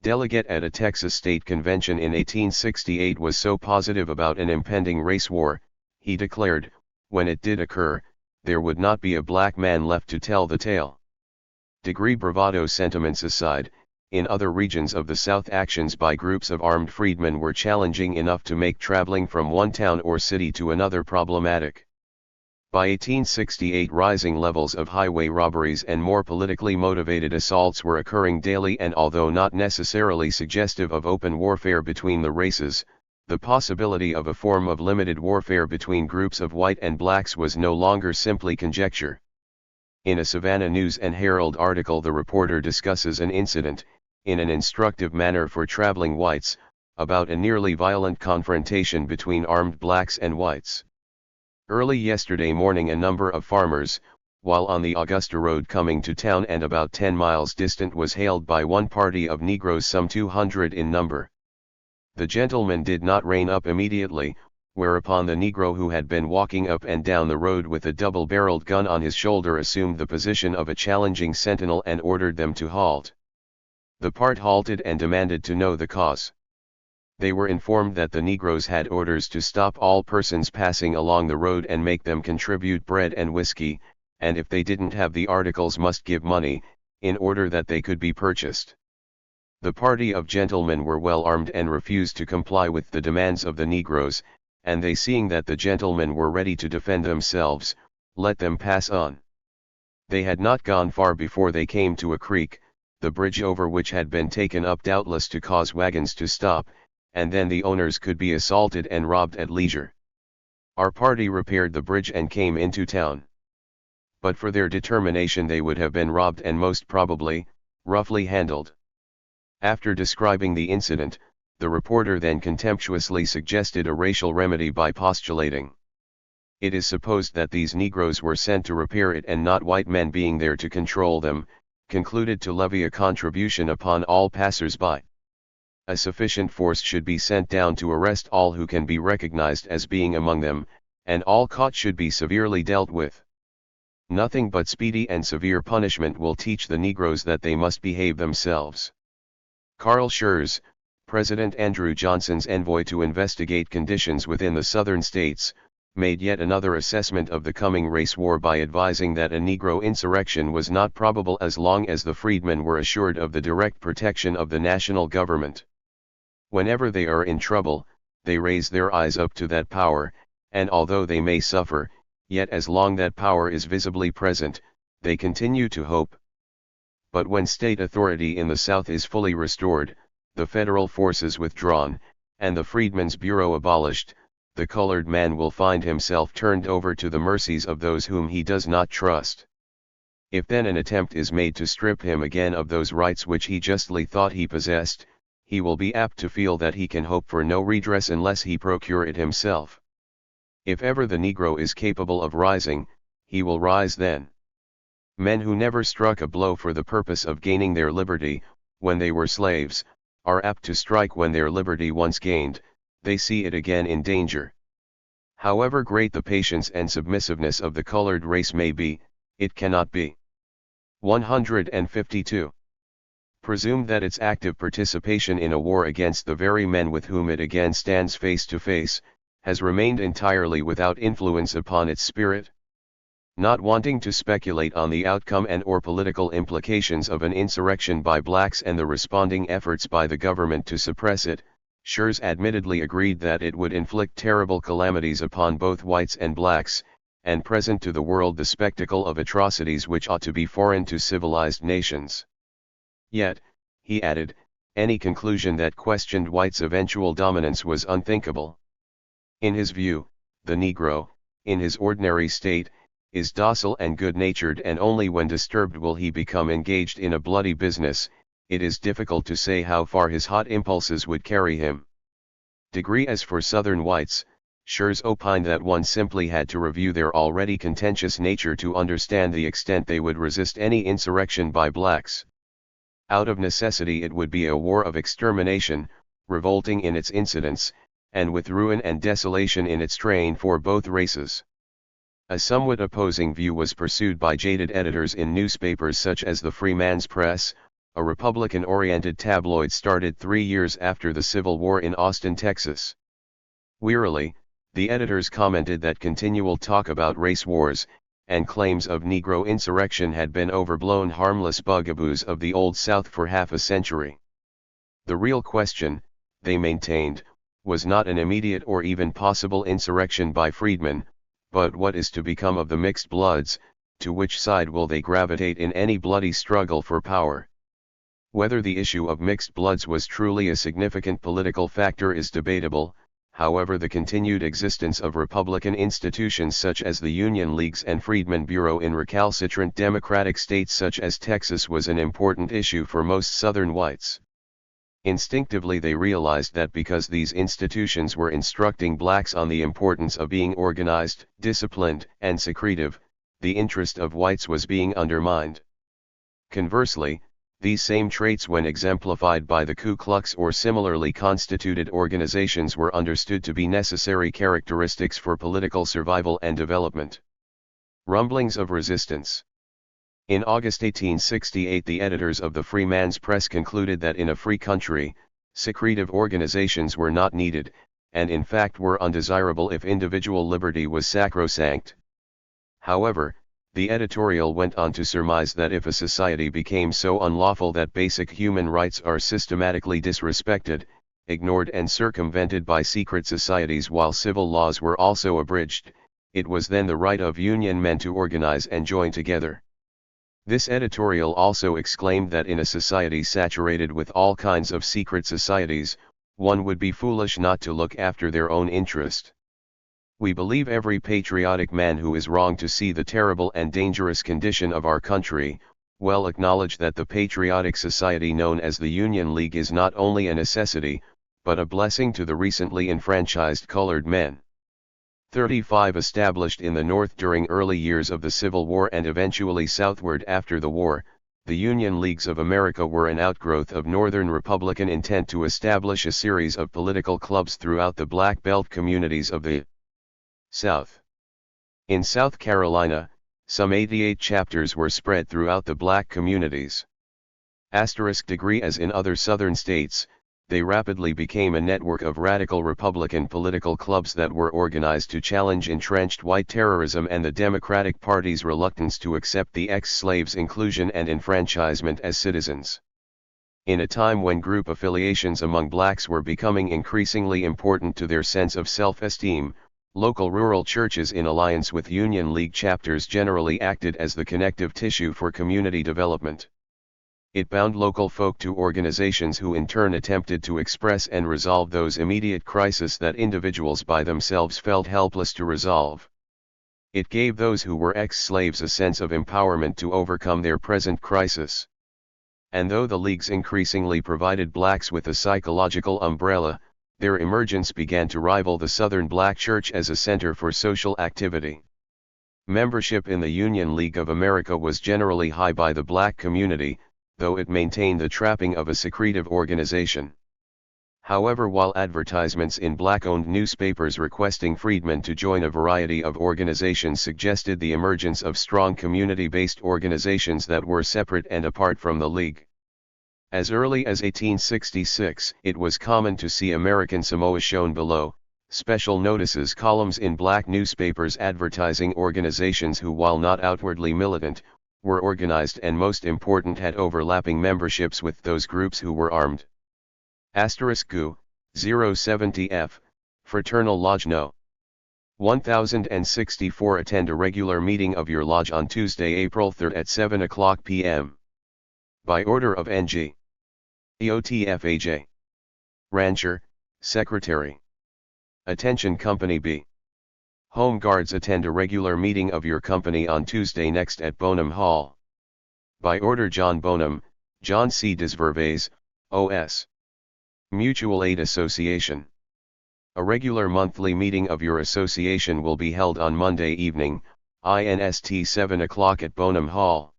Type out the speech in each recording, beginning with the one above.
delegate at a Texas state convention in 1868, was so positive about an impending race war, he declared, when it did occur, there would not be a black man left to tell the tale. Degree bravado sentiments aside, in other regions of the South actions by groups of armed freedmen were challenging enough to make traveling from one town or city to another problematic. By 1868, rising levels of highway robberies and more politically motivated assaults were occurring daily, and although not necessarily suggestive of open warfare between the races, the possibility of a form of limited warfare between groups of white and blacks was no longer simply conjecture. In a Savannah News and Herald article, the reporter discusses an incident, in an instructive manner for traveling whites, about a nearly violent confrontation between armed blacks and whites. Early yesterday morning, a number of farmers, while on the Augusta Road coming to town and about 10 miles distant, was hailed by one party of Negroes, some 200 in number. The gentleman did not rein up immediately, whereupon the Negro, who had been walking up and down the road with a double-barreled gun on his shoulder, assumed the position of a challenging sentinel and ordered them to halt. The part halted and demanded to know the cause. They were informed that the Negroes had orders to stop all persons passing along the road and make them contribute bread and whiskey, and if they didn't have the articles must give money, in order that they could be purchased. The party of gentlemen were well armed and refused to comply with the demands of the Negroes, and they, seeing that the gentlemen were ready to defend themselves, let them pass on. They had not gone far before they came to a creek, the bridge over which had been taken up doubtless to cause wagons to stop, and then the owners could be assaulted and robbed at leisure. Our party repaired the bridge and came into town. But for their determination they would have been robbed and most probably, roughly handled. After describing the incident, the reporter then contemptuously suggested a racial remedy by postulating, "It is supposed that these Negroes were sent to repair it, and not white men being there to control them, concluded to levy a contribution upon all passers-by. A sufficient force should be sent down to arrest all who can be recognized as being among them, and all caught should be severely dealt with. Nothing but speedy and severe punishment will teach the Negroes that they must behave themselves." Carl Schurz, President Andrew Johnson's envoy to investigate conditions within the southern states, made yet another assessment of the coming race war by advising that a Negro insurrection was not probable as long as the freedmen were assured of the direct protection of the national government. Whenever they are in trouble, they raise their eyes up to that power, and although they may suffer, yet as long that power is visibly present, they continue to hope. But when state authority in the South is fully restored, the federal forces withdrawn, and the Freedmen's Bureau abolished, the colored man will find himself turned over to the mercies of those whom he does not trust. If then an attempt is made to strip him again of those rights which he justly thought he possessed, he will be apt to feel that he can hope for no redress unless he procure it himself. If ever the Negro is capable of rising, he will rise then. Men who never struck a blow for the purpose of gaining their liberty, when they were slaves, are apt to strike when their liberty once gained, they see it again in danger. However great the patience and submissiveness of the colored race may be, it cannot be. 152. Presume that its active participation in a war against the very men with whom it again stands face to face, has remained entirely without influence upon its spirit. Not wanting to speculate on the outcome and or political implications of an insurrection by blacks and the responding efforts by the government to suppress it, Schurz admittedly agreed that it would inflict terrible calamities upon both whites and blacks, and present to the world the spectacle of atrocities which ought to be foreign to civilized nations. Yet, he added, any conclusion that questioned whites' eventual dominance was unthinkable. In his view, the Negro, in his ordinary state, is docile and good-natured, and only when disturbed will he become engaged in a bloody business. It is difficult to say how far his hot impulses would carry him. As for Southern whites, Schurz opined that one simply had to review their already contentious nature to understand the extent they would resist any insurrection by blacks. Out of necessity it would be a war of extermination, revolting in its incidents, and with ruin and desolation in its train for both races. A somewhat opposing view was pursued by jaded editors in newspapers such as the Free Man's Press, a Republican-oriented tabloid started 3 years after the Civil War in Austin, Texas. Wearily, the editors commented that continual talk about race wars, and claims of Negro insurrection had been overblown harmless bugaboos of the Old South for half a century. The real question, they maintained, was not an immediate or even possible insurrection by freedmen, but what is to become of the mixed bloods, to which side will they gravitate in any bloody struggle for power? Whether the issue of mixed bloods was truly a significant political factor is debatable. However, the continued existence of Republican institutions such as the Union Leagues and Freedmen Bureau in recalcitrant Democratic states such as Texas was an important issue for most Southern whites. Instinctively they realized that because these institutions were instructing blacks on the importance of being organized, disciplined, and secretive, the interest of whites was being undermined. Conversely, these same traits, when exemplified by the Ku Klux or similarly constituted organizations, were understood to be necessary characteristics for political survival and development. Rumblings of resistance. In August 1868, the editors of the Freeman's Press concluded that in a free country, secretive organizations were not needed, and in fact were undesirable if individual liberty was sacrosanct. However, the editorial went on to surmise that if a society became so unlawful that basic human rights are systematically disrespected, ignored and circumvented by secret societies while civil laws were also abridged, it was then the right of Union men to organize and join together. This editorial also exclaimed that in a society saturated with all kinds of secret societies, one would be foolish not to look after their own interest. We believe every patriotic man who is wrong to see the terrible and dangerous condition of our country, well acknowledge that the patriotic society known as the Union League is not only a necessity, but a blessing to the recently enfranchised colored men. 35 Established in the North during early years of the Civil War and eventually southward after the war, the Union Leagues of America were an outgrowth of Northern Republican intent to establish a series of political clubs throughout the Black Belt communities of the South. In South Carolina, some 88 chapters were spread throughout the black communities. Degree as in other Southern states, they rapidly became a network of radical Republican political clubs that were organized to challenge entrenched white terrorism and the Democratic Party's reluctance to accept the ex-slaves' inclusion and enfranchisement as citizens. In a time when group affiliations among blacks were becoming increasingly important to their sense of self-esteem, local rural churches in alliance with Union League chapters generally acted as the connective tissue for community development. It bound local folk to organizations who in turn attempted to express and resolve those immediate crises that individuals by themselves felt helpless to resolve. It gave those who were ex-slaves a sense of empowerment to overcome their present crisis. And though the leagues increasingly provided blacks with a psychological umbrella, their emergence began to rival the Southern Black Church as a center for social activity. Membership in the Union League of America was generally high by the black community, though it maintained the trapping of a secretive organization. However, while advertisements in black-owned newspapers requesting freedmen to join a variety of organizations suggested the emergence of strong community-based organizations that were separate and apart from the League. As early as 1866, it was common to see American Samoa shown below, special notices columns in black newspapers advertising organizations who, while not outwardly militant, were organized and most important had overlapping memberships with those groups who were armed. *GU, 070F, Fraternal Lodge No. 1064. Attend a regular meeting of your lodge on Tuesday, April 3 at 7:00 p.m. By order of N.G. EOTFAJ. Rancher, Secretary. Attention Company B. Home Guards, attend a regular meeting of your company on Tuesday next at Bonham Hall. By order John Bonham, John C. Desverves, O.S. Mutual Aid Association. A regular monthly meeting of your association will be held on Monday evening, INST 7:00 at Bonham Hall.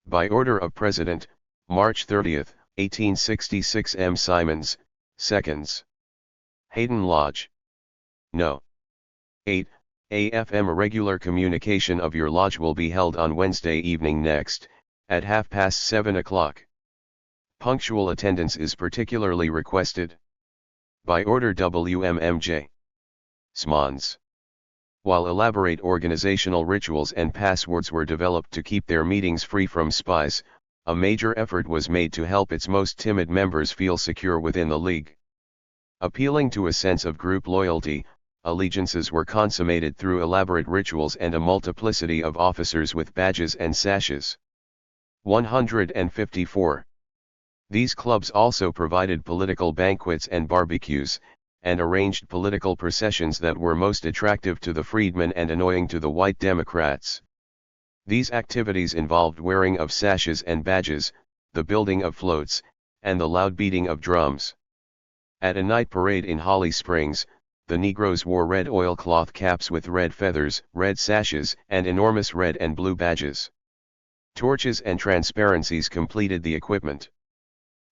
By order of President, March 30, 1866. M. Simons, Seconds. Hayden Lodge. No. 8, AFM. A regular communication of your lodge will be held on Wednesday evening next, at 7:30. Punctual attendance is particularly requested. By order WMMJ. Smons. While elaborate organizational rituals and passwords were developed to keep their meetings free from spies, a major effort was made to help its most timid members feel secure within the League. Appealing to a sense of group loyalty, allegiances were consummated through elaborate rituals and a multiplicity of officers with badges and sashes. 154. These clubs also provided political banquets and barbecues, and arranged political processions that were most attractive to the freedmen and annoying to the white Democrats. These activities involved wearing of sashes and badges, the building of floats, and the loud beating of drums. At a night parade in Holly Springs, the Negroes wore red oilcloth caps with red feathers, red sashes, and enormous red and blue badges. Torches and transparencies completed the equipment.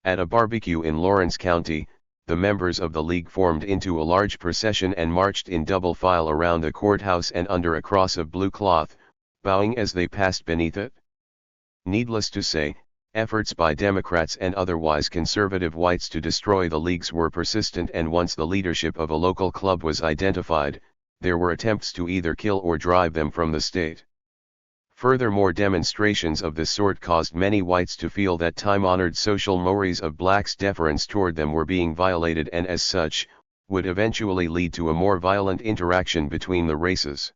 At a barbecue in Lawrence County, the members of the League formed into a large procession and marched in double file around the courthouse and under a cross of blue cloth, bowing as they passed beneath it. Needless to say, efforts by Democrats and otherwise conservative whites to destroy the Leagues were persistent, and once the leadership of a local club was identified, there were attempts to either kill or drive them from the state. Furthermore, demonstrations of this sort caused many whites to feel that time-honored social mores of blacks' deference toward them were being violated, and as such, would eventually lead to a more violent interaction between the races.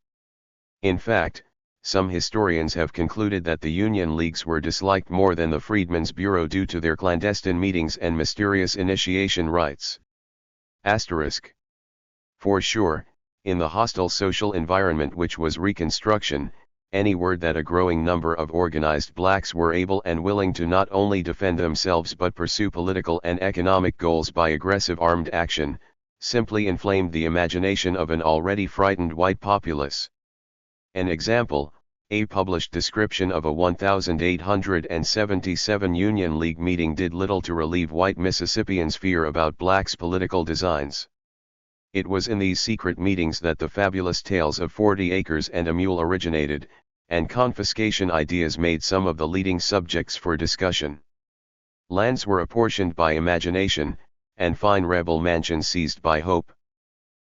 In fact, some historians have concluded that the Union Leagues were disliked more than the Freedmen's Bureau due to their clandestine meetings and mysterious initiation rites. Asterisk. For sure, in the hostile social environment which was Reconstruction, any word that a growing number of organized blacks were able and willing to not only defend themselves but pursue political and economic goals by aggressive armed action, simply inflamed the imagination of an already frightened white populace. An example, a published description of a 1877 Union League meeting did little to relieve white Mississippians' fear about blacks' political designs. It was in these secret meetings that the fabulous tales of 40 acres and a mule originated, and confiscation ideas made some of the leading subjects for discussion. Lands were apportioned by imagination, and fine rebel mansions seized by hope.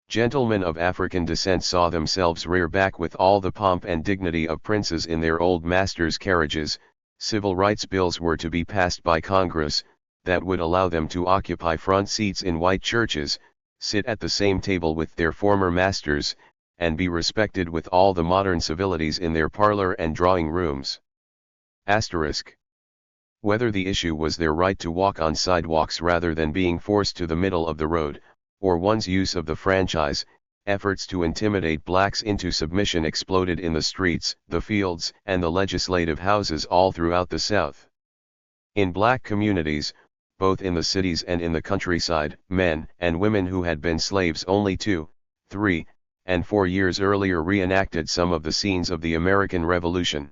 Gentlemen of African descent saw themselves rear back with all the pomp and dignity of princes in their old masters' carriages. Civil rights bills were to be passed by Congress, that would allow them to occupy front seats in white churches, sit at the same table with their former masters, and be respected with all the modern civilities in their parlor and drawing rooms. Asterisk. Whether the issue was their right to walk on sidewalks rather than being forced to the middle of the road, or one's use of the franchise, efforts to intimidate blacks into submission exploded in the streets, the fields, and the legislative houses all throughout the South. In black communities, both in the cities and in the countryside, men and women who had been slaves only 2, 3, and 4 years earlier reenacted some of the scenes of the American Revolution.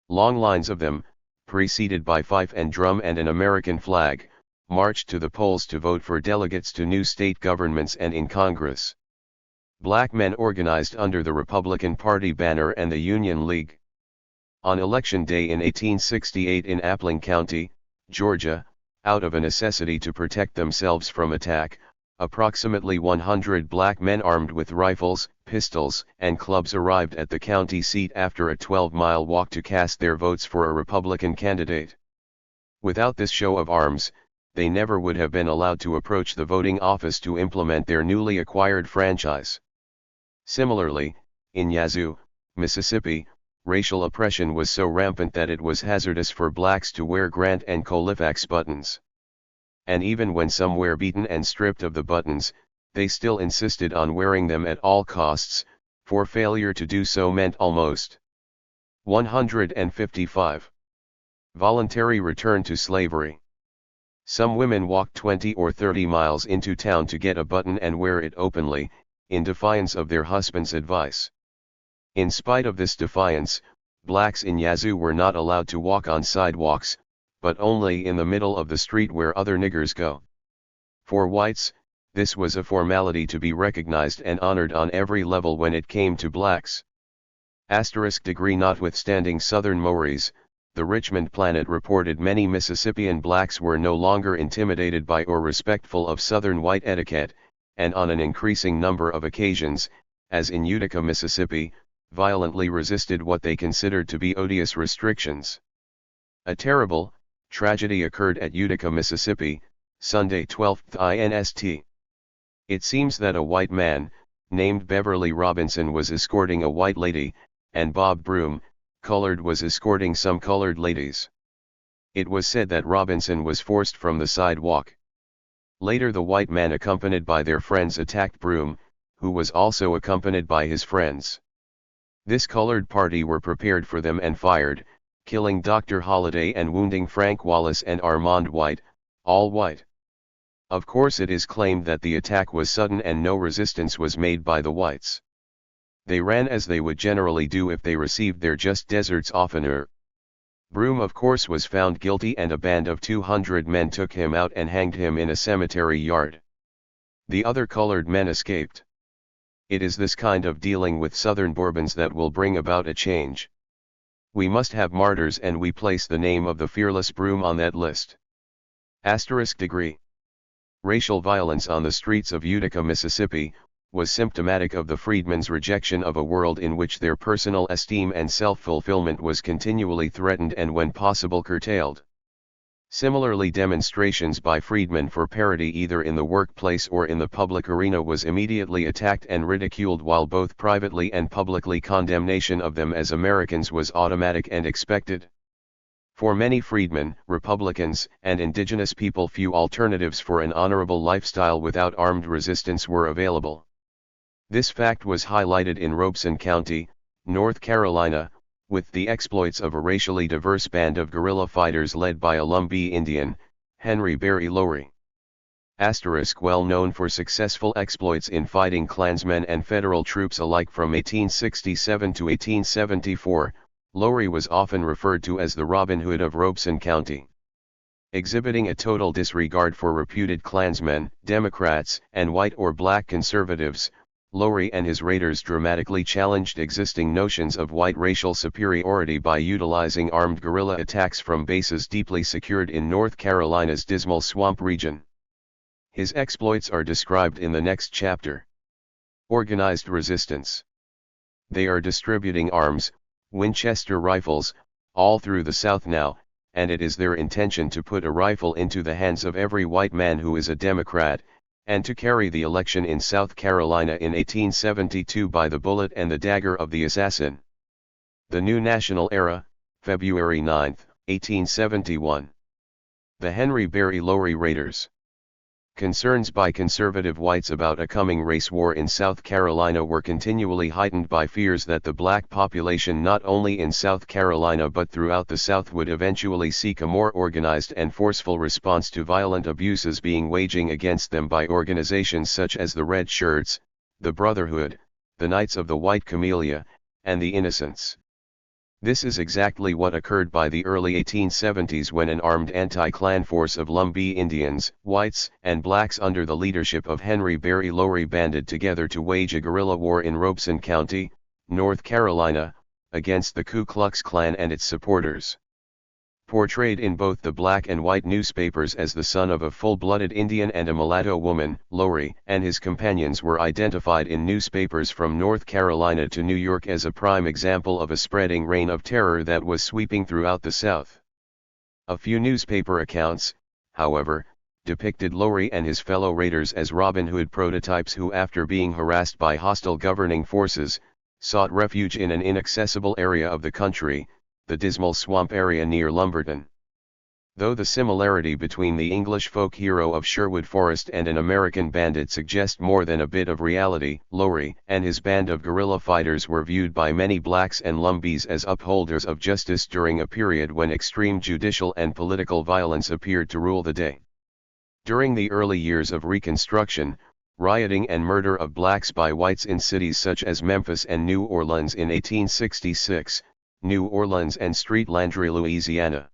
Long lines of them, preceded by fife and drum and an American flag, marched to the polls to vote for delegates to new state governments and in Congress. Black men organized under the Republican Party banner and the Union League. On Election Day in 1868 in Appling County, Georgia, out of a necessity to protect themselves from attack, approximately 100 black men armed with rifles, pistols, and clubs arrived at the county seat after a 12-mile walk to cast their votes for a Republican candidate. Without this show of arms, they never would have been allowed to approach the voting office to implement their newly acquired franchise. Similarly, in Yazoo, Mississippi, racial oppression was so rampant that it was hazardous for blacks to wear Grant and Colfax buttons. And even when some were beaten and stripped of the buttons, they still insisted on wearing them at all costs, for failure to do so meant almost 155. Voluntary return to slavery. Some women walked 20 or 30 miles into town to get a button and wear it openly, in defiance of their husband's advice. In spite of this defiance, blacks in Yazoo were not allowed to walk on sidewalks, but only in the middle of the street where other niggers go. For whites, this was a formality to be recognized and honored on every level when it came to blacks. Asterisk degree notwithstanding Southern mores, the Richmond Planet reported many Mississippian blacks were no longer intimidated by or respectful of Southern white etiquette, and on an increasing number of occasions, as in Utica, Mississippi, violently resisted what they considered to be odious restrictions. A terrible tragedy occurred at Utica, Mississippi, Sunday 12th INST. It seems that a white man, named Beverly Robinson, was escorting a white lady, and Bob Broom, colored, was escorting some colored ladies. It was said that Robinson was forced from the sidewalk. Later the white man accompanied by their friends attacked Broom, who was also accompanied by his friends. This colored party were prepared for them and fired, killing Dr. Holliday and wounding Frank Wallace and Armand White, all white. Of course it is claimed that the attack was sudden and no resistance was made by the whites. They ran as they would generally do if they received their just deserts oftener. Broom of course was found guilty and a band of 200 men took him out and hanged him in a cemetery yard. The other colored men escaped. It is this kind of dealing with Southern Bourbons that will bring about a change. We must have martyrs, and we place the name of the fearless Broom on that list. *degree. Racial violence on the streets of Utica, Mississippi, was symptomatic of the freedmen's rejection of a world in which their personal esteem and self-fulfillment was continually threatened and when possible curtailed. Similarly, demonstrations by freedmen for parity either in the workplace or in the public arena was immediately attacked and ridiculed, while both privately and publicly condemnation of them as Americans was automatic and expected. For many freedmen, Republicans, and indigenous people, few alternatives for an honorable lifestyle without armed resistance were available. This fact was highlighted in Robeson County, North Carolina, with the exploits of a racially diverse band of guerrilla fighters led by a Lumbee Indian, Henry Berry Lowry. Well known for successful exploits in fighting Klansmen and federal troops alike from 1867 to 1874, Lowry was often referred to as the Robin Hood of Robeson County. Exhibiting a total disregard for reputed Klansmen, Democrats, and white or black conservatives, Lowry and his raiders dramatically challenged existing notions of white racial superiority by utilizing armed guerrilla attacks from bases deeply secured in North Carolina's Dismal Swamp region. His exploits are described in the next chapter. Organized resistance. They are distributing arms, Winchester rifles, all through the South now, and it is their intention to put a rifle into the hands of every white man who is a Democrat, and to carry the election in South Carolina in 1872 by the bullet and the dagger of the assassin. The New National Era, February 9, 1871. The Henry Berry Lowry Raiders. Concerns by conservative whites about a coming race war in South Carolina were continually heightened by fears that the black population not only in South Carolina but throughout the South would eventually seek a more organized and forceful response to violent abuses being waging against them by organizations such as the Red Shirts, the Brotherhood, the Knights of the White Camellia, and the Innocents. This is exactly what occurred by the early 1870s when an armed anti-Klan force of Lumbee Indians, whites, and blacks under the leadership of Henry Berry Lowry banded together to wage a guerrilla war in Robeson County, North Carolina, against the Ku Klux Klan and its supporters. Portrayed in both the black and white newspapers as the son of a full-blooded Indian and a mulatto woman, Lowry and his companions were identified in newspapers from North Carolina to New York as a prime example of a spreading reign of terror that was sweeping throughout the South. A few newspaper accounts, however, depicted Lowry and his fellow raiders as Robin Hood prototypes who, after being harassed by hostile governing forces, sought refuge in an inaccessible area of the country, the Dismal Swamp area near Lumberton. Though the similarity between the English folk hero of Sherwood Forest and an American bandit suggests more than a bit of reality, Lowry and his band of guerrilla fighters were viewed by many blacks and Lumbees as upholders of justice during a period when extreme judicial and political violence appeared to rule the day. During the early years of Reconstruction, rioting and murder of blacks by whites in cities such as Memphis and New Orleans in 1866, New Orleans and Street Landry, Louisiana.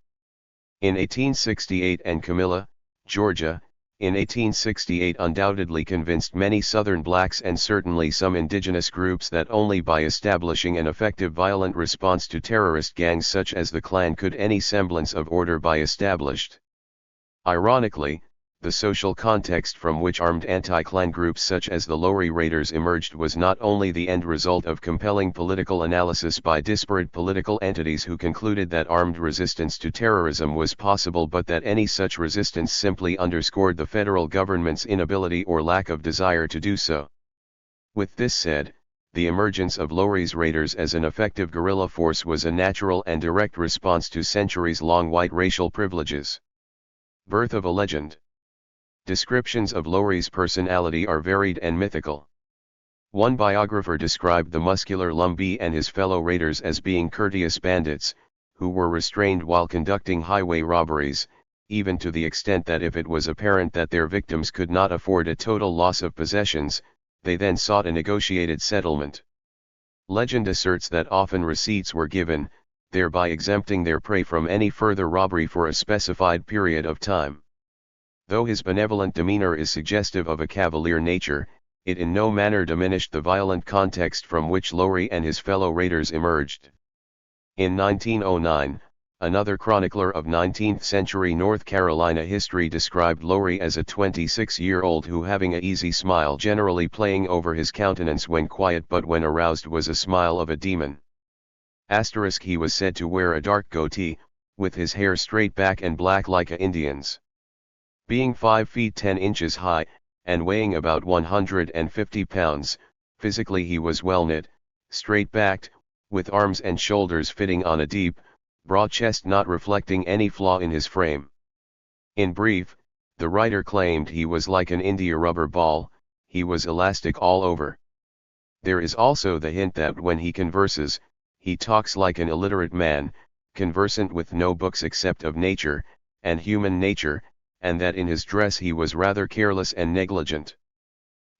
In 1868 and Camilla, Georgia, in 1868 undoubtedly convinced many Southern blacks and certainly some indigenous groups that only by establishing an effective violent response to terrorist gangs such as the Klan could any semblance of order be established. Ironically, the social context from which armed anti-Klan groups such as the Lowry Raiders emerged was not only the end result of compelling political analysis by disparate political entities who concluded that armed resistance to terrorism was possible, but that any such resistance simply underscored the federal government's inability or lack of desire to do so. With this said, the emergence of Lowry's Raiders as an effective guerrilla force was a natural and direct response to centuries-long white racial privileges. Birth of a legend. Descriptions of Lowry's personality are varied and mythical. One biographer described the muscular Lumbee and his fellow raiders as being courteous bandits, who were restrained while conducting highway robberies, even to the extent that if it was apparent that their victims could not afford a total loss of possessions, they then sought a negotiated settlement. Legend asserts that often receipts were given, thereby exempting their prey from any further robbery for a specified period of time. Though his benevolent demeanor is suggestive of a cavalier nature, it in no manner diminished the violent context from which Lowry and his fellow raiders emerged. In 1909, another chronicler of 19th-century North Carolina history described Lowry as a 26-year-old who, having an easy smile generally playing over his countenance when quiet but when aroused, was a smile of a demon. **, he was said to wear a dark goatee, with his hair straight back and black like a Indian's. Being 5 feet 10 inches high, and weighing about 150 pounds, physically he was well-knit, straight-backed, with arms and shoulders fitting on a deep, broad chest not reflecting any flaw in his frame. In brief, the writer claimed he was like an India rubber ball, he was elastic all over. There is also the hint that when he converses, he talks like an illiterate man, conversant with no books except of nature, and human nature, and that in his dress he was rather careless and negligent.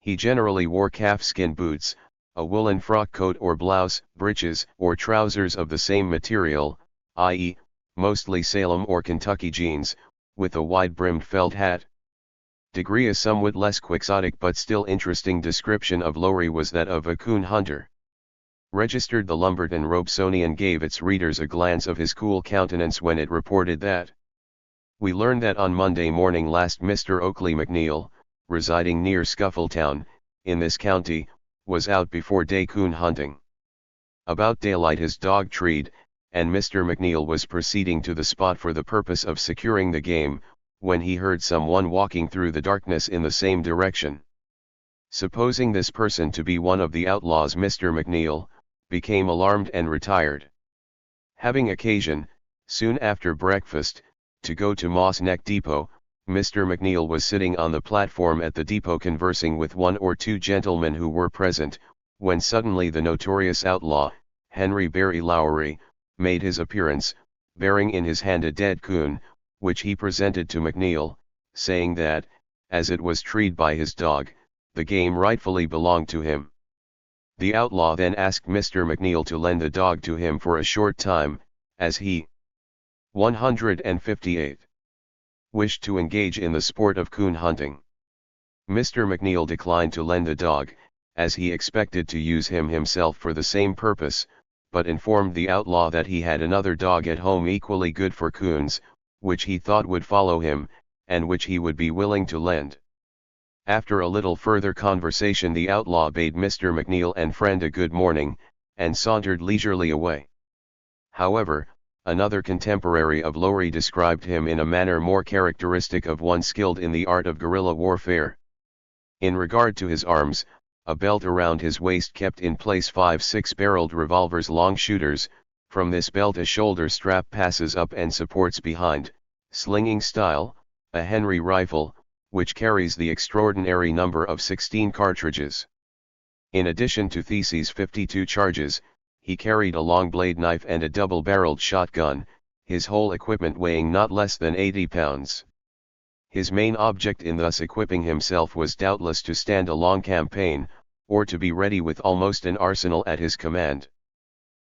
He generally wore calfskin boots, a woolen frock coat or blouse, breeches or trousers of the same material, i.e., mostly Salem or Kentucky jeans, with a wide-brimmed felt hat. A somewhat less quixotic but still interesting description of Lowry was that of a coon hunter. Registered, the Lumberton Robesonian gave its readers a glance of his cool countenance when it reported that, "We learned that on Monday morning last Mr. Oakley McNeil, residing near Scuffletown, in this county, was out before day coon hunting. About daylight his dog treed, and Mr. McNeil was proceeding to the spot for the purpose of securing the game, when he heard someone walking through the darkness in the same direction. Supposing this person to be one of the outlaws, Mr. McNeil became alarmed and retired. Having occasion, soon after breakfast, to go to Moss Neck Depot, Mr. McNeil was sitting on the platform at the depot conversing with one or two gentlemen who were present, when suddenly the notorious outlaw, Henry Barry Lowry, made his appearance, bearing in his hand a dead coon, which he presented to McNeil, saying that, as it was treed by his dog, the game rightfully belonged to him. The outlaw then asked Mr. McNeil to lend the dog to him for a short time, as he 158. Wished to engage in the sport of coon hunting. Mr. McNeil declined to lend the dog, as he expected to use him himself for the same purpose, but informed the outlaw that he had another dog at home equally good for coons, which he thought would follow him, and which he would be willing to lend. After a little further conversation, the outlaw bade Mr. McNeil and friend a good morning, and sauntered leisurely away. However, another contemporary of Lowry described him in a manner more characteristic of one skilled in the art of guerrilla warfare. In regard to his arms, a belt around his waist kept in place 5 6-barreled revolvers, long shooters. From this belt a shoulder strap passes up and supports behind, slinging style, a Henry rifle, which carries the extraordinary number of 16 cartridges. In addition to These's 52 charges, he carried a long blade knife and a double-barreled shotgun, his whole equipment weighing not less than 80 pounds. His main object in thus equipping himself was doubtless to stand a long campaign, or to be ready with almost an arsenal at his command.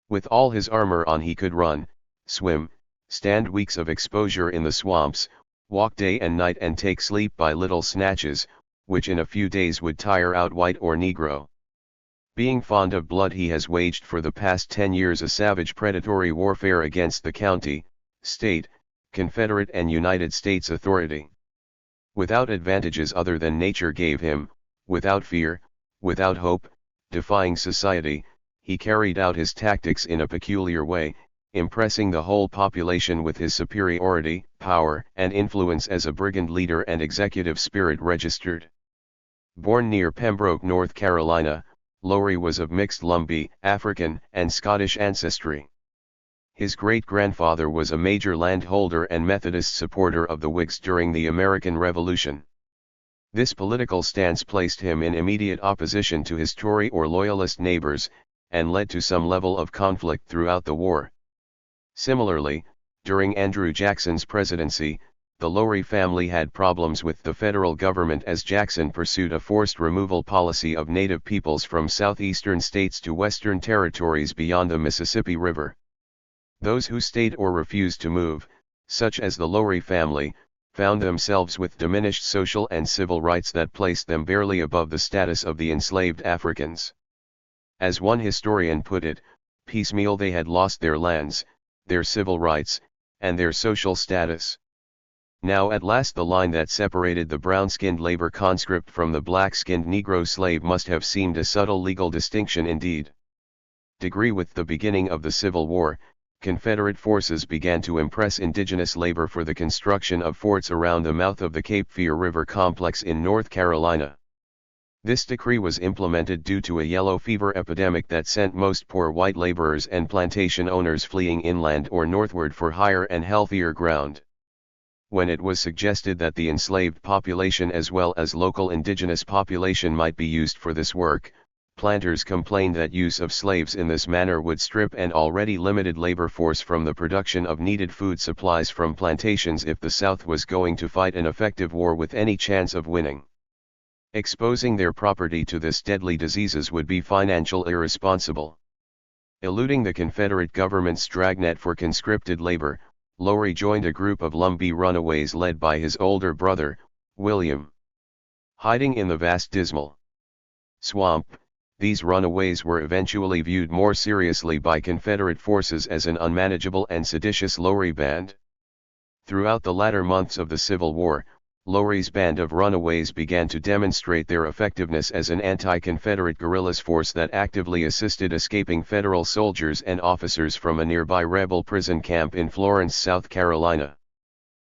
With all his armor on he could run, swim, stand weeks of exposure in the swamps, walk day and night and take sleep by little snatches, which in a few days would tire out white or Negro. Being fond of blood, he has waged for the past 10 years a savage predatory warfare against the county, state, Confederate and United States authority. Without advantages other than nature gave him, without fear, without hope, defying society, he carried out his tactics in a peculiar way, impressing the whole population with his superiority, power, and influence as a brigand leader and executive spirit registered. Born near Pembroke, North Carolina, Lowry was of mixed Lumbee, African, and Scottish ancestry. His great-grandfather was a major landholder and Methodist supporter of the Whigs during the American Revolution. This political stance placed him in immediate opposition to his Tory or Loyalist neighbors, and led to some level of conflict throughout the war. Similarly, during Andrew Jackson's presidency, the Lowry family had problems with the federal government as Jackson pursued a forced removal policy of native peoples from southeastern states to western territories beyond the Mississippi River. Those who stayed or refused to move, such as the Lowry family, found themselves with diminished social and civil rights that placed them barely above the status of the enslaved Africans. As one historian put it, piecemeal they had lost their lands, their civil rights, and their social status. Now at last the line that separated the brown-skinned labor conscript from the black-skinned Negro slave must have seemed a subtle legal distinction indeed. With the beginning of the Civil War, Confederate forces began to impress indigenous labor for the construction of forts around the mouth of the Cape Fear River complex in North Carolina. This decree was implemented due to a yellow fever epidemic that sent most poor white laborers and plantation owners fleeing inland or northward for higher and healthier ground. When it was suggested that the enslaved population as well as local indigenous population might be used for this work, planters complained that use of slaves in this manner would strip an already limited labor force from the production of needed food supplies from plantations if the South was going to fight an effective war with any chance of winning. Exposing their property to this deadly diseases would be financially irresponsible. Eluding the Confederate government's dragnet for conscripted labor, Lowry joined a group of Lumbee runaways led by his older brother, William. Hiding in the vast dismal swamp, these runaways were eventually viewed more seriously by Confederate forces as an unmanageable and seditious Lowry band. Throughout the latter months of the Civil War, Lowry's band of runaways began to demonstrate their effectiveness as an anti-Confederate guerrillas force that actively assisted escaping Federal soldiers and officers from a nearby rebel prison camp in Florence, South Carolina.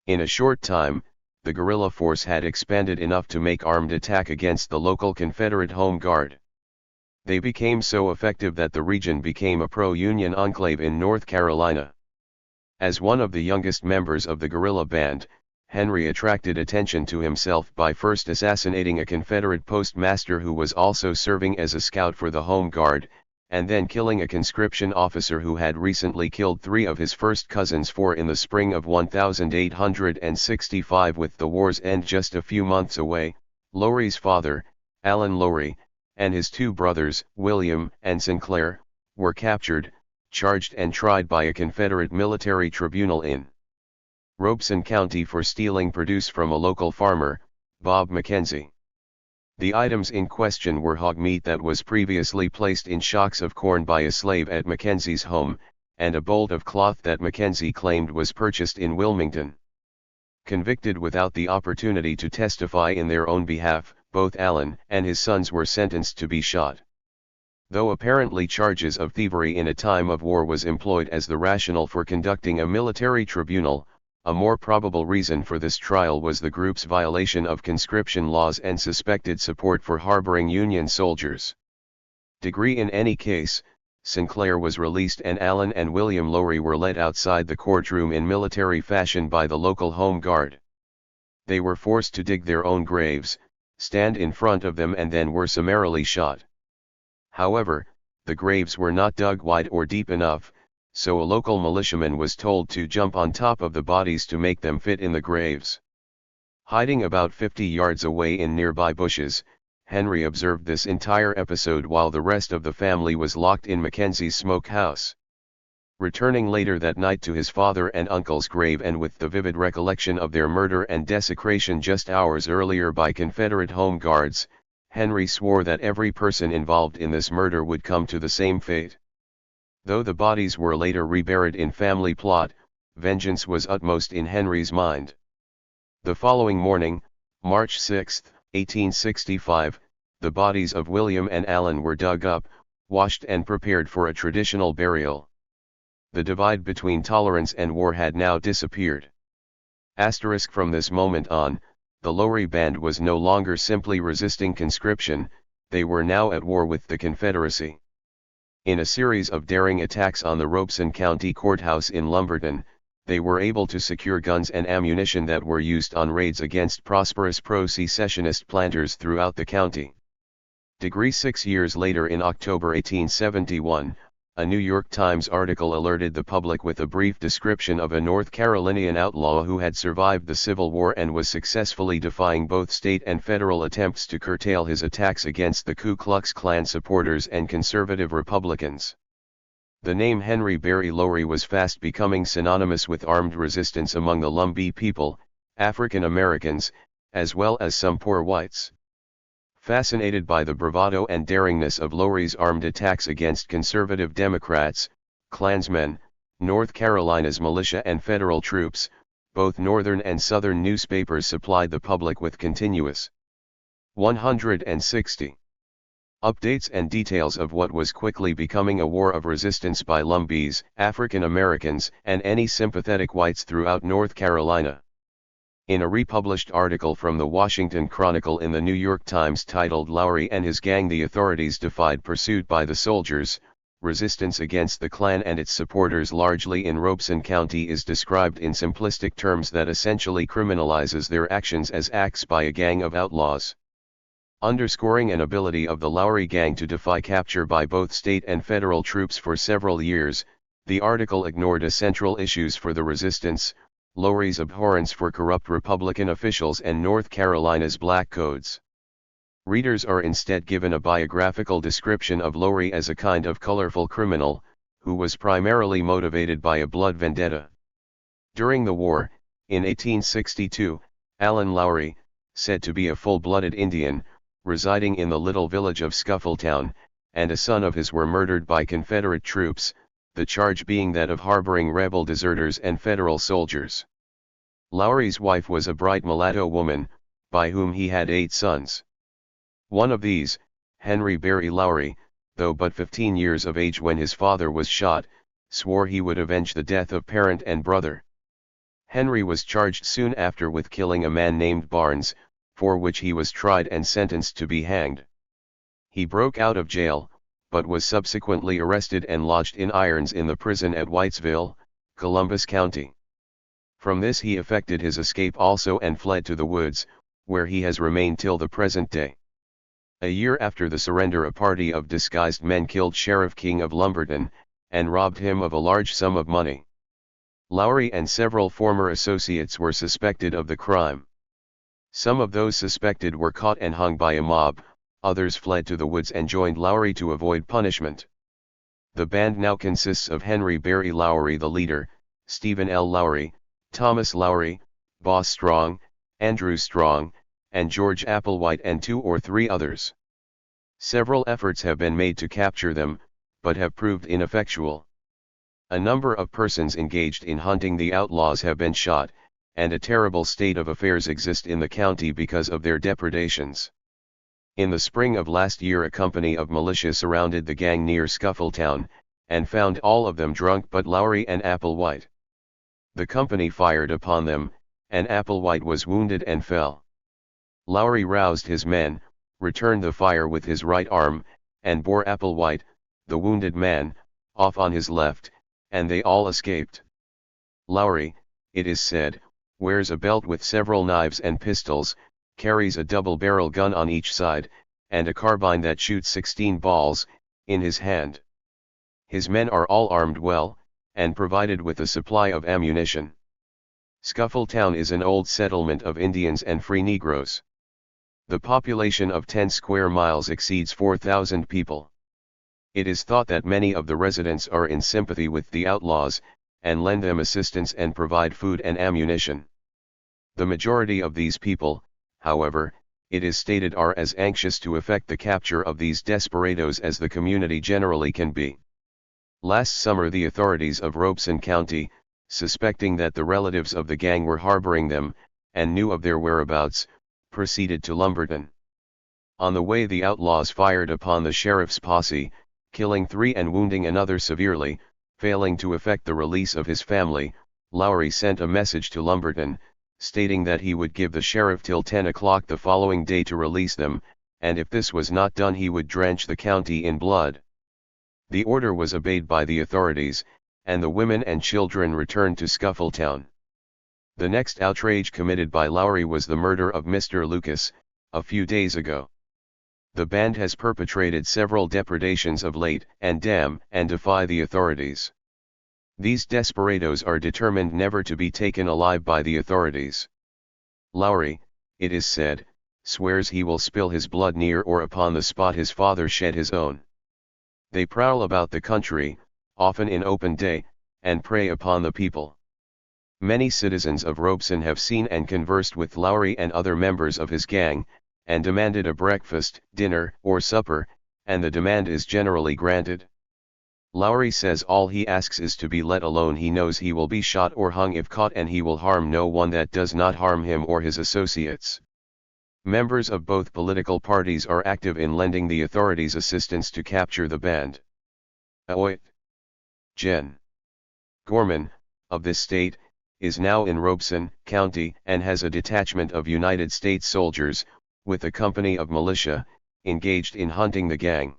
In a short time, the guerrilla force had expanded enough to make armed attack against the local Confederate Home Guard. They became so effective that the region became a pro-Union enclave in North Carolina. As one of the youngest members of the guerrilla band, Henry attracted attention to himself by first assassinating a Confederate postmaster who was also serving as a scout for the Home Guard, and then killing a conscription officer who had recently killed 3 of his first cousins in the spring of 1865. With the war's end just a few months away, Lowry's father, Allen Lowry, and his 2 brothers, William and Sinclair, were captured, charged and tried by a Confederate military tribunal in Robeson County for stealing produce from a local farmer, Bob Mackenzie. The items in question were hog meat that was previously placed in shocks of corn by a slave at Mackenzie's home, and a bolt of cloth that Mackenzie claimed was purchased in Wilmington. Convicted without the opportunity to testify in their own behalf, both Allen and his sons were sentenced to be shot. Though apparently charges of thievery in a time of war was employed as the rationale for conducting a military tribunal, a more probable reason for this trial was the group's violation of conscription laws and suspected support for harboring Union soldiers. In any case, Sinclair was released and Allen and William Lowry were led outside the courtroom in military fashion by the local Home Guard. They were forced to dig their own graves, stand in front of them, and then were summarily shot. However, the graves were not dug wide or deep enough, so a local militiaman was told to jump on top of the bodies to make them fit in the graves. Hiding about 50 yards away in nearby bushes, Henry observed this entire episode while the rest of the family was locked in Mackenzie's smokehouse. Returning later that night to his father and uncle's grave and with the vivid recollection of their murder and desecration just hours earlier by Confederate Home Guards, Henry swore that every person involved in this murder would come to the same fate. Though the bodies were later reburied in family plot, vengeance was utmost in Henry's mind. The following morning, March 6, 1865, the bodies of William and Allen were dug up, washed and prepared for a traditional burial. The divide between tolerance and war had now disappeared. Asterisk from this moment on, the Lowry Band was no longer simply resisting conscription, they were now at war with the Confederacy. In a series of daring attacks on the Robeson County Courthouse in Lumberton, they were able to secure guns and ammunition that were used on raids against prosperous pro-secessionist planters throughout the county. 6 years later in October 1871, a New York Times article alerted the public with a brief description of a North Carolinian outlaw who had survived the Civil War and was successfully defying both state and federal attempts to curtail his attacks against the Ku Klux Klan supporters and conservative Republicans. The name Henry Berry Lowry was fast becoming synonymous with armed resistance among the Lumbee people, African Americans, as well as some poor whites. Fascinated by the bravado and daringness of Lowry's armed attacks against conservative Democrats, Klansmen, North Carolina's militia and federal troops, both northern and southern newspapers supplied the public with continuous 160 updates and details of what was quickly becoming a war of resistance by Lumbees, African Americans, and any sympathetic whites throughout North Carolina. In a republished article from the Washington Chronicle in the New York Times titled "Lowry and His Gang, the Authorities Defied Pursuit by the Soldiers," resistance against the Klan and its supporters largely in Robeson County is described in simplistic terms that essentially criminalizes their actions as acts by a gang of outlaws. Underscoring an ability of the Lowry Gang to defy capture by both state and federal troops for several years, the article ignored essential issues for the resistance: Lowry's abhorrence for corrupt Republican officials and North Carolina's black codes. Readers are instead given a biographical description of Lowry as a kind of colorful criminal, who was primarily motivated by a blood vendetta. During the war, in 1862, Allen Lowry, said to be a full-blooded Indian, residing in the little village of Scuffletown, and a son of his were murdered by Confederate troops, the charge being that of harboring rebel deserters and federal soldiers. Lowry's wife was a bright mulatto woman, by whom he had 8 sons. One of these, Henry Berry Lowry, though but 15 years of age when his father was shot, swore he would avenge the death of parent and brother. Henry was charged soon after with killing a man named Barnes, for which he was tried and sentenced to be hanged. He broke out of jail, but was subsequently arrested and lodged in irons in the prison at Whitesville, Columbus County. From this he effected his escape also and fled to the woods, where he has remained till the present day. A year after the surrender, a party of disguised men killed Sheriff King of Lumberton, and robbed him of a large sum of money. Lowry and several former associates were suspected of the crime. Some of those suspected were caught and hung by a mob, others fled to the woods and joined Lowry to avoid punishment. The band now consists of Henry Berry Lowry the leader, Stephen L. Lowry, Thomas Lowry, Boss Strong, Andrew Strong, and George Applewhite and 2 or 3 others. Several efforts have been made to capture them, but have proved ineffectual. A number of persons engaged in hunting the outlaws have been shot, and a terrible state of affairs exists in the county because of their depredations. In the spring of last year, a company of militia surrounded the gang near Scuffletown, and found all of them drunk but Lowry and Applewhite. The company fired upon them, and Applewhite was wounded and fell. Lowry roused his men, returned the fire with his right arm, and bore Applewhite, the wounded man, off on his left, and they all escaped. Lowry, it is said, wears a belt with several knives and pistols, carries a double-barrel gun on each side, and a carbine that shoots 16 balls, in his hand. His men are all armed well, and provided with a supply of ammunition. Scuffletown is an old settlement of Indians and free Negroes. The population of 10 square miles exceeds 4,000 people. It is thought that many of the residents are in sympathy with the outlaws, and lend them assistance and provide food and ammunition. The majority of these people, however, it is stated are as anxious to effect the capture of these desperados as the community generally can be. Last summer the authorities of Robeson County, suspecting that the relatives of the gang were harboring them, and knew of their whereabouts, proceeded to Lumberton. On the way the outlaws fired upon the sheriff's posse, killing 3 and wounding another severely. Failing to effect the release of his family, Lowry sent a message to Lumberton, stating that he would give the sheriff till 10 o'clock the following day to release them, and if this was not done he would drench the county in blood. The order was obeyed by the authorities, and the women and children returned to Scuffletown. The next outrage committed by Lowry was the murder of Mr. Lucas, a few days ago. The band has perpetrated several depredations of late and defy the authorities. These desperados are determined never to be taken alive by the authorities. Lowry, it is said, swears he will spill his blood near or upon the spot his father shed his own. They prowl about the country, often in open day, and prey upon the people. Many citizens of Robeson have seen and conversed with Lowry and other members of his gang, and demanded a breakfast, dinner, or supper, and the demand is generally granted. Lowry says all he asks is to be let alone. He knows he will be shot or hung if caught, and he will harm no one that does not harm him or his associates. Members of both political parties are active in lending the authorities assistance to capture the band. Aoit Gen. Gorman, of this state, is now in Robeson County and has a detachment of United States soldiers, with a company of militia, engaged in hunting the gang.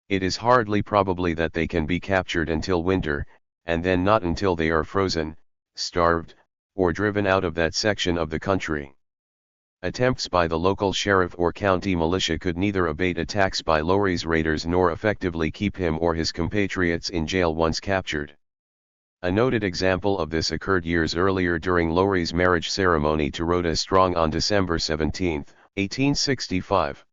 It is hardly probably that they can be captured until winter, and then not until they are frozen, starved, or driven out of that section of the country. Attempts by the local sheriff or county militia could neither abate attacks by Lowry's raiders nor effectively keep him or his compatriots in jail once captured. A noted example of this occurred years earlier during Lowry's marriage ceremony to Rhoda Strong on December 17, 1865.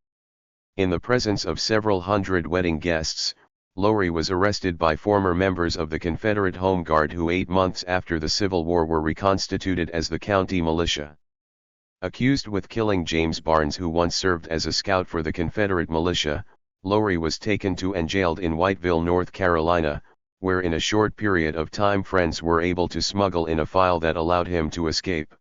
In the presence of several hundred wedding guests, Lowry was arrested by former members of the Confederate Home Guard who 8 months after the Civil War were reconstituted as the county militia. Accused with killing James Barnes, who once served as a scout for the Confederate militia, Lowry was taken to and jailed in Whiteville, North Carolina, where in a short period of time friends were able to smuggle in a file that allowed him to escape.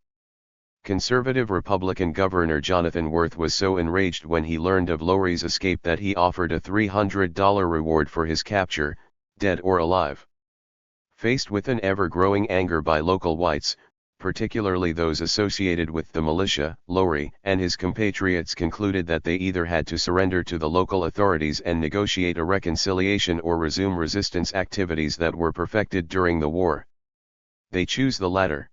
Conservative Republican Governor Jonathan Worth was so enraged when he learned of Lowry's escape that he offered a $300 reward for his capture, dead or alive. Faced with an ever-growing anger by local whites, particularly those associated with the militia, Lowry and his compatriots concluded that they either had to surrender to the local authorities and negotiate a reconciliation or resume resistance activities that were perfected during the war. They choose the latter.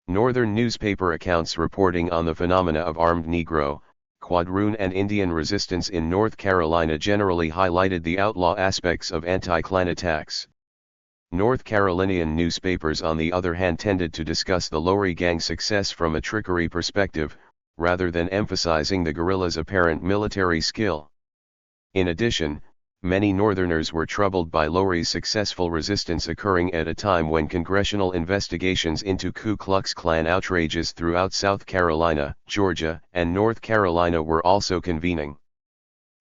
Northern newspaper accounts reporting on the phenomena of armed Negro, Quadroon and Indian resistance in North Carolina generally highlighted the outlaw aspects of anti-Klan attacks. North Carolinian newspapers on the other hand tended to discuss the Lowry gang success from a trickery perspective, rather than emphasizing the guerrillas' apparent military skill. In addition, many Northerners were troubled by Lowry's successful resistance occurring at a time when congressional investigations into Ku Klux Klan outrages throughout South Carolina, Georgia, and North Carolina were also convening.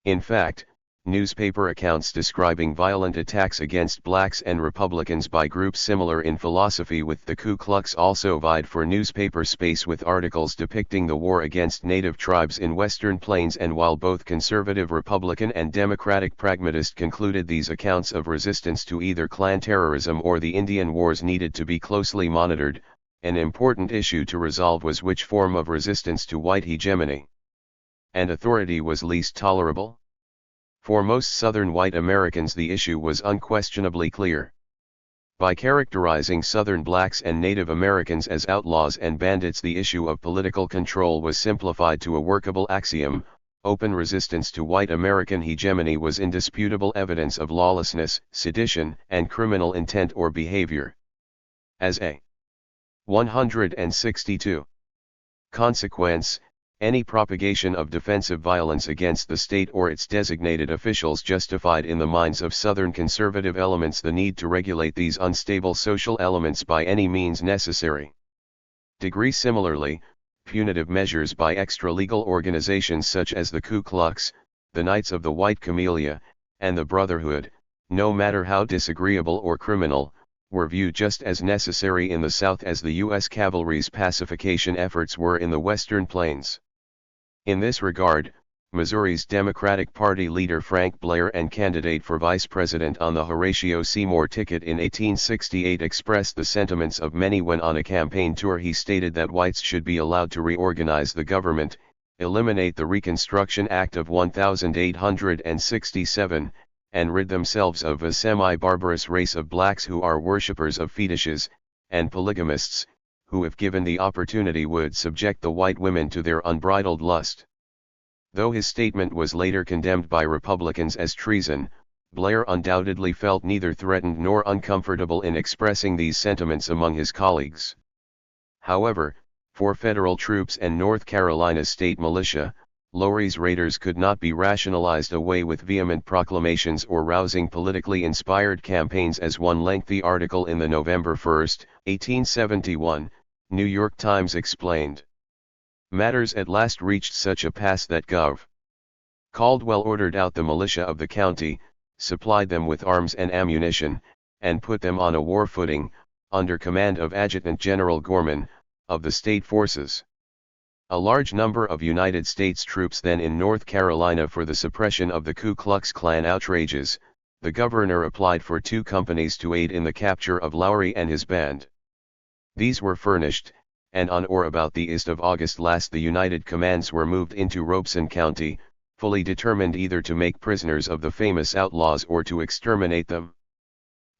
In fact, newspaper accounts describing violent attacks against blacks and Republicans by groups similar in philosophy with the Ku Klux also vied for newspaper space with articles depicting the war against native tribes in Western Plains, and while both conservative Republican and Democratic pragmatists concluded these accounts of resistance to either Klan terrorism or the Indian Wars needed to be closely monitored, an important issue to resolve was which form of resistance to white hegemony and authority was least tolerable. For most Southern white Americans the issue was unquestionably clear. By characterizing Southern blacks and Native Americans as outlaws and bandits, the issue of political control was simplified to a workable axiom: open resistance to white American hegemony was indisputable evidence of lawlessness, sedition, and criminal intent or behavior. As a 162 consequence, Any propagation of defensive violence against the state or its designated officials justified in the minds of Southern conservative elements the need to regulate these unstable social elements by any means necessary. Similarly, punitive measures by extra-legal organizations such as the Ku Klux, the Knights of the White Camellia, and the Brotherhood, no matter how disagreeable or criminal, were viewed just as necessary in the South as the U.S. cavalry's pacification efforts were in the Western Plains. In this regard, Missouri's Democratic Party leader Frank Blair and candidate for vice president on the Horatio Seymour ticket in 1868 expressed the sentiments of many when on a campaign tour he stated that whites should be allowed to reorganize the government, eliminate the Reconstruction Act of 1867, and rid themselves of a semi-barbarous race of blacks who are worshippers of fetishes, and polygamists, who if given the opportunity would subject the white women to their unbridled lust. Though his statement was later condemned by Republicans as treason, Blair undoubtedly felt neither threatened nor uncomfortable in expressing these sentiments among his colleagues. However, for federal troops and North Carolina's state militia, Lowry's raiders could not be rationalized away with vehement proclamations or rousing politically inspired campaigns, as one lengthy article in the November 1, 1871, New York Times explained. Matters at last reached such a pass that Gov. Caldwell ordered out the militia of the county, supplied them with arms and ammunition, and put them on a war footing, under command of Adjutant General Gorman, of the state forces. A large number of United States troops then in North Carolina for the suppression of the Ku Klux Klan outrages, the governor applied for 2 companies to aid in the capture of Lowry and his band. These were furnished, and on or about the east of August last the united commands were moved into Robeson County, fully determined either to make prisoners of the famous outlaws or to exterminate them.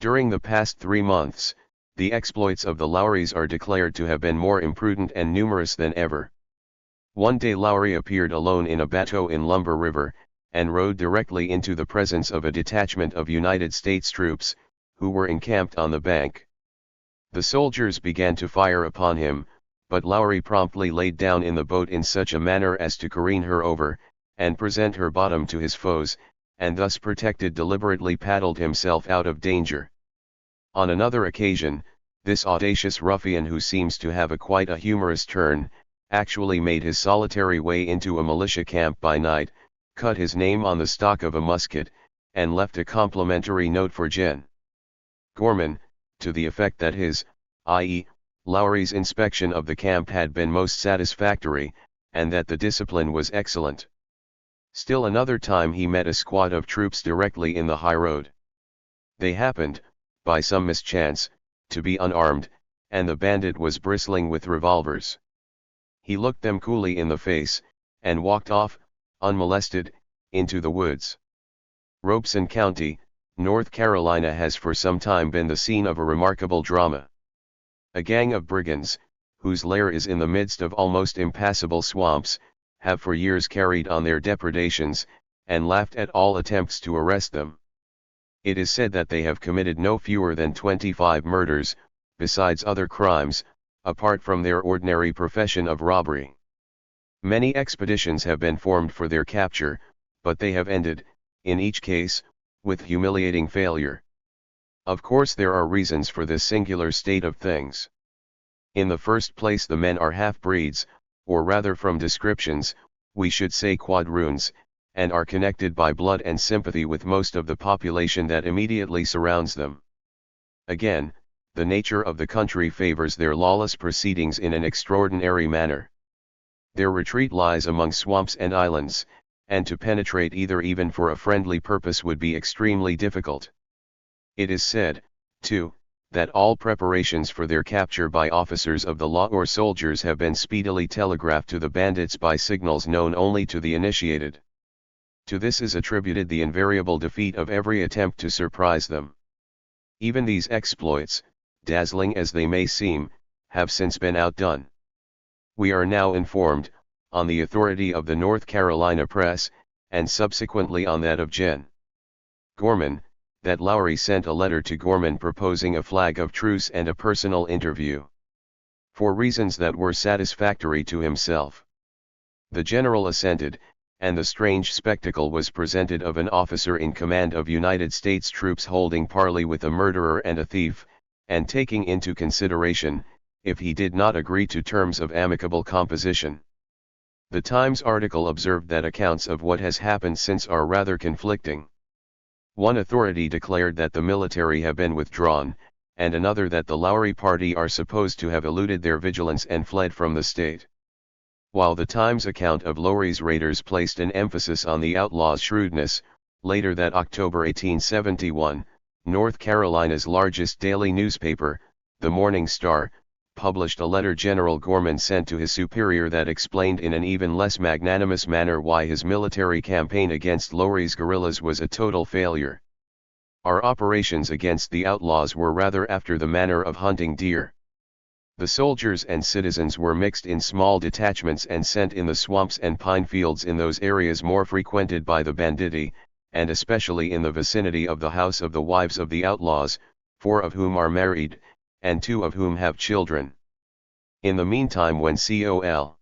During the past 3 months, the exploits of the Lowrys are declared to have been more imprudent and numerous than ever. One day Lowry appeared alone in a bateau in Lumber River, and rode directly into the presence of a detachment of United States troops, who were encamped on the bank. The soldiers began to fire upon him, but Lowry promptly laid down in the boat in such a manner as to careen her over, and present her bottom to his foes, and thus protected deliberately paddled himself out of danger. On another occasion, this audacious ruffian, who seems to have quite a humorous turn, actually made his solitary way into a militia camp by night, cut his name on the stock of a musket, and left a complimentary note for Gen. Gorman, to the effect that his, i.e., Lowry's inspection of the camp had been most satisfactory, and that the discipline was excellent. Still another time he met a squad of troops directly in the high road. They happened, by some mischance, to be unarmed, and the bandit was bristling with revolvers. He looked them coolly in the face, and walked off, unmolested, into the woods. Robeson County, North Carolina has for some time been the scene of a remarkable drama. A gang of brigands, whose lair is in the midst of almost impassable swamps, have for years carried on their depredations, and laughed at all attempts to arrest them. It is said that they have committed no fewer than 25 murders, besides other crimes, apart from their ordinary profession of robbery. Many expeditions have been formed for their capture, but they have ended, in each case, with humiliating failure. Of course there are reasons for this singular state of things. In the first place, the men are half-breeds, or rather from descriptions, we should say quadroons, and are connected by blood and sympathy with most of the population that immediately surrounds them. Again, the nature of the country favors their lawless proceedings in an extraordinary manner. Their retreat lies among swamps and islands, and to penetrate either even for a friendly purpose would be extremely difficult. It is said, too, that all preparations for their capture by officers of the law or soldiers have been speedily telegraphed to the bandits by signals known only to the initiated. To this is attributed the invariable defeat of every attempt to surprise them. Even these exploits, dazzling as they may seem, have since been outdone. We are now informed, on the authority of the North Carolina press, and subsequently on that of Gen. Gorman, that Lowry sent a letter to Gorman proposing a flag of truce and a personal interview. For reasons that were satisfactory to himself. The general assented, and the strange spectacle was presented of an officer in command of United States troops holding parley with a murderer and a thief, and taking into consideration, if he did not agree to terms of amicable composition. The Times article observed that accounts of what has happened since are rather conflicting. One authority declared that the military have been withdrawn, and another that the Lowry party are supposed to have eluded their vigilance and fled from the state. While the Times account of Lowry's raiders placed an emphasis on the outlaws' shrewdness, later that October 1871, North Carolina's largest daily newspaper, the Morning Star, published a letter General Gorman sent to his superior that explained in an even less magnanimous manner why his military campaign against Lowry's guerrillas was a total failure. Our operations against the outlaws were rather after the manner of hunting deer. The soldiers and citizens were mixed in small detachments and sent in the swamps and pine fields in those areas more frequented by the banditti, and especially in the vicinity of the house of the wives of the outlaws, 4 of whom are married, and 2 of whom have children. In the meantime, when Col.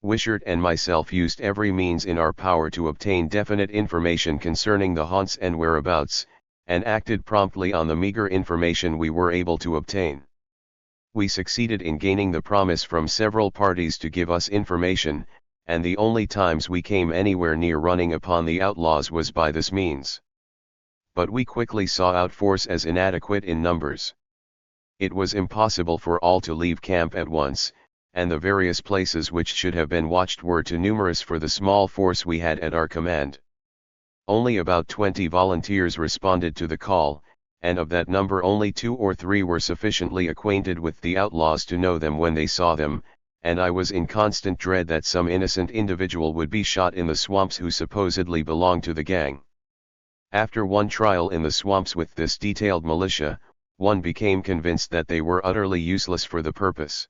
Wishart and myself used every means in our power to obtain definite information concerning the haunts and whereabouts, and acted promptly on the meager information we were able to obtain. We succeeded in gaining the promise from several parties to give us information, and the only times we came anywhere near running upon the outlaws was by this means. But we quickly saw our force as inadequate in numbers. It was impossible for all to leave camp at once, and the various places which should have been watched were too numerous for the small force we had at our command. Only about 20 volunteers responded to the call, and of that number only 2 or 3 were sufficiently acquainted with the outlaws to know them when they saw them, and I was in constant dread that some innocent individual would be shot in the swamps who supposedly belonged to the gang. After one trial in the swamps with this detailed militia, one became convinced that they were utterly useless for the purpose.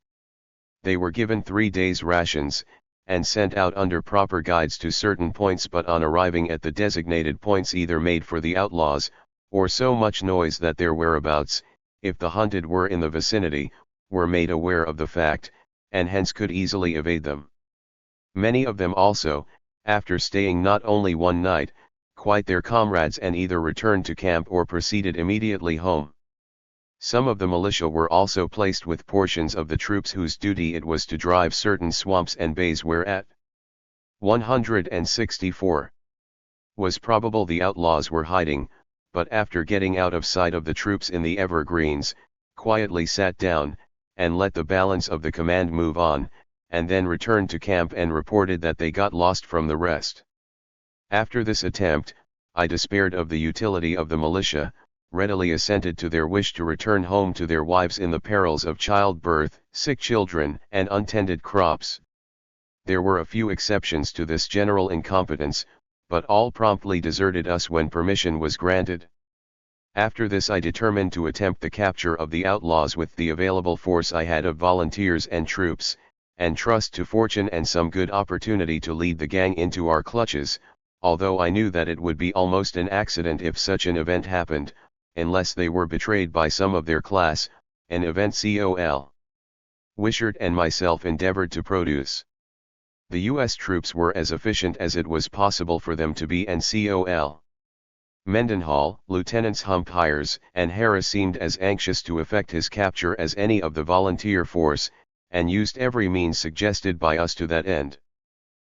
They were given 3 days' rations, and sent out under proper guides to certain points, but on arriving at the designated points either made for the outlaws, or so much noise that their whereabouts, if the hunted were in the vicinity, were made aware of the fact, and hence could easily evade them. Many of them also, after staying not only one night, quite their comrades and either returned to camp or proceeded immediately home. Some of the militia were also placed with portions of the troops whose duty it was to drive certain swamps and bays whereat 164 was probable the outlaws were hiding, but after getting out of sight of the troops in the evergreens, quietly sat down, and let the balance of the command move on, and then returned to camp and reported that they got lost from the rest. After this attempt, I despaired of the utility of the militia, readily assented to their wish to return home to their wives in the perils of childbirth, sick children, and untended crops. There were a few exceptions to this general incompetence, but all promptly deserted us when permission was granted. After this I determined to attempt the capture of the outlaws with the available force I had of volunteers and troops, and trust to fortune and some good opportunity to lead the gang into our clutches, although I knew that it would be almost an accident if such an event happened, unless they were betrayed by some of their class, an event Col. Wishart and myself endeavored to produce. The U.S. troops were as efficient as it was possible for them to be, and Col. Mendenhall, Lieutenants Humphires and Harris seemed as anxious to effect his capture as any of the volunteer force, and used every means suggested by us to that end.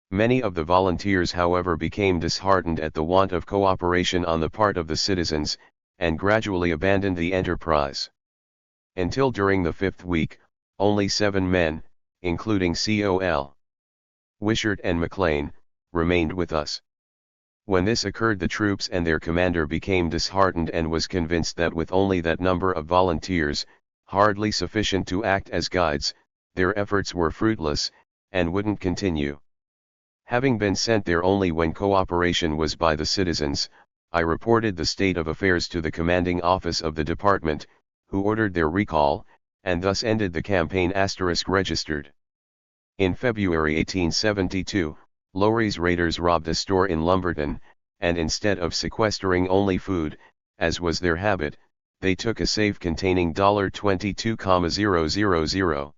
Many of the volunteers, however, became disheartened at the want of cooperation on the part of the citizens, and gradually abandoned the enterprise. Until during the 5th week, only 7 men, including Col. Wishart and McLean, remained with us. When this occurred, the troops and their commander became disheartened and was convinced that with only that number of volunteers, hardly sufficient to act as guides, their efforts were fruitless, and wouldn't continue. Having been sent there only when cooperation was by the citizens, I reported the state of affairs to the commanding office of the department, who ordered their recall, and thus ended the campaign *registered. In February 1872, Lowry's raiders robbed a store in Lumberton, and instead of sequestering only food, as was their habit, they took a safe containing $22,000.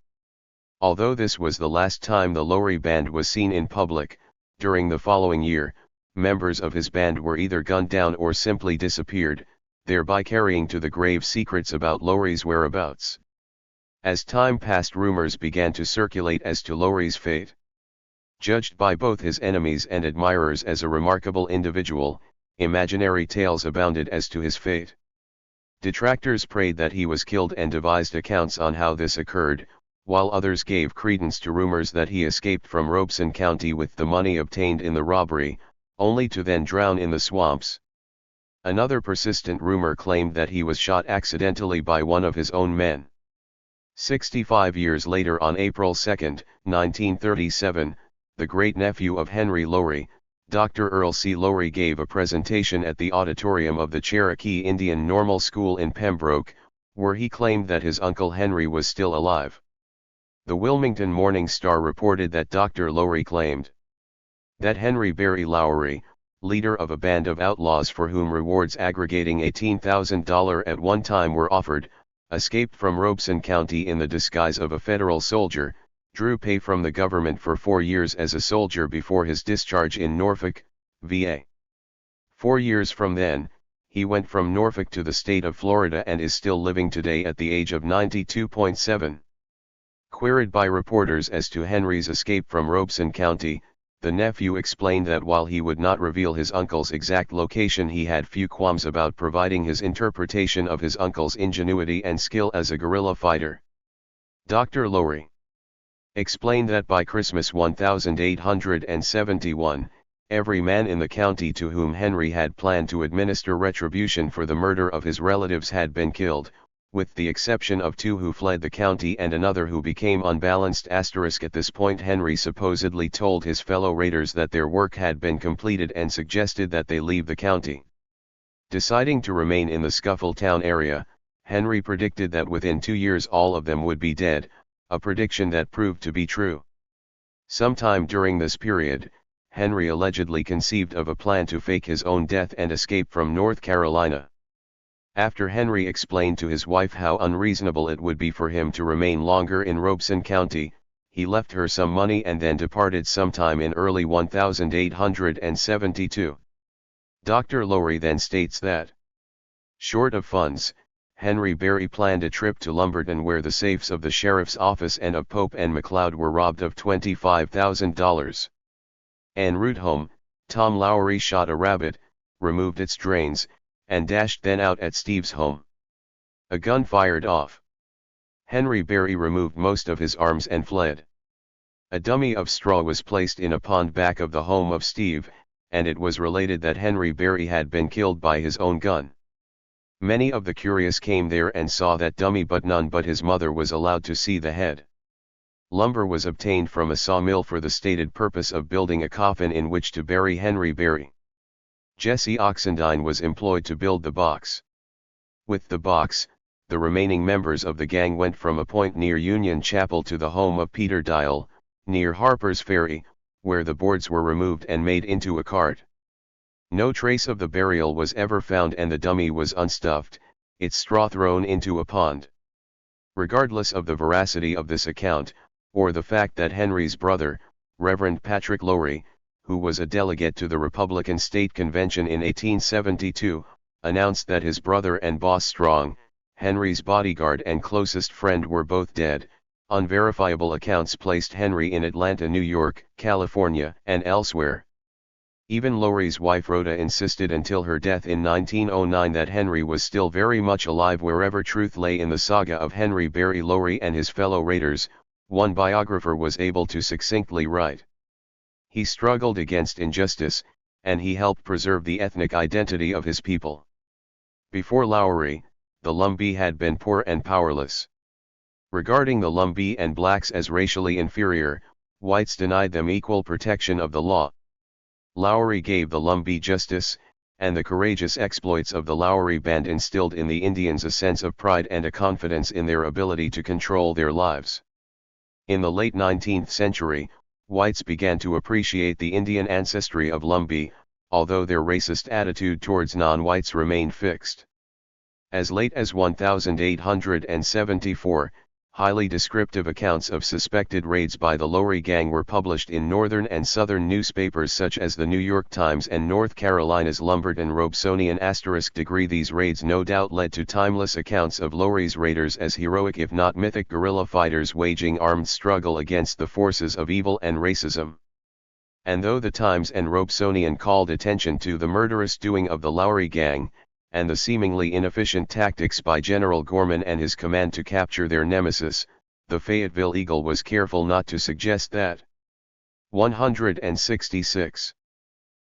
Although this was the last time the Lowry band was seen in public, during the following year, members of his band were either gunned down or simply disappeared, thereby carrying to the grave secrets about Lowry's whereabouts. As time passed, rumors began to circulate as to Lowry's fate. Judged by both his enemies and admirers as a remarkable individual, imaginary tales abounded as to his fate. Detractors prayed that he was killed and devised accounts on how this occurred, while others gave credence to rumors that he escaped from Robeson County with the money obtained in the robbery, only to then drown in the swamps. Another persistent rumor claimed that he was shot accidentally by one of his own men. 65 years later, on April 2, 1937, the great-nephew of Henry Lowry, Dr. Earl C. Lowry, gave a presentation at the auditorium of the Cherokee Indian Normal School in Pembroke, where he claimed that his uncle Henry was still alive. The Wilmington Morning Star reported that Dr. Lowry claimed that Henry Berry Lowry, leader of a band of outlaws for whom rewards aggregating $18,000 at one time were offered, escaped from Robeson County in the disguise of a federal soldier, drew pay from the government for 4 years as a soldier before his discharge in Norfolk, VA. 4 years from then, he went from Norfolk to the state of Florida and is still living today at the age of 92.7. Queried by reporters as to Henry's escape from Robeson County, the nephew explained that while he would not reveal his uncle's exact location, he had few qualms about providing his interpretation of his uncle's ingenuity and skill as a guerrilla fighter. Dr. Lowry explained that by Christmas 1871, every man in the county to whom Henry had planned to administer retribution for the murder of his relatives had been killed, with the exception of 2 who fled the county and another who became unbalanced. At this point, Henry supposedly told his fellow raiders that their work had been completed and suggested that they leave the county. Deciding to remain in the Scuffletown area, Henry predicted that within 2 years all of them would be dead, a prediction that proved to be true. Sometime during this period, Henry allegedly conceived of a plan to fake his own death and escape from North Carolina. After Henry explained to his wife how unreasonable it would be for him to remain longer in Robeson County, he left her some money and then departed sometime in early 1872. Dr. Lowry then states that, short of funds, Henry Berry planned a trip to Lumberton where the safes of the sheriff's office and of Pope and McLeod were robbed of $25,000. En route home, Tom Lowry shot a rabbit, removed its drains, and dashed then out at Steve's home. A gun fired off. Henry Berry removed most of his arms and fled. A dummy of straw was placed in a pond back of the home of Steve, and it was related that Henry Berry had been killed by his own gun. Many of the curious came there and saw that dummy, but none but his mother was allowed to see the head. Lumber was obtained from a sawmill for the stated purpose of building a coffin in which to bury Henry Berry. Jesse Oxendine was employed to build the box. With the box, the remaining members of the gang went from a point near Union Chapel to the home of Peter Dial, near Harper's Ferry, where the boards were removed and made into a cart. No trace of the burial was ever found and the dummy was unstuffed, its straw thrown into a pond. Regardless of the veracity of this account, or the fact that Henry's brother, Reverend Patrick Lowry, who was a delegate to the Republican State Convention in 1872, announced that his brother and Boss Strong, Henry's bodyguard and closest friend, were both dead, unverifiable accounts placed Henry in Atlanta, New York, California, and elsewhere. Even Lowry's wife Rhoda insisted until her death in 1909 that Henry was still very much alive wherever truth lay in the saga of Henry Berry Lowry and his fellow raiders. One biographer was able to succinctly write, "He struggled against injustice, and he helped preserve the ethnic identity of his people." Before Lowry, the Lumbee had been poor and powerless. Regarding the Lumbee and blacks as racially inferior, whites denied them equal protection of the law. Lowry gave the Lumbee justice, and the courageous exploits of the Lowry band instilled in the Indians a sense of pride and a confidence in their ability to control their lives. In the late 19th century, whites began to appreciate the Indian ancestry of Lumbee, although their racist attitude towards non-whites remained fixed. As late as 1874, highly descriptive accounts of suspected raids by the Lowry Gang were published in northern and southern newspapers such as the New York Times and North Carolina's Lumberton Robesonian *. These raids no doubt led to timeless accounts of Lowry's raiders as heroic if not mythic guerrilla fighters waging armed struggle against the forces of evil and racism. And though the Times and Robesonian called attention to the murderous doing of the Lowry Gang, and the seemingly inefficient tactics by General Gorman and his command to capture their nemesis, the Fayetteville Eagle was careful not to suggest that. 166.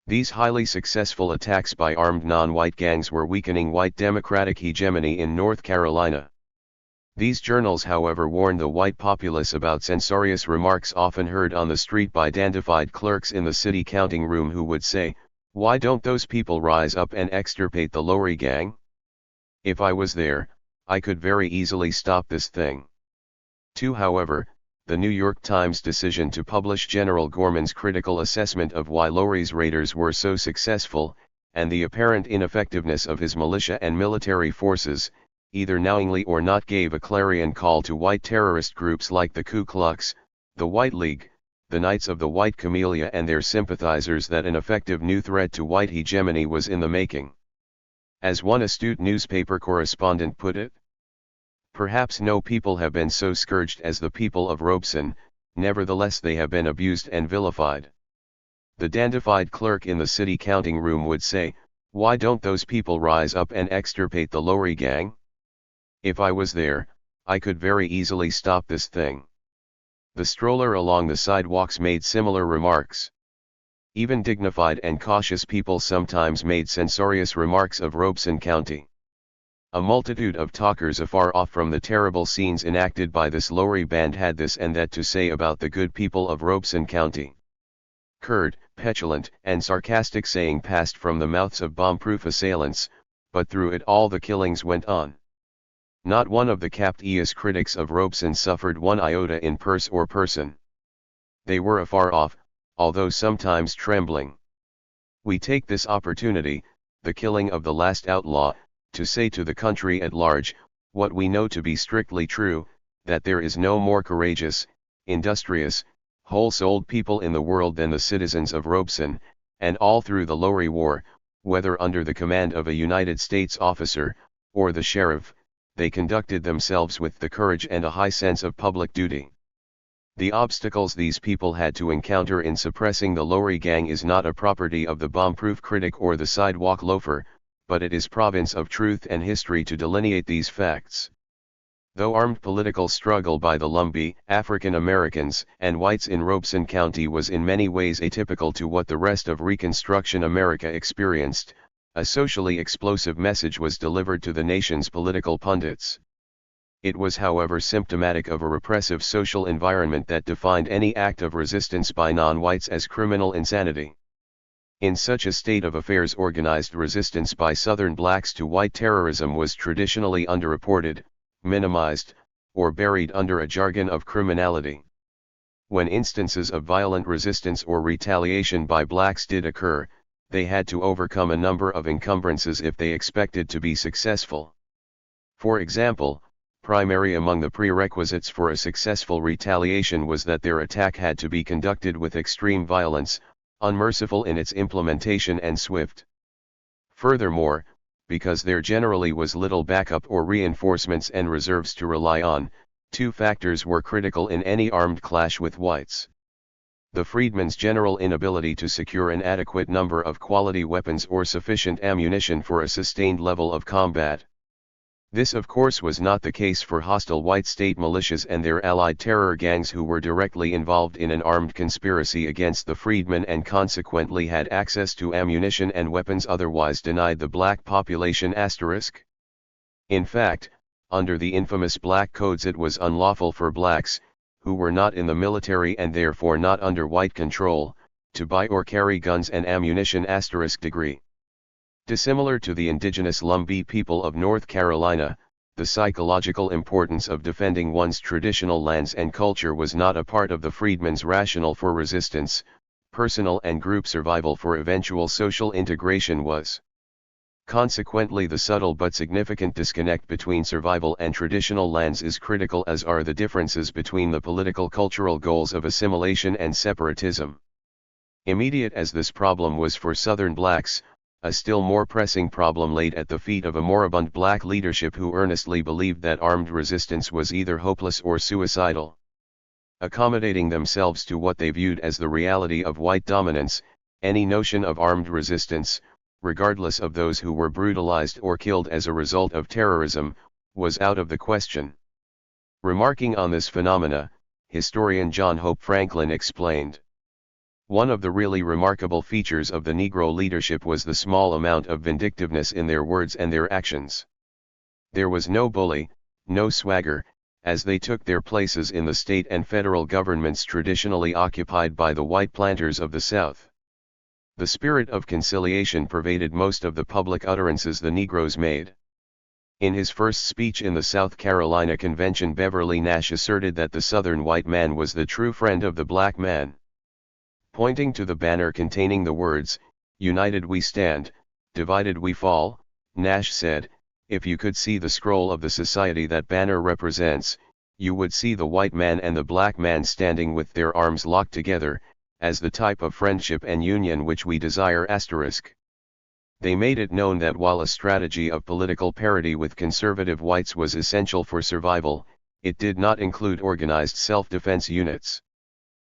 These highly successful attacks by armed non-white gangs were weakening white Democratic hegemony in North Carolina. These journals, however, warned the white populace about censorious remarks often heard on the street by dandified clerks in the city counting room who would say, "Why don't those people rise up and extirpate the Lowry Gang? If I was there, I could very easily stop this thing." 2. However, the New York Times decision to publish General Gorman's critical assessment of why Lowry's raiders were so successful, and the apparent ineffectiveness of his militia and military forces, either knowingly or not, gave a clarion call to white terrorist groups like the Ku Klux, the White League, the Knights of the White Camellia and their sympathizers that an effective new threat to white hegemony was in the making. As one astute newspaper correspondent put it, "Perhaps no people have been so scourged as the people of Robeson, nevertheless they have been abused and vilified." The dandified clerk in the city counting room would say, "Why don't those people rise up and extirpate the Lowry Gang? If I was there, I could very easily stop this thing." The stroller along the sidewalks made similar remarks. Even dignified and cautious people sometimes made censorious remarks of Robeson County. A multitude of talkers afar off from the terrible scenes enacted by this Lowry band had this and that to say about the good people of Robeson County. Curt, petulant, and sarcastic saying passed from the mouths of bomb-proof assailants, but through it all the killings went on. Not one of the captious critics of Robeson suffered one iota in purse or person. They were afar off, although sometimes trembling. We take this opportunity, the killing of the last outlaw, to say to the country at large, what we know to be strictly true, that there is no more courageous, industrious, whole-souled people in the world than the citizens of Robeson, and all through the Lowry War, whether under the command of a United States officer, or the sheriff, they conducted themselves with the courage and a high sense of public duty. The obstacles these people had to encounter in suppressing the Lowry Gang is not a property of the bomb-proof critic or the sidewalk loafer, but it is province of truth and history to delineate these facts. Though armed political struggle by the Lumbee, African Americans, and whites in Robeson County was in many ways atypical to what the rest of Reconstruction America experienced, a socially explosive message was delivered to the nation's political pundits. It was, however, symptomatic of a repressive social environment that defined any act of resistance by non-whites as criminal insanity. In such a state of affairs, organized resistance by Southern blacks to white terrorism was traditionally underreported, minimized, or buried under a jargon of criminality. When instances of violent resistance or retaliation by blacks did occur, they had to overcome a number of encumbrances if they expected to be successful. For example, primary among the prerequisites for a successful retaliation was that their attack had to be conducted with extreme violence, unmerciful in its implementation and swift. Furthermore, because there generally was little backup or reinforcements and reserves to rely on, two factors were critical in any armed clash with whites: the freedmen's general inability to secure an adequate number of quality weapons or sufficient ammunition for a sustained level of combat. This of course was not the case for hostile white state militias and their allied terror gangs who were directly involved in an armed conspiracy against the freedmen and consequently had access to ammunition and weapons otherwise denied the black population *. In fact, under the infamous Black Codes it was unlawful for blacks, who were not in the military and therefore not under white control, to buy or carry guns and ammunition *. Dissimilar to the indigenous Lumbee people of North Carolina, the psychological importance of defending one's traditional lands and culture was not a part of the freedmen's rationale for resistance. Personal and group survival for eventual social integration was. Consequently, the subtle but significant disconnect between survival and traditional lands is critical, as are the differences between the political cultural goals of assimilation and separatism. Immediate as this problem was for Southern blacks, a still more pressing problem laid at the feet of a moribund black leadership who earnestly believed that armed resistance was either hopeless or suicidal. Accommodating themselves to what they viewed as the reality of white dominance, any notion of armed resistance, regardless of those who were brutalized or killed as a result of terrorism, was out of the question. Remarking on this phenomena, historian John Hope Franklin explained, "One of the really remarkable features of the Negro leadership was the small amount of vindictiveness in their words and their actions. There was no bully, no swagger, as they took their places in the state and federal governments traditionally occupied by the white planters of the South. The spirit of conciliation pervaded most of the public utterances the Negroes made." In his first speech in the South Carolina Convention, Beverly Nash asserted that the Southern white man was the true friend of the black man. Pointing to the banner containing the words, "United we stand, divided we fall," Nash said, "If you could see the scroll of the society that banner represents, you would see the white man and the black man standing with their arms locked together, as the type of friendship and union which we desire." They made it known that while a strategy of political parity with conservative whites was essential for survival, it did not include organized self-defense units.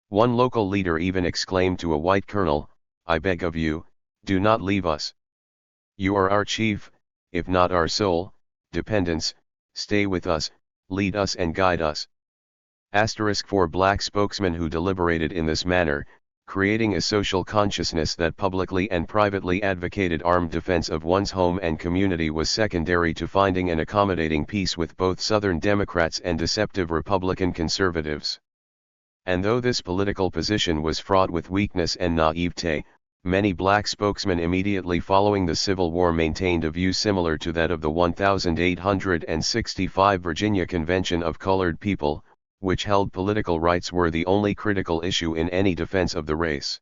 One local leader even exclaimed to a white colonel, "I beg of you, do not leave us. You are our chief, if not our sole dependence. Stay with us, lead us and guide us." For black spokesmen who deliberated in this manner, creating a social consciousness that publicly and privately advocated armed defense of one's home and community was secondary to finding an accommodating peace with both Southern Democrats and deceptive Republican conservatives. And though this political position was fraught with weakness and naivete, many black spokesmen immediately following the Civil War maintained a view similar to that of the 1865 Virginia Convention of Colored People, which held political rights were the only critical issue in any defense of the race.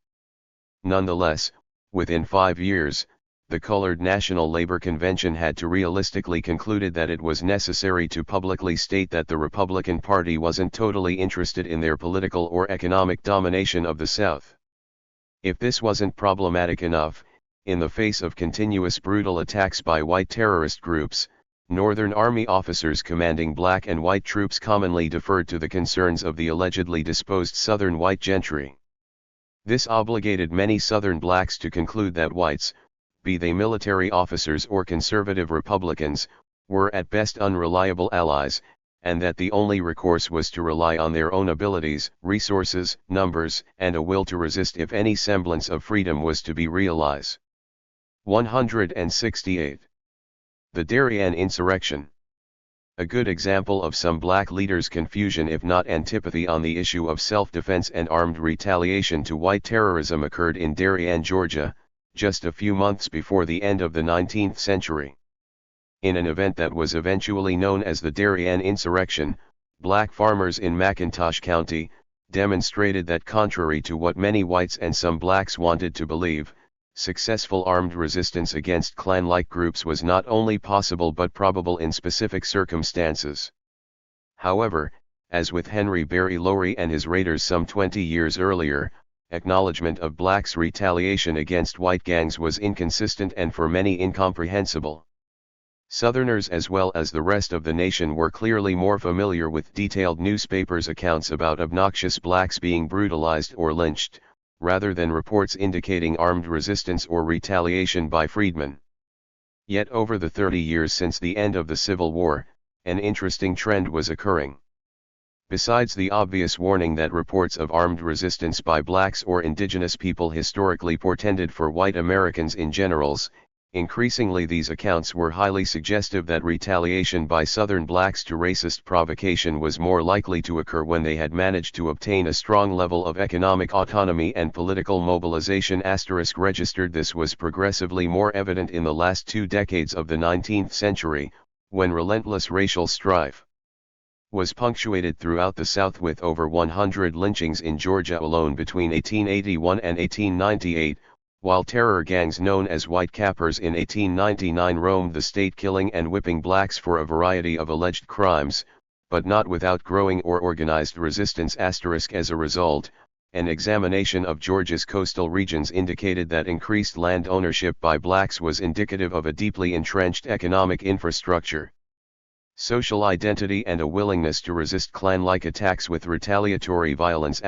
Nonetheless, within 5 years, the Colored National Labor Convention had to realistically concluded that it was necessary to publicly state that the Republican Party wasn't totally interested in their political or economic domination of the South. If this wasn't problematic enough, in the face of continuous brutal attacks by white terrorist groups, Northern Army officers commanding black and white troops commonly deferred to the concerns of the allegedly disposed Southern white gentry. This obligated many Southern blacks to conclude that whites, be they military officers or conservative Republicans, were at best unreliable allies, and that the only recourse was to rely on their own abilities, resources, numbers, and a will to resist if any semblance of freedom was to be realized. 168. The Darien Insurrection. A good example of some black leaders' confusion if not antipathy on the issue of self-defense and armed retaliation to white terrorism occurred in Darien, Georgia, just a few months before the end of the 19th century. In an event that was eventually known as the Darien Insurrection, black farmers in McIntosh County demonstrated that, contrary to what many whites and some blacks wanted to believe, successful armed resistance against clan-like groups was not only possible but probable in specific circumstances. However, as with Henry Berry Lowry and his raiders some 20 years earlier, acknowledgement of blacks' retaliation against white gangs was inconsistent and for many incomprehensible. Southerners as well as the rest of the nation were clearly more familiar with detailed newspapers' accounts about obnoxious blacks being brutalized or lynched, rather than reports indicating armed resistance or retaliation by freedmen. Yet over the 30 years since the end of the Civil War, an interesting trend was occurring. Besides the obvious warning that reports of armed resistance by blacks or indigenous people historically portended for white Americans in generals, increasingly these accounts were highly suggestive that retaliation by Southern blacks to racist provocation was more likely to occur when they had managed to obtain a strong level of economic autonomy and political mobilization. Registered this was progressively more evident in the last 2 decades of the 19th century, when relentless racial strife was punctuated throughout the South with over 100 lynchings in Georgia alone between 1881 and 1898, while terror gangs known as White Cappers in 1899 roamed the state killing and whipping blacks for a variety of alleged crimes, but not without growing or organized resistance. As a result, an examination of Georgia's coastal regions indicated that increased land ownership by blacks was indicative of a deeply entrenched economic infrastructure, social identity and a willingness to resist clan-like attacks with retaliatory violence.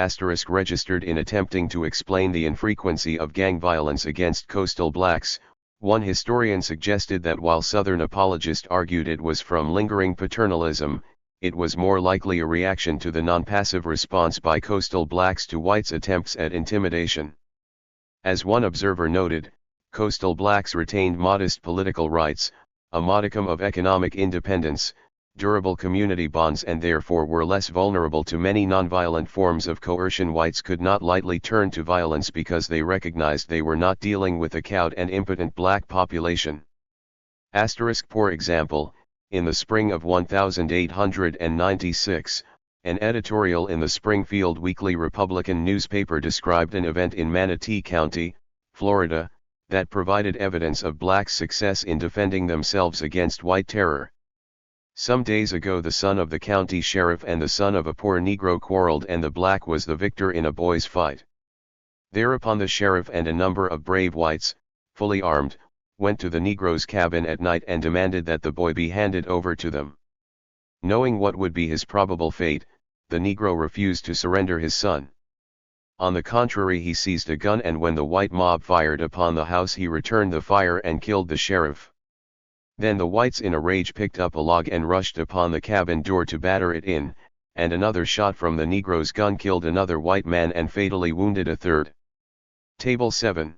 Registered in attempting to explain the infrequency of gang violence against coastal blacks, one historian suggested that while Southern apologists argued it was from lingering paternalism, it was more likely a reaction to the non-passive response by coastal blacks to whites' attempts at intimidation. As one observer noted, coastal blacks retained modest political rights, a modicum of economic independence, durable community bonds, and therefore were less vulnerable to many nonviolent forms of coercion. Whites could not lightly turn to violence because they recognized they were not dealing with a cowed and impotent black population. For example, in the spring of 1896, an editorial in the Springfield Weekly Republican newspaper described an event in Manatee County, Florida, that provided evidence of blacks' success in defending themselves against white terror. Some days ago the son of the county sheriff and the son of a poor Negro quarreled, and the black was the victor in a boys' fight. Thereupon the sheriff and a number of brave whites, fully armed, went to the Negro's cabin at night and demanded that the boy be handed over to them. Knowing what would be his probable fate, the Negro refused to surrender his son. On the contrary, he seized a gun, and when the white mob fired upon the house he returned the fire and killed the sheriff. Then the whites in a rage picked up a log and rushed upon the cabin door to batter it in, and another shot from the Negro's gun killed another white man and fatally wounded a third. Table 7.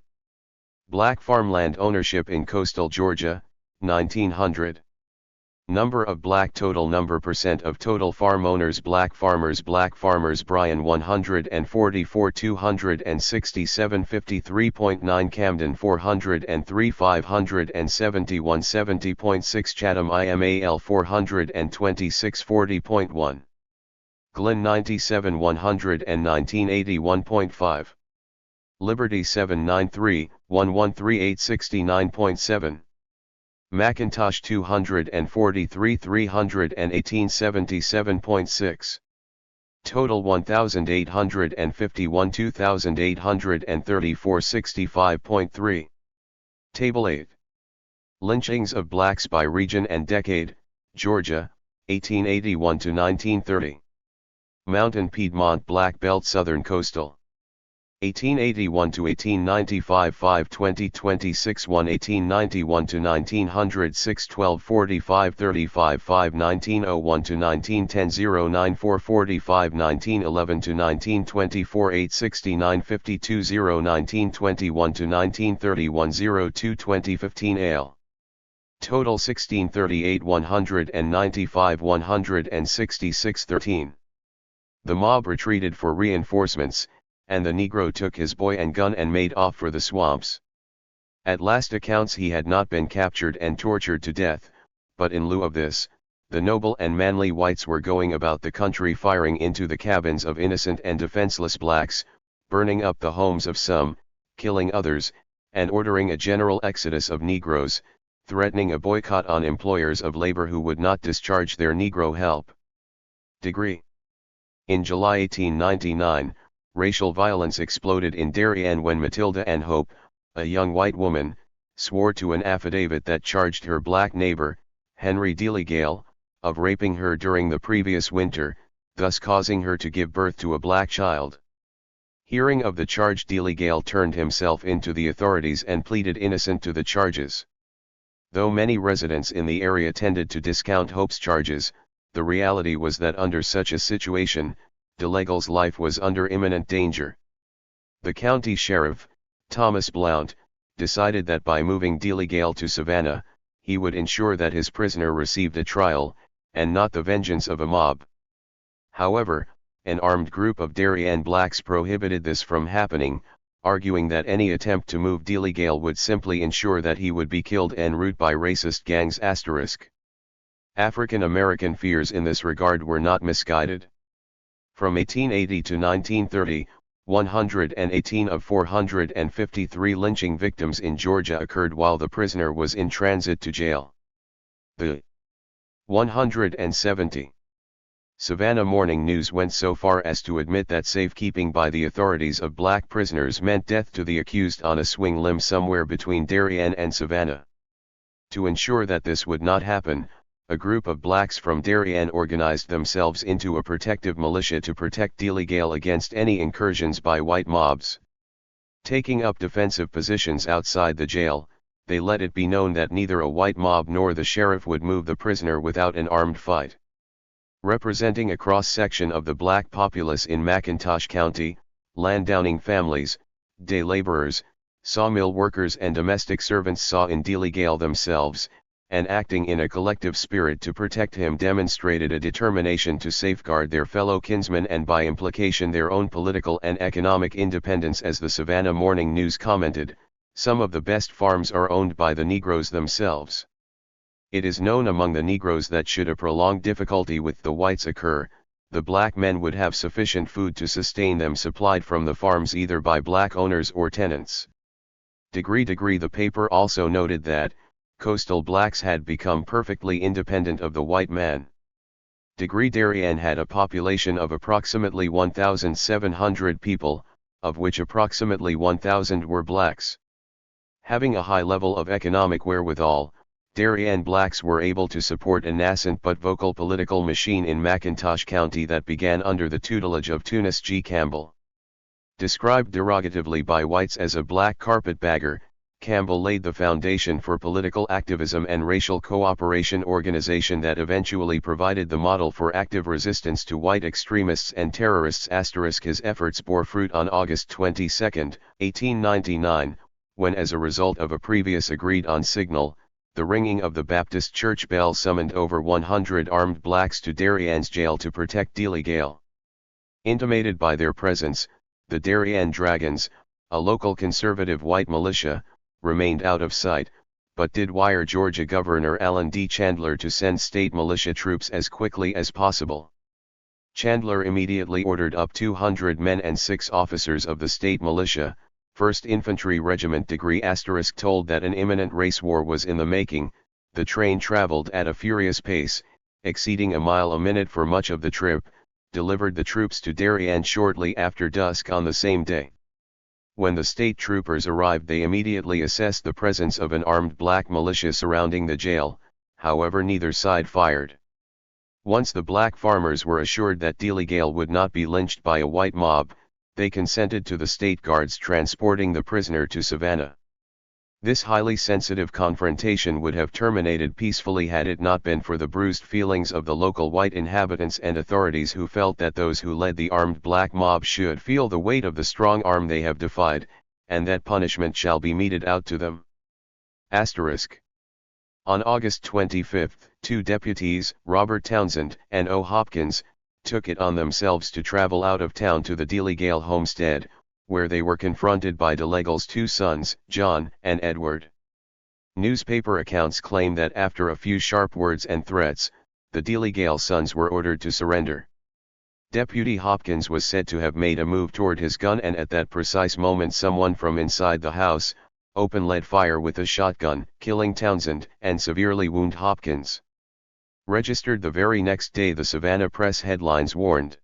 Black farmland ownership in coastal Georgia, 1900. Number of black total number percent of total farm owners black farmers Bryan 144 267 53.9 Camden 403 571 70.6 Chatham IMAL 426 40.1 Glen 97 119 81.5 Liberty 793 1138 69.7 Macintosh 243 318 77.6 Total 1851 2834 65.3 Table 8 Lynchings of blacks by region and decade, Georgia, 1881 to 1930. Mountain Piedmont Black Belt Southern Coastal 1881 to 1895 5 2026 1 1891 to 1906 12 45 35 5 1901 to 1910 0 94 45 1911 to 1924 8 69 52 0 1921 to 1931 02 2015 AL. Total 1638 195 166 13. The mob retreated for reinforcements, and the Negro took his boy and gun and made off for the swamps. At last accounts he had not been captured and tortured to death, but in lieu of this, the noble and manly whites were going about the country firing into the cabins of innocent and defenseless blacks, burning up the homes of some, killing others, and ordering a general exodus of Negroes, threatening a boycott on employers of labor who would not discharge their Negro help. Degree. In July 1899, racial violence exploded in Darien when Matilda Ann Hope, a young white woman, swore to an affidavit that charged her black neighbor, Henry Delegale, of raping her during the previous winter, thus causing her to give birth to a black child. Hearing of the charge, Delegale turned himself into the authorities and pleaded innocent to the charges. Though many residents in the area tended to discount Hope's charges, the reality was that under such a situation, Delegale's life was under imminent danger. The county sheriff, Thomas Blount, decided that by moving Delegale to Savannah, he would ensure that his prisoner received a trial, and not the vengeance of a mob. However, an armed group of Darien blacks prohibited this from happening, arguing that any attempt to move Delegale would simply ensure that he would be killed en route by racist gangs. African American fears in this regard were not misguided. From 1880 to 1930, 118 of 453 lynching victims in Georgia occurred while the prisoner was in transit to jail. The 170. Savannah Morning News went so far as to admit that safekeeping by the authorities of black prisoners meant death to the accused on a swing limb somewhere between Darien and Savannah. To ensure that this would not happen, a group of blacks from Darien organized themselves into a protective militia to protect Delegale against any incursions by white mobs. Taking up defensive positions outside the jail, they let it be known that neither a white mob nor the sheriff would move the prisoner without an armed fight. Representing a cross-section of the black populace in McIntosh County, landowning families, day laborers, sawmill workers and domestic servants saw in Delegale themselves, and acting in a collective spirit to protect him demonstrated a determination to safeguard their fellow kinsmen and by implication their own political and economic independence. As the Savannah Morning News commented, some of the best farms are owned by the Negroes themselves. It is known among the Negroes that should a prolonged difficulty with the whites occur, the black men would have sufficient food to sustain them supplied from the farms either by black owners or tenants. The paper also noted that, coastal blacks had become perfectly independent of the white man. Darien had a population of approximately 1,700 people, of which approximately 1,000 were blacks. Having a high level of economic wherewithal, Darien blacks were able to support a nascent but vocal political machine in McIntosh County that began under the tutelage of Tunis G. Campbell. Described derogatively by whites as a black carpetbagger, Campbell laid the foundation for political activism and racial cooperation organization that eventually provided the model for active resistance to white extremists and terrorists. His efforts bore fruit on August 22, 1899, when as a result of a previous agreed-on signal, the ringing of the Baptist church bell summoned over 100 armed blacks to Darien's jail to protect Delegale. Intimated by their presence, the Darien Dragons, a local conservative white militia, remained out of sight, but did wire Georgia Governor Allen D. Chandler to send state militia troops as quickly as possible. Chandler immediately ordered up 200 men and 6 officers of the state militia, 1st Infantry Regiment **, told that an imminent race war was in the making. The train traveled at a furious pace, exceeding a mile a minute for much of the trip, delivered the troops to Darien shortly after dusk on the same day. When the state troopers arrived, they immediately assessed the presence of an armed black militia surrounding the jail, however neither side fired. Once the black farmers were assured that Delegale would not be lynched by a white mob, they consented to the state guards transporting the prisoner to Savannah. This highly sensitive confrontation would have terminated peacefully had it not been for the bruised feelings of the local white inhabitants and authorities who felt that those who led the armed black mob should feel the weight of the strong arm they have defied, and that punishment shall be meted out to them. On August 25, 2 deputies, Robert Townsend and O. Hopkins, took it on themselves to travel out of town to the Delegale homestead, where they were confronted by Delegale's 2 sons, John and Edward. Newspaper accounts claim that after a few sharp words and threats, the Delegale sons were ordered to surrender. Deputy Hopkins was said to have made a move toward his gun, and at that precise moment someone from inside the house, led fire with a shotgun, killing Townsend and severely wounded Hopkins. Registered the very next day, the Savannah Press headlines warned.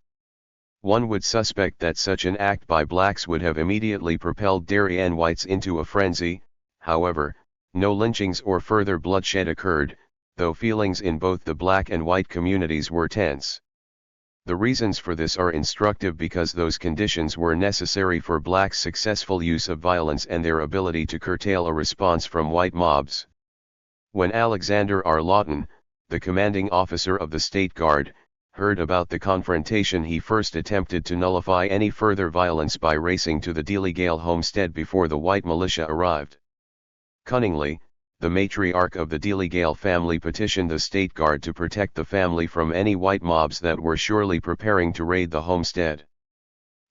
One would suspect that such an act by blacks would have immediately propelled Darien whites into a frenzy. However, no lynchings or further bloodshed occurred, though feelings in both the black and white communities were tense. The reasons for this are instructive because those conditions were necessary for blacks' successful use of violence and their ability to curtail a response from white mobs. When Alexander R. Lawton, the commanding officer of the State Guard, heard about the confrontation, he first attempted to nullify any further violence by racing to the Delegale homestead before the white militia arrived. Cunningly, the matriarch of the Delegale family petitioned the State Guard to protect the family from any white mobs that were surely preparing to raid the homestead.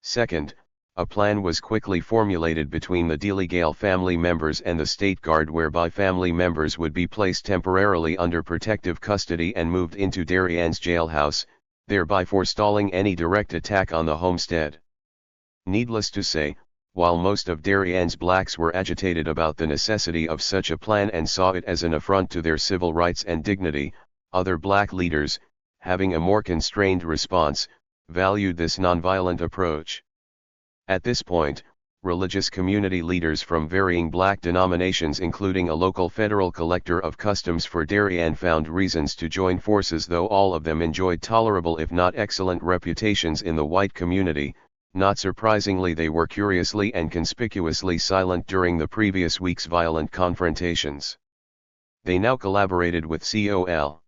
Second, a plan was quickly formulated between the Delegale family members and the State Guard whereby family members would be placed temporarily under protective custody and moved into Darien's jailhouse, thereby forestalling any direct attack on the homestead. Needless to say, while most of Darien's blacks were agitated about the necessity of such a plan and saw it as an affront to their civil rights and dignity, other black leaders, having a more constrained response, valued this nonviolent approach. At this point, religious community leaders from varying black denominations, including a local federal collector of customs for Darien, found reasons to join forces, though all of them enjoyed tolerable if not excellent reputations in the white community. Not surprisingly, they were curiously and conspicuously silent during the previous week's violent confrontations. They now collaborated with Col.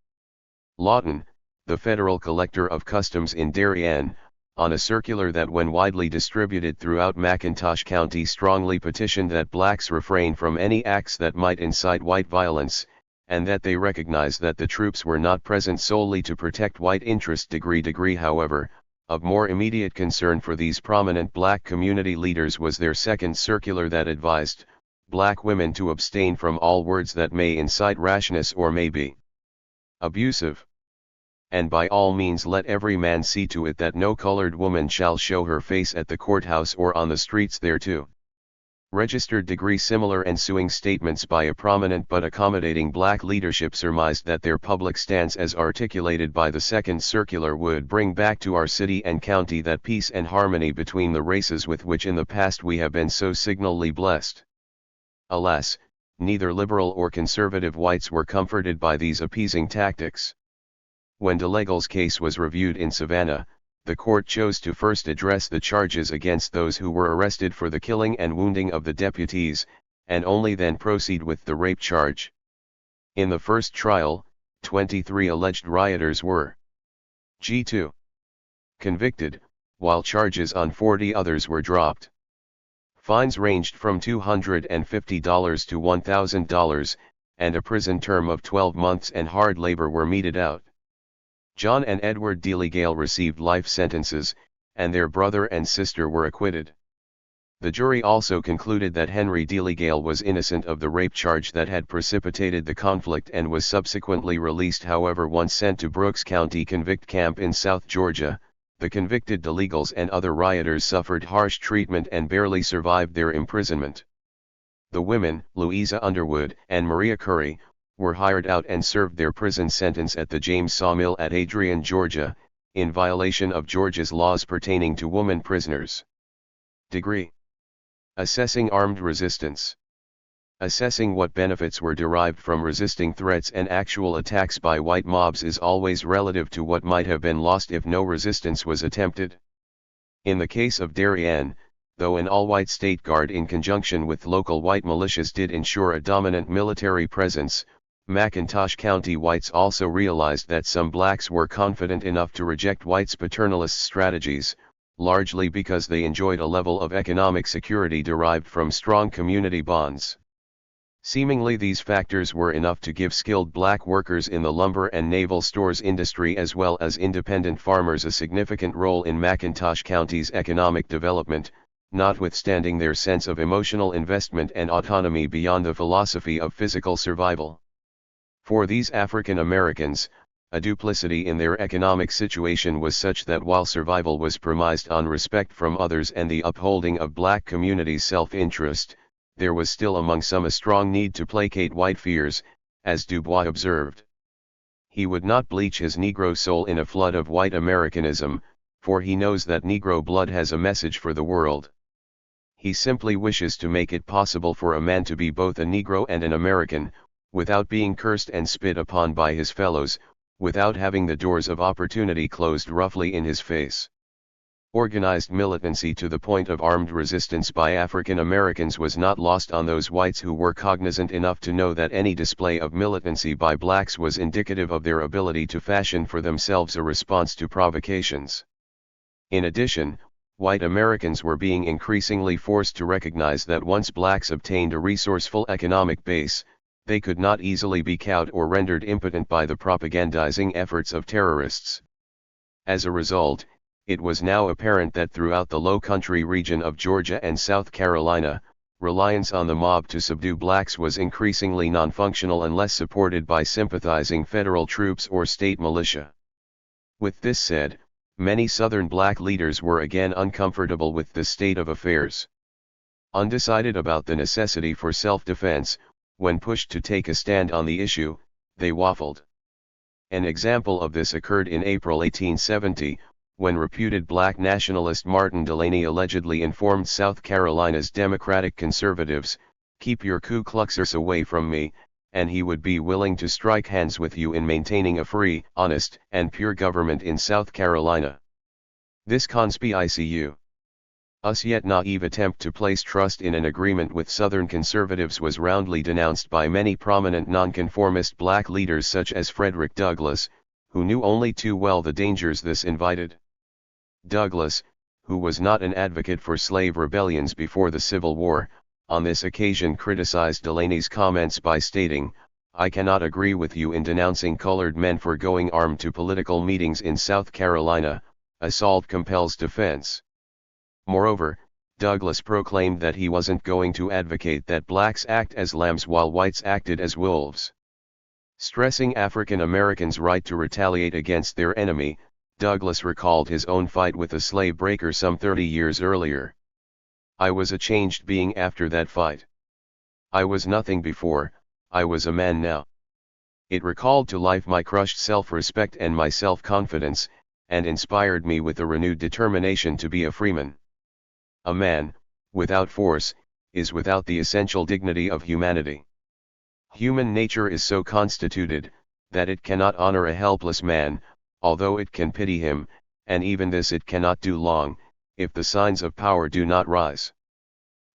Lawton, the federal collector of customs in Darien, on a circular that, when widely distributed throughout McIntosh County, strongly petitioned that blacks refrain from any acts that might incite white violence, and that they recognize that the troops were not present solely to protect white interest. However, of more immediate concern for these prominent black community leaders was their second circular that advised black women to abstain from all words that may incite rashness or may be abusive. And by all means let every man see to it that no colored woman shall show her face at the courthouse or on the streets thereto. Registered similar ensuing statements by a prominent but accommodating black leadership surmised that their public stance as articulated by the second circular would bring back to our city and county that peace and harmony between the races with which in the past we have been so signally blessed. Alas, neither liberal or conservative whites were comforted by these appeasing tactics. When DeLegle's case was reviewed in Savannah, the court chose to first address the charges against those who were arrested for the killing and wounding of the deputies, and only then proceed with the rape charge. In the first trial, 23 alleged rioters were G2 convicted, while charges on 40 others were dropped. Fines ranged from $250 to $1,000, and a prison term of 12 months and hard labor were meted out. John and Edward DeLegale received life sentences, and their brother and sister were acquitted. The jury also concluded that Henry DeLegale was innocent of the rape charge that had precipitated the conflict and was subsequently released. However, once sent to Brooks County Convict Camp in South Georgia, the convicted DeLegales and other rioters suffered harsh treatment and barely survived their imprisonment. The women, Louisa Underwood and Maria Curry, were hired out and served their prison sentence at the James Sawmill at Adrian, Georgia, in violation of Georgia's laws pertaining to woman prisoners. Degree: assessing armed resistance. Assessing what benefits were derived from resisting threats and actual attacks by white mobs is always relative to what might have been lost if no resistance was attempted. In the case of Darien, though an all-white state guard in conjunction with local white militias did ensure a dominant military presence, McIntosh County whites also realized that some blacks were confident enough to reject whites' paternalist strategies, largely because they enjoyed a level of economic security derived from strong community bonds. Seemingly these factors were enough to give skilled black workers in the lumber and naval stores industry as well as independent farmers a significant role in McIntosh County's economic development, notwithstanding their sense of emotional investment and autonomy beyond the philosophy of physical survival. For these African Americans, a duplicity in their economic situation was such that while survival was premised on respect from others and the upholding of black communities' self-interest, there was still among some a strong need to placate white fears, as Du Bois observed. He would not bleach his Negro soul in a flood of white Americanism, for he knows that Negro blood has a message for the world. He simply wishes to make it possible for a man to be both a Negro and an American, without being cursed and spit upon by his fellows, without having the doors of opportunity closed roughly in his face. Organized militancy to the point of armed resistance by African Americans was not lost on those whites who were cognizant enough to know that any display of militancy by blacks was indicative of their ability to fashion for themselves a response to provocations. In addition, white Americans were being increasingly forced to recognize that once blacks obtained a resourceful economic base, they could not easily be cowed or rendered impotent by the propagandizing efforts of terrorists. As a result, it was now apparent that throughout the Low Country region of Georgia and South Carolina, reliance on the mob to subdue blacks was increasingly non-functional unless supported by sympathizing federal troops or state militia. With this said, Many Southern black leaders were again uncomfortable with this state of affairs. Undecided about the necessity for self-defense, when pushed to take a stand on the issue, they waffled. An example of this occurred in April 1870, when reputed black nationalist Martin Delany allegedly informed South Carolina's Democratic conservatives, "Keep your Ku Kluxers away from me, and he would be willing to strike hands with you in maintaining a free, honest, and pure government in South Carolina." This conspiracy us yet naive attempt to place trust in an agreement with Southern conservatives was roundly denounced by many prominent nonconformist black leaders such as Frederick Douglass, who knew only too well the dangers this invited. Douglass, who was not an advocate for slave rebellions before the Civil War, on this occasion criticized Delany's comments by stating, "I cannot agree with you in denouncing colored men for going armed to political meetings in South Carolina. Assault compels defense." Moreover, Douglass proclaimed that he wasn't going to advocate that blacks act as lambs while whites acted as wolves. Stressing African Americans' right to retaliate against their enemy, Douglass recalled his own fight with a slave breaker some 30 years earlier. "I was a changed being after that fight. I was nothing before, I was a man now." It recalled to life my crushed self-respect and my self-confidence, and inspired me with a renewed determination to be a freeman. A man, without force, is without the essential dignity of humanity. Human nature is so constituted, that it cannot honor a helpless man, although it can pity him, and even this it cannot do long, if the signs of power do not rise.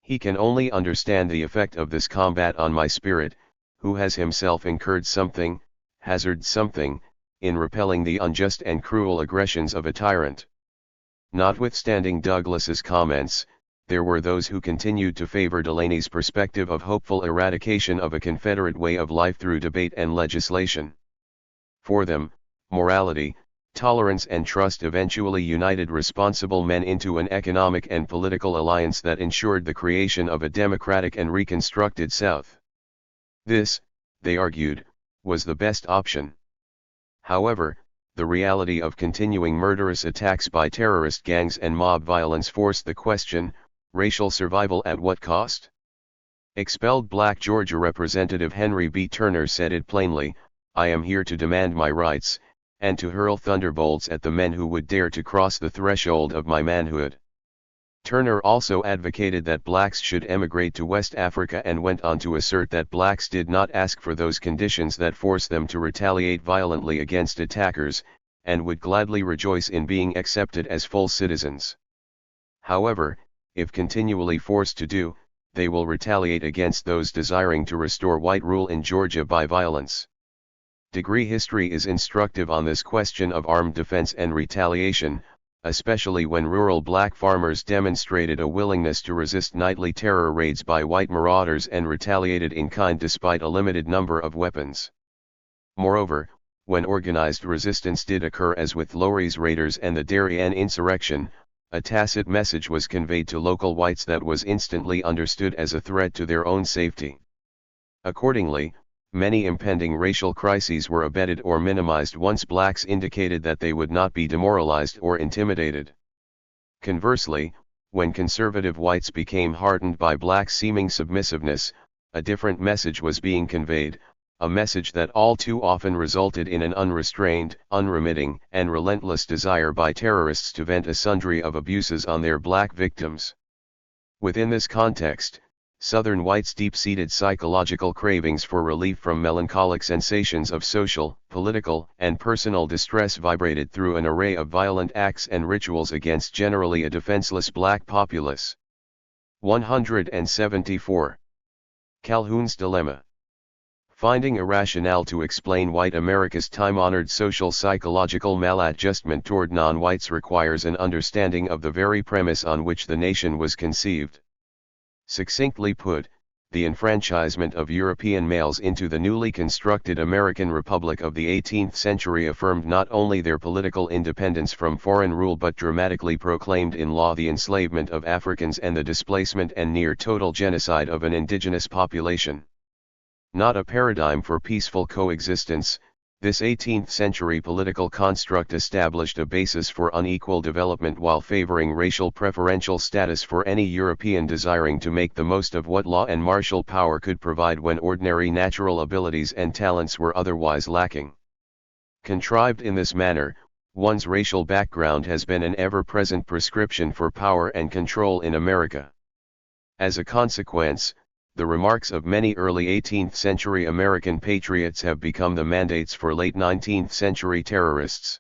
He can only understand the effect of this combat on my spirit, who has himself incurred something, hazarded something, in repelling the unjust and cruel aggressions of a tyrant. Notwithstanding Douglass's comments, there were those who continued to favor Delany's perspective of hopeful eradication of a Confederate way of life through debate and legislation. For them, morality, tolerance and trust eventually united responsible men into an economic and political alliance that ensured the creation of a democratic and reconstructed South. This, they argued, was the best option. However, the reality of continuing murderous attacks by terrorist gangs and mob violence forced the question, racial survival at what cost? Expelled Black Georgia Representative Henry B. Turner said it plainly, "I am here to demand my rights, and to hurl thunderbolts at the men who would dare to cross the threshold of my manhood." Turner also advocated that blacks should emigrate to West Africa and went on to assert that blacks did not ask for those conditions that force them to retaliate violently against attackers, and would gladly rejoice in being accepted as full citizens. However, if continually forced to do, they will retaliate against those desiring to restore white rule in Georgia by violence. Degree history is instructive on this question of armed defense and retaliation, especially when rural black farmers demonstrated a willingness to resist nightly terror raids by white marauders and retaliated in kind despite a limited number of weapons. Moreover, when organized resistance did occur as with Lowry's raiders and the Darien insurrection, a tacit message was conveyed to local whites that was instantly understood as a threat to their own safety. Accordingly, many impending racial crises were abetted or minimized once blacks indicated that they would not be demoralized or intimidated. Conversely, when conservative whites became heartened by blacks' seeming submissiveness, a different message was being conveyed, a message that all too often resulted in an unrestrained, unremitting, and relentless desire by terrorists to vent a sundry of abuses on their black victims. Within this context, Southern whites' deep-seated psychological cravings for relief from melancholic sensations of social, political, and personal distress vibrated through an array of violent acts and rituals against generally a defenseless black populace. 174. Calhoun's Dilemma. Finding a rationale to explain white America's time-honored social psychological maladjustment toward non-whites requires an understanding of the very premise on which the nation was conceived. Succinctly put, the enfranchisement of European males into the newly constructed American Republic of the 18th century affirmed not only their political independence from foreign rule but dramatically proclaimed in law the enslavement of Africans and the displacement and near total genocide of an indigenous population. Not a paradigm for peaceful coexistence, This 18th-century political construct established a basis for unequal development while favoring racial preferential status for any European desiring to make the most of what law and martial power could provide when ordinary natural abilities and talents were otherwise lacking. Contrived in this manner, one's racial background has been an ever-present prescription for power and control in America. As a consequence, the remarks of many early 18th-century American patriots have become the mandates for late 19th-century terrorists.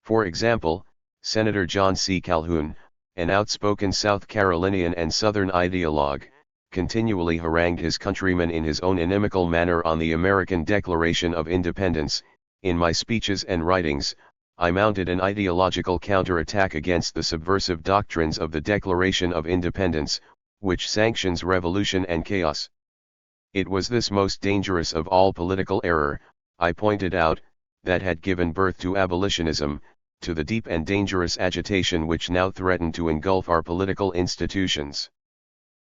For example, Senator John C. Calhoun, an outspoken South Carolinian and Southern ideologue, continually harangued his countrymen in his own inimical manner on the American Declaration of Independence. In my speeches and writings, I mounted an ideological counterattack against the subversive doctrines of the Declaration of Independence, which sanctions revolution and chaos. It was this most dangerous of all political error, I pointed out, that had given birth to abolitionism, to the deep and dangerous agitation which now threatened to engulf our political institutions.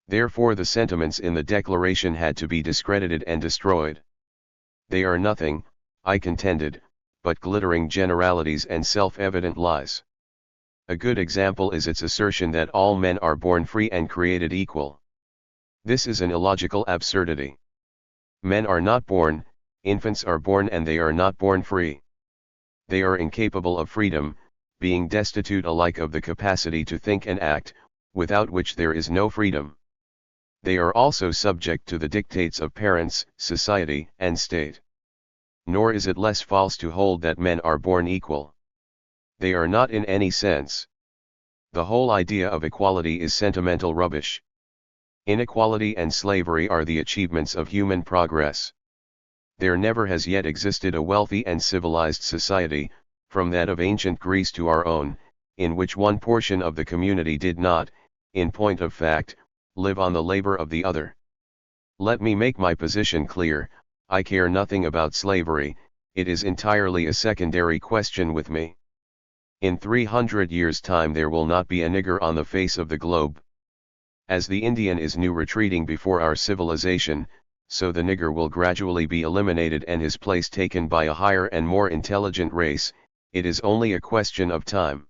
Therefore the sentiments in the Declaration had to be discredited and destroyed. They are nothing, I contended, but glittering generalities and self-evident lies. A good example is its assertion that all men are born free and created equal. This is an illogical absurdity. Men are not born, infants are born, and they are not born free. They are incapable of freedom, being destitute alike of the capacity to think and act, without which there is no freedom. They are also subject to the dictates of parents, society, and state. Nor is it less false to hold that men are born equal. They are not in any sense. The whole idea of equality is sentimental rubbish. Inequality and slavery are the achievements of human progress. There never has yet existed a wealthy and civilized society, from that of ancient Greece to our own, in which one portion of the community did not, in point of fact, live on the labor of the other. Let me make my position clear, I care nothing about slavery, it is entirely a secondary question with me. In 300 years' time there will not be a nigger on the face of the globe. As the Indian is now retreating before our civilization, so the nigger will gradually be eliminated and his place taken by a higher and more intelligent race. It is only a question of time.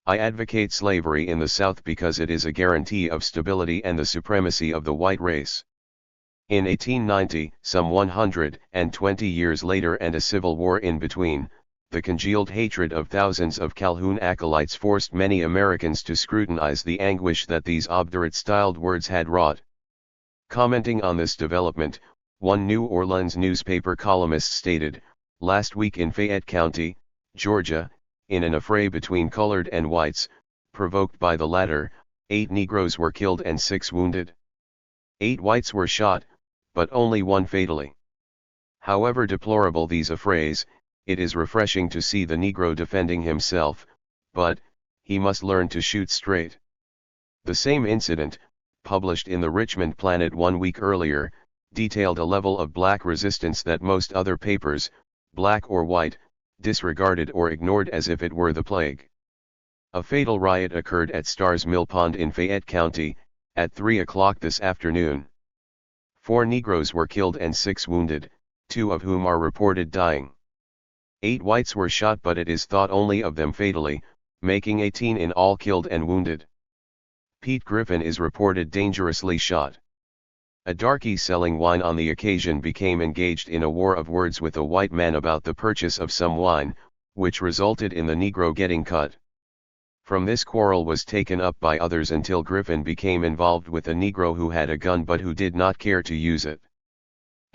I advocate slavery in the South because it is a guarantee of stability and the supremacy of the white race. In 1890, some 120 years later and a civil war in between, the congealed hatred of thousands of Calhoun acolytes forced many Americans to scrutinize the anguish that these obdurate-styled words had wrought. Commenting on this development, one New Orleans newspaper columnist stated, "Last week in Fayette County, Georgia, in an affray between colored and whites, provoked by the latter, 8 Negroes were killed and 6 wounded. 8 whites were shot, but only 1 fatally." However deplorable these affrays, it is refreshing to see the Negro defending himself, but he must learn to shoot straight. The same incident, published in the Richmond Planet 1 week earlier, detailed a level of black resistance that most other papers, black or white, disregarded or ignored as if it were the plague. A fatal riot occurred at Starr's Mill Pond in Fayette County, at 3 o'clock this afternoon. 4 Negroes were killed and 6 wounded, 2 of whom are reported dying. 8 whites were shot, but it is thought only of them fatally, making 18 in all killed and wounded. Pete Griffin is reported dangerously shot. A darky selling wine on the occasion became engaged in a war of words with a white man about the purchase of some wine, which resulted in the Negro getting cut. From this quarrel was taken up by others until Griffin became involved with a Negro who had a gun but who did not care to use it.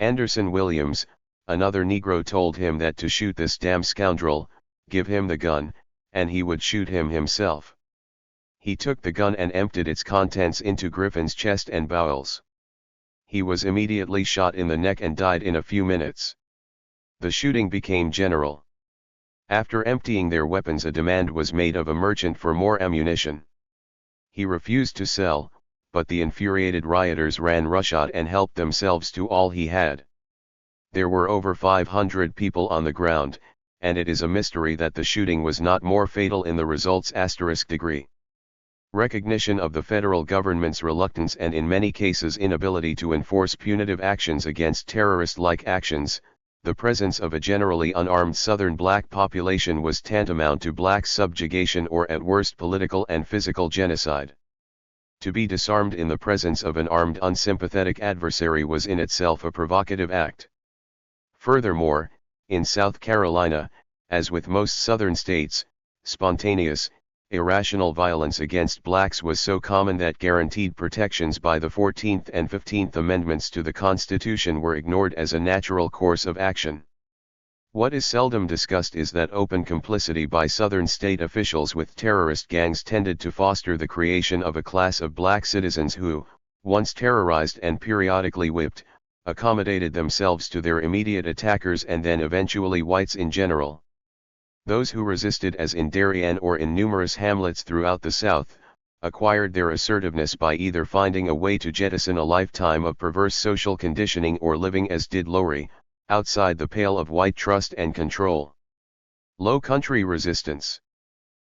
Anderson Williams, another Negro, told him that to shoot this damn scoundrel, give him the gun, and he would shoot him himself. He took the gun and emptied its contents into Griffin's chest and bowels. He was immediately shot in the neck and died in a few minutes. The shooting became general. After emptying their weapons, a demand was made of a merchant for more ammunition. He refused to sell, but the infuriated rioters ran roughshod and helped themselves to all he had. There were over 500 people on the ground, and it is a mystery that the shooting was not more fatal in the results * degree. Recognition of the federal government's reluctance and in many cases inability to enforce punitive actions against terrorist-like actions, the presence of a generally unarmed southern black population was tantamount to black subjugation or at worst political and physical genocide. To be disarmed in the presence of an armed unsympathetic adversary was in itself a provocative act. Furthermore, in South Carolina, as with most southern states, spontaneous, irrational violence against blacks was so common that guaranteed protections by the 14th and 15th Amendments to the Constitution were ignored as a natural course of action. What is seldom discussed is that open complicity by Southern state officials with terrorist gangs tended to foster the creation of a class of black citizens who, once terrorized and periodically whipped, accommodated themselves to their immediate attackers and then eventually whites in general. Those who resisted, as in Darien or in numerous hamlets throughout the South, acquired their assertiveness by either finding a way to jettison a lifetime of perverse social conditioning or living, as did Lowry, outside the pale of white trust and control. Low country resistance.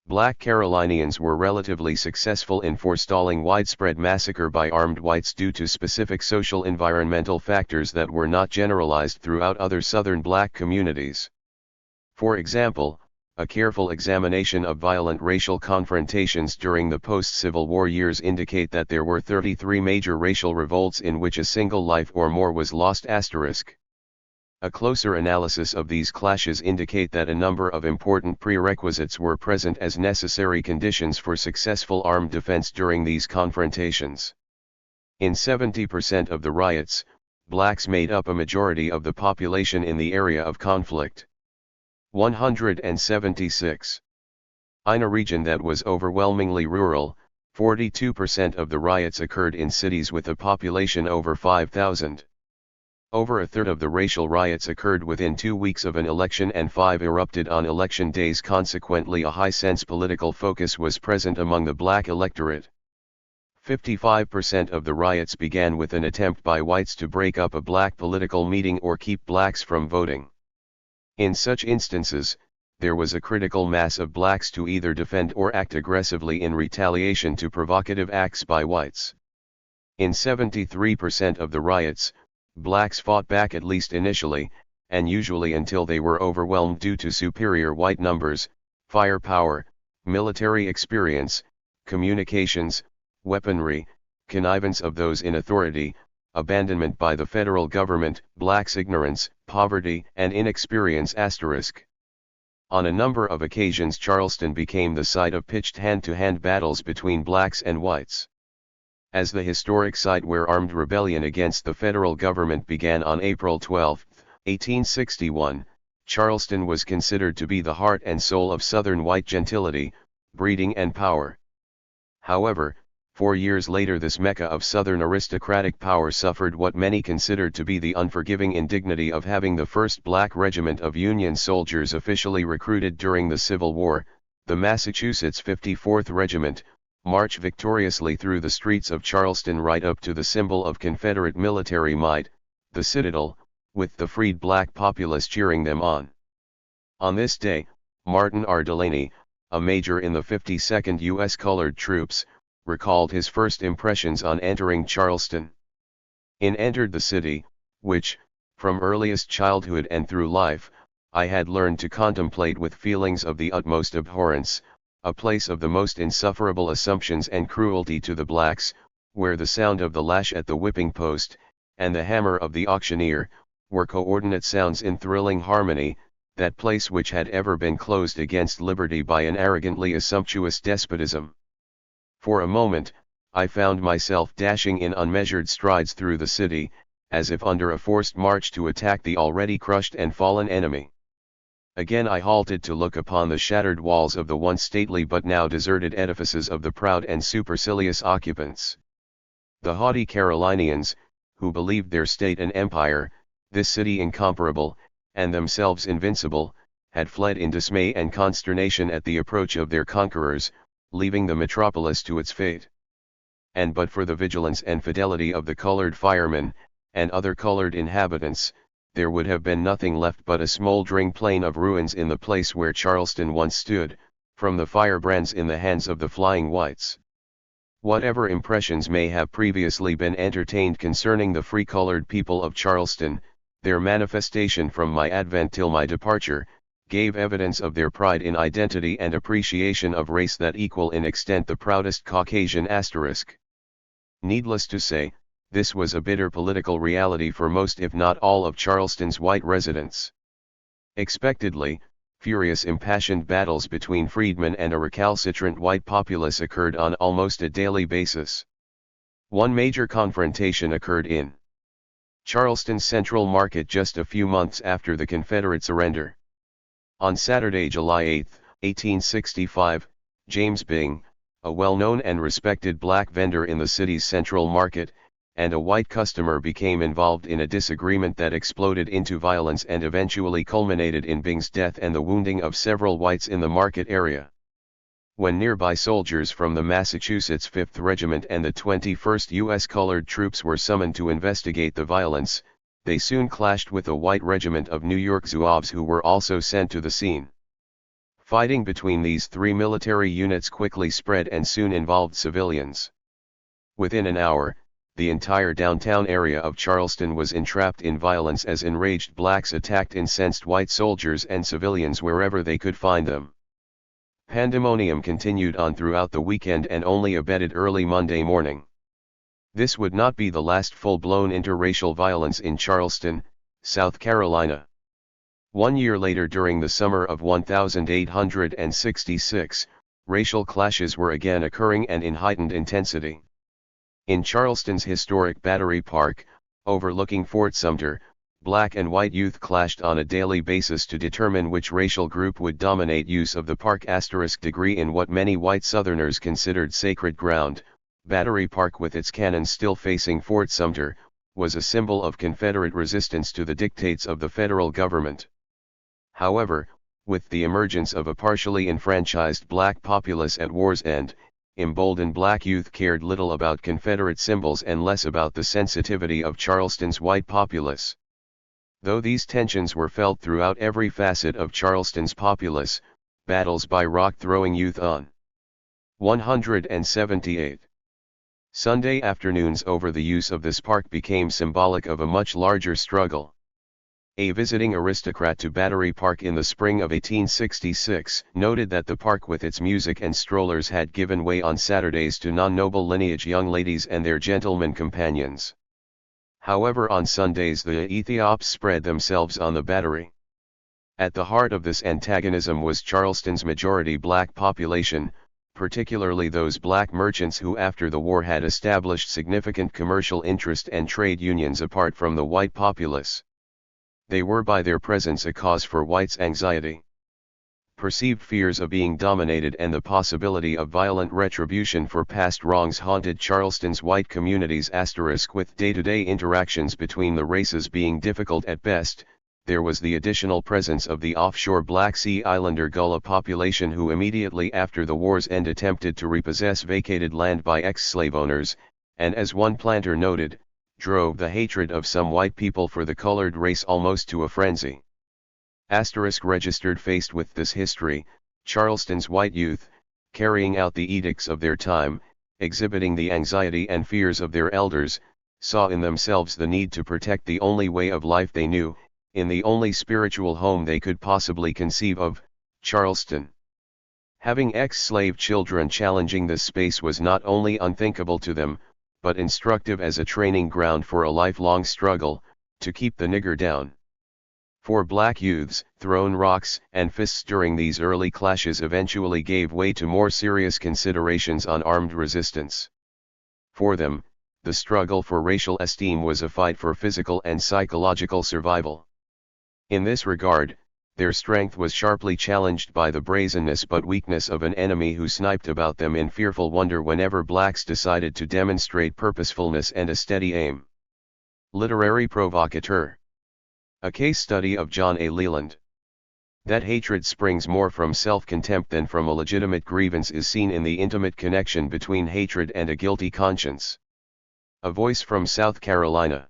Black Carolinians were relatively successful in forestalling widespread massacre by armed whites due to specific social environmental factors that were not generalized throughout other Southern black communities. For example, a careful examination of violent racial confrontations during the post-Civil War years indicate that there were 33 major racial revolts in which a single life or more was lost. A closer analysis of these clashes indicate that a number of important prerequisites were present as necessary conditions for successful armed defense during these confrontations. In 70% of the riots, blacks made up a majority of the population in the area of conflict. 176. In a region that was overwhelmingly rural, 42% of the riots occurred in cities with a population over 5,000. Over a third of the racial riots occurred within 2 weeks of an election and 5 erupted on election days. Consequently, a high-sense political focus was present among the black electorate. 55% of the riots began with an attempt by whites to break up a black political meeting or keep blacks from voting. In such instances, there was a critical mass of blacks to either defend or act aggressively in retaliation to provocative acts by whites. In 73% of the riots, blacks fought back at least initially, and usually until they were overwhelmed due to superior white numbers, firepower, military experience, communications, weaponry, connivance of those in authority, abandonment by the federal government, blacks' ignorance, poverty, and inexperience. On a number of occasions, Charleston became the site of pitched hand-to-hand battles between blacks and whites. As the historic site where armed rebellion against the federal government began on April 12, 1861, Charleston was considered to be the heart and soul of Southern white gentility, breeding and power. However, 4 years later this mecca of Southern aristocratic power suffered what many considered to be the unforgiving indignity of having the 1st Black Regiment of Union soldiers officially recruited during the Civil War, the Massachusetts 54th Regiment, march victoriously through the streets of Charleston right up to the symbol of Confederate military might, the Citadel, with the freed black populace cheering them on. On this day, Martin R. Delaney, a major in the 52nd U.S. Colored Troops, recalled his first impressions on entering Charleston. Entered the city, which, from earliest childhood and through life, I had learned to contemplate with feelings of the utmost abhorrence, a place of the most insufferable assumptions and cruelty to the blacks, where the sound of the lash at the whipping post, and the hammer of the auctioneer, were coordinate sounds in thrilling harmony, that place which had ever been closed against liberty by an arrogantly assumptuous despotism. For a moment, I found myself dashing in unmeasured strides through the city, as if under a forced march to attack the already crushed and fallen enemy. Again I halted to look upon the shattered walls of the once stately but now deserted edifices of the proud and supercilious occupants. The haughty Carolinians, who believed their state an empire, this city incomparable, and themselves invincible, had fled in dismay and consternation at the approach of their conquerors, leaving the metropolis to its fate. And but for the vigilance and fidelity of the colored firemen, and other colored inhabitants, there would have been nothing left but a smoldering plain of ruins in the place where Charleston once stood, from the firebrands in the hands of the flying whites. Whatever impressions may have previously been entertained concerning the free colored people of Charleston, Their manifestation from my advent till my departure, gave evidence of their pride in identity and appreciation of race that equal in extent the proudest Caucasian asterisk. Needless to say, this was a bitter political reality for most if not all of Charleston's white residents. Expectedly, furious impassioned battles between freedmen and a recalcitrant white populace occurred on almost a daily basis. One major confrontation occurred in Charleston's Central Market just a few months after the Confederate surrender. On Saturday, July 8, 1865, James Bing, a well-known and respected black vendor in the city's Central Market, and a white customer became involved in a disagreement that exploded into violence and eventually culminated in Bing's death and the wounding of several whites in the market area. When nearby soldiers from the Massachusetts 5th Regiment and the 21st U.S. Colored Troops were summoned to investigate the violence, they soon clashed with a white regiment of New York Zouaves who were also sent to the scene. Fighting between these three military units quickly spread and soon involved civilians. Within an hour, the entire downtown area of Charleston was entrapped in violence as enraged blacks attacked incensed white soldiers and civilians wherever they could find them. Pandemonium continued on throughout the weekend and only abated early Monday morning. This would not be the last full-blown interracial violence in Charleston, South Carolina. 1 year later, during the summer of 1866, racial clashes were again occurring and in heightened intensity. In Charleston's historic Battery Park, overlooking Fort Sumter, black and white youth clashed on a daily basis to determine which racial group would dominate use of the park *degree in what many white Southerners considered sacred ground. Battery Park, with its cannons still facing Fort Sumter, was a symbol of Confederate resistance to the dictates of the federal government. However, with the emergence of a partially enfranchised black populace at war's end, emboldened black youth cared little about Confederate symbols and less about the sensitivity of Charleston's white populace. Though these tensions were felt throughout every facet of Charleston's populace, battles by rock-throwing youth on 178 Sunday afternoons over the use of this park became symbolic of a much larger struggle. A visiting aristocrat to Battery Park in the spring of 1866 noted that the park with its music and strollers had given way on Saturdays to non-noble lineage young ladies and their gentlemen companions. However, on Sundays the Ethiops spread themselves on the Battery. At the heart of this antagonism was Charleston's majority black population, particularly those black merchants who after the war had established significant commercial interest and trade unions apart from the white populace. They were by their presence a cause for whites' anxiety. Perceived fears of being dominated and the possibility of violent retribution for past wrongs haunted Charleston's white communities * with day-to-day interactions between the races being difficult at best. There was the additional presence of the offshore Black Sea Islander Gullah population who immediately after the war's end attempted to repossess vacated land by ex-slave owners, and as one planter noted, drove the hatred of some white people for the colored race almost to a frenzy. Registered faced with this history, Charleston's white youth, carrying out the edicts of their time, exhibiting the anxiety and fears of their elders, saw in themselves the need to protect the only way of life they knew, in the only spiritual home they could possibly conceive of, Charleston. Having ex-slave children challenging this space was not only unthinkable to them, but instructive as a training ground for a lifelong struggle, to keep the nigger down. For black youths, thrown rocks and fists during these early clashes eventually gave way to more serious considerations on armed resistance. For them, the struggle for racial esteem was a fight for physical and psychological survival. In this regard, their strength was sharply challenged by the brazenness but weakness of an enemy who sniped about them in fearful wonder whenever blacks decided to demonstrate purposefulness and a steady aim. Literary provocateur. A case study of John A. Leland. That hatred springs more from self-contempt than from a legitimate grievance is seen in the intimate connection between hatred and a guilty conscience. A voice from South Carolina.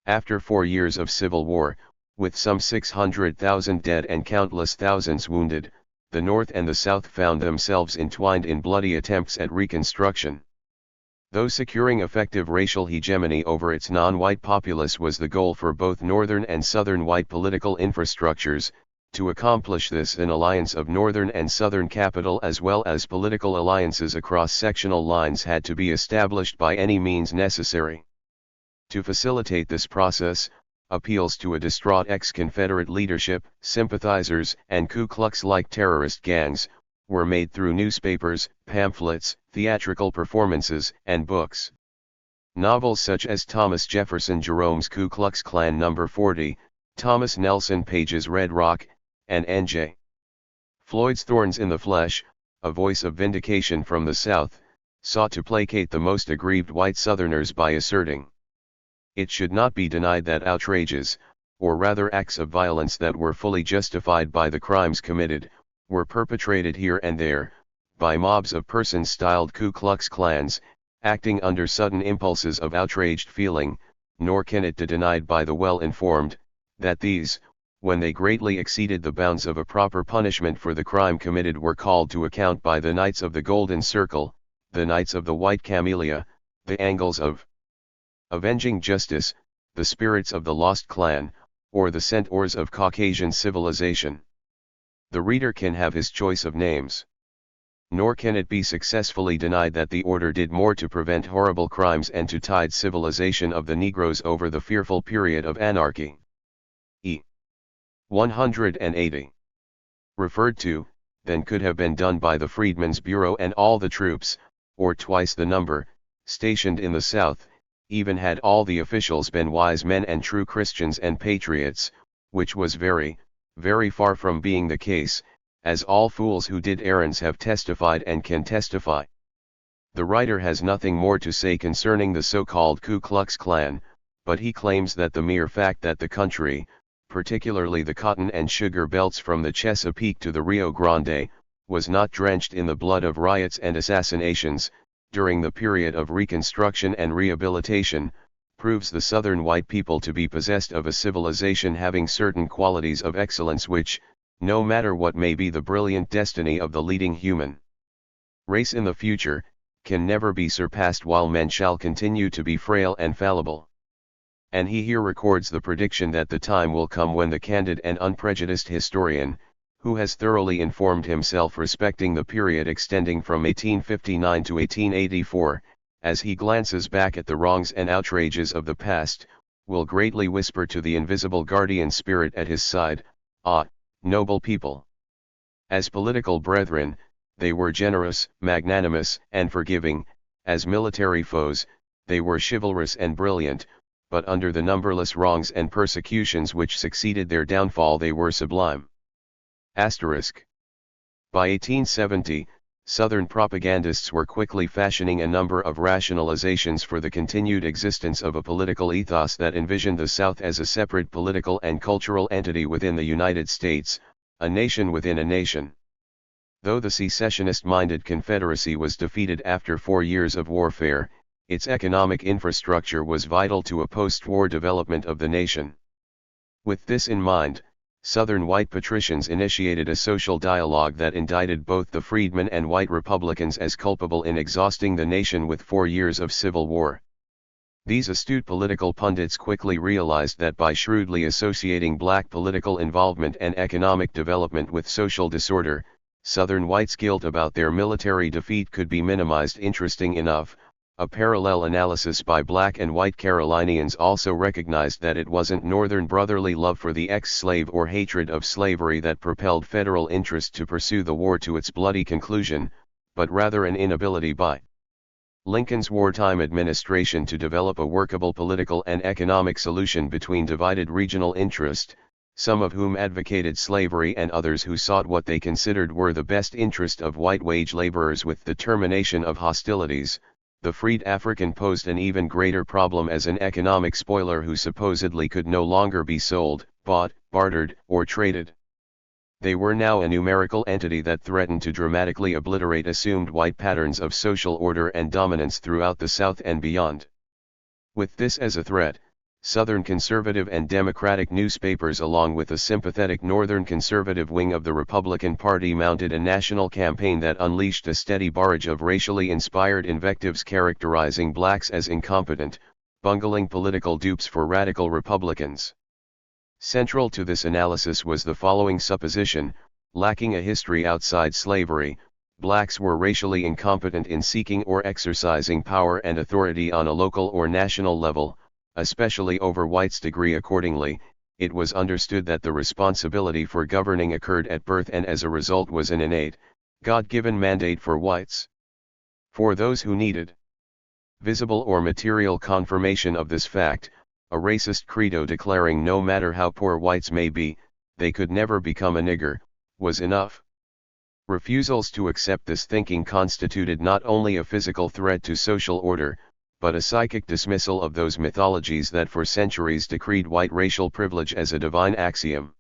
After 4 years of civil war, with some 600,000 dead and countless thousands wounded, the North and the South found themselves entwined in bloody attempts at reconstruction. Though securing effective racial hegemony over its non-white populace was the goal for both northern and southern white political infrastructures, to accomplish this an alliance of northern and southern capital as well as political alliances across sectional lines had to be established by any means necessary. To facilitate this process, appeals to a distraught ex-Confederate leadership, sympathizers, and Ku Klux-like terrorist gangs, were made through newspapers, pamphlets, theatrical performances, and books. Novels such as Thomas Jefferson Jerome's Ku Klux Klan No. 40, Thomas Nelson Page's Red Rock, and N.J. Floyd's Thorns in the Flesh, A Voice of Vindication from the South, sought to placate the most aggrieved white Southerners by asserting, it should not be denied that outrages, or rather acts of violence that were fully justified by the crimes committed, were perpetrated here and there, by mobs of persons styled Ku Klux Klans, acting under sudden impulses of outraged feeling, nor can it be denied by the well-informed, that these, when they greatly exceeded the bounds of a proper punishment for the crime committed, were called to account by the Knights of the Golden Circle, the Knights of the White Camellia, the Angles of Avenging Justice, the Spirits of the Lost Clan, or the Centaurs of Caucasian civilization. The reader can have his choice of names. Nor can it be successfully denied that the order did more to prevent horrible crimes and to tide civilization of the Negroes over the fearful period of anarchy. 180. Referred to, than could have been done by the Freedmen's Bureau and all the troops, or twice the number, stationed in the South, even had all the officials been wise men and true Christians and patriots, which was very, very far from being the case, as all fools who did errands have testified and can testify. The writer has nothing more to say concerning the so-called Ku Klux Klan, but he claims that the mere fact that the country, particularly the cotton and sugar belts from the Chesapeake to the Rio Grande, was not drenched in the blood of riots and assassinations, during the period of Reconstruction and Rehabilitation, proves the Southern white people to be possessed of a civilization having certain qualities of excellence which, no matter what may be the brilliant destiny of the leading human race in the future, can never be surpassed while men shall continue to be frail and fallible. And he here records the prediction that the time will come when the candid and unprejudiced historian, who has thoroughly informed himself respecting the period extending from 1859 to 1884, as he glances back at the wrongs and outrages of the past, will greatly whisper to the invisible guardian spirit at his side, "Ah, noble people! As political brethren, they were generous, magnanimous, and forgiving; as military foes, they were chivalrous and brilliant, but under the numberless wrongs and persecutions which succeeded their downfall they were sublime." Asterisk. By 1870, Southern propagandists were quickly fashioning a number of rationalizations for the continued existence of a political ethos that envisioned the South as a separate political and cultural entity within the United States, a nation within a nation. Though the secessionist-minded Confederacy was defeated after 4 years of warfare, its economic infrastructure was vital to a post-war development of the nation. With this in mind, Southern white patricians initiated a social dialogue that indicted both the freedmen and white Republicans as culpable in exhausting the nation with 4 years of civil war. These astute political pundits quickly realized that by shrewdly associating black political involvement and economic development with social disorder, Southern whites' guilt about their military defeat could be minimized. Interesting enough, a parallel analysis by black and white Carolinians also recognized that it wasn't Northern brotherly love for the ex-slave or hatred of slavery that propelled federal interest to pursue the war to its bloody conclusion, but rather an inability by Lincoln's wartime administration to develop a workable political and economic solution between divided regional interest, some of whom advocated slavery and others who sought what they considered were the best interest of white wage laborers. With the termination of hostilities, the freed African posed an even greater problem as an economic spoiler who supposedly could no longer be sold, bought, bartered, or traded. They were now a numerical entity that threatened to dramatically obliterate assumed white patterns of social order and dominance throughout the South and beyond. With this as a threat, Southern conservative and Democratic newspapers along with a sympathetic Northern conservative wing of the Republican Party mounted a national campaign that unleashed a steady barrage of racially inspired invectives characterizing blacks as incompetent, bungling political dupes for radical Republicans. Central to this analysis was the following supposition: lacking a history outside slavery, blacks were racially incompetent in seeking or exercising power and authority on a local or national level, especially over whites' degree. Accordingly, it was understood that the responsibility for governing occurred at birth and as a result was an innate, God-given mandate for whites. For those who needed visible or material confirmation of this fact, a racist credo declaring no matter how poor whites may be, they could never become a nigger, was enough. Refusals to accept this thinking constituted not only a physical threat to social order, but a psychic dismissal of those mythologies that for centuries decreed white racial privilege as a divine axiom.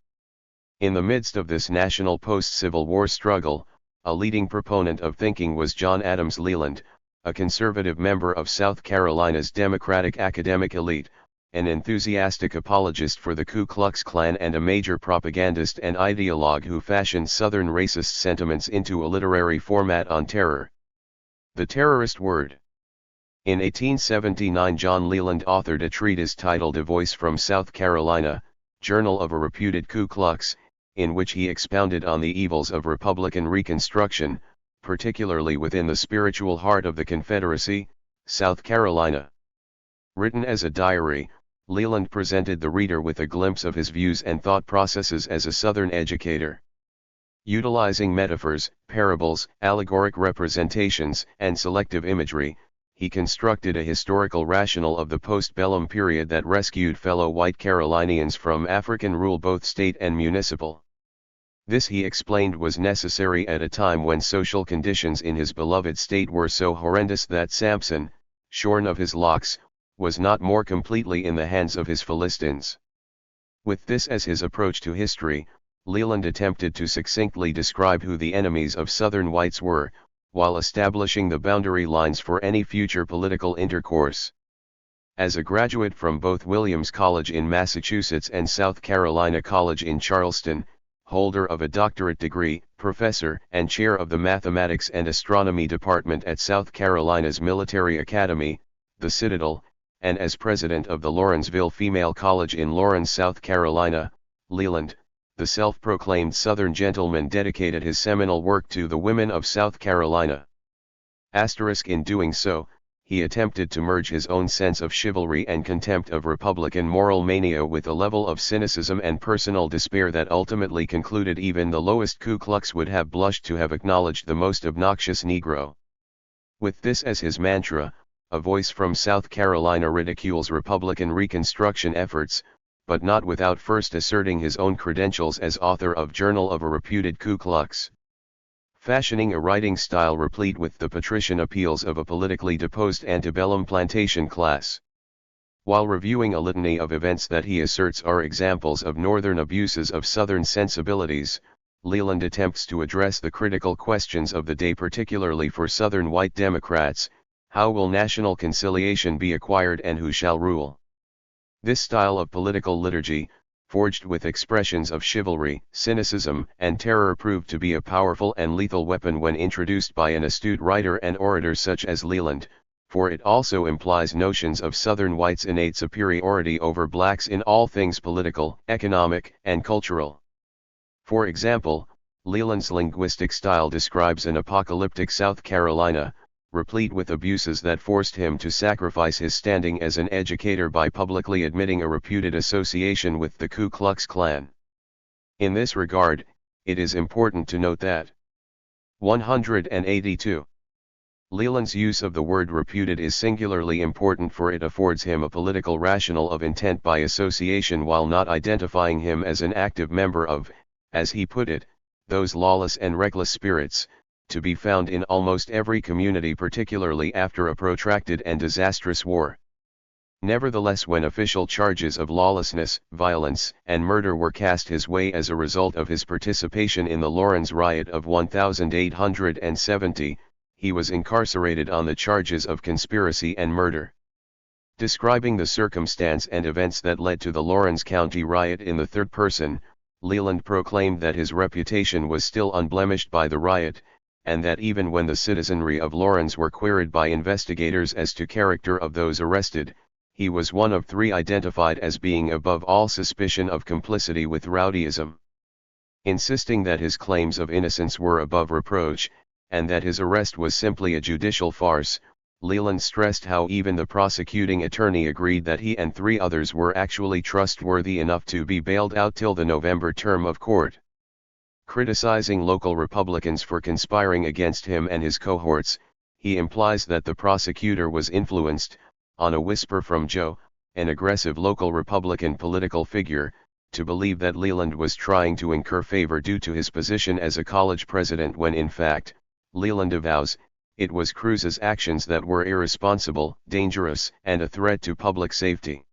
In the midst of this national post-Civil War struggle, a leading proponent of thinking was John Adams Leland, a conservative member of South Carolina's Democratic academic elite, an enthusiastic apologist for the Ku Klux Klan and a major propagandist and ideologue who fashioned Southern racist sentiments into a literary format on terror. The terrorist word. In 1879 John Leland authored a treatise titled A Voice from South Carolina, Journal of a Reputed Ku Klux, in which he expounded on the evils of Republican Reconstruction, particularly within the spiritual heart of the Confederacy, South Carolina. Written as a diary, Leland presented the reader with a glimpse of his views and thought processes as a Southern educator. Utilizing metaphors, parables, allegoric representations, and selective imagery, he constructed a historical rationale of the postbellum period that rescued fellow white Carolinians from African rule both state and municipal. This, he explained, was necessary at a time when social conditions in his beloved state were so horrendous that Samson, shorn of his locks, was not more completely in the hands of his Philistines. With this as his approach to history, Leland attempted to succinctly describe who the enemies of Southern whites were, while establishing the boundary lines for any future political intercourse. As a graduate from both Williams College in Massachusetts and South Carolina College in Charleston, holder of a doctorate degree, professor and chair of the Mathematics and Astronomy Department at South Carolina's Military Academy, the Citadel, and as president of the Lawrenceville Female College in Lawrence, South Carolina, Leland, the self-proclaimed Southern gentleman, dedicated his seminal work to the women of South Carolina. In doing so, he attempted to merge his own sense of chivalry and contempt of Republican moral mania with a level of cynicism and personal despair that ultimately concluded even the lowest Ku Klux would have blushed to have acknowledged the most obnoxious Negro. With this as his mantra, A Voice from South Carolina ridicules Republican Reconstruction efforts, but not without first asserting his own credentials as author of Journal of a Reputed Ku Klux. Fashioning a writing style replete with the patrician appeals of a politically deposed antebellum plantation class. While reviewing a litany of events that he asserts are examples of Northern abuses of Southern sensibilities, Leland attempts to address the critical questions of the day, particularly for Southern white Democrats: how will national conciliation be acquired and who shall rule? This style of political liturgy, forged with expressions of chivalry, cynicism, and terror, proved to be a powerful and lethal weapon when introduced by an astute writer and orator such as Leland, for it also implies notions of Southern whites' innate superiority over blacks in all things political, economic, and cultural. For example, Leland's linguistic style describes an apocalyptic South Carolina, replete with abuses that forced him to sacrifice his standing as an educator by publicly admitting a reputed association with the Ku Klux Klan. In this regard, it is important to note that 182. Leland's use of the word reputed is singularly important, for it affords him a political rationale of intent by association while not identifying him as an active member of, as he put it, those lawless and reckless spirits, to be found in almost every community, particularly after a protracted and disastrous war. Nevertheless, when official charges of lawlessness, violence, and murder were cast his way as a result of his participation in the Lawrence riot of 1870, he was incarcerated on the charges of conspiracy and murder. Describing the circumstance and events that led to the Lawrence County riot in the third person, Leland proclaimed that his reputation was still unblemished by the riot, and that even when the citizenry of Lawrence were queried by investigators as to character of those arrested, he was one of three identified as being above all suspicion of complicity with rowdyism. Insisting that his claims of innocence were above reproach, and that his arrest was simply a judicial farce, Leland stressed how even the prosecuting attorney agreed that he and three others were actually trustworthy enough to be bailed out till the November term of court. Criticizing local Republicans for conspiring against him and his cohorts, he implies that the prosecutor was influenced, on a whisper from Joe, an aggressive local Republican political figure, to believe that Leland was trying to incur favor due to his position as a college president when in fact, Leland avows, it was Cruz's actions that were irresponsible, dangerous, and a threat to public safety.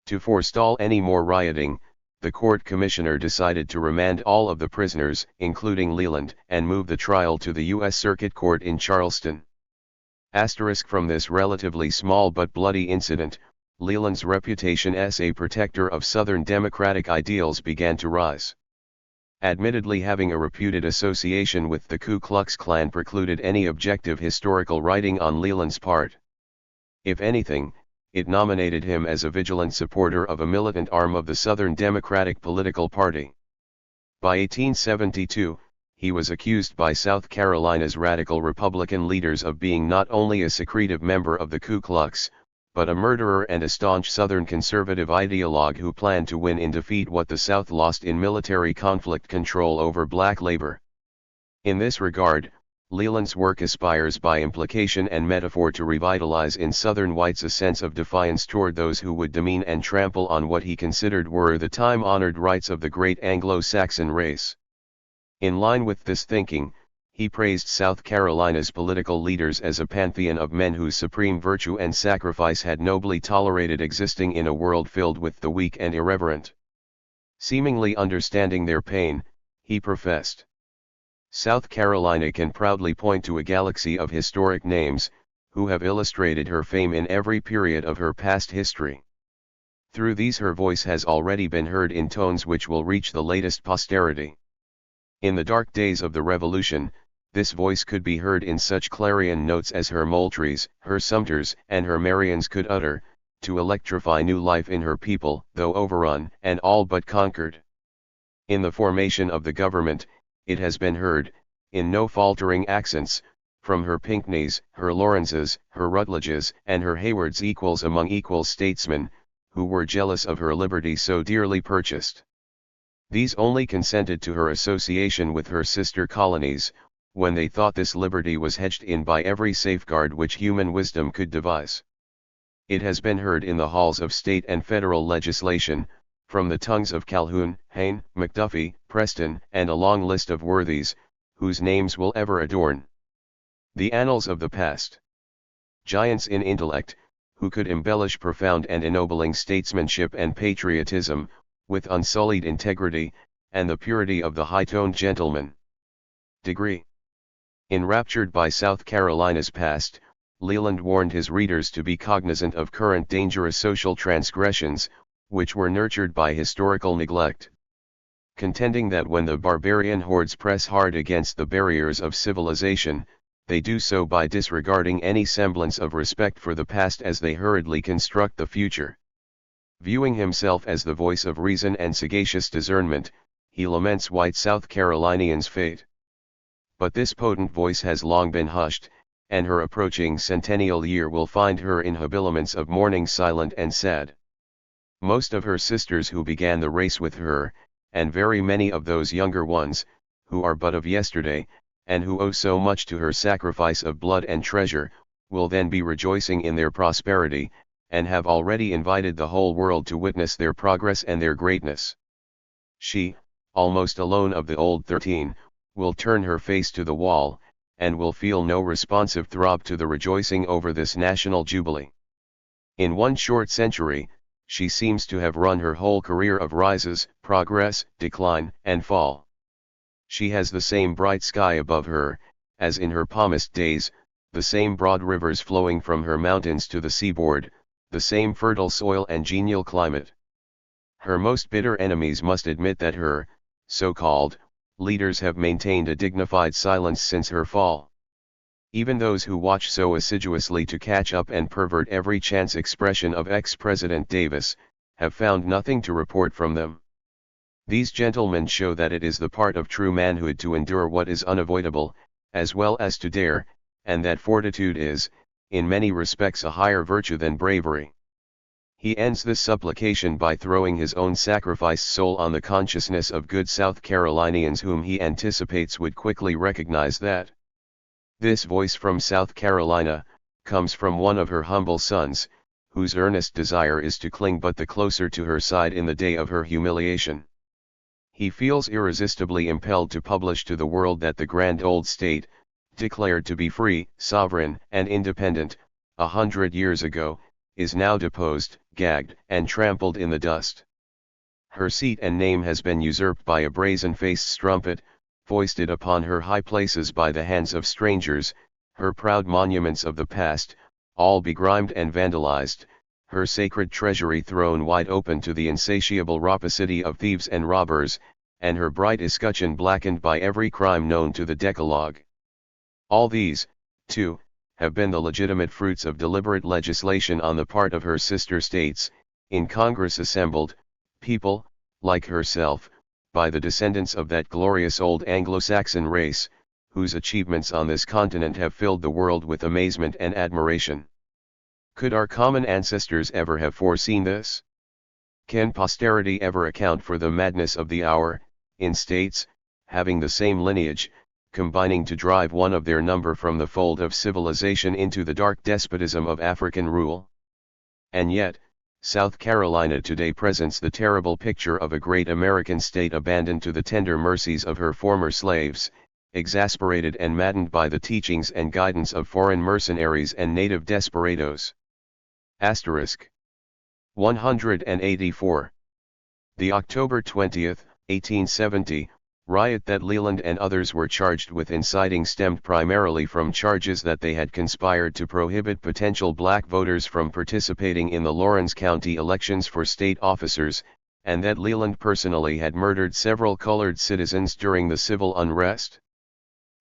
To forestall any more rioting, the court commissioner decided to remand all of the prisoners, including Leland, and move the trial to the U.S. Circuit Court in Charleston. From this relatively small but bloody incident, Leland's reputation as a protector of Southern democratic ideals began to rise. Admittedly, having a reputed association with the Ku Klux Klan precluded any objective historical writing on Leland's part. If anything, it nominated him as a vigilant supporter of a militant arm of the Southern Democratic political party. By 1872, he was accused by South Carolina's radical Republican leaders of being not only a secretive member of the Ku Klux, but a murderer and a staunch Southern conservative ideologue who planned to win in defeat what the South lost in military conflict control over black labor. In this regard, Leland's work aspires by implication and metaphor to revitalize in Southern whites a sense of defiance toward those who would demean and trample on what he considered were the time-honored rights of the great Anglo-Saxon race. In line with this thinking, he praised South Carolina's political leaders as a pantheon of men whose supreme virtue and sacrifice had nobly tolerated existing in a world filled with the weak and irreverent. Seemingly understanding their pain, he professed, South Carolina can proudly point to a galaxy of historic names, who have illustrated her fame in every period of her past history. Through these her voice has already been heard in tones which will reach the latest posterity. In the dark days of the Revolution, this voice could be heard in such clarion notes as her Moultries, her Sumters, and her Marions could utter, to electrify new life in her people, though overrun and all but conquered. In the formation of the government, it has been heard, in no faltering accents, from her Pinckneys, her Lawrences, her Rutledges, and her Haywards equals among equal statesmen, who were jealous of her liberty so dearly purchased. These only consented to her association with her sister colonies, when they thought this liberty was hedged in by every safeguard which human wisdom could devise. It has been heard in the halls of state and federal legislation, from the tongues of Calhoun, Hayne, McDuffie, Preston, and a long list of worthies, whose names will ever adorn the annals of the past. Giants in intellect, who could embellish profound and ennobling statesmanship and patriotism, with unsullied integrity, and the purity of the high-toned gentleman. Degree. Enraptured by South Carolina's past, Leland warned his readers to be cognizant of current dangerous social transgressions, which were nurtured by historical neglect. Contending that when the barbarian hordes press hard against the barriers of civilization, they do so by disregarding any semblance of respect for the past as they hurriedly construct the future. Viewing himself as the voice of reason and sagacious discernment, he laments white South Carolinians' fate. But this potent voice has long been hushed, and her approaching centennial year will find her in habiliments of mourning silent and sad. Most of her sisters who began the race with her, and very many of those younger ones, who are but of yesterday, and who owe so much to her sacrifice of blood and treasure, will then be rejoicing in their prosperity, and have already invited the whole world to witness their progress and their greatness. She, almost alone of the old 13, will turn her face to the wall, and will feel no responsive throb to the rejoicing over this national jubilee. In one short century, she seems to have run her whole career of rises, progress, decline, and fall. She has the same bright sky above her, as in her palmist days, the same broad rivers flowing from her mountains to the seaboard, the same fertile soil and genial climate. Her most bitter enemies must admit that her, so-called, leaders have maintained a dignified silence since her fall. Even those who watch so assiduously to catch up and pervert every chance expression of ex-President Davis, have found nothing to report from them. These gentlemen show that it is the part of true manhood to endure what is unavoidable, as well as to dare, and that fortitude is, in many respects, a higher virtue than bravery. He ends this supplication by throwing his own sacrificed soul on the consciousness of good South Carolinians whom he anticipates would quickly recognize that. This voice from South Carolina, comes from one of her humble sons, whose earnest desire is to cling but the closer to her side in the day of her humiliation. He feels irresistibly impelled to publish to the world that the grand old state, declared to be free, sovereign, and independent, 100 years ago, is now deposed, gagged, and trampled in the dust. Her seat and name has been usurped by a brazen-faced strumpet, foisted upon her high places by the hands of strangers, her proud monuments of the past, all begrimed and vandalized, her sacred treasury thrown wide open to the insatiable rapacity of thieves and robbers, and her bright escutcheon blackened by every crime known to the Decalogue. All these, too, have been the legitimate fruits of deliberate legislation on the part of her sister states, in Congress assembled, people, like herself, by the descendants of that glorious old Anglo-Saxon race, whose achievements on this continent have filled the world with amazement and admiration. Could our common ancestors ever have foreseen this? Can posterity ever account for the madness of the hour, in states, having the same lineage, combining to drive one of their number from the fold of civilization into the dark despotism of African rule? And yet, South Carolina today presents the terrible picture of a great American state abandoned to the tender mercies of her former slaves, exasperated and maddened by the teachings and guidance of foreign mercenaries and native desperados. Asterisk. 184. The October 20, 1870, riot that Leland and others were charged with inciting stemmed primarily from charges that they had conspired to prohibit potential black voters from participating in the Lawrence County elections for state officers, and that Leland personally had murdered several colored citizens during the civil unrest.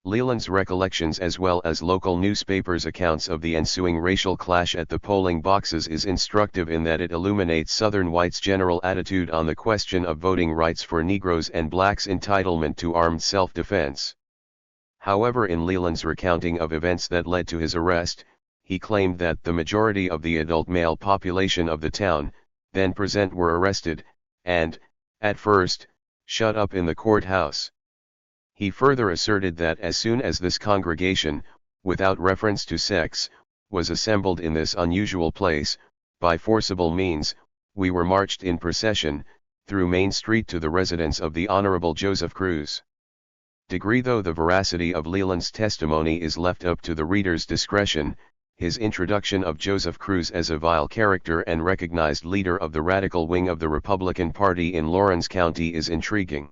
Leland's recollections as well as local newspapers' accounts of the ensuing racial clash at the polling boxes is instructive in that it illuminates Southern whites' general attitude on the question of voting rights for Negroes and blacks' entitlement to armed self-defense. However, in Leland's recounting of events that led to his arrest, he claimed that the majority of the adult male population of the town, then present, were arrested, and, at first, shut up in the courthouse. He further asserted that as soon as this congregation, without reference to sex, was assembled in this unusual place, by forcible means, we were marched in procession, through Main Street to the residence of the Honorable Joseph Cruz. Though the veracity of Leland's testimony is left up to the reader's discretion, his introduction of Joseph Cruz as a vile character and recognized leader of the radical wing of the Republican Party in Lawrence County is intriguing.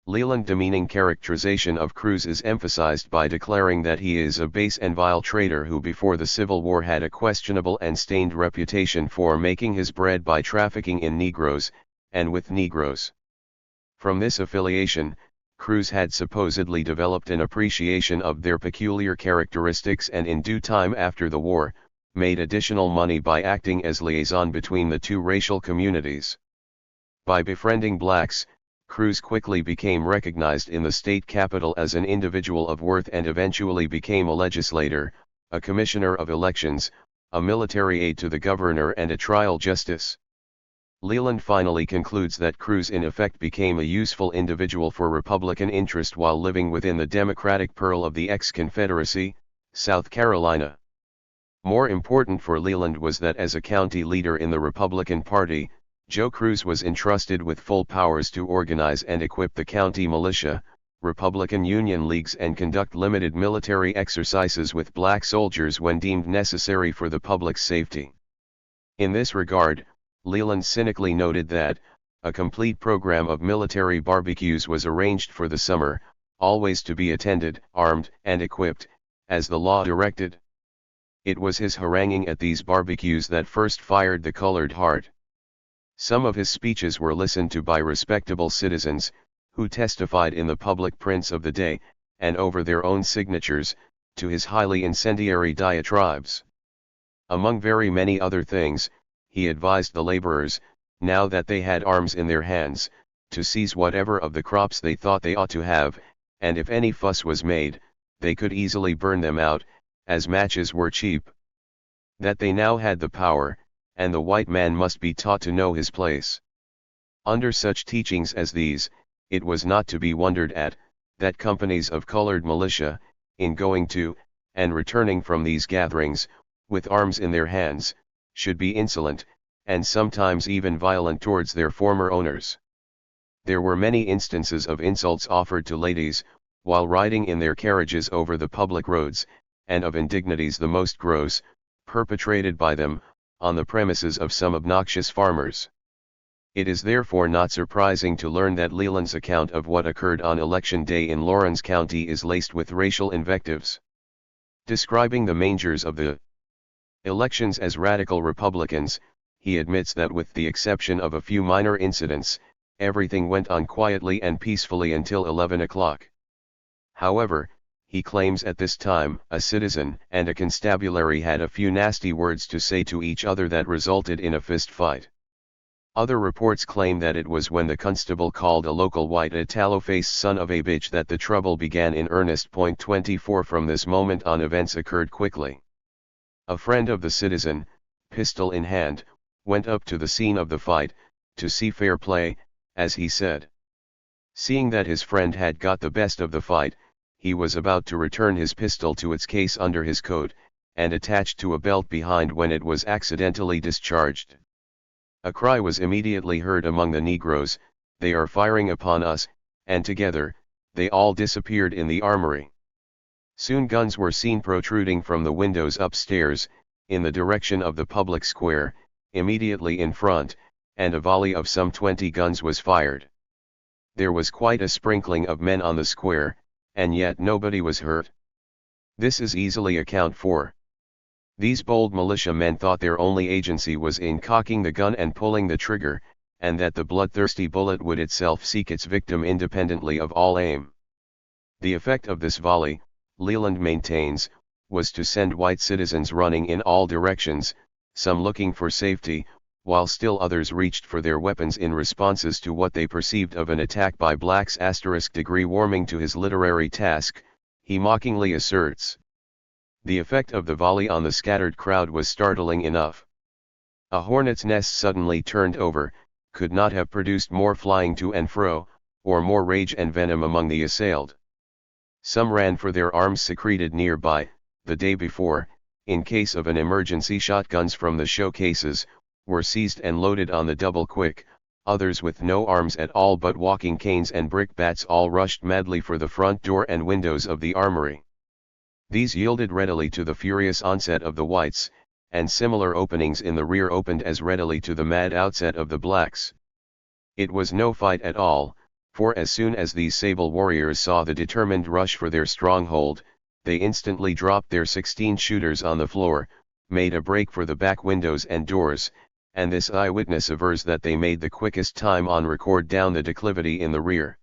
Leland's demeaning characterization of Cruz is emphasized by declaring that he is a base and vile traitor who before the Civil War had a questionable and stained reputation for making his bread by trafficking in Negroes, and with Negroes. From this affiliation, Cruz had supposedly developed an appreciation of their peculiar characteristics and in due time after the war, made additional money by acting as liaison between the two racial communities. By befriending blacks, Cruz quickly became recognized in the state capital as an individual of worth and eventually became a legislator, a commissioner of elections, a military aide to the governor and a trial justice. Leland finally concludes that Cruz in effect became a useful individual for Republican interest while living within the Democratic Pearl of the ex-Confederacy, South Carolina. More important for Leland was that as a county leader in the Republican Party, Joe Cruz was entrusted with full powers to organize and equip the county militia, Republican Union leagues and conduct limited military exercises with black soldiers when deemed necessary for the public's safety. In this regard, Leland cynically noted that, a complete program of military barbecues was arranged for the summer, always to be attended, armed, and equipped, as the law directed. It was his haranguing at these barbecues that first fired the colored heart. Some of his speeches were listened to by respectable citizens, who testified in the public prints of the day, and over their own signatures, to his highly incendiary diatribes. Among very many other things, he advised the laborers, now that they had arms in their hands, to seize whatever of the crops they thought they ought to have, and if any fuss was made, they could easily burn them out, as matches were cheap. That they now had the power, and the white man must be taught to know his place. Under such teachings as these, it was not to be wondered at, that companies of colored militia, in going to, and returning from these gatherings, with arms in their hands, should be insolent, and sometimes even violent towards their former owners. There were many instances of insults offered to ladies, while riding in their carriages over the public roads, and of indignities the most gross, perpetrated by them, on the premises of some obnoxious farmers. It is therefore not surprising to learn that Leland's account of what occurred on Election Day in Lawrence County is laced with racial invectives. Describing the mangers of the elections as radical Republicans, he admits that with the exception of a few minor incidents, everything went on quietly and peacefully until 11 o'clock. However, he claims at this time a citizen and a constabulary had a few nasty words to say to each other that resulted in a fist fight. Other reports claim that it was when the constable called a local white a tallow-faced son of a bitch that the trouble began in earnest. 24 From this moment on events occurred quickly. A friend of the citizen, pistol in hand, went up to the scene of the fight, to see fair play, as he said. Seeing that his friend had got the best of the fight, he was about to return his pistol to its case under his coat, and attached to a belt behind when it was accidentally discharged. A cry was immediately heard among the negroes, "They are firing upon us," and together, they all disappeared in the armory. Soon guns were seen protruding from the windows upstairs, in the direction of the public square, immediately in front, and a volley of some 20 guns was fired. There was quite a sprinkling of men on the square, and yet nobody was hurt. This is easily accounted for. These bold militiamen thought their only agency was in cocking the gun and pulling the trigger, and that the bloodthirsty bullet would itself seek its victim independently of all aim. The effect of this volley, Leland maintains, was to send white citizens running in all directions, some looking for safety, while still others reached for their weapons in responses to what they perceived of an attack by blacks. Degree warming to his literary task, he mockingly asserts. The effect of the volley on the scattered crowd was startling enough. A hornet's nest suddenly turned over, could not have produced more flying to and fro, or more rage and venom among the assailed. Some ran for their arms secreted nearby. The day before, in case of an emergency, shotguns from the showcases were seized and loaded on the double quick. Others with no arms at all but walking canes and brickbats all rushed madly for the front door and windows of the armory. These yielded readily to the furious onset of the whites, and similar openings in the rear opened as readily to the mad outset of the blacks. It was no fight at all, for as soon as these sable warriors saw the determined rush for their stronghold, they instantly dropped their 16-shooters on the floor, made a break for the back windows and doors, and this eyewitness avers that they made the quickest time on record down the declivity in the rear.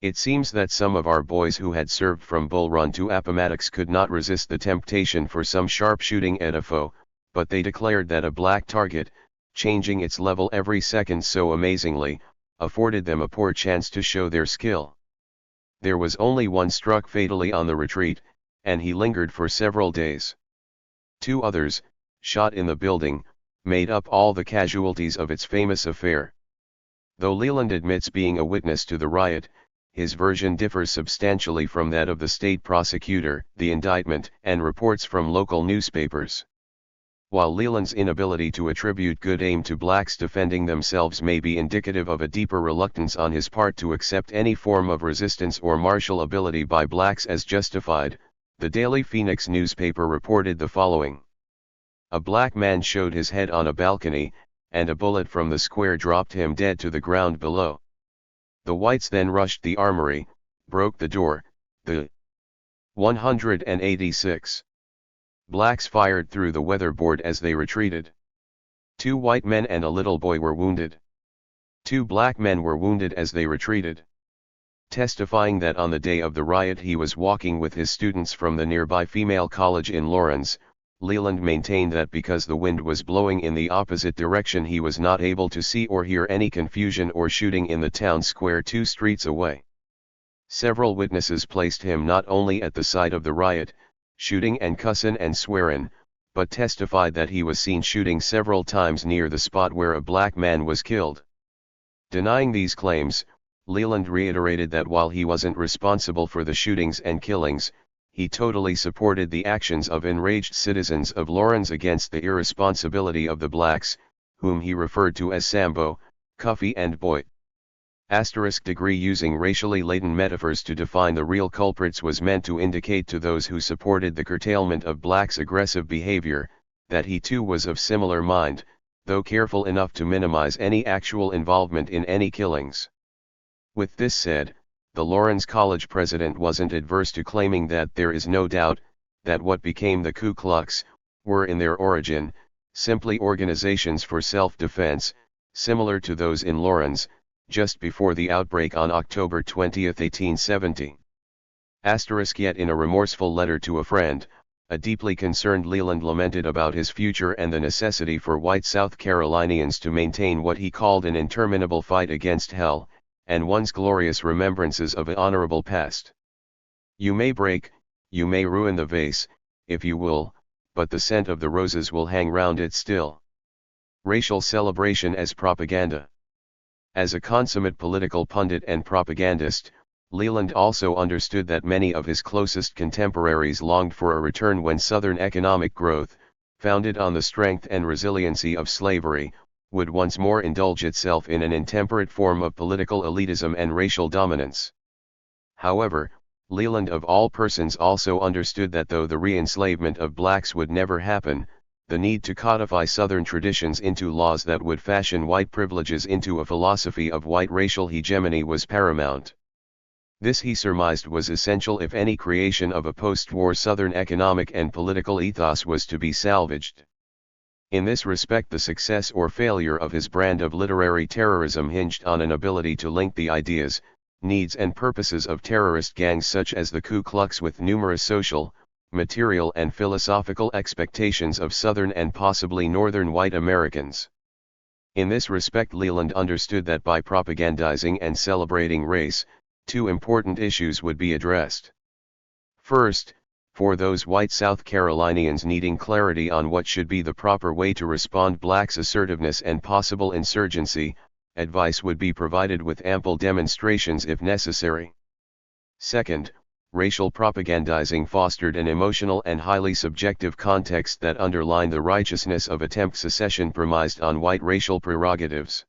It seems that some of our boys who had served from Bull Run to Appomattox could not resist the temptation for some sharp shooting at a foe, but they declared that a black target, changing its level every second so amazingly, afforded them a poor chance to show their skill. There was only one struck fatally on the retreat, and he lingered for several days. 2 others, shot in the building, made up all the casualties of its famous affair. Though Leland admits being a witness to the riot, his version differs substantially from that of the state prosecutor, the indictment, and reports from local newspapers. While Leland's inability to attribute good aim to blacks defending themselves may be indicative of a deeper reluctance on his part to accept any form of resistance or martial ability by blacks as justified, the Daily Phoenix newspaper reported the following. A black man showed his head on a balcony, and a bullet from the square dropped him dead to the ground below. The whites then rushed the armory, broke the door. The 186 Blacks fired through the weatherboard as they retreated. 2 white men and a little boy were wounded. 2 black men were wounded as they retreated. Testifying that on the day of the riot he was walking with his students from the nearby female college in Lawrence, Leland maintained that because the wind was blowing in the opposite direction he was not able to see or hear any confusion or shooting in the town square 2 streets away. Several witnesses placed him not only at the site of the riot, shooting and cussin' and swearin', but testified that he was seen shooting several times near the spot where a black man was killed. Denying these claims, Leland reiterated that while he wasn't responsible for the shootings and killings, he totally supported the actions of enraged citizens of Lawrence against the irresponsibility of the blacks, whom he referred to as Sambo, Cuffy and Boy. Degree using racially laden metaphors to define the real culprits was meant to indicate to those who supported the curtailment of blacks' aggressive behavior, that he too was of similar mind, though careful enough to minimize any actual involvement in any killings. With this said, the Lawrence College president wasn't adverse to claiming that there is no doubt that what became the Ku Klux were in their origin simply organizations for self-defense, similar to those in Lawrence, just before the outbreak on October 20, 1870. Yet in a remorseful letter to a friend, a deeply concerned Leland lamented about his future and the necessity for white South Carolinians to maintain what he called an interminable fight against hell, and one's glorious remembrances of an honorable past. You may break, you may ruin the vase, if you will, but the scent of the roses will hang round it still. Racial celebration as propaganda. As a consummate political pundit and propagandist, Leland also understood that many of his closest contemporaries longed for a return when Southern economic growth, founded on the strength and resiliency of slavery, would once more indulge itself in an intemperate form of political elitism and racial dominance. However, Leland of all persons also understood that though the re-enslavement of blacks would never happen, the need to codify Southern traditions into laws that would fashion white privileges into a philosophy of white racial hegemony was paramount. This he surmised was essential if any creation of a post-war Southern economic and political ethos was to be salvaged. In this respect the success or failure of his brand of literary terrorism hinged on an ability to link the ideas, needs and purposes of terrorist gangs such as the Ku Klux with numerous social, material and philosophical expectations of Southern and possibly Northern white Americans. In this respect Leland understood that by propagandizing and celebrating race, 2 important issues would be addressed. First, for those white South Carolinians needing clarity on what should be the proper way to respond blacks' assertiveness and possible insurgency, advice would be provided with ample demonstrations if necessary. Second, racial propagandizing fostered an emotional and highly subjective context that underlined the righteousness of attempt secession premised on white racial prerogatives.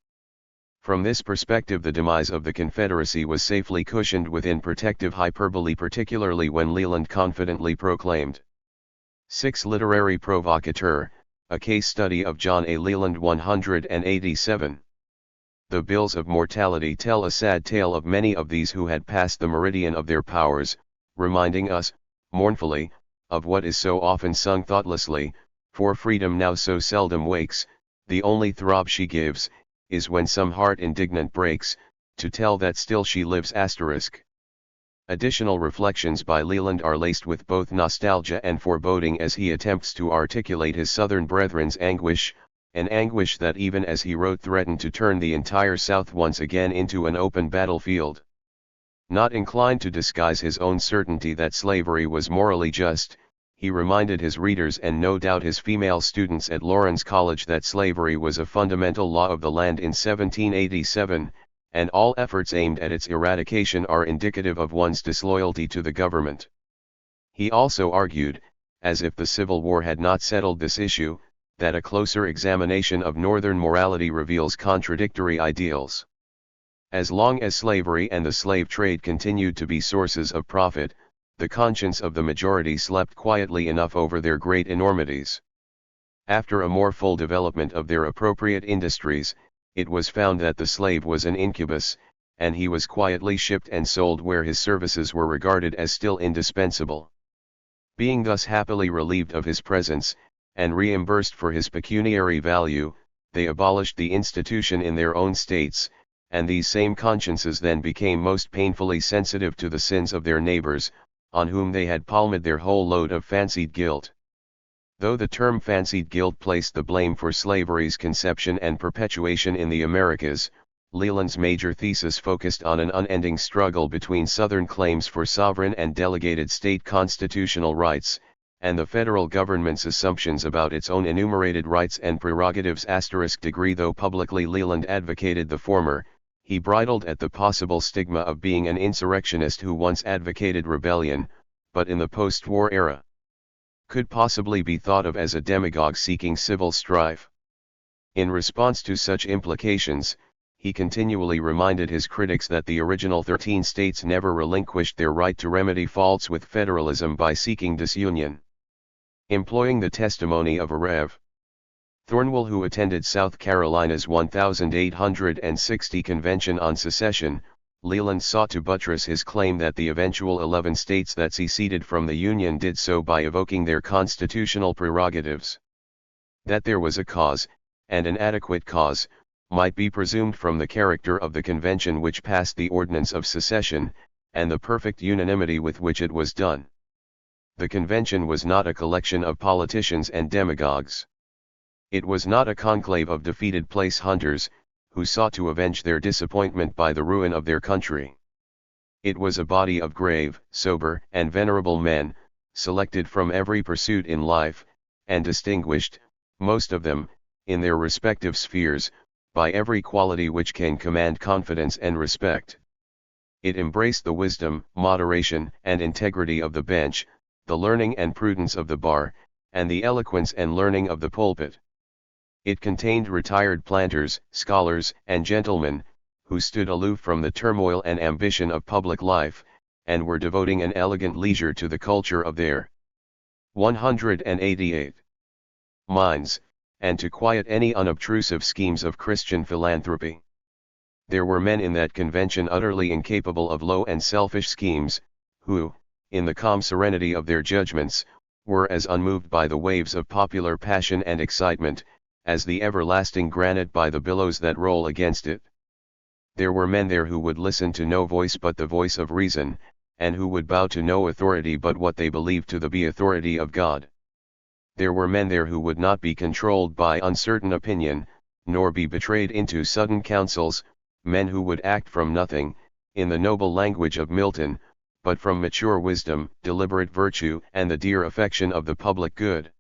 From this perspective the demise of the Confederacy was safely cushioned within protective hyperbole, particularly when Leland confidently proclaimed, 6 Literary Provocateur, a case study of John A. Leland 187. The bills of mortality tell a sad tale of many of these who had passed the meridian of their powers, reminding us, mournfully, of what is so often sung thoughtlessly, for freedom now so seldom wakes, the only throb she gives, is when some heart indignant breaks, to tell that still she lives. Additional reflections by Leland are laced with both nostalgia and foreboding as he attempts to articulate his Southern brethren's anguish, an anguish that even as he wrote threatened to turn the entire South once again into an open battlefield. Not inclined to disguise his own certainty that slavery was morally just, he reminded his readers and no doubt his female students at Lawrence College that slavery was a fundamental law of the land in 1787, and all efforts aimed at its eradication are indicative of one's disloyalty to the government. He also argued, as if the Civil War had not settled this issue, that a closer examination of Northern morality reveals contradictory ideals. As long as slavery and the slave trade continued to be sources of profit, the conscience of the majority slept quietly enough over their great enormities. After a more full development of their appropriate industries, it was found that the slave was an incubus, and he was quietly shipped and sold where his services were regarded as still indispensable. Being thus happily relieved of his presence, and reimbursed for his pecuniary value, they abolished the institution in their own states, and these same consciences then became most painfully sensitive to the sins of their neighbors, on whom they had palmed their whole load of fancied guilt. Though the term fancied guilt placed the blame for slavery's conception and perpetuation in the Americas, Leland's major thesis focused on an unending struggle between Southern claims for sovereign and delegated state constitutional rights, and the federal government's assumptions about its own enumerated rights and prerogatives. Degree Though publicly Leland advocated the former, he bridled at the possible stigma of being an insurrectionist who once advocated rebellion, but in the post-war era could possibly be thought of as a demagogue seeking civil strife. In response to such implications, he continually reminded his critics that the original 13 states never relinquished their right to remedy faults with federalism by seeking disunion. Employing the testimony of a Rev. Thornwell who attended South Carolina's 1860 Convention on Secession, Leland sought to buttress his claim that the eventual 11 states that seceded from the Union did so by evoking their constitutional prerogatives. That there was a cause, and an adequate cause, might be presumed from the character of the convention which passed the ordinance of secession, and the perfect unanimity with which it was done. The convention was not a collection of politicians and demagogues. It was not a conclave of defeated place hunters, who sought to avenge their disappointment by the ruin of their country. It was a body of grave, sober, and venerable men, selected from every pursuit in life, and distinguished, most of them, in their respective spheres, by every quality which can command confidence and respect. It embraced the wisdom, moderation, and integrity of the bench, the learning and prudence of the bar, and the eloquence and learning of the pulpit. It contained retired planters, scholars, and gentlemen, who stood aloof from the turmoil and ambition of public life, and were devoting an elegant leisure to the culture of their 188 minds, and to quiet any unobtrusive schemes of Christian philanthropy. There were men in that convention utterly incapable of low and selfish schemes, who, in the calm serenity of their judgments, were as unmoved by the waves of popular passion and excitement, as the everlasting granite by the billows that roll against it. There were men there who would listen to no voice but the voice of reason, and who would bow to no authority but what they believed to be authority of God. There were men there who would not be controlled by uncertain opinion, nor be betrayed into sudden counsels, men who would act from nothing, in the noble language of Milton, but from mature wisdom, deliberate virtue, and the dear affection of the public good.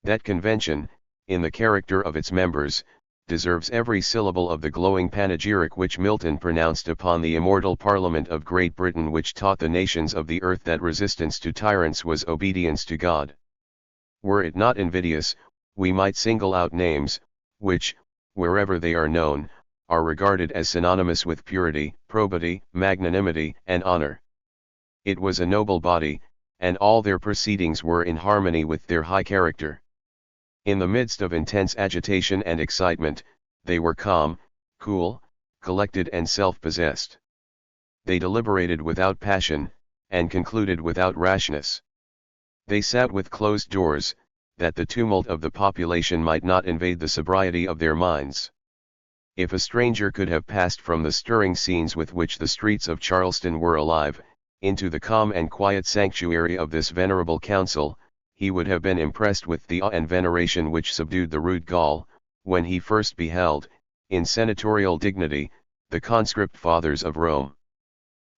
That convention, in the character of its members, deserves every syllable of the glowing panegyric which Milton pronounced upon the immortal Parliament of Great Britain, which taught the nations of the earth that resistance to tyrants was obedience to God. Were it not invidious, we might single out names, which, wherever they are known, are regarded as synonymous with purity, probity, magnanimity, and honor. It was a noble body, and all their proceedings were in harmony with their high character. In the midst of intense agitation and excitement, they were calm, cool, collected and self-possessed. They deliberated without passion, and concluded without rashness. They sat with closed doors, that the tumult of the population might not invade the sobriety of their minds. If a stranger could have passed from the stirring scenes with which the streets of Charleston were alive, into the calm and quiet sanctuary of this venerable council, he would have been impressed with the awe and veneration which subdued the rude Gaul, when he first beheld, in senatorial dignity, the conscript fathers of Rome.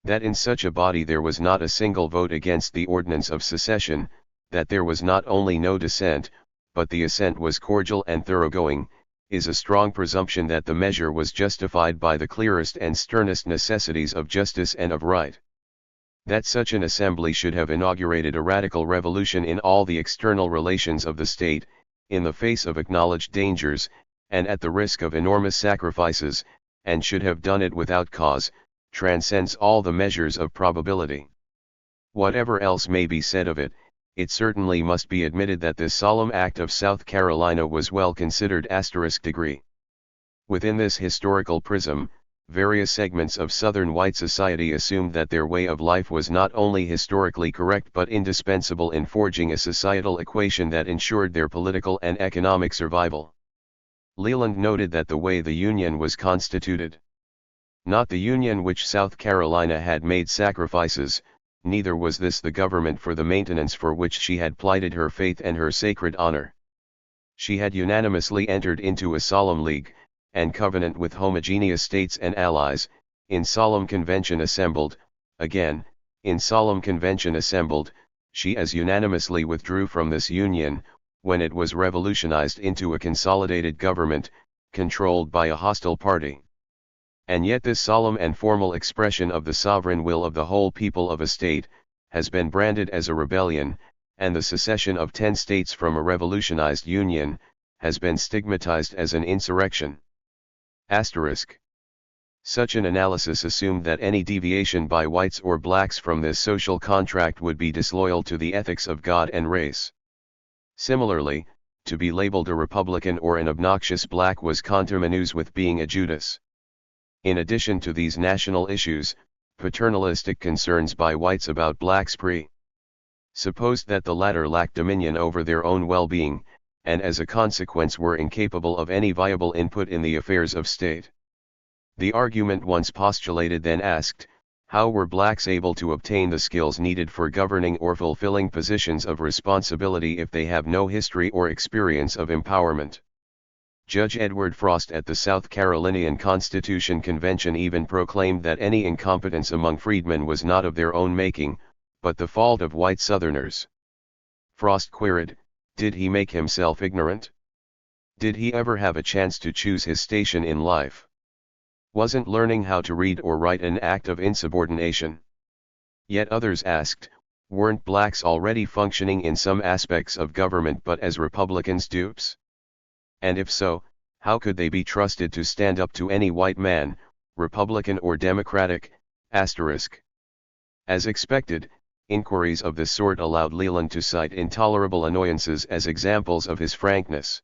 That in such a body there was not a single vote against the ordinance of secession, that there was not only no dissent, but the assent was cordial and thoroughgoing, is a strong presumption that the measure was justified by the clearest and sternest necessities of justice and of right. That such an assembly should have inaugurated a radical revolution in all the external relations of the state, in the face of acknowledged dangers, and at the risk of enormous sacrifices, and should have done it without cause, transcends all the measures of probability. Whatever else may be said of it, it certainly must be admitted that this solemn act of South Carolina was well considered. Within this historical prism, various segments of Southern white society assumed that their way of life was not only historically correct but indispensable in forging a societal equation that ensured their political and economic survival. Leland noted that the way the Union was constituted, not the Union which South Carolina had made sacrifices, neither was this the government for the maintenance for which she had plighted her faith and her sacred honor. She had unanimously entered into a solemn league, and covenant with homogeneous states and allies, in solemn convention assembled, again, in solemn convention assembled, she as unanimously withdrew from this union, when it was revolutionized into a consolidated government, controlled by a hostile party. And yet this solemn and formal expression of the sovereign will of the whole people of a state, has been branded as a rebellion, and the secession of 10 states from a revolutionized union, has been stigmatized as an insurrection. Asterisk. Such an analysis assumed that any deviation by whites or blacks from this social contract would be disloyal to the ethics of God and race. Similarly, to be labeled a Republican or an obnoxious black was conterminous with being a Judas. In addition to these national issues, paternalistic concerns by whites about blacks supposed that the latter lacked dominion over their own well-being, and as a consequence were incapable of any viable input in the affairs of state. The argument once postulated then asked, how were blacks able to obtain the skills needed for governing or fulfilling positions of responsibility if they have no history or experience of empowerment? Judge Edward Frost at the South Carolinian Constitution Convention even proclaimed that any incompetence among freedmen was not of their own making, but the fault of white Southerners. Frost queried, did he make himself ignorant? Did he ever have a chance to choose his station in life? Wasn't learning how to read or write an act of insubordination? Yet others asked, weren't blacks already functioning in some aspects of government but as Republicans' dupes? And if so, how could they be trusted to stand up to any white man, Republican or Democratic? Asterisk. As expected, inquiries of this sort allowed Leland to cite intolerable annoyances as examples of his frankness.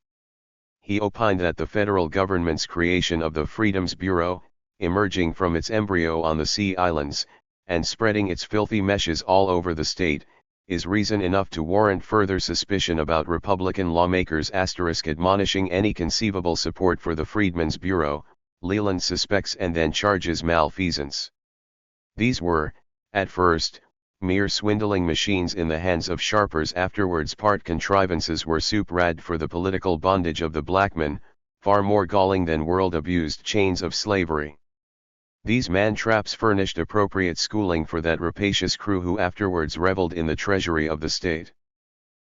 He opined that the federal government's creation of the Freedoms Bureau, emerging from its embryo on the Sea Islands, and spreading its filthy meshes all over the state, is reason enough to warrant further suspicion about Republican lawmakers. Admonishing any conceivable support for the Freedmen's Bureau, Leland suspects and then charges malfeasance. These were, at first, mere swindling machines in the hands of sharpers. Afterwards part contrivances were soup-rad for the political bondage of the black man, far more galling than world-abused chains of slavery. These man-traps furnished appropriate schooling for that rapacious crew who afterwards reveled in the treasury of the state.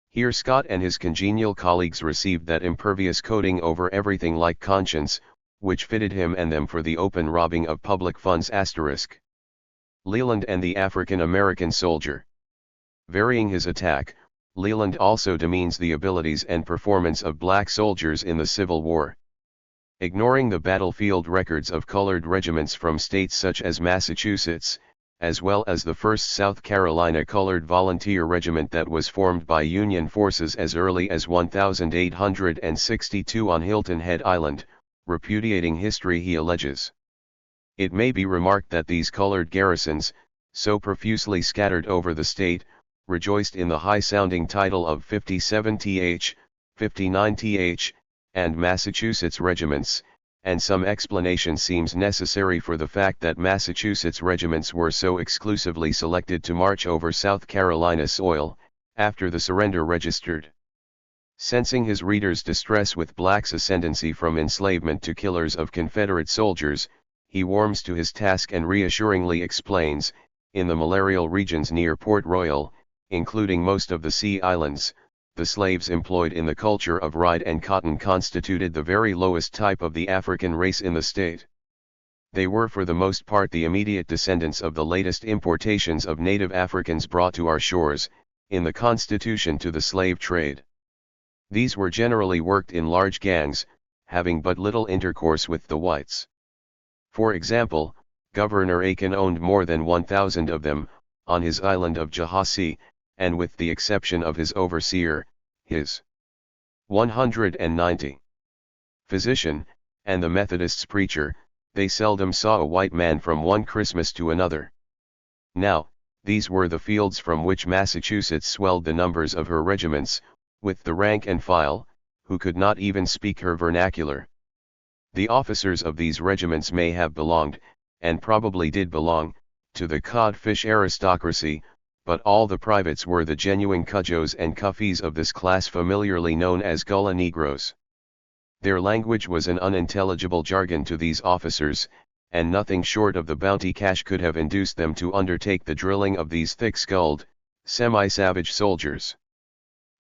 Here Scott and his congenial colleagues received that impervious coating over everything like conscience, which fitted him and them for the open robbing of public funds. Asterisk. Leland and the African-American soldier. Varying his attack, Leland also demeans the abilities and performance of black soldiers in the Civil War. Ignoring the battlefield records of colored regiments from states such as Massachusetts, as well as the 1st South Carolina Colored Volunteer Regiment that was formed by Union forces as early as 1862 on Hilton Head Island, repudiating history he alleges. It may be remarked that these colored garrisons, so profusely scattered over the state, rejoiced in the high-sounding title of 57th, 59th, and Massachusetts regiments, and some explanation seems necessary for the fact that Massachusetts regiments were so exclusively selected to march over South Carolina soil, after the surrender registered. Sensing his readers' distress with blacks' ascendancy from enslavement to killers of Confederate soldiers, he warms to his task and reassuringly explains, in the malarial regions near Port Royal, including most of the Sea Islands, the slaves employed in the culture of ride and cotton constituted the very lowest type of the African race in the state. They were for the most part the immediate descendants of the latest importations of native Africans brought to our shores, in the constitution to the slave trade. These were generally worked in large gangs, having but little intercourse with the whites. For example, Governor Aiken owned more than 1,000 of them, on his island of Jahazi, and with the exception of his overseer, his 190 physician, and the Methodist's preacher, They seldom saw a white man from one Christmas to another. Now, these were the fields from which Massachusetts swelled the numbers of her regiments, with the rank and file, who could not even speak her vernacular. The officers of these regiments may have belonged, and probably did belong, to the codfish aristocracy, but all the privates were the genuine cudjos and cuffies of this class familiarly known as Gullah Negroes. Their language was an unintelligible jargon to these officers, and nothing short of the bounty cash could have induced them to undertake the drilling of these thick-skulled, semi-savage soldiers.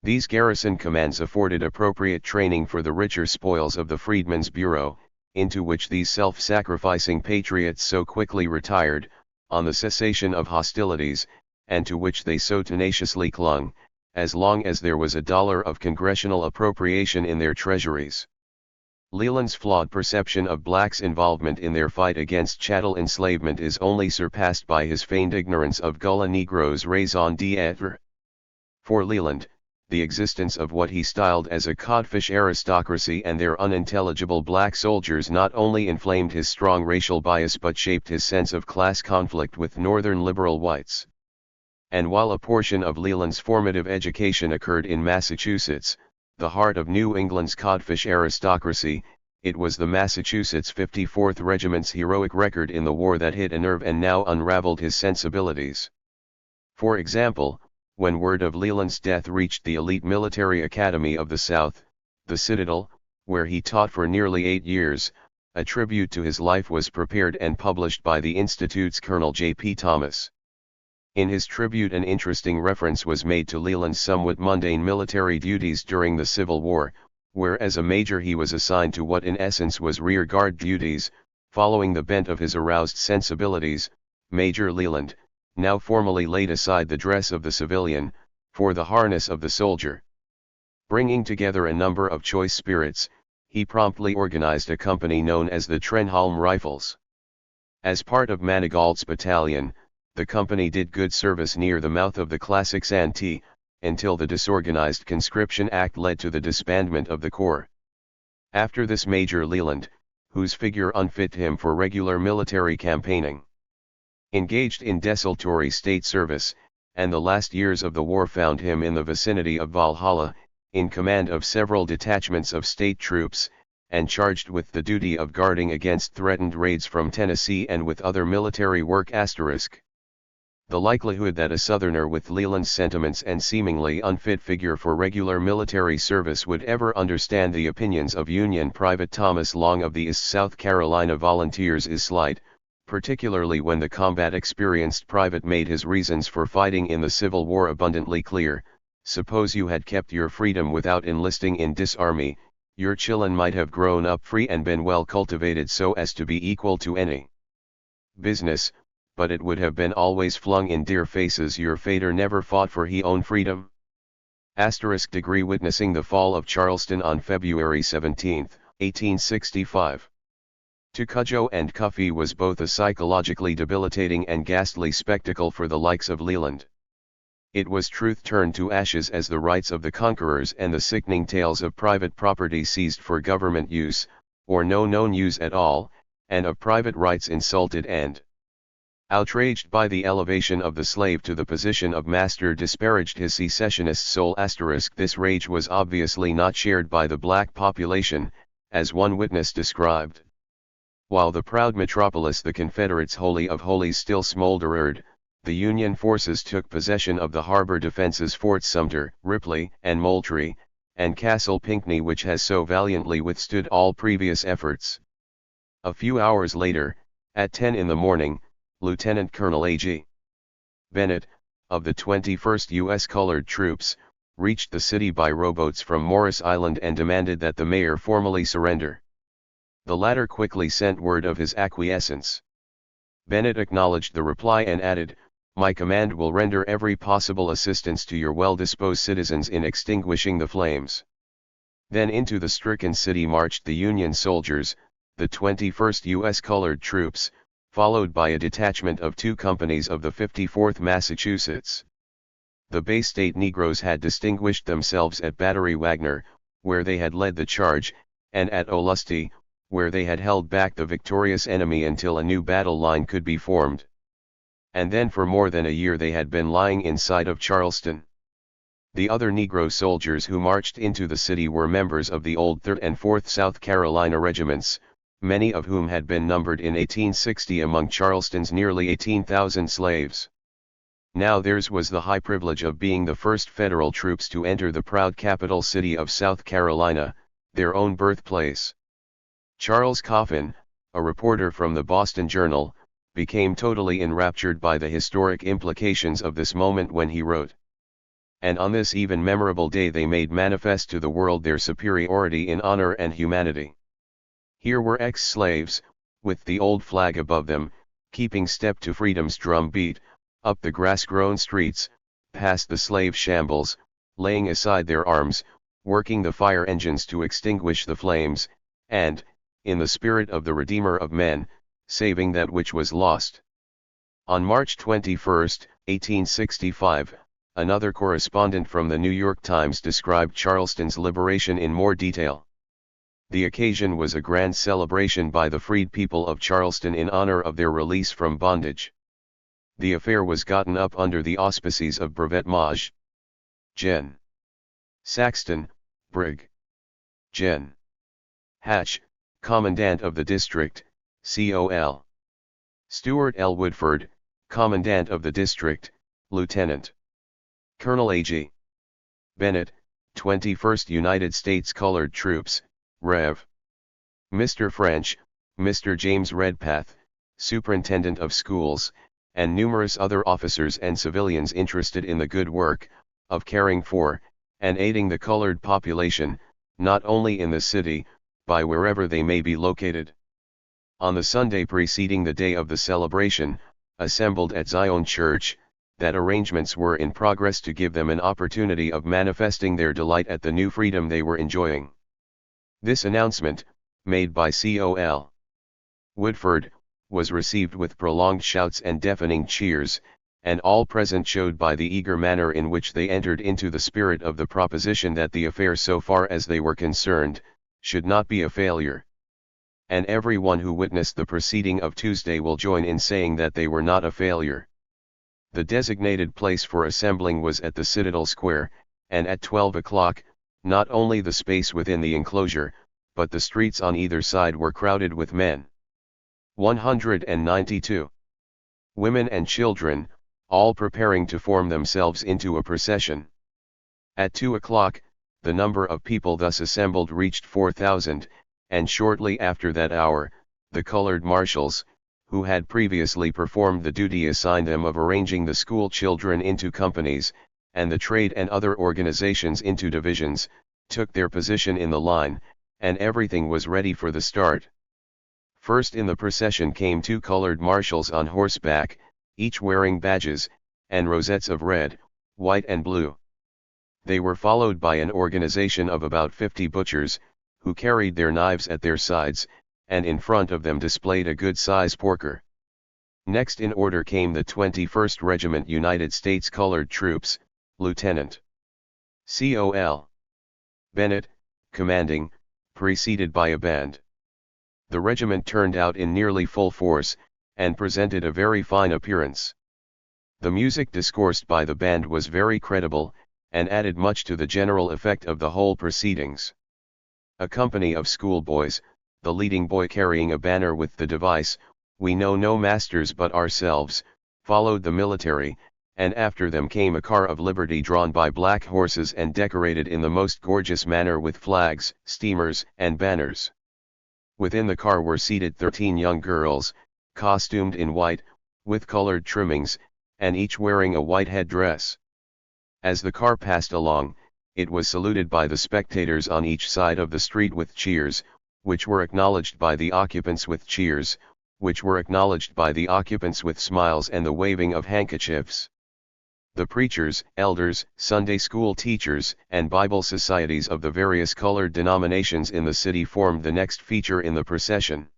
These garrison commands afforded appropriate training for the richer spoils of the Freedmen's Bureau, into which these self-sacrificing patriots so quickly retired, on the cessation of hostilities, and to which they so tenaciously clung, as long as there was $1 of congressional appropriation in their treasuries. Leland's flawed perception of blacks' involvement in their fight against chattel enslavement is only surpassed by his feigned ignorance of Gullah Negroes' raison d'être. For Leland, the existence of what he styled as a codfish aristocracy and their unintelligible black soldiers not only inflamed his strong racial bias but shaped his sense of class conflict with northern liberal whites. And while a portion of Leland's formative education occurred in Massachusetts, the heart of New England's codfish aristocracy, it was the Massachusetts 54th Regiment's heroic record in the war that hit a nerve and now unraveled his sensibilities. For example, when word of Leland's death reached the elite military academy of the South, the Citadel, where he taught for nearly 8 years, a tribute to his life was prepared and published by the Institute's Colonel J.P. Thomas. In his tribute an interesting reference was made to Leland's somewhat mundane military duties during the Civil War, where as a major he was assigned to what in essence was rear-guard duties. Following the bent of his aroused sensibilities, Major Leland, now formally laid aside the dress of the civilian, for the harness of the soldier. Bringing together a number of choice spirits, he promptly organized a company known as the Trenholm Rifles. As part of Manigault's battalion, the company did good service near the mouth of the classic Santee, until the disorganized Conscription Act led to the disbandment of the corps. After this Major Leland, whose figure unfit him for regular military campaigning, engaged in desultory state service, and the last years of the war found him in the vicinity of Valhalla, in command of several detachments of state troops, and charged with the duty of guarding against threatened raids from Tennessee and with other military work *. The likelihood that a Southerner with Leland's sentiments and seemingly unfit figure for regular military service would ever understand the opinions of Union Private Thomas Long of the East South Carolina Volunteers is slight, particularly when the combat-experienced private made his reasons for fighting in the Civil War abundantly clear. Suppose you had kept your freedom without enlisting in this army, your children might have grown up free and been well cultivated so as to be equal to any business, but it would have been always flung in dear faces your fader never fought for he own freedom. Degree witnessing the fall of Charleston on February 17, 1865. To Cudjoe and Cuffee was both a psychologically debilitating and ghastly spectacle for the likes of Leland. It was truth turned to ashes as the rights of the conquerors and the sickening tales of private property seized for government use, or no known use at all, and of private rights insulted and outraged by the elevation of the slave to the position of master disparaged his secessionist soul. This rage was obviously not shared by the black population, as one witness described. While the proud metropolis the Confederates' Holy of Holies still smoldered, the Union forces took possession of the harbor defenses Fort Sumter, Ripley, and Moultrie, and Castle Pinckney, which has so valiantly withstood all previous efforts. A few hours later, at 10 in the morning, Lieutenant Colonel A.G. Bennett, of the 21st U.S. Colored Troops, reached the city by rowboats from Morris Island and demanded that the mayor formally surrender. The latter quickly sent word of his acquiescence. Bennett acknowledged the reply and added, "My command will render every possible assistance to your well-disposed citizens in extinguishing the flames." Then into the stricken city marched the Union soldiers, the 21st U.S. Colored Troops, followed by a detachment of 2 companies of the 54th Massachusetts. The Bay State Negroes had distinguished themselves at Battery Wagner, where they had led the charge, and at Olustee, where they had held back the victorious enemy until a new battle line could be formed. And then for more than a year they had been lying inside of Charleston. The other Negro soldiers who marched into the city were members of the old 3rd and 4th South Carolina regiments, many of whom had been numbered in 1860 among Charleston's nearly 18,000 slaves. Now theirs was the high privilege of being the first federal troops to enter the proud capital city of South Carolina, their own birthplace. Charles Coffin, a reporter from the Boston Journal, became totally enraptured by the historic implications of this moment when he wrote, "And on this even memorable day they made manifest to the world their superiority in honor and humanity. Here were ex-slaves, with the old flag above them, keeping step to freedom's drum beat, up the grass-grown streets, past the slave shambles, laying aside their arms, working the fire engines to extinguish the flames, and, in the spirit of the Redeemer of men, saving that which was lost." On March 21, 1865, another correspondent from the New York Times described Charleston's liberation in more detail. The occasion was a grand celebration by the freed people of Charleston in honor of their release from bondage. The affair was gotten up under the auspices of Brevet Maj. Gen. Saxton, Brig. Gen. Hatch, Commandant of the District, Col. Stuart L. Woodford, Commandant of the District, Lieutenant. Colonel A.G. Bennett, 21st United States Colored Troops, Rev. Mr. French, Mr. James Redpath, Superintendent of Schools, and numerous other officers and civilians interested in the good work of caring for and aiding the colored population, not only in the city, but wherever they may be located. On the Sunday preceding the day of the celebration, assembled at Zion Church, that arrangements were in progress to give them an opportunity of manifesting their delight at the new freedom they were enjoying. This announcement, made by Col. Woodford, was received with prolonged shouts and deafening cheers, and all present showed by the eager manner in which they entered into the spirit of the proposition that the affair, so far as they were concerned, should not be a failure. And every one who witnessed the proceeding of Tuesday will join in saying that they were not a failure. The designated place for assembling was at the Citadel Square, and at 12 o'clock, not only the space within the enclosure, but the streets on either side were crowded with men. 192. Women and children, all preparing to form themselves into a procession. At 2 o'clock, the number of people thus assembled reached 4,000, and shortly after that hour, the colored marshals, who had previously performed the duty assigned them of arranging the school children into companies, and the trade and other organizations into divisions, took their position in the line, and everything was ready for the start. First in the procession came 2 colored marshals on horseback, each wearing badges, and rosettes of red, white and blue. They were followed by an organization of about 50 butchers, who carried their knives at their sides, and in front of them displayed a good-size porker. Next in order came the 21st Regiment United States Colored Troops, Lieutenant Col. Bennett, commanding, preceded by a band. The regiment turned out in nearly full force, and presented a very fine appearance. The music discoursed by the band was very credible, and added much to the general effect of the whole proceedings. A company of schoolboys, the leading boy carrying a banner with the device, "We know no masters but ourselves," followed the military, and after them came a car of liberty drawn by black horses and decorated in the most gorgeous manner with flags, streamers, and banners. Within the car were seated 13 young girls, costumed in white, with colored trimmings, and each wearing a white headdress. As the car passed along, it was saluted by the spectators on each side of the street with cheers, which were acknowledged by the occupants with cheers, which were acknowledged by the occupants with smiles and the waving of handkerchiefs. The preachers, elders, Sunday school teachers, and Bible societies of the various colored denominations in the city formed the next feature in the procession.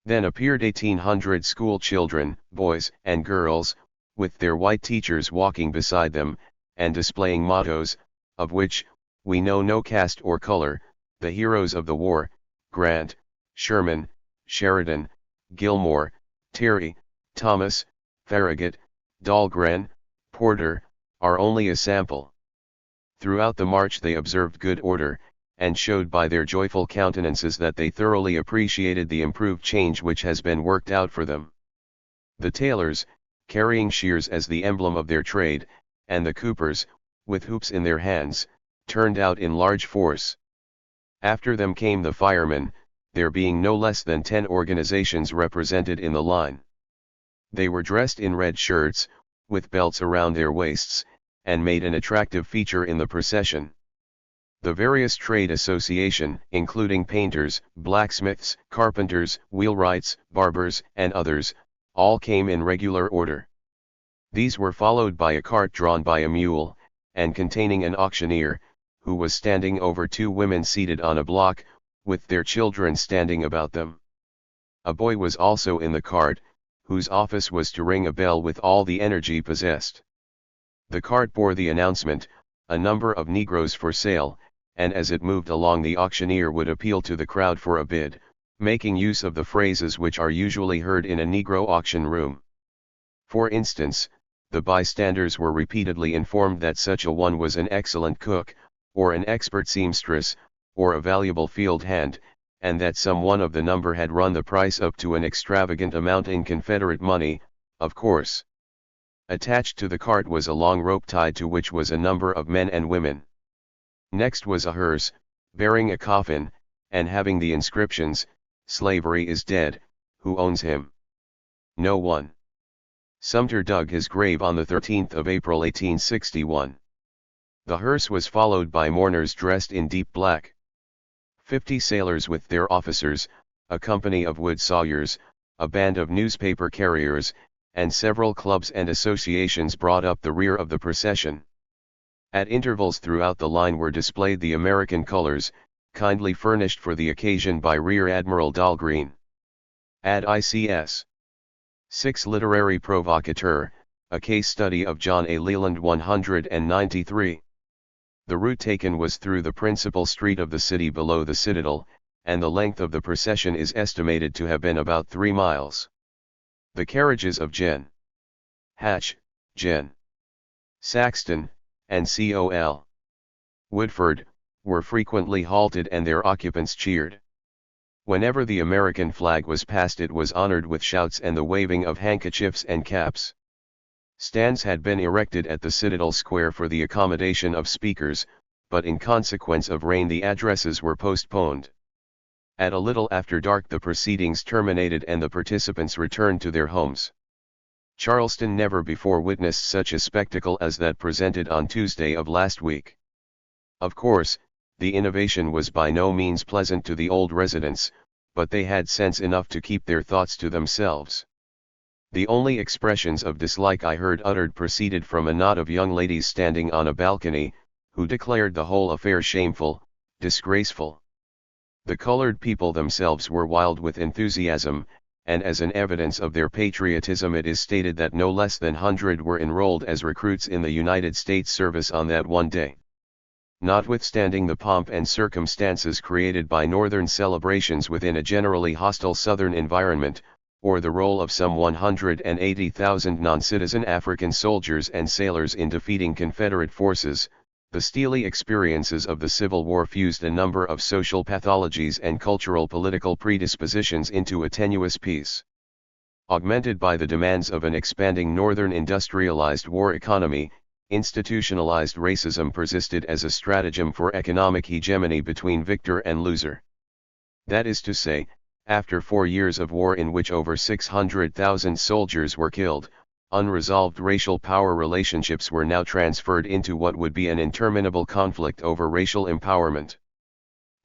Then appeared 1,800 school children, boys and girls, with their white teachers walking beside them, and displaying mottos, of which, "We know no caste or color," "The heroes of the war," "Grant," Sherman, Sheridan, Gilmore, Terry, Thomas, Farragut, Dahlgren, Porter, are only a sample. Throughout the march they observed good order, and showed by their joyful countenances that they thoroughly appreciated the improved change which has been worked out for them. The tailors, carrying shears as the emblem of their trade, and the coopers, with hoops in their hands, turned out in large force. After them came the firemen, there being no less than 10 organizations represented in the line. They were dressed in red shirts, with belts around their waists, and made an attractive feature in the procession. The various trade associations, including painters, blacksmiths, carpenters, wheelwrights, barbers, and others, all came in regular order. These were followed by a cart drawn by a mule, and containing an auctioneer, who was standing over 2 women seated on a block, with their children standing about them. A boy was also in the cart, whose office was to ring a bell with all the energy possessed. The cart bore the announcement, "A number of Negroes for sale," and as it moved along the auctioneer would appeal to the crowd for a bid, making use of the phrases which are usually heard in a Negro auction room. For instance, the bystanders were repeatedly informed that such a one was an excellent cook, or an expert seamstress, or a valuable field hand, and that some one of the number had run the price up to an extravagant amount in Confederate money, of course. Attached to the cart was a long rope tied to which was a number of men and women. Next was a hearse, bearing a coffin, and having the inscriptions, "Slavery is dead, who owns him? No one." Sumter dug his grave on the 13th of April 1861. The hearse was followed by mourners dressed in deep black. 50 sailors with their officers, a company of wood sawyers, a band of newspaper carriers, and several clubs and associations brought up the rear of the procession. At intervals throughout the line were displayed the American colors, kindly furnished for the occasion by Rear Admiral Dahlgren. Ad ICS. 6 Literary Provocateur, a case study of John A. Leland 193. The route taken was through the principal street of the city below the Citadel, and the length of the procession is estimated to have been about 3 miles. The carriages of Gen. Hatch, Gen. Saxton, and Col. Woodford, were frequently halted and their occupants cheered. Whenever the American flag was passed it was honored with shouts and the waving of handkerchiefs and caps. Stands had been erected at the Citadel Square for the accommodation of speakers, but in consequence of rain the addresses were postponed. At a little after dark the proceedings terminated and the participants returned to their homes. Charleston never before witnessed such a spectacle as that presented on Tuesday of last week. Of course, the innovation was by no means pleasant to the old residents, but they had sense enough to keep their thoughts to themselves. The only expressions of dislike I heard uttered proceeded from a knot of young ladies standing on a balcony, who declared the whole affair shameful, disgraceful. The colored people themselves were wild with enthusiasm, and as an evidence of their patriotism it is stated that no less than 100 were enrolled as recruits in the United States service on that one day. Notwithstanding the pomp and circumstances created by Northern celebrations within a generally hostile Southern environment, or the role of some 180,000 non-citizen African soldiers and sailors in defeating Confederate forces, the steely experiences of the Civil War fused a number of social pathologies and cultural political predispositions into a tenuous peace. Augmented by the demands of an expanding Northern industrialized war economy, institutionalized racism persisted as a stratagem for economic hegemony between victor and loser. That is to say, after 4 years of war in which over 600,000 soldiers were killed, unresolved racial power relationships were now transferred into what would be an interminable conflict over racial empowerment.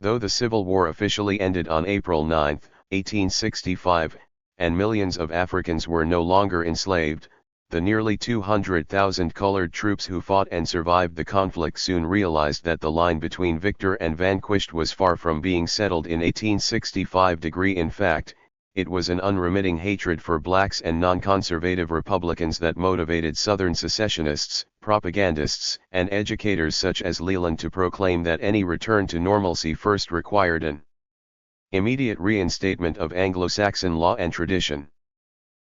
Though the Civil War officially ended on April 9, 1865, and millions of Africans were no longer enslaved, the nearly 200,000 colored troops who fought and survived the conflict soon realized that the line between victor and vanquished was far from being settled in 1865. In fact, it was an unremitting hatred for blacks and non-conservative Republicans that motivated Southern secessionists, propagandists, and educators such as Leland to proclaim that any return to normalcy first required an Immediate reinstatement of Anglo-Saxon law and tradition.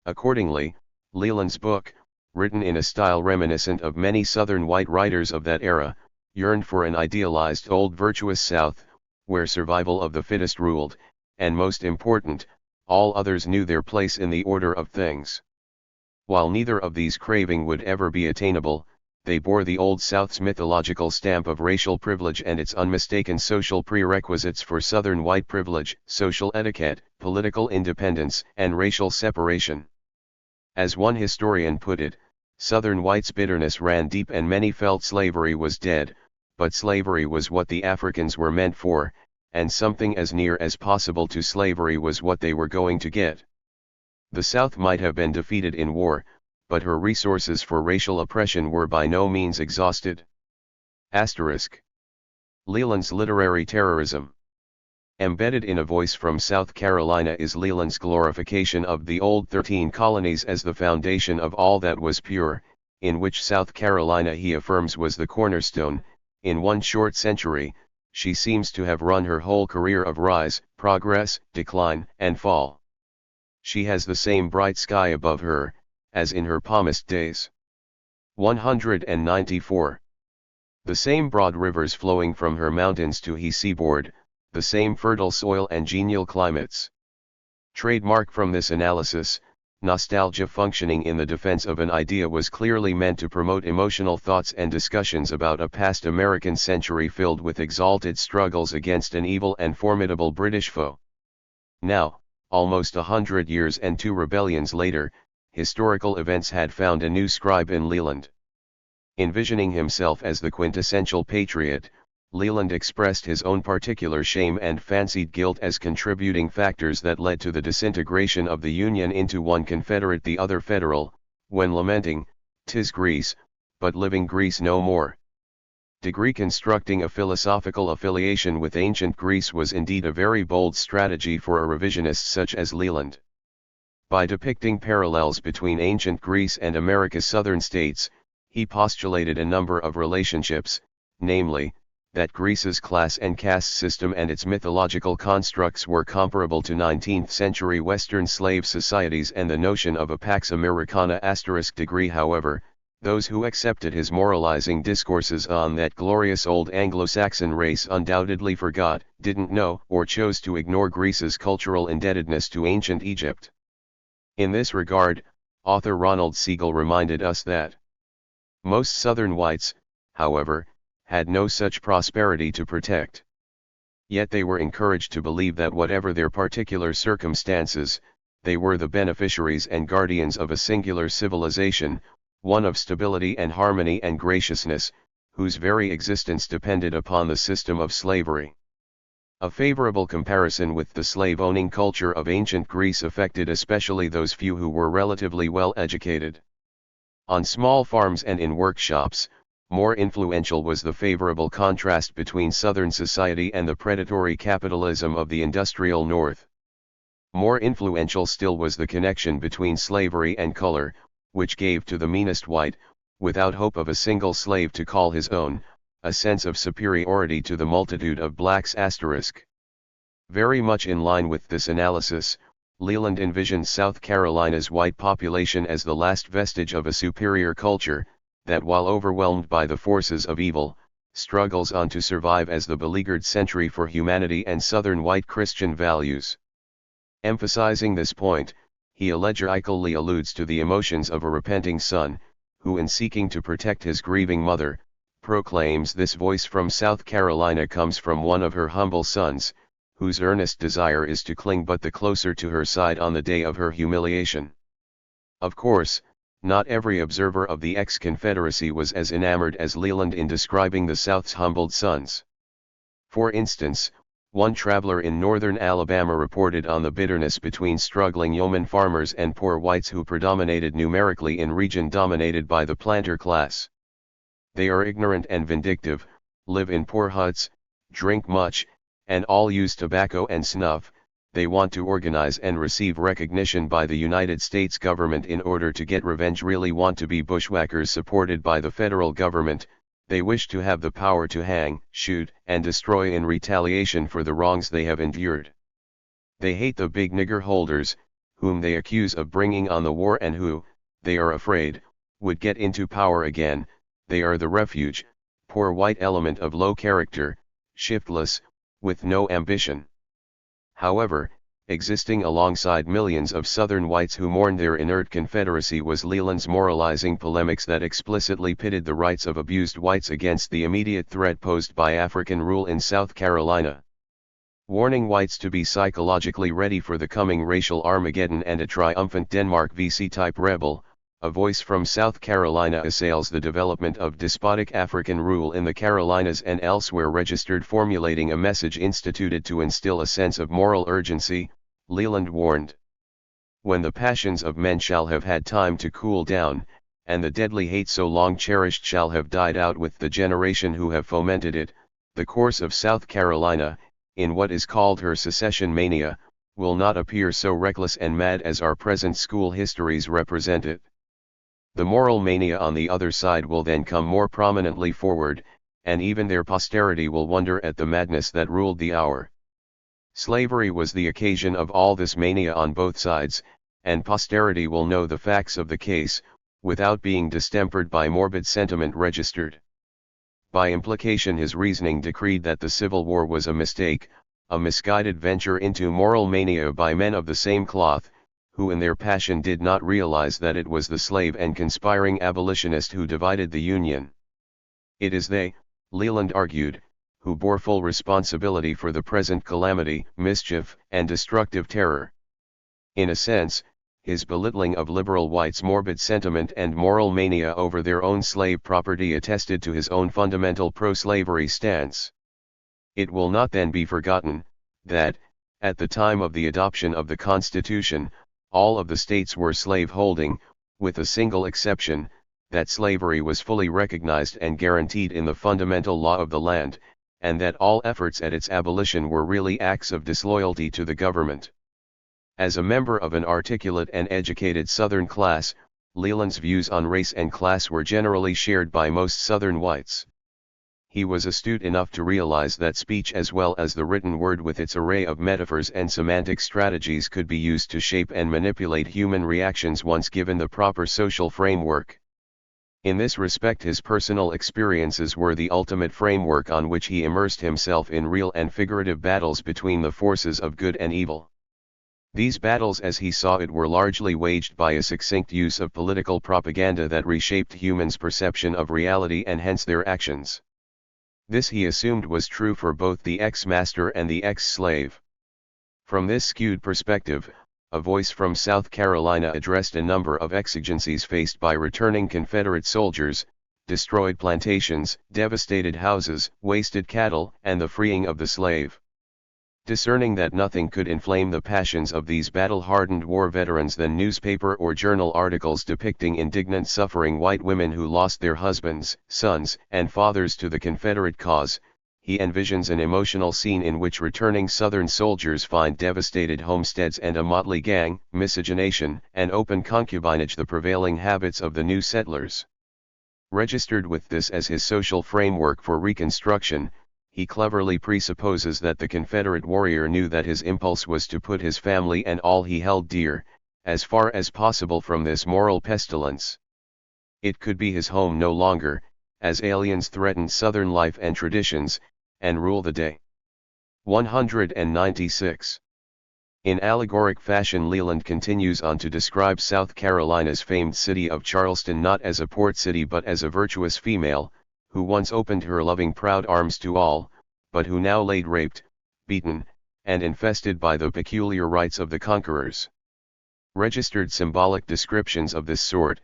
Accordingly, Leland's book, written in a style reminiscent of many Southern white writers of that era, yearned for an idealized old virtuous South, where survival of the fittest ruled, and most important, all others knew their place in the order of things. While neither of these craving would ever be attainable, they bore the Old South's mythological stamp of racial privilege and its unmistaken social prerequisites for Southern white privilege, social etiquette, political independence, and racial separation. As one historian put it, Southern whites' bitterness ran deep and many felt slavery was dead, but slavery was what the Africans were meant for, and something as near as possible to slavery was what they were going to get. The South might have been defeated in war, but her resources for racial oppression were by no means exhausted. Leland's literary terrorism. Embedded in A Voice from South Carolina is Leland's glorification of the old 13 colonies as the foundation of all that was pure, in which South Carolina he affirms was the cornerstone. In one short century, she seems to have run her whole career of rise, progress, decline, and fall. She has the same bright sky above her, as in her palmist days. 194. The same broad rivers flowing from her mountains to her seaboard, the same fertile soil and genial climates. Trademark from this analysis, nostalgia functioning in the defense of an idea was clearly meant to promote emotional thoughts and discussions about a past American century filled with exalted struggles against an evil and formidable British foe. Now, almost 100 years and 2 rebellions later, historical events had found a new scribe in Leland. Envisioning himself as the quintessential patriot, Leland expressed his own particular shame and fancied guilt as contributing factors that led to the disintegration of the Union into one Confederate the other Federal, when lamenting, "'Tis Greece, but living Greece no more." Deconstructing a philosophical affiliation with ancient Greece was indeed a very bold strategy for a revisionist such as Leland. By depicting parallels between ancient Greece and America's southern states, he postulated a number of relationships, namely, that Greece's class and caste system and its mythological constructs were comparable to 19th-century Western slave societies and the notion of a Pax Americana *. However, those who accepted his moralizing discourses on that glorious old Anglo-Saxon race undoubtedly forgot, didn't know, or chose to ignore Greece's cultural indebtedness to ancient Egypt. In this regard, author Ronald Siegel reminded us that most Southern whites, however, had no such prosperity to protect. Yet they were encouraged to believe that whatever their particular circumstances, they were the beneficiaries and guardians of a singular civilization, one of stability and harmony and graciousness, whose very existence depended upon the system of slavery. A favorable comparison with the slave-owning culture of ancient Greece affected especially those few who were relatively well educated. On small farms and in workshops, more influential was the favorable contrast between Southern society and the predatory capitalism of the industrial North. More influential still was the connection between slavery and color, which gave to the meanest white, without hope of a single slave to call his own, a sense of superiority to the multitude of blacks. Very much in line with this analysis, Leland envisioned South Carolina's white population as the last vestige of a superior culture, that while overwhelmed by the forces of evil, struggles on to survive as the beleaguered century for humanity and Southern white Christian values. Emphasizing this point, he elegically alludes to the emotions of a repenting son, who in seeking to protect his grieving mother, proclaims this voice from South Carolina comes from one of her humble sons, whose earnest desire is to cling but the closer to her side on the day of her humiliation. Of course, not every observer of the ex-Confederacy was as enamored as Leland in describing the South's humbled sons. For instance, one traveler in northern Alabama reported on the bitterness between struggling yeoman farmers and poor whites who predominated numerically in region dominated by the planter class. They are ignorant and vindictive, live in poor huts, drink much, and all use tobacco and snuff. They want to organize and receive recognition by the United States government in order to get revenge, really want to be bushwhackers supported by the federal government. They wish to have the power to hang, shoot, and destroy in retaliation for the wrongs they have endured. They hate the big nigger holders, whom they accuse of bringing on the war and who, they are afraid, would get into power again. They are the refuge, poor white element of low character, shiftless, with no ambition. However, existing alongside millions of Southern whites who mourned their inert Confederacy was Leland's moralizing polemics that explicitly pitted the rights of abused whites against the immediate threat posed by African rule in South Carolina. Warning whites to be psychologically ready for the coming racial Armageddon and a triumphant Denmark VC-type rebel, a voice from South Carolina assails the development of despotic African rule in the Carolinas and elsewhere, registered formulating a message instituted to instill a sense of moral urgency, Leland warned. When the passions of men shall have had time to cool down, and the deadly hate so long cherished shall have died out with the generation who have fomented it, the course of South Carolina, in what is called her secession mania, will not appear so reckless and mad as our present school histories represent it. The moral mania on the other side will then come more prominently forward, and even their posterity will wonder at the madness that ruled the hour. Slavery was the occasion of all this mania on both sides, and posterity will know the facts of the case, without being distempered by morbid sentiment registered. By implication his reasoning decreed that the Civil War was a mistake, a misguided venture into moral mania by men of the same cloth, who in their passion did not realize that it was the slave and conspiring abolitionist who divided the Union. It is they, Leland argued, who bore full responsibility for the present calamity, mischief, and destructive terror. In a sense, his belittling of liberal whites' morbid sentiment and moral mania over their own slave property attested to his own fundamental pro-slavery stance. It will not then be forgotten, that, at the time of the adoption of the Constitution, all of the states were slave-holding, with a single exception, that slavery was fully recognized and guaranteed in the fundamental law of the land, and that all efforts at its abolition were really acts of disloyalty to the government. As a member of an articulate and educated Southern class, Leland's views on race and class were generally shared by most Southern whites. He was astute enough to realize that speech as well as the written word with its array of metaphors and semantic strategies could be used to shape and manipulate human reactions once given the proper social framework. In this respect his personal experiences were the ultimate framework on which he immersed himself in real and figurative battles between the forces of good and evil. These battles as he saw it were largely waged by a succinct use of political propaganda that reshaped humans' perception of reality and hence their actions. This he assumed was true for both the ex-master and the ex-slave. From this skewed perspective, a voice from South Carolina addressed a number of exigencies faced by returning Confederate soldiers: destroyed plantations, devastated houses, wasted cattle, and the freeing of the slave. Discerning that nothing could inflame the passions of these battle-hardened war veterans than newspaper or journal articles depicting indignant suffering white women who lost their husbands, sons, and fathers to the Confederate cause, he envisions an emotional scene in which returning Southern soldiers find devastated homesteads and a motley gang, miscegenation, and open concubinage the prevailing habits of the new settlers. Registered with this as his social framework for Reconstruction, he cleverly presupposes that the Confederate warrior knew that his impulse was to put his family and all he held dear, as far as possible from this moral pestilence. It could be his home no longer, as aliens threatened Southern life and traditions, and rule the day. 196. In allegoric fashion Leland continues on to describe South Carolina's famed city of Charleston not as a port city but as a virtuous female, who once opened her loving proud arms to all, but who now laid raped, beaten, and infested by the peculiar rights of the conquerors. Registered symbolic descriptions of this sort,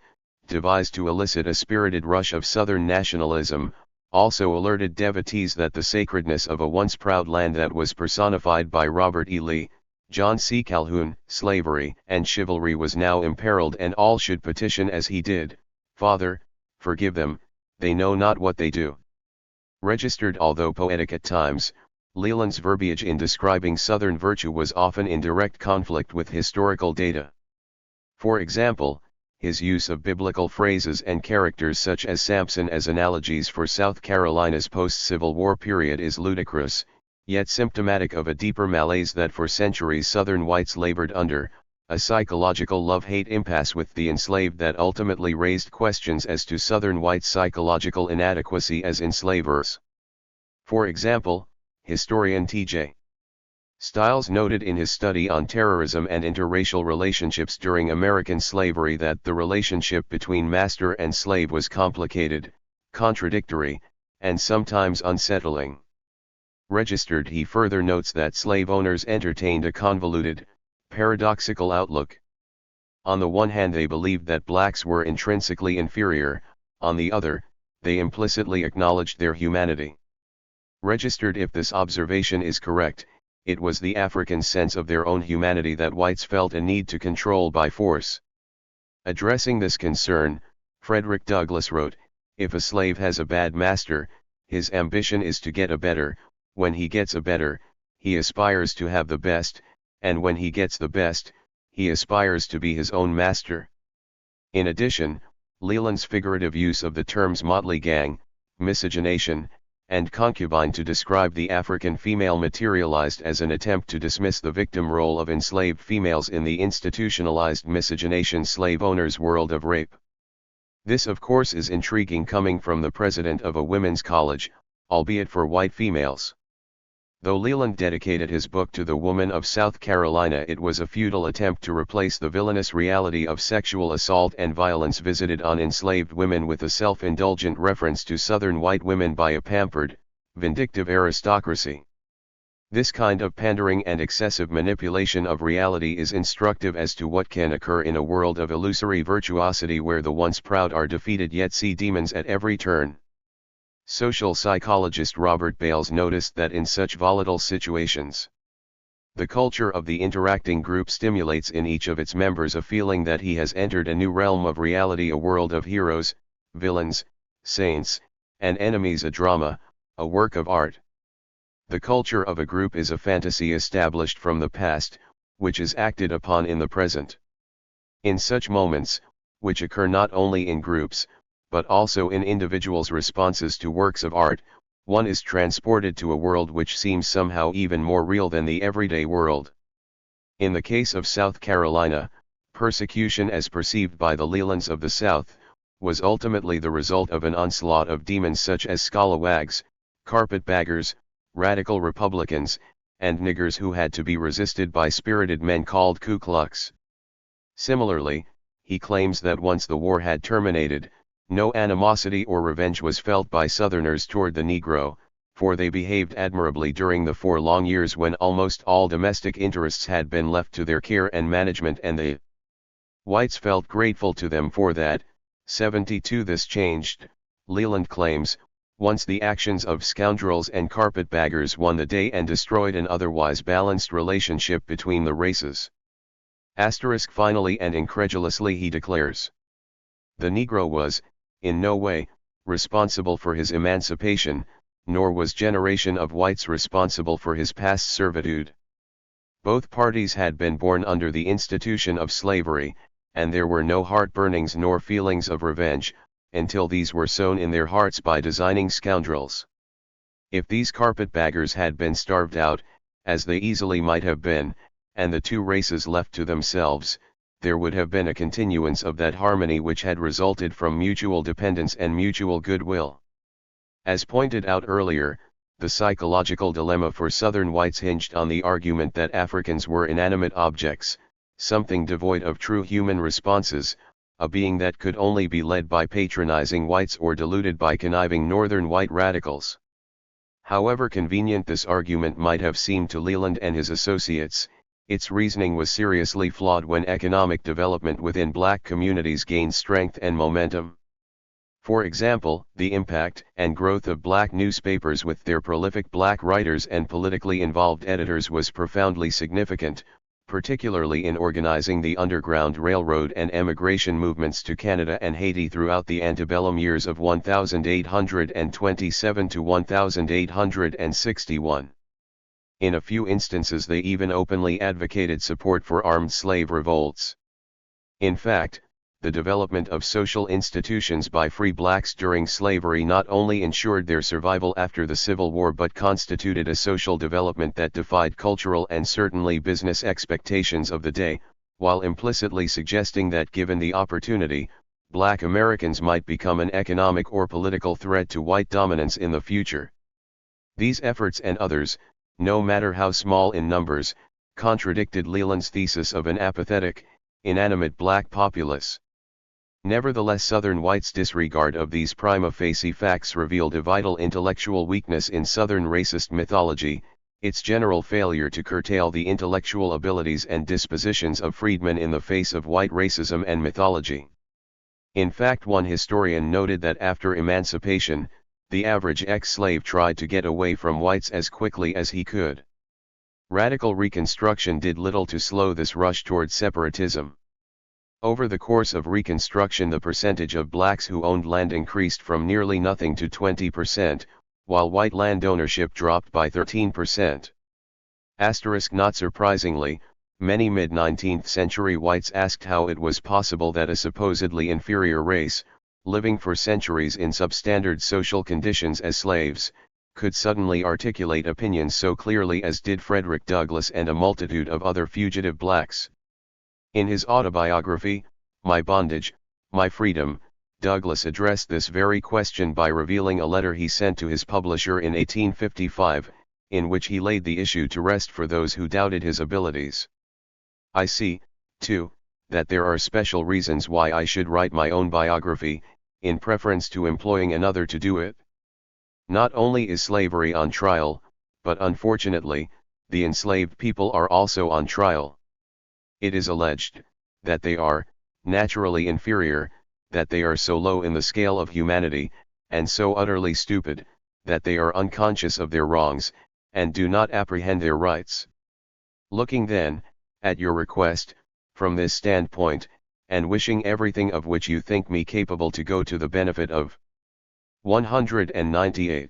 devised to elicit a spirited rush of Southern nationalism, also alerted devotees that the sacredness of a once proud land that was personified by Robert E. Lee, John C. Calhoun, slavery and chivalry was now imperiled, and all should petition as he did, "Father, forgive them, they know not what they do." Registered although poetic at times, Leland's verbiage in describing Southern virtue was often in direct conflict with historical data. For example, his use of biblical phrases and characters such as Samson as analogies for South Carolina's post-Civil War period is ludicrous, yet symptomatic of a deeper malaise that for centuries Southern whites labored under, a psychological love-hate impasse with the enslaved that ultimately raised questions as to Southern whites' psychological inadequacy as enslavers. For example, historian T.J. Stiles noted in his study on terrorism and interracial relationships during American slavery that the relationship between master and slave was complicated, contradictory, and sometimes unsettling. Registered, he further notes that slave owners entertained a convoluted, paradoxical outlook. On the one hand, they believed that blacks were intrinsically inferior, on the other, they implicitly acknowledged their humanity. Registered, if this observation is correct, it was the African sense of their own humanity that whites felt a need to control by force. Addressing this concern, Frederick Douglass wrote, "If a slave has a bad master, his ambition is to get a better. When he gets a better, he aspires to have the best, and when he gets the best, he aspires to be his own master." In addition, Leland's figurative use of the terms motley gang, miscegenation, and concubine to describe the African female materialized as an attempt to dismiss the victim role of enslaved females in the institutionalized miscegenation slave owners' world of rape. This of course is intriguing coming from the president of a women's college, albeit for white females. Though Leland dedicated his book to the woman of South Carolina, it was a futile attempt to replace the villainous reality of sexual assault and violence visited on enslaved women with a self-indulgent reference to Southern white women by a pampered, vindictive aristocracy. This kind of pandering and excessive manipulation of reality is instructive as to what can occur in a world of illusory virtuosity where the once proud are defeated yet see demons at every turn. Social psychologist Robert Bales noticed that in such volatile situations, the culture of the interacting group stimulates in each of its members a feeling that he has entered a new realm of reality, a world of heroes, villains, saints, and enemies, a drama, a work of art. The culture of a group is a fantasy established from the past, which is acted upon in the present. In such moments, which occur not only in groups, but also in individuals' responses to works of art, one is transported to a world which seems somehow even more real than the everyday world. In the case of South Carolina, persecution as perceived by the Lelands of the South, was ultimately the result of an onslaught of demons such as scalawags, carpetbaggers, radical Republicans, and niggers who had to be resisted by spirited men called Ku Klux. Similarly, he claims that once the war had terminated, no animosity or revenge was felt by Southerners toward the Negro, for they behaved admirably during the 4 long years when almost all domestic interests had been left to their care and management, and the whites felt grateful to them for that. 72 This changed, Leland claims, once the actions of scoundrels and carpetbaggers won the day and destroyed an otherwise balanced relationship between the races. Finally and incredulously he declares, the Negro was, in no way, responsible for his emancipation, nor was generation of whites responsible for his past servitude. Both parties had been born under the institution of slavery, and there were no heart-burnings nor feelings of revenge, until these were sown in their hearts by designing scoundrels. If these carpetbaggers had been starved out, as they easily might have been, and the two races left to themselves, there would have been a continuance of that harmony which had resulted from mutual dependence and mutual goodwill. As pointed out earlier, the psychological dilemma for Southern whites hinged on the argument that Africans were inanimate objects, something devoid of true human responses, a being that could only be led by patronizing whites or deluded by conniving Northern white radicals. However convenient this argument might have seemed to Leland and his associates, its reasoning was seriously flawed when economic development within black communities gained strength and momentum. For example, the impact and growth of black newspapers with their prolific black writers and politically involved editors was profoundly significant, particularly in organizing the Underground Railroad and emigration movements to Canada and Haiti throughout the antebellum years of 1827 to 1861. In a few instances they even openly advocated support for armed slave revolts. In fact, the development of social institutions by free blacks during slavery not only ensured their survival after the Civil War but constituted a social development that defied cultural and certainly business expectations of the day, while implicitly suggesting that given the opportunity, black Americans might become an economic or political threat to white dominance in the future. These efforts and others, no matter how small in numbers, contradicted Leland's thesis of an apathetic, inanimate black populace. Nevertheless, Southern whites' disregard of these prima facie facts revealed a vital intellectual weakness in Southern racist mythology, its general failure to curtail the intellectual abilities and dispositions of freedmen in the face of white racism and mythology. In fact, one historian noted that after emancipation, the average ex-slave tried to get away from whites as quickly as he could. Radical Reconstruction did little to slow this rush toward separatism. Over the course of Reconstruction, the percentage of blacks who owned land increased from nearly nothing to 20%, while white land ownership dropped by 13%. Not surprisingly, many mid-19th century whites asked how it was possible that a supposedly inferior race, living for centuries in substandard social conditions as slaves, could suddenly articulate opinions so clearly as did Frederick Douglass and a multitude of other fugitive blacks. In his autobiography, My Bondage, My Freedom, Douglass addressed this very question by revealing a letter he sent to his publisher in 1855, in which he laid the issue to rest for those who doubted his abilities. I see, too, that there are special reasons why I should write my own biography, in preference to employing another to do it. Not only is slavery on trial, but unfortunately, the enslaved people are also on trial. It is alleged that they are naturally inferior, that they are so low in the scale of humanity, and so utterly stupid, that they are unconscious of their wrongs, and do not apprehend their rights. Looking then, at your request, from this standpoint, and wishing everything of which you think me capable to go to the benefit of 198.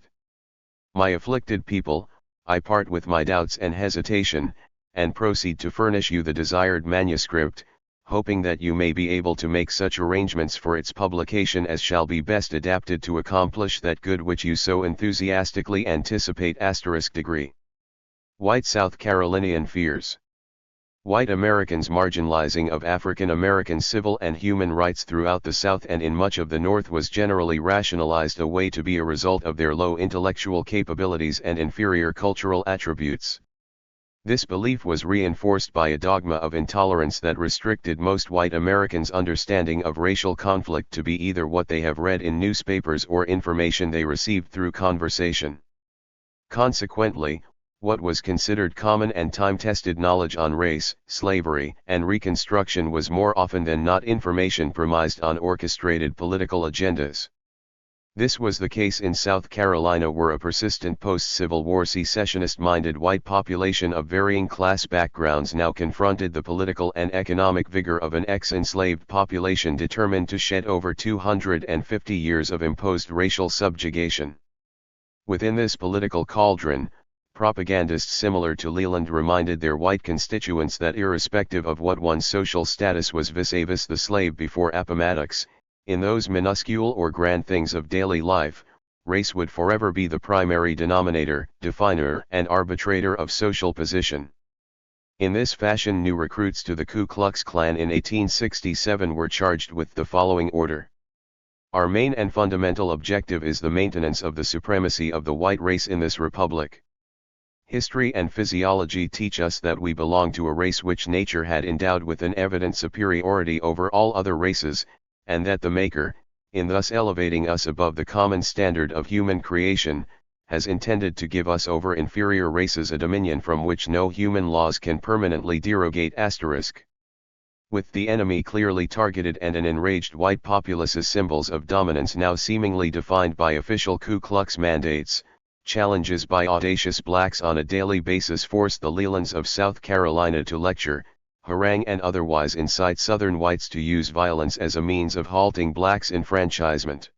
My afflicted people, I part with my doubts and hesitation, and proceed to furnish you the desired manuscript, hoping that you may be able to make such arrangements for its publication as shall be best adapted to accomplish that good which you so enthusiastically anticipate. Degree. White South Carolinian fears. White Americans' marginalizing of African American civil and human rights throughout the South and in much of the North was generally rationalized away to be a result of their low intellectual capabilities and inferior cultural attributes. This belief was reinforced by a dogma of intolerance that restricted most white Americans' understanding of racial conflict to be either what they have read in newspapers or information they received through conversation. Consequently, what was considered common and time-tested knowledge on race, slavery, and Reconstruction was more often than not information premised on orchestrated political agendas. This was the case in South Carolina, where a persistent post-Civil War secessionist-minded white population of varying class backgrounds now confronted the political and economic vigor of an ex-enslaved population determined to shed over 250 years of imposed racial subjugation. Within this political cauldron, propagandists similar to Leland reminded their white constituents that irrespective of what one's social status was vis-a-vis the slave before Appomattox, in those minuscule or grand things of daily life, race would forever be the primary denominator, definer, and arbitrator of social position. In this fashion, new recruits to the Ku Klux Klan in 1867 were charged with the following order. Our main and fundamental objective is the maintenance of the supremacy of the white race in this republic. History and physiology teach us that we belong to a race which nature had endowed with an evident superiority over all other races, and that the Maker, in thus elevating us above the common standard of human creation, has intended to give us over inferior races a dominion from which no human laws can permanently derogate. With the enemy clearly targeted and an enraged white populace as symbols of dominance now seemingly defined by official Ku Klux mandates, challenges by audacious blacks on a daily basis forced the Lelands of South Carolina to lecture, harangue, and otherwise incite Southern whites to use violence as a means of halting blacks' enfranchisement.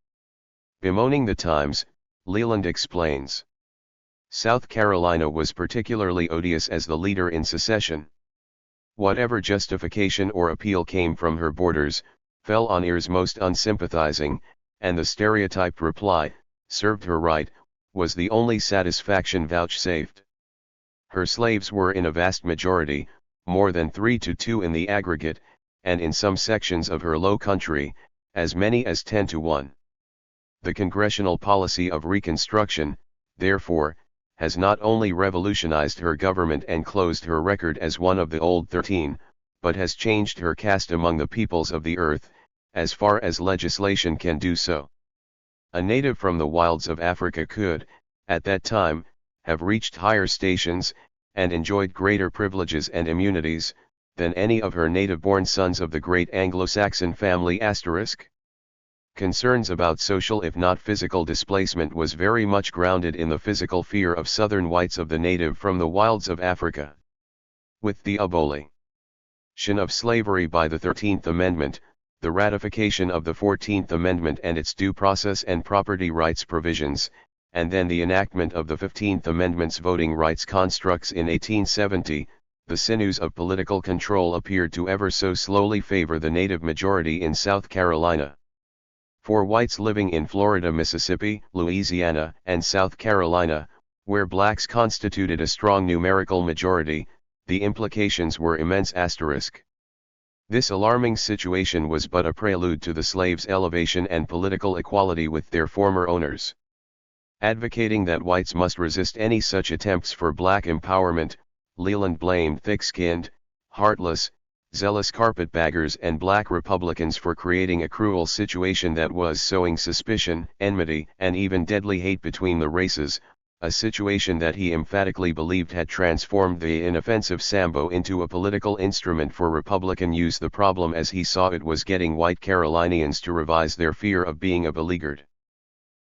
Bemoaning the times, Leland explains. South Carolina was particularly odious as the leader in secession. Whatever justification or appeal came from her borders, fell on ears most unsympathizing, and the stereotyped reply, "Served her right," was the only satisfaction vouchsafed. Her slaves were in a vast majority, more than 3-2 in the aggregate, and in some sections of her low country, as many as 10-1. The congressional policy of Reconstruction, therefore, has not only revolutionized her government and closed her record as one of the Old 13, but has changed her caste among the peoples of the earth, as far as legislation can do so. A native from the wilds of Africa could, at that time, have reached higher stations, and enjoyed greater privileges and immunities, than any of her native-born sons of the great Anglo-Saxon family *. Concerns about social if not physical displacement was very much grounded in the physical fear of southern whites of the native from the wilds of Africa. With the abolition of slavery by the 13th Amendment, the ratification of the 14th Amendment and its due process and property rights provisions, and then the enactment of the 15th Amendment's voting rights constructs in 1870, the sinews of political control appeared to ever so slowly favor the native majority in South Carolina. For whites living in Florida, Mississippi, Louisiana, and South Carolina, where blacks constituted a strong numerical majority, the implications were immense. This alarming situation was but a prelude to the slaves' elevation and political equality with their former owners. Advocating that whites must resist any such attempts for black empowerment, Leland blamed thick-skinned, heartless, zealous carpetbaggers and black Republicans for creating a cruel situation that was sowing suspicion, enmity, and even deadly hate between the races, a situation that he emphatically believed had transformed the inoffensive Sambo into a political instrument for Republican use. The problem as he saw it was getting white Carolinians to revise their fear of being a beleaguered,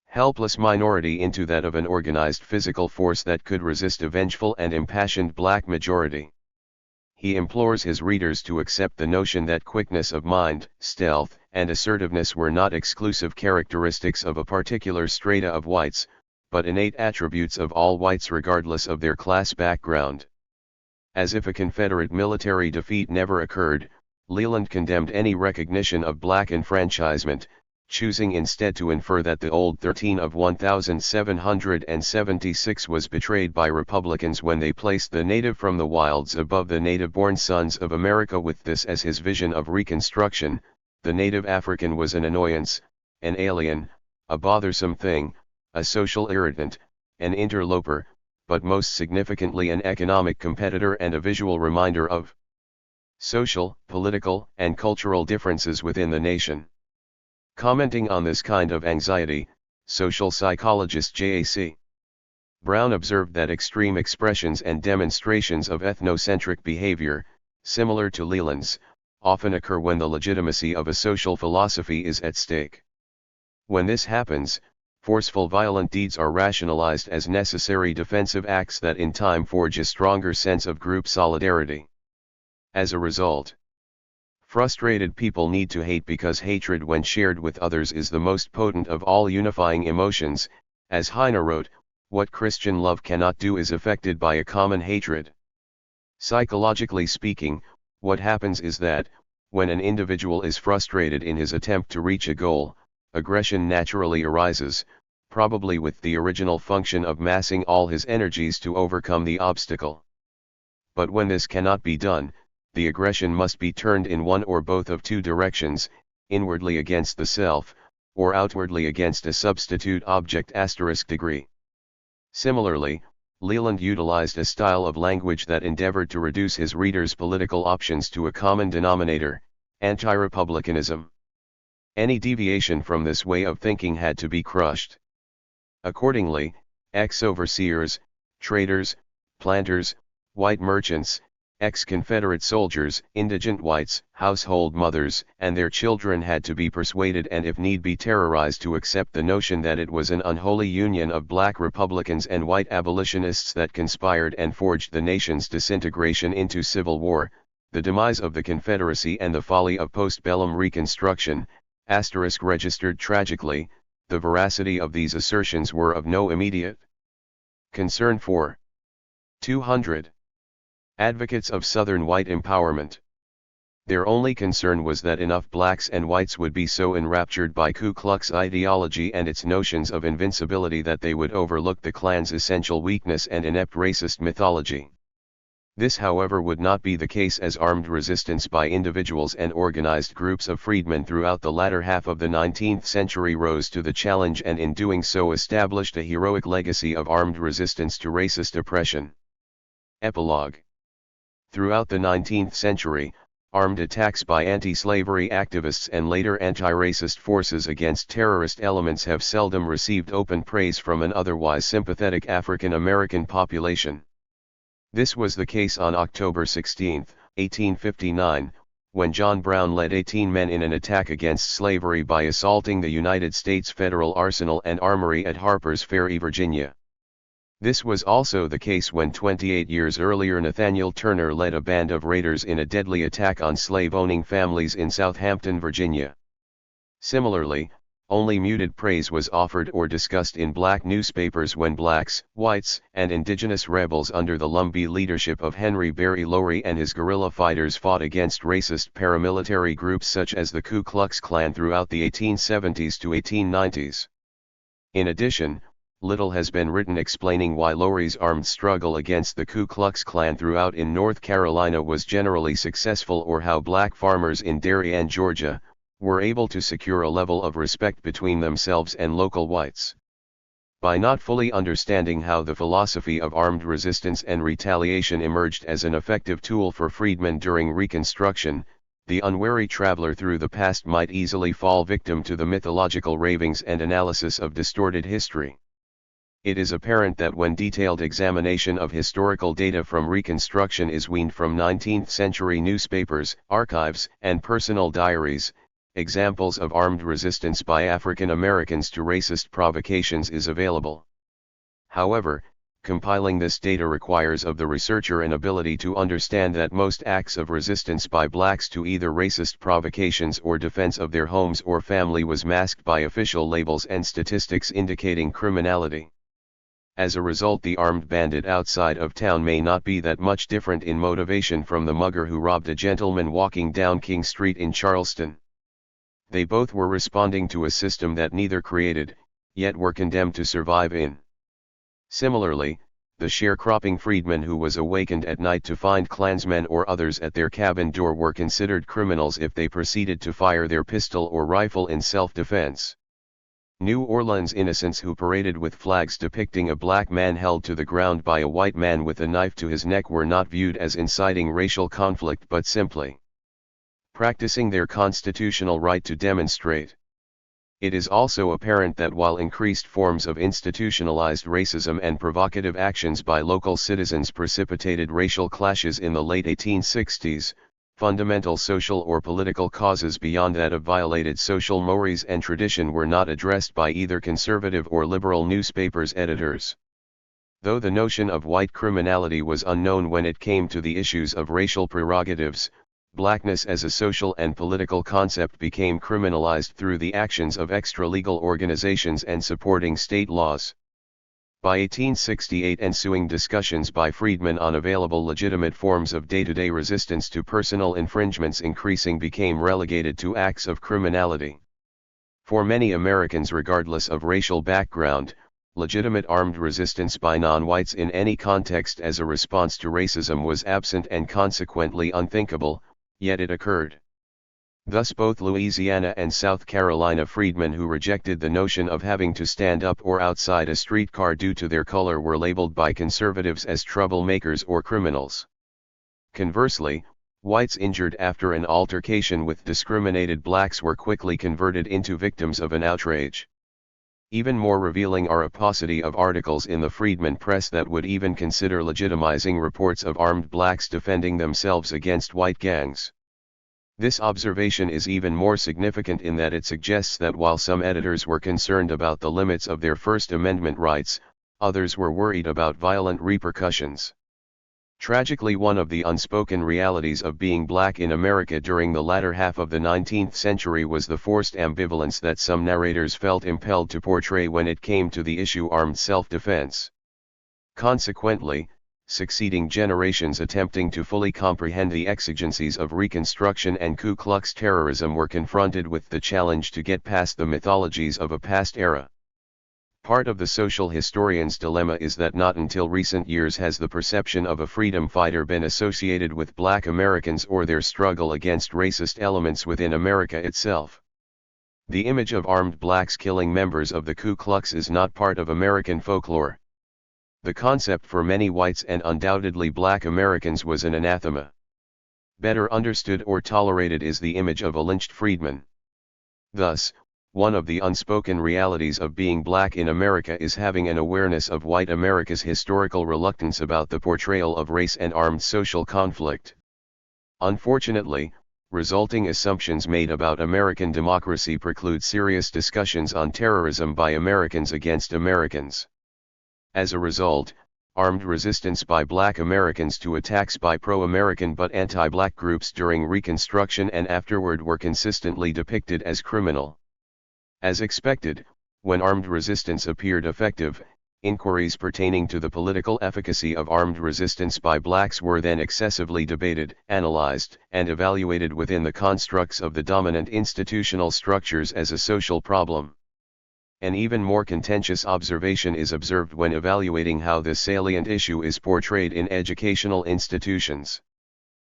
helpless minority into that of an organized physical force that could resist a vengeful and impassioned black majority. He implores his readers to accept the notion that quickness of mind, stealth, and assertiveness were not exclusive characteristics of a particular strata of whites, but innate attributes of all whites regardless of their class background. As if a Confederate military defeat never occurred, Leland condemned any recognition of black enfranchisement, choosing instead to infer that the Old 13 of 1776 was betrayed by Republicans when they placed the native from the wilds above the native-born sons of America. With this as his vision of Reconstruction, the native African was an annoyance, an alien, a bothersome thing, a social irritant, an interloper, but most significantly an economic competitor and a visual reminder of social, political, and cultural differences within the nation. Commenting on this kind of anxiety, social psychologist J.A.C. Brown observed that extreme expressions and demonstrations of ethnocentric behavior, similar to Leland's, often occur when the legitimacy of a social philosophy is at stake. When this happens, forceful violent deeds are rationalized as necessary defensive acts that in time forge a stronger sense of group solidarity. As a result, frustrated people need to hate because hatred when shared with others is the most potent of all unifying emotions. As Heine wrote, what Christian love cannot do is affected by a common hatred. Psychologically speaking, what happens is that, when an individual is frustrated in his attempt to reach a goal, aggression naturally arises, probably with the original function of massing all his energies to overcome the obstacle. But when this cannot be done, the aggression must be turned in one or both of two directions, inwardly against the self, or outwardly against a substitute object *. Similarly, Leland utilized a style of language that endeavored to reduce his readers' political options to a common denominator, anti-republicanism. Any deviation from this way of thinking had to be crushed. Accordingly, ex-overseers, traders, planters, white merchants, ex-Confederate soldiers, indigent whites, household mothers, and their children had to be persuaded and if need be terrorized to accept the notion that it was an unholy union of black Republicans and white abolitionists that conspired and forged the nation's disintegration into civil war, the demise of the Confederacy and the folly of postbellum Reconstruction, * registered tragically. The veracity of these assertions were of no immediate concern for 200 advocates of Southern white empowerment. Their only concern was that enough blacks and whites would be so enraptured by Ku Klux ideology and its notions of invincibility that they would overlook the Klan's essential weakness and inept racist mythology. This, however, would not be the case, as armed resistance by individuals and organized groups of freedmen throughout the latter half of the 19th century rose to the challenge, and in doing so established a heroic legacy of armed resistance to racist oppression. Epilogue. Throughout the 19th century, armed attacks by anti-slavery activists and later anti-racist forces against terrorist elements have seldom received open praise from an otherwise sympathetic African American population. This was the case on October 16, 1859, when John Brown led 18 men in an attack against slavery by assaulting the United States Federal Arsenal and Armory at Harper's Ferry, Virginia. This was also the case when 28 years earlier Nathaniel Turner led a band of raiders in a deadly attack on slave-owning families in Southampton, Virginia. Similarly, only muted praise was offered or discussed in black newspapers when blacks, whites, and indigenous rebels under the Lumbee leadership of Henry Berry Lowry and his guerrilla fighters fought against racist paramilitary groups such as the Ku Klux Klan throughout the 1870s to 1890s. In addition, little has been written explaining why Lowry's armed struggle against the Ku Klux Klan throughout in North Carolina was generally successful, or how black farmers in Darien, Georgia, were able to secure a level of respect between themselves and local whites. By not fully understanding how the philosophy of armed resistance and retaliation emerged as an effective tool for freedmen during Reconstruction, the unwary traveler through the past might easily fall victim to the mythological ravings and analysis of distorted history. It is apparent that when detailed examination of historical data from Reconstruction is weaned from 19th century newspapers, archives, and personal diaries, examples of armed resistance by African Americans to racist provocations is available. However, compiling this data requires of the researcher an ability to understand that most acts of resistance by blacks to either racist provocations or defense of their homes or family was masked by official labels and statistics indicating criminality. As a result, the armed bandit outside of town may not be that much different in motivation from the mugger who robbed a gentleman walking down King Street in Charleston. They both were responding to a system that neither created, yet were condemned to survive in. Similarly, the sharecropping freedman who was awakened at night to find Klansmen or others at their cabin door were considered criminals if they proceeded to fire their pistol or rifle in self-defense. New Orleans innocents who paraded with flags depicting a black man held to the ground by a white man with a knife to his neck were not viewed as inciting racial conflict but simply practicing their constitutional right to demonstrate. It is also apparent that while increased forms of institutionalized racism and provocative actions by local citizens precipitated racial clashes in the late 1860s, fundamental social or political causes beyond that of violated social mores and tradition were not addressed by either conservative or liberal newspapers' editors. Though the notion of white criminality was unknown when it came to the issues of racial prerogatives, blackness as a social and political concept became criminalized through the actions of extra-legal organizations and supporting state laws. By 1868, ensuing discussions by freedmen on available legitimate forms of day-to-day resistance to personal infringements increasing became relegated to acts of criminality. For many Americans, regardless of racial background, legitimate armed resistance by non-whites in any context as a response to racism was absent and consequently unthinkable, yet it occurred. Thus both Louisiana and South Carolina freedmen who rejected the notion of having to stand up or outside a streetcar due to their color were labeled by conservatives as troublemakers or criminals. Conversely, whites injured after an altercation with discriminated blacks were quickly converted into victims of an outrage. Even more revealing are a paucity of articles in the freedmen press that would even consider legitimizing reports of armed blacks defending themselves against white gangs. This observation is even more significant in that it suggests that while some editors were concerned about the limits of their First Amendment rights, others were worried about violent repercussions. Tragically, one of the unspoken realities of being black in America during the latter half of the 19th century was the forced ambivalence that some narrators felt impelled to portray when it came to the issue armed self-defense. Consequently, succeeding generations attempting to fully comprehend the exigencies of Reconstruction and Ku Klux terrorism were confronted with the challenge to get past the mythologies of a past era. Part of the social historian's dilemma is that not until recent years has the perception of a freedom fighter been associated with Black Americans or their struggle against racist elements within America itself. The image of armed blacks killing members of the Ku Klux is not part of American folklore. The concept for many whites and undoubtedly Black Americans was an anathema. Better understood or tolerated is the image of a lynched freedman. Thus, one of the unspoken realities of being Black in America is having an awareness of white America's historical reluctance about the portrayal of race and armed social conflict. Unfortunately, resulting assumptions made about American democracy preclude serious discussions on terrorism by Americans against Americans. As a result, armed resistance by Black Americans to attacks by pro-American but anti-Black groups during Reconstruction and afterward were consistently depicted as criminal. As expected, when armed resistance appeared effective, inquiries pertaining to the political efficacy of armed resistance by blacks were then excessively debated, analyzed, and evaluated within the constructs of the dominant institutional structures as a social problem. An even more contentious observation is observed when evaluating how this salient issue is portrayed in educational institutions.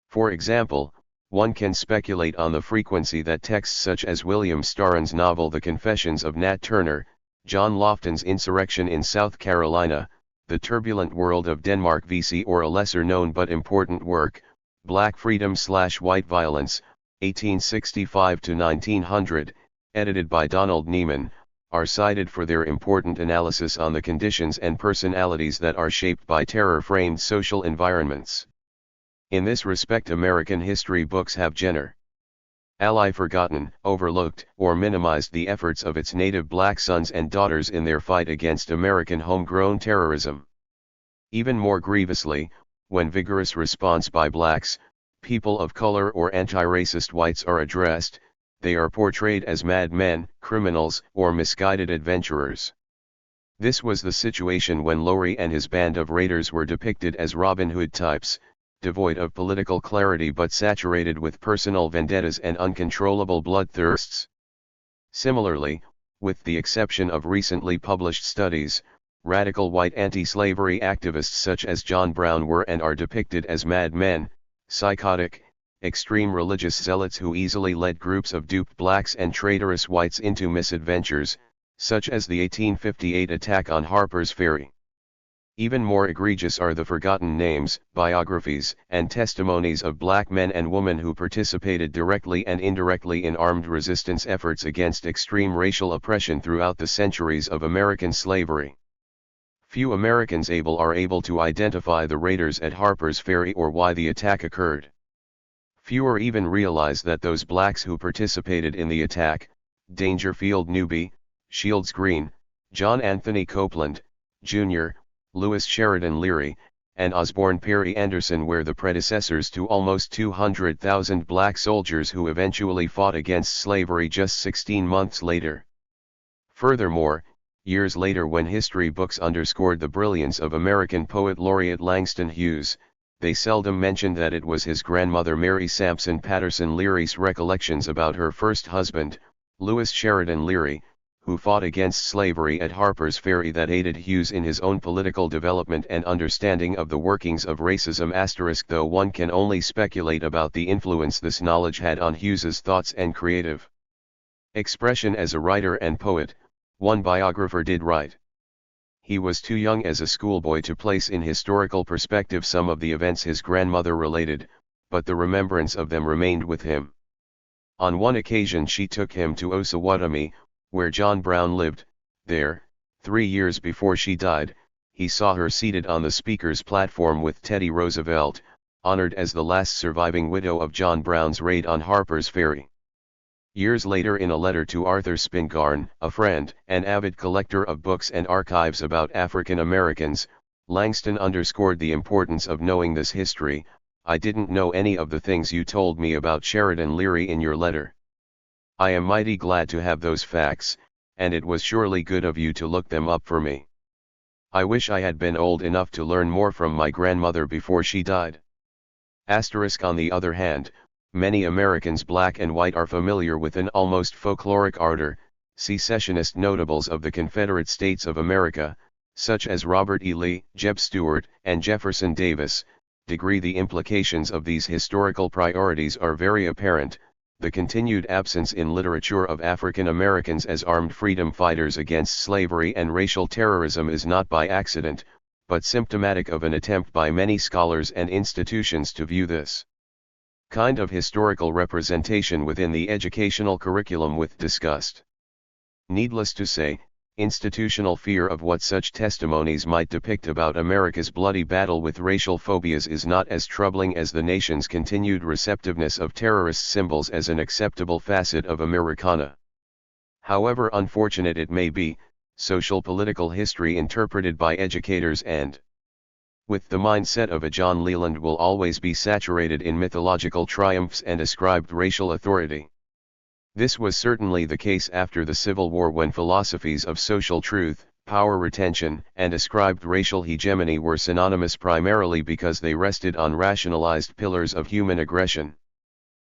For example, one can speculate on the frequency that texts such as William Starrin's novel The Confessions of Nat Turner, John Lofton's Insurrection in South Carolina, The Turbulent World of Denmark VC, or a lesser-known but important work, Black Freedom/White Violence, 1865–1900, edited by Donald Neiman, are cited for their important analysis on the conditions and personalities that are shaped by terror-framed social environments. In this respect, American history books have generally forgotten, overlooked, or minimized the efforts of its native Black sons and daughters in their fight against American homegrown terrorism. Even more grievously, when vigorous response by blacks, people of color, or anti-racist whites are addressed, they are portrayed as madmen, criminals, or misguided adventurers. This was the situation when Lowry and his band of raiders were depicted as Robin Hood types, devoid of political clarity but saturated with personal vendettas and uncontrollable bloodthirsts. Similarly, with the exception of recently published studies, radical white anti-slavery activists such as John Brown were and are depicted as madmen, psychotic, extreme religious zealots who easily led groups of duped blacks and traitorous whites into misadventures, such as the 1858 attack on Harper's Ferry. Even more egregious are the forgotten names, biographies, and testimonies of Black men and women who participated directly and indirectly in armed resistance efforts against extreme racial oppression throughout the centuries of American slavery. Few Americans are able to identify the raiders at Harper's Ferry or why the attack occurred. Fewer even realize that those blacks who participated in the attack, Dangerfield Newby, Shields Green, John Anthony Copeland, Jr., Lewis Sheridan Leary, and Osborne Perry Anderson were the predecessors to almost 200,000 black soldiers who eventually fought against slavery just 16 months later. Furthermore, years later, when history books underscored the brilliance of American poet laureate Langston Hughes, they seldom mentioned that it was his grandmother Mary Sampson Patterson Leary's recollections about her first husband, Lewis Sheridan Leary, who fought against slavery at Harper's Ferry, that aided Hughes in his own political development and understanding of the workings of racism. Though one can only speculate about the influence this knowledge had on Hughes's thoughts and creative expression as a writer and poet, one biographer did write: he was too young as a schoolboy to place in historical perspective some of the events his grandmother related, but the remembrance of them remained with him. On one occasion she took him to Osawatomie, where John Brown lived. There, 3 years before she died, he saw her seated on the speaker's platform with Teddy Roosevelt, honored as the last surviving widow of John Brown's raid on Harper's Ferry. Years later, in a letter to Arthur Spingarn, a friend and avid collector of books and archives about African Americans, Langston underscored the importance of knowing this history. I didn't know any of the things you told me about Sheridan Leary in your letter. I am mighty glad to have those facts, and it was surely good of you to look them up for me. I wish I had been old enough to learn more from my grandmother before she died. On the other hand, many Americans black and white are familiar with an almost folkloric ardor, secessionist notables of the Confederate States of America, such as Robert E. Lee, Jeb Stuart, and Jefferson Davis. The implications of these historical priorities are very apparent. The continued absence in literature of African Americans as armed freedom fighters against slavery and racial terrorism is not by accident, but symptomatic of an attempt by many scholars and institutions to view this kind of historical representation within the educational curriculum with disgust. Needless to say, institutional fear of what such testimonies might depict about America's bloody battle with racial phobias is not as troubling as the nation's continued receptiveness of terrorist symbols as an acceptable facet of Americana. However unfortunate it may be, social political history interpreted by educators and with the mindset of a John Leland will always be saturated in mythological triumphs and ascribed racial authority. This was certainly the case after the Civil War, when philosophies of social truth, power retention, and ascribed racial hegemony were synonymous primarily because they rested on rationalized pillars of human aggression.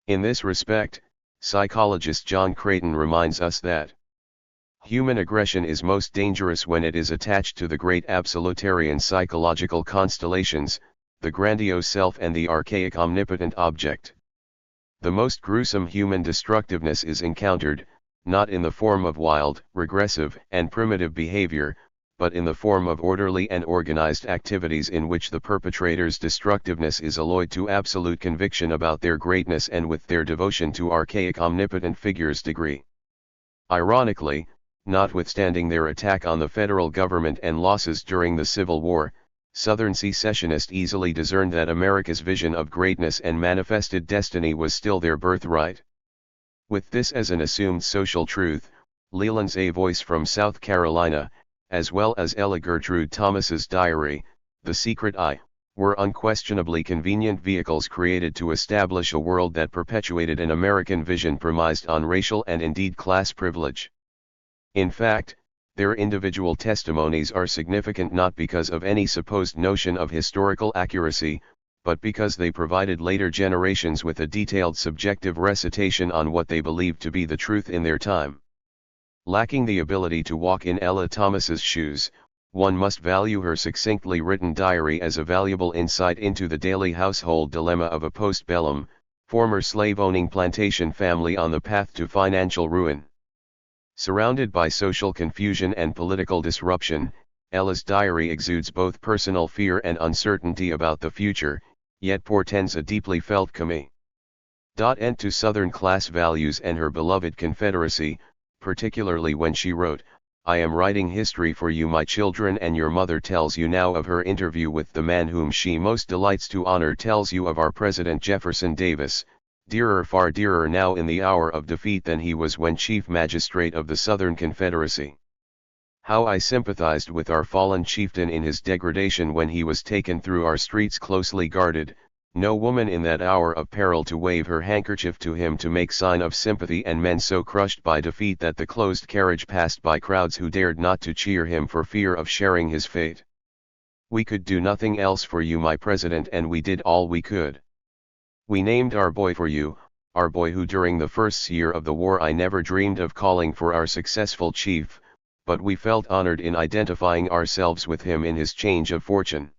In this respect, psychologist John Creighton reminds us that human aggression is most dangerous when it is attached to the great absolutarian psychological constellations, the grandiose self and the archaic omnipotent object. The most gruesome human destructiveness is encountered, not in the form of wild, regressive, and primitive behavior, but in the form of orderly and organized activities in which the perpetrator's destructiveness is alloyed to absolute conviction about their greatness and with their devotion to archaic omnipotent figures degree. Ironically, notwithstanding their attack on the federal government and losses during the Civil War, Southern secessionists easily discerned that America's vision of greatness and manifested destiny was still their birthright. With this as an assumed social truth, Leland's A Voice from South Carolina, as well as Ella Gertrude Thomas's diary, The Secret I, were unquestionably convenient vehicles created to establish a world that perpetuated an American vision premised on racial and indeed class privilege. In fact, their individual testimonies are significant not because of any supposed notion of historical accuracy, but because they provided later generations with a detailed subjective recitation on what they believed to be the truth in their time. Lacking the ability to walk in Ella Thomas's shoes, one must value her succinctly written diary as a valuable insight into the daily household dilemma of a post-bellum, former slave-owning plantation family on the path to financial ruin. Surrounded by social confusion and political disruption, Ella's diary exudes both personal fear and uncertainty about the future, yet portends a deeply felt commitment to Southern class values and her beloved Confederacy, particularly when she wrote, "I am writing history for you, my children, and your mother tells you now of her interview with the man whom she most delights to honor, tells you of our President Jefferson Davis, dearer, far dearer now in the hour of defeat than he was when Chief Magistrate of the Southern Confederacy. How I sympathized with our fallen chieftain in his degradation when he was taken through our streets closely guarded, no woman in that hour of peril to wave her handkerchief to him to make sign of sympathy, and men so crushed by defeat that the closed carriage passed by crowds who dared not to cheer him for fear of sharing his fate. We could do nothing else for you, my President, and we did all we could. We named our boy for you, our boy who during the first year of the war I never dreamed of calling for our successful chief, but we felt honored in identifying ourselves with him in his change of fortune."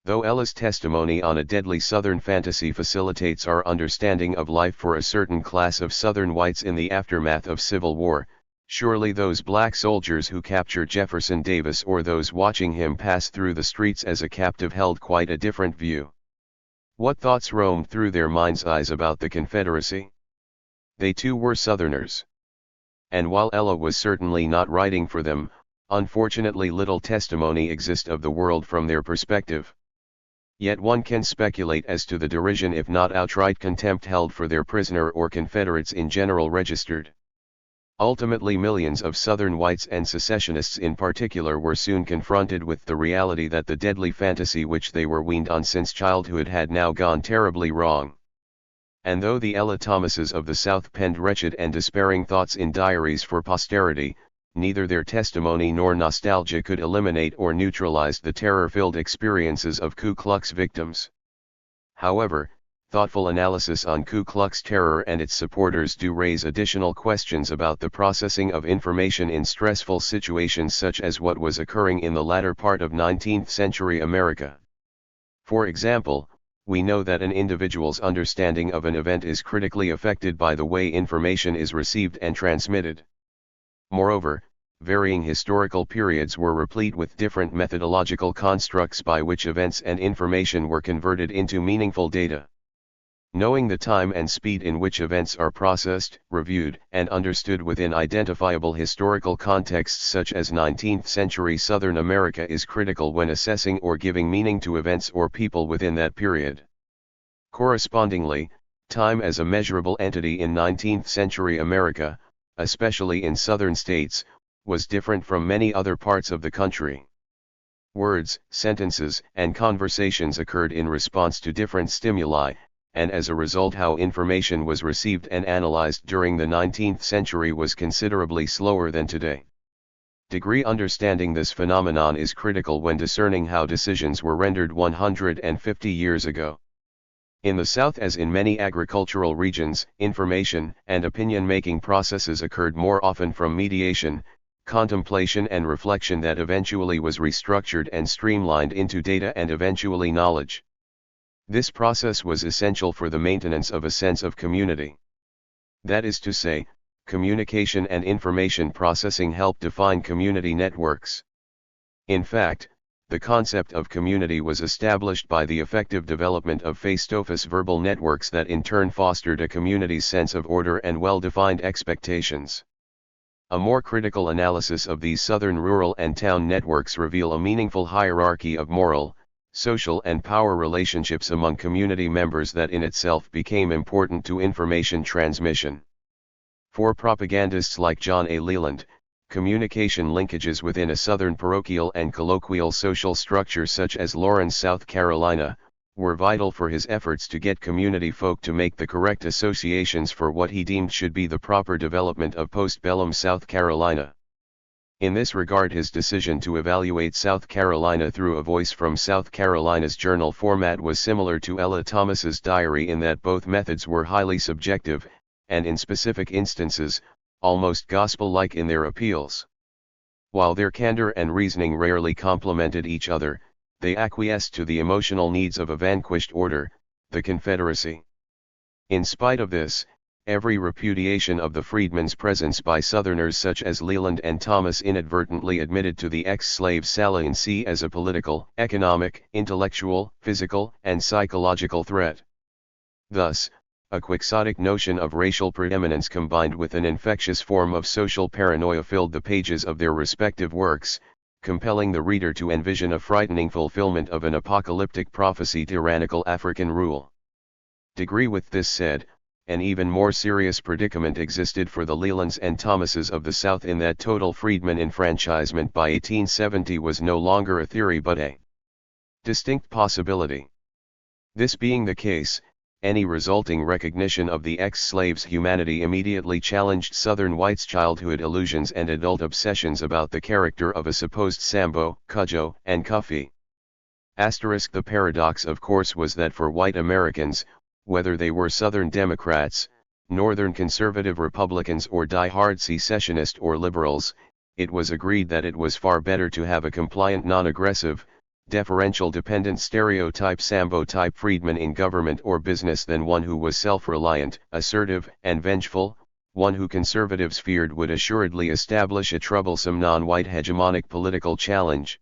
Though Ella's testimony on a deadly Southern fantasy facilitates our understanding of life for a certain class of Southern whites in the aftermath of Civil War, surely those black soldiers who captured Jefferson Davis or those watching him pass through the streets as a captive held quite a different view. What thoughts roamed through their minds' eyes about the Confederacy? They too were Southerners. And while Ella was certainly not writing for them, unfortunately little testimony exists of the world from their perspective. Yet one can speculate as to the derision if not outright contempt held for their prisoner or Confederates in general registered. Ultimately, millions of Southern whites and secessionists in particular were soon confronted with the reality that the deadly fantasy which they were weaned on since childhood had now gone terribly wrong. And though the Ella Thomases of the South penned wretched and despairing thoughts in diaries for posterity, neither their testimony nor nostalgia could eliminate or neutralize the terror-filled experiences of Ku Klux victims. However, thoughtful analysis on Ku Klux terror and its supporters do raise additional questions about the processing of information in stressful situations such as what was occurring in the latter part of 19th century America. For example, we know that an individual's understanding of an event is critically affected by the way information is received and transmitted. Moreover, varying historical periods were replete with different methodological constructs by which events and information were converted into meaningful data. Knowing the time and speed in which events are processed, reviewed, and understood within identifiable historical contexts such as 19th century Southern America is critical when assessing or giving meaning to events or people within that period. Correspondingly, time as a measurable entity in 19th century America, especially in southern states, was different from many other parts of the country. Words, sentences, and conversations occurred in response to different stimuli, and as a result how information was received and analyzed during the 19th century was considerably slower than today. Degree understanding this phenomenon is critical when discerning how decisions were rendered 150 years ago. In the South, as in many agricultural regions, information and opinion-making processes occurred more often from mediation, contemplation and reflection that eventually was restructured and streamlined into data and eventually knowledge. This process was essential for the maintenance of a sense of community. That is to say, communication and information processing help define community networks. In fact, the concept of community was established by the effective development of face-to-face verbal networks that in turn fostered a community's sense of order and well-defined expectations. A more critical analysis of these southern rural and town networks reveal a meaningful hierarchy of moral, social and power relationships among community members that in itself became important to information transmission. For propagandists like John A. Leland, communication linkages within a southern parochial and colloquial social structure such as Lawrence, South Carolina, were vital for his efforts to get community folk to make the correct associations for what he deemed should be the proper development of postbellum South Carolina. In this regard, his decision to evaluate South Carolina through a voice from South Carolina's journal format was similar to Ella Thomas's diary in that both methods were highly subjective, and in specific instances, almost gospel-like in their appeals. While their candor and reasoning rarely complemented each other, they acquiesced to the emotional needs of a vanquished order, the Confederacy. In spite of this, every repudiation of the freedmen's presence by Southerners such as Leland and Thomas inadvertently admitted to the ex-slave saliency as a political, economic, intellectual, physical, and psychological threat. Thus, a quixotic notion of racial preeminence combined with an infectious form of social paranoia filled the pages of their respective works, compelling the reader to envision a frightening fulfillment of an apocalyptic prophecy: tyrannical African rule. Degree with this said, an even more serious predicament existed for the Lelands and Thomases of the South in that total freedmen enfranchisement by 1870 was no longer a theory but a distinct possibility. This being the case, any resulting recognition of the ex-slaves' humanity immediately challenged Southern whites' childhood illusions and adult obsessions about the character of a supposed Sambo, Cudjoe, and Cuffy. The paradox of course was that for white Americans, whether they were Southern Democrats, Northern conservative Republicans or die-hard secessionist or liberals, it was agreed that it was far better to have a compliant non-aggressive, deferential dependent stereotype Sambo-type freedman in government or business than one who was self-reliant, assertive, and vengeful, one who conservatives feared would assuredly establish a troublesome non-white hegemonic political challenge.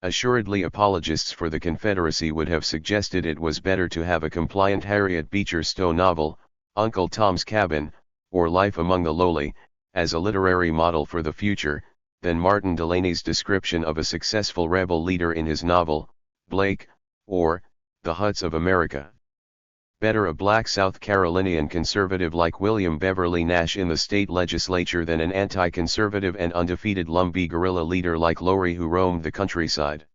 Assuredly apologists for the Confederacy would have suggested it was better to have a compliant Harriet Beecher Stowe novel, Uncle Tom's Cabin, or Life Among the Lowly, as a literary model for the future, than Martin Delaney's description of a successful rebel leader in his novel, Blake, or The Huts of America. Better a black South Carolinian conservative like William Beverly Nash in the state legislature than an anti-conservative and undefeated Lumbee guerrilla leader like Lowry who roamed the countryside.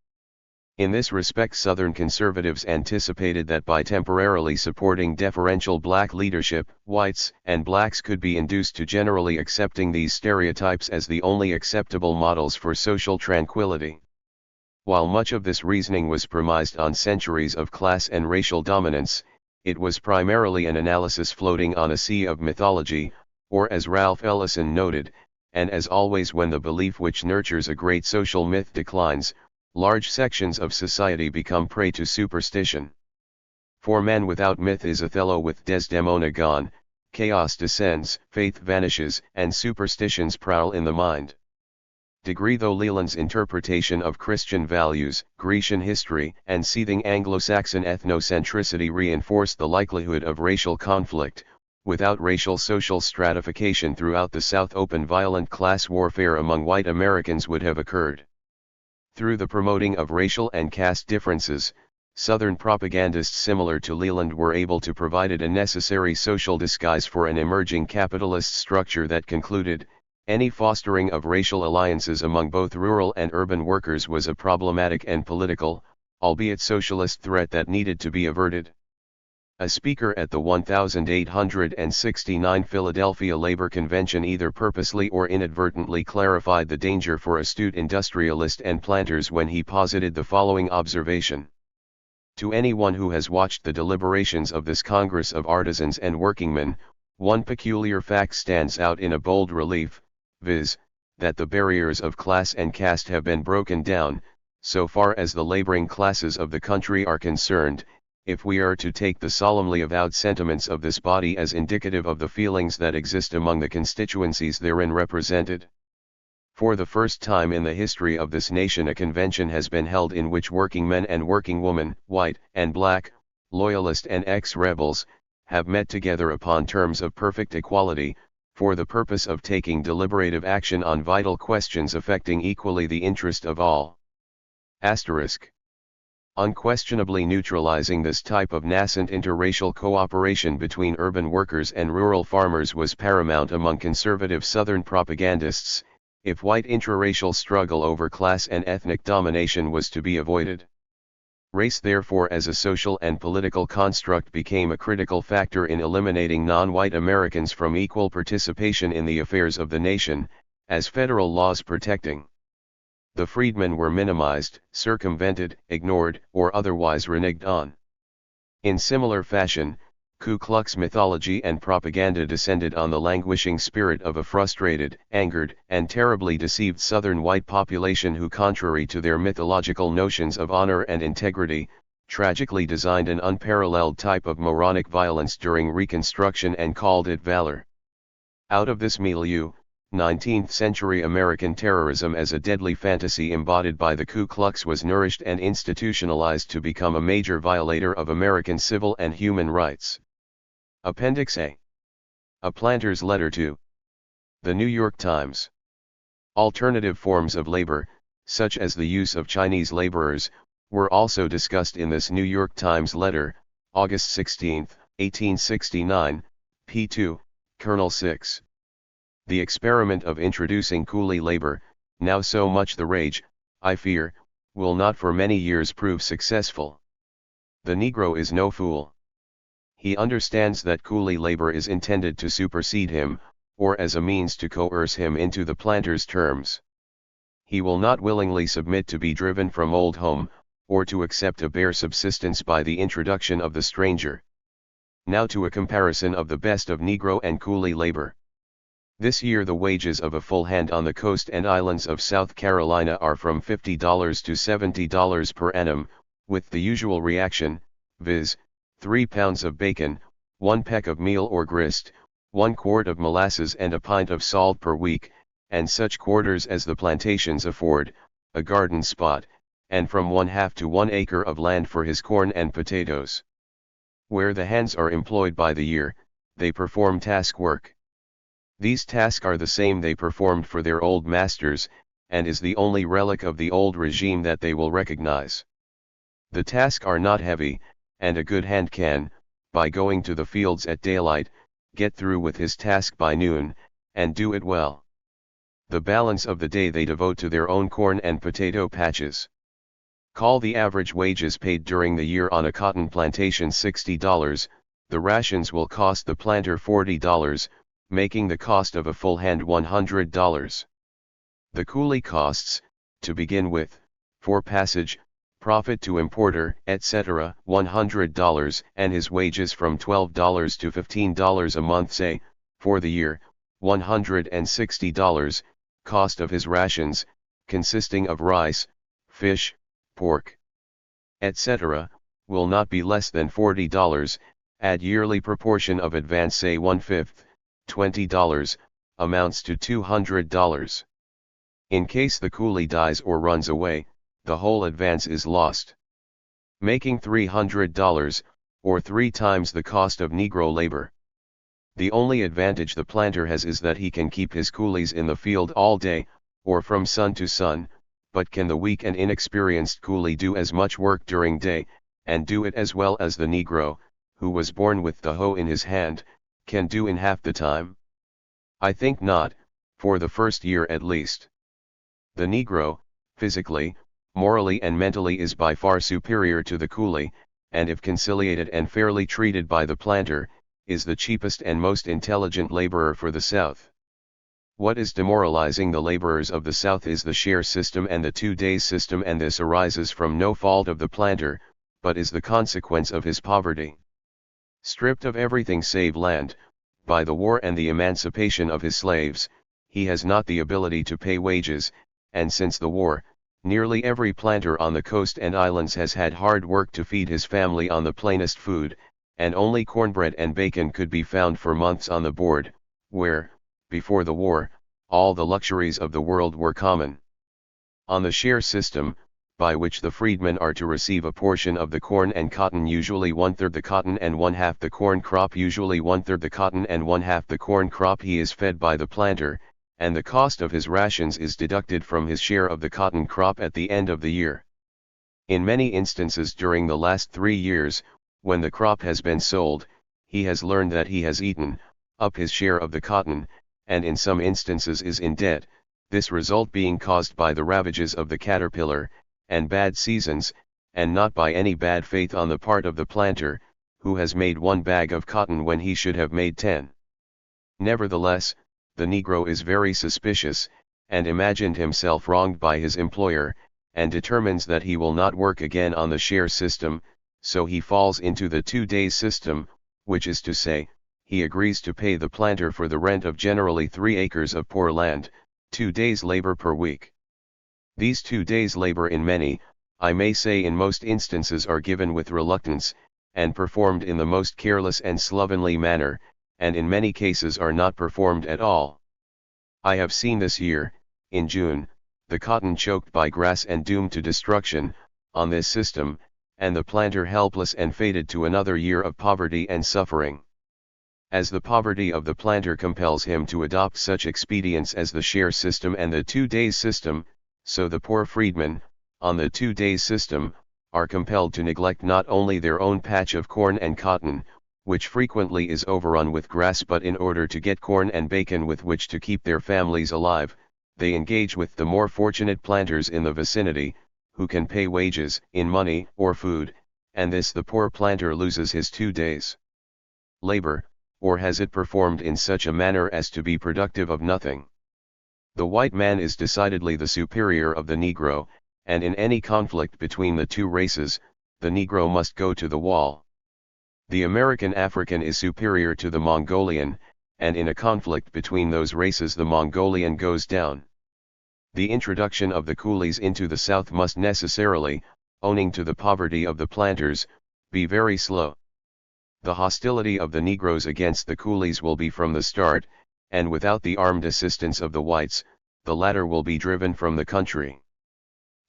In this respect, Southern conservatives anticipated that by temporarily supporting deferential black leadership, whites and blacks could be induced to generally accepting these stereotypes as the only acceptable models for social tranquility. While much of this reasoning was premised on centuries of class and racial dominance, it was primarily an analysis floating on a sea of mythology, or as Ralph Ellison noted, and as always when the belief which nurtures a great social myth declines, large sections of society become prey to superstition. For man without myth is Othello with Desdemona gone, chaos descends, faith vanishes, and superstitions prowl in the mind. Degree though Leland's interpretation of Christian values, Grecian history, and seething Anglo-Saxon ethnocentricity reinforce the likelihood of racial conflict, without racial social stratification throughout the South, open violent class warfare among white Americans would have occurred. Through the promoting of racial and caste differences, Southern propagandists similar to Leland were able to provide a necessary social disguise for an emerging capitalist structure that concluded, any fostering of racial alliances among both rural and urban workers was a problematic and political, albeit socialist threat that needed to be averted. A speaker at the 1869 Philadelphia Labor Convention either purposely or inadvertently clarified the danger for astute industrialists and planters when he posited the following observation. To anyone who has watched the deliberations of this Congress of Artisans and Workingmen, one peculiar fact stands out in a bold relief, viz., that the barriers of class and caste have been broken down, so far as the laboring classes of the country are concerned, if we are to take the solemnly avowed sentiments of this body as indicative of the feelings that exist among the constituencies therein represented. For the first time in the history of this nation a convention has been held in which working men and working women, white and black, loyalist and ex-rebels, have met together upon terms of perfect equality, for the purpose of taking deliberative action on vital questions affecting equally the interest of all. Asterisk. Unquestionably neutralizing this type of nascent interracial cooperation between urban workers and rural farmers was paramount among conservative Southern propagandists, if white intraracial struggle over class and ethnic domination was to be avoided. Race therefore as a social and political construct became a critical factor in eliminating non-white Americans from equal participation in the affairs of the nation, as federal laws protecting the freedmen were minimized, circumvented, ignored, or otherwise reneged on. In similar fashion, Ku Klux mythology and propaganda descended on the languishing spirit of a frustrated, angered, and terribly deceived Southern white population who, contrary to their mythological notions of honor and integrity, tragically designed an unparalleled type of moronic violence during Reconstruction and called it valor. Out of this milieu, 19th-century American terrorism as a deadly fantasy embodied by the Ku Klux was nourished and institutionalized to become a major violator of American civil and human rights. Appendix A. A Planter's Letter to The New York Times. Alternative forms of labor, such as the use of Chinese laborers, were also discussed in this New York Times letter, August 16, 1869, p. 2, Kernel 6. The experiment of introducing coolie labor, now so much the rage, I fear, will not for many years prove successful. The Negro is no fool. He understands that coolie labor is intended to supersede him, or as a means to coerce him into the planter's terms. He will not willingly submit to be driven from old home, or to accept a bare subsistence by the introduction of the stranger. Now to a comparison of the best of Negro and coolie labor. This year the wages of a full hand on the coast and islands of South Carolina are from $50 to $70 per annum, with the usual reaction, viz., 3 pounds of bacon, 1 peck of meal or grist, 1 quart of molasses and a pint of salt per week, and such quarters as the plantations afford, a garden spot, and from 1/2 to 1 acre of land for his corn and potatoes. Where the hands are employed by the year, they perform task work. These tasks are the same they performed for their old masters, and is the only relic of the old regime that they will recognize. The tasks are not heavy, and a good hand can, by going to the fields at daylight, get through with his task by noon, and do it well. The balance of the day they devote to their own corn and potato patches. Call the average wages paid during the year on a cotton plantation $60, the rations will cost the planter $40, making the cost of a full hand $100. The coolie costs, to begin with, for passage, profit to importer, etc., $100, and his wages from $12 to $15 a month, say, for the year, $160, cost of his rations, consisting of rice, fish, pork, etc., will not be less than $40, add yearly proportion of advance, say 1/5, $20, amounts to $200. In case the coolie dies or runs away, the whole advance is lost, making $300, or 3 times the cost of Negro labor. The only advantage the planter has is that he can keep his coolies in the field all day, or from sun to sun, but can the weak and inexperienced coolie do as much work during day, and do it as well as the Negro, who was born with the hoe in his hand, can do in half the time? I think not, for the first year at least. The Negro, physically, morally and mentally is by far superior to the coolie, and if conciliated and fairly treated by the planter, is the cheapest and most intelligent laborer for the South. What is demoralizing the laborers of the South is the share system and the 2 days system, and this arises from no fault of the planter, but is the consequence of his poverty. Stripped of everything save land, by the war and the emancipation of his slaves, he has not the ability to pay wages, and since the war, nearly every planter on the coast and islands has had hard work to feed his family on the plainest food, and only cornbread and bacon could be found for months on the board, where, before the war, all the luxuries of the world were common. On the share system, by which the freedmen are to receive a portion of the corn and cotton, usually 1/3 the cotton and 1/2 the corn crop, usually 1/3 the cotton and 1/2 the corn crop, he is fed by the planter, and the cost of his rations is deducted from his share of the cotton crop at the end of the year. In many instances during the last 3 years, when the crop has been sold, he has learned that he has eaten up his share of the cotton, and in some instances is in debt, this result being caused by the ravages of the caterpillar, and bad seasons, and not by any bad faith on the part of the planter, who has made 1 bag of cotton when he should have made 10. Nevertheless, the Negro is very suspicious, and imagined himself wronged by his employer, and determines that he will not work again on the share system, so he falls into the 2 days system, which is to say, he agrees to pay the planter for the rent of generally 3 acres of poor land, 2 days' labor per week. These 2 days' labor in many, I may say in most instances, are given with reluctance, and performed in the most careless and slovenly manner, and in many cases are not performed at all. I have seen this year, in June, the cotton choked by grass and doomed to destruction, on this system, and the planter helpless and fated to another year of poverty and suffering. As the poverty of the planter compels him to adopt such expedients as the share system and the 2 days system, so the poor freedmen, on the 2 days system, are compelled to neglect not only their own patch of corn and cotton, which frequently is overrun with grass, but in order to get corn and bacon with which to keep their families alive, they engage with the more fortunate planters in the vicinity, who can pay wages in money or food, and this the poor planter loses his 2 days' labor, or has it performed in such a manner as to be productive of nothing. The white man is decidedly the superior of the Negro, and in any conflict between the 2 races, the Negro must go to the wall. The American African is superior to the Mongolian, and in a conflict between those races the Mongolian goes down. The introduction of the coolies into the South must necessarily, owing to the poverty of the planters, be very slow. The hostility of the Negroes against the coolies will be from the start, and without the armed assistance of the whites, the latter will be driven from the country.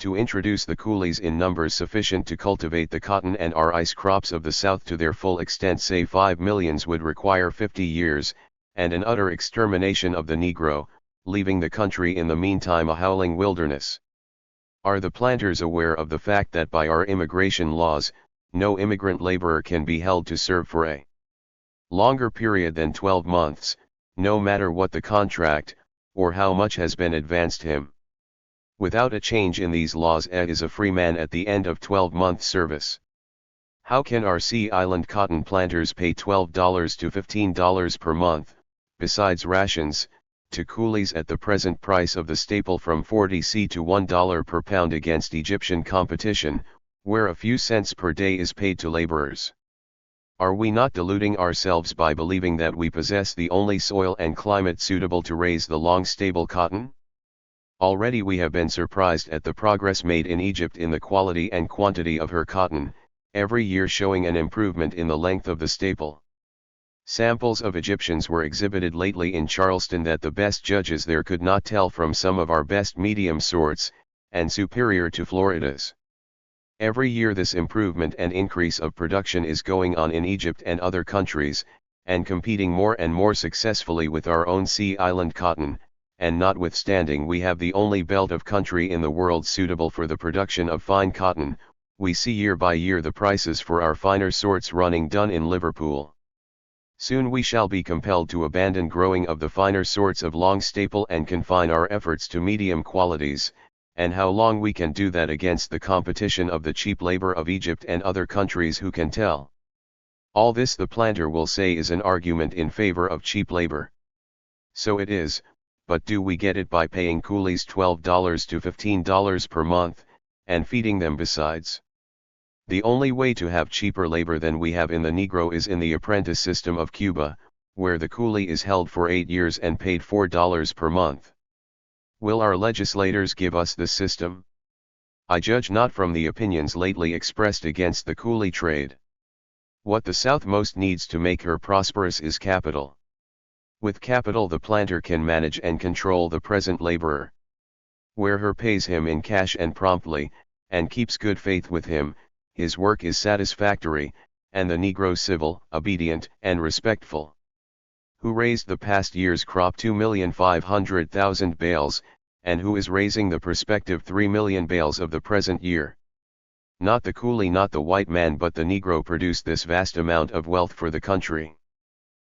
To introduce the coolies in numbers sufficient to cultivate the cotton and rice crops of the South to their full extent, say 5 millions, would require 50 years, and an utter extermination of the Negro, leaving the country in the meantime a howling wilderness. Are the planters aware of the fact that by our immigration laws, no immigrant laborer can be held to serve for a longer period than 12 months, no matter what the contract, or how much has been advanced him? Without a change in these laws, is a free man at the end of 12-month service. How can our Sea Island cotton planters pay $12 to $15 per month, besides rations, to coolies at the present price of the staple from 40 cents to $1 per pound against Egyptian competition, where a few cents per day is paid to laborers? Are we not deluding ourselves by believing that we possess the only soil and climate suitable to raise the long stable cotton? Already we have been surprised at the progress made in Egypt in the quality and quantity of her cotton, every year showing an improvement in the length of the staple. Samples of Egyptians were exhibited lately in Charleston that the best judges there could not tell from some of our best medium sorts, and superior to Florida's. Every year this improvement and increase of production is going on in Egypt and other countries, and competing more and more successfully with our own Sea Island cotton, and notwithstanding we have the only belt of country in the world suitable for the production of fine cotton, we see year by year the prices for our finer sorts running done in Liverpool. Soon we shall be compelled to abandon growing of the finer sorts of long staple and confine our efforts to medium qualities, and how long we can do that against the competition of the cheap labor of Egypt and other countries, who can tell? All this the planter will say is an argument in favor of cheap labor. So it is, but do we get it by paying coolies $12 to $15 per month, and feeding them besides? The only way to have cheaper labor than we have in the Negro is in the apprentice system of Cuba, where the coolie is held for 8 years and paid $4 per month. Will our legislators give us this system? I judge not from the opinions lately expressed against the coolie trade. What the South most needs to make her prosperous is capital. With capital the planter can manage and control the present laborer. Where her pays him in cash and promptly, and keeps good faith with him, his work is satisfactory, and the Negro civil, obedient, and respectful. Who raised the past year's crop 2,500,000 bales, and who is raising the prospective 3 million bales of the present year? Not the coolie, not the white man, but the Negro produced this vast amount of wealth for the country.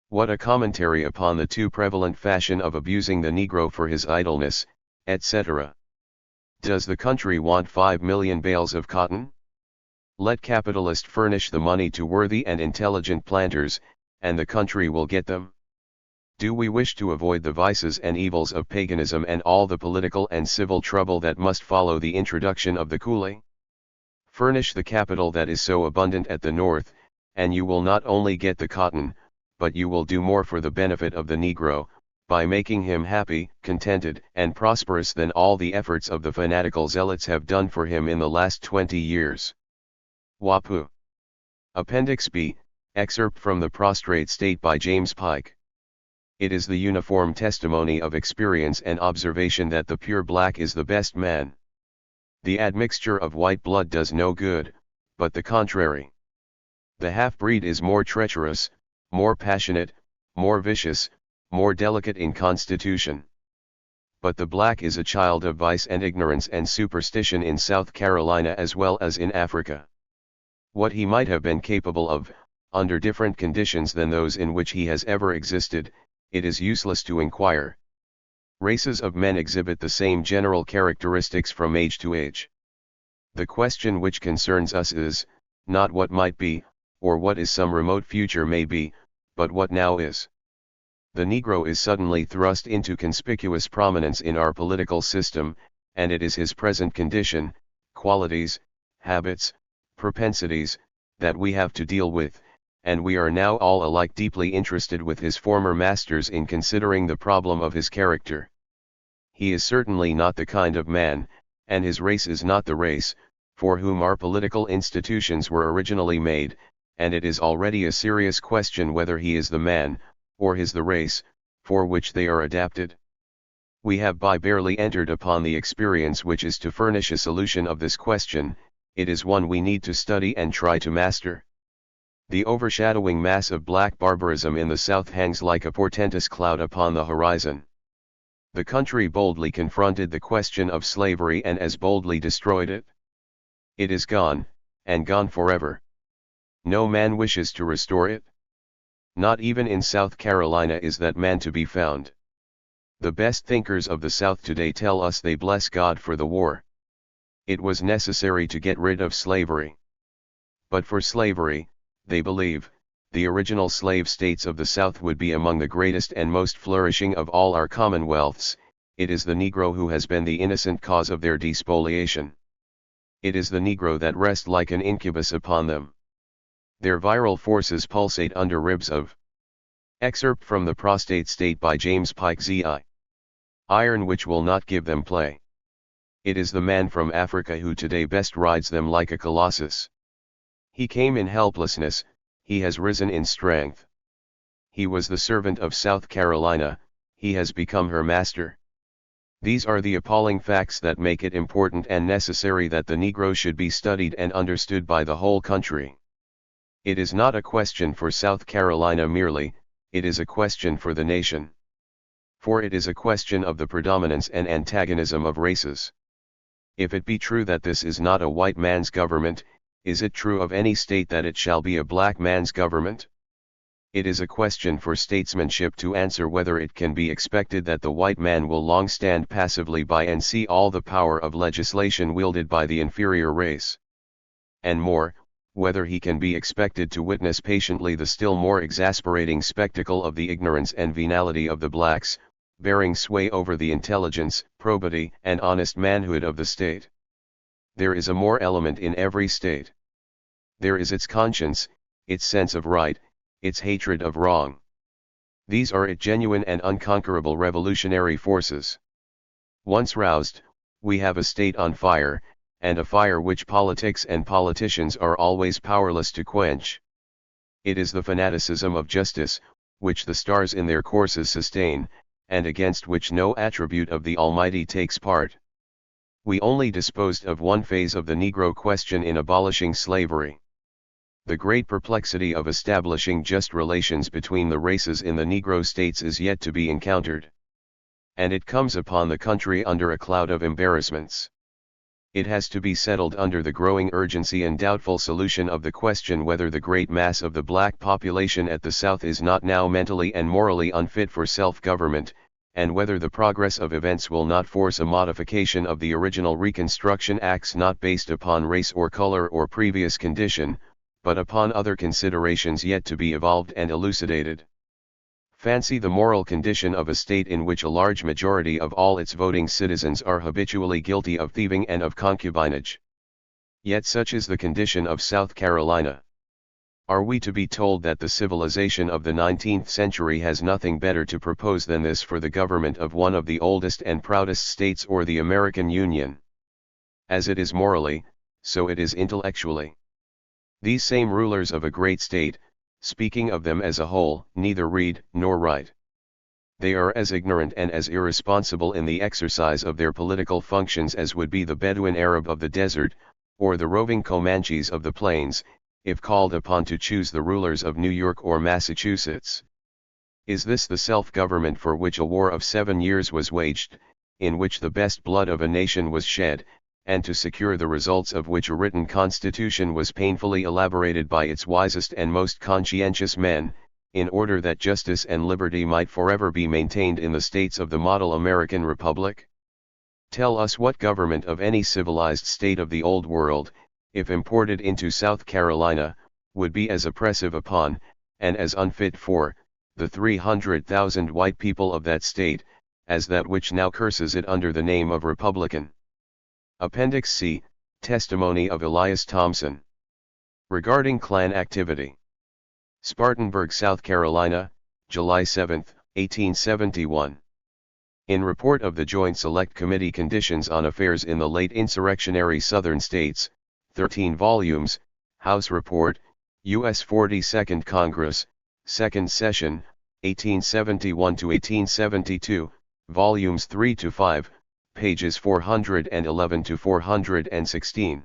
What a commentary upon the too prevalent fashion of abusing the Negro for his idleness, etc. Does the country want 5 million bales of cotton? Let capitalist furnish the money to worthy and intelligent planters, and the country will get them. Do we wish to avoid the vices and evils of paganism and all the political and civil trouble that must follow the introduction of the coolie? Furnish the capital that is so abundant at the North, and you will not only get the cotton, but you will do more for the benefit of the Negro, by making him happy, contented, and prosperous than all the efforts of the fanatical zealots have done for him in the last 20 years. Wapu. Appendix B, excerpt from The Prostrate State by James Pike. It is the uniform testimony of experience and observation that the pure black is the best man. The admixture of white blood does no good, but the contrary. The half-breed is more treacherous, more passionate, more vicious, more delicate in constitution. But the black is a child of vice and ignorance and superstition in South Carolina as well as in Africa. What he might have been capable of, under different conditions than those in which he has ever existed, it is useless to inquire. Races of men exhibit the same general characteristics from age to age. The question which concerns us is, not what might be, or what is some remote future may be, but what now is. The Negro is suddenly thrust into conspicuous prominence in our political system, and it is his present condition, qualities, habits, propensities, that we have to deal with, and we are now all alike deeply interested with his former masters in considering the problem of his character. He is certainly not the kind of man, and his race is not the race, for whom our political institutions were originally made, and it is already a serious question whether he is the man, or his the race, for which they are adapted. We have barely entered upon the experience which is to furnish a solution of this question. It is one we need to study and try to master. The overshadowing mass of black barbarism in the South hangs like a portentous cloud upon the horizon. The country boldly confronted the question of slavery and as boldly destroyed it. It is gone, and gone forever. No man wishes to restore it. Not even in South Carolina is that man to be found. The best thinkers of the South today tell us they bless God for the war. It was necessary to get rid of slavery. But for slavery, they believe, the original slave states of the South would be among the greatest and most flourishing of all our commonwealths. It is the Negro who has been the innocent cause of their despoliation. It is the Negro that rests like an incubus upon them. Their viral forces pulsate under ribs of. Excerpt from The Prostate State by James Pike Z.I. Iron which will not give them play. It is the man from Africa who today best rides them like a colossus. He came in helplessness, he has risen in strength. He was the servant of South Carolina, he has become her master. These are the appalling facts that make it important and necessary that the Negro should be studied and understood by the whole country. It is not a question for South Carolina merely, it is a question for the nation. For it is a question of the predominance and antagonism of races. If it be true that this is not a white man's government, is it true of any state that it shall be a black man's government? It is a question for statesmanship to answer whether it can be expected that the white man will long stand passively by and see all the power of legislation wielded by the inferior race. And more, whether he can be expected to witness patiently the still more exasperating spectacle of the ignorance and venality of the blacks, bearing sway over the intelligence, probity, and honest manhood of the state. There is a more element in every state. There is its conscience, its sense of right, its hatred of wrong. These are its genuine and unconquerable revolutionary forces. Once roused, we have a state on fire, and a fire which politics and politicians are always powerless to quench. It is the fanaticism of justice, which the stars in their courses sustain, and against which no attribute of the Almighty takes part. We only disposed of one phase of the Negro question in abolishing slavery. The great perplexity of establishing just relations between the races in the Negro states is yet to be encountered. And it comes upon the country under a cloud of embarrassments. It has to be settled under the growing urgency and doubtful solution of the question whether the great mass of the black population at the South is not now mentally and morally unfit for self-government, and whether the progress of events will not force a modification of the original Reconstruction Acts not based upon race or color or previous condition, but upon other considerations yet to be evolved and elucidated. Fancy the moral condition of a state in which a large majority of all its voting citizens are habitually guilty of thieving and of concubinage. Yet such is the condition of South Carolina. Are we to be told that the civilization of the 19th century has nothing better to propose than this for the government of one of the oldest and proudest states or the American Union? As it is morally, so it is intellectually. These same rulers of a great state, speaking of them as a whole, neither read nor write. They are as ignorant and as irresponsible in the exercise of their political functions as would be the Bedouin Arab of the desert, or the roving Comanches of the plains, if called upon to choose the rulers of New York or Massachusetts. Is this the self-government for which a war of 7 years was waged, in which the best blood of a nation was shed, and to secure the results of which a written constitution was painfully elaborated by its wisest and most conscientious men, in order that justice and liberty might forever be maintained in the states of the model American Republic? Tell us what government of any civilized state of the Old World, if imported into South Carolina, would be as oppressive upon, and as unfit for, the 300,000 white people of that state, as that which now curses it under the name of Republican. Appendix C, Testimony of Elias Thompson. Regarding Klan activity. Spartanburg, South Carolina, July 7, 1871. In report of the Joint Select Committee Conditions on Affairs in the Late Insurrectionary Southern States, 13 volumes, House Report, U.S. 42nd Congress, 2nd Session, 1871-1872, volumes 3-5, pages 411 to 416.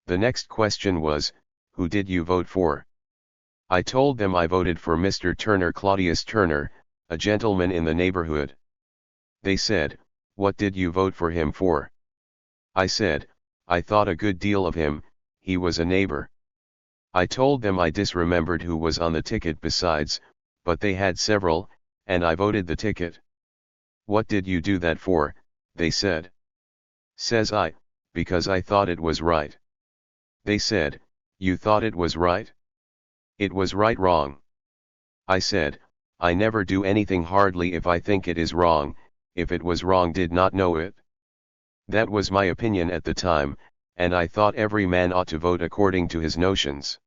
The next question was, who did you vote for? I told them I voted for Mr. Turner, Claudius Turner, a gentleman in the neighborhood. They said, what did you vote for him for? I said, I thought a good deal of him, he was a neighbor. I told them I disremembered who was on the ticket besides, but they had several, and I voted the ticket. "What did you do that for?" they said. Says I, "Because I thought it was right." They said, "You thought it was right? It was right wrong." I said, "I never do anything hardly if I think it is wrong, if it was wrong did not know it." That was my opinion at the time, and I thought every man ought to vote according to his notions.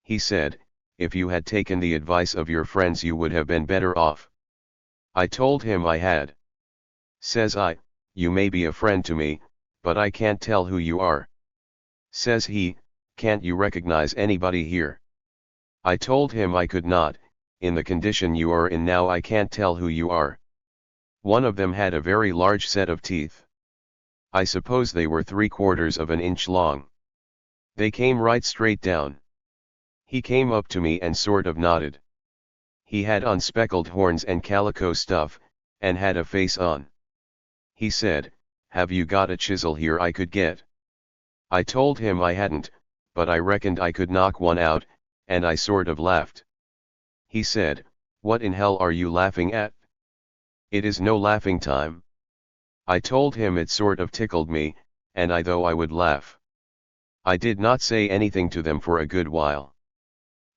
He said, "If you had taken the advice of your friends you would have been better off." I told him I had. Says I, "You may be a friend to me, but I can't tell who you are." Says he, "Can't you recognize anybody here?" I told him I could not, in the condition you are in now I can't tell who you are. One of them had a very large set of teeth. I suppose they were 3/4 of an inch long. They came right straight down. He came up to me and sort of nodded. He had unspeckled horns and calico stuff, and had a face on. He said, "Have you got a chisel here I could get?" I told him I hadn't, but I reckoned I could knock one out, and I sort of laughed. He said, "What in hell are you laughing at? It is no laughing time." I told him it sort of tickled me, and though I would laugh. I did not say anything to them for a good while.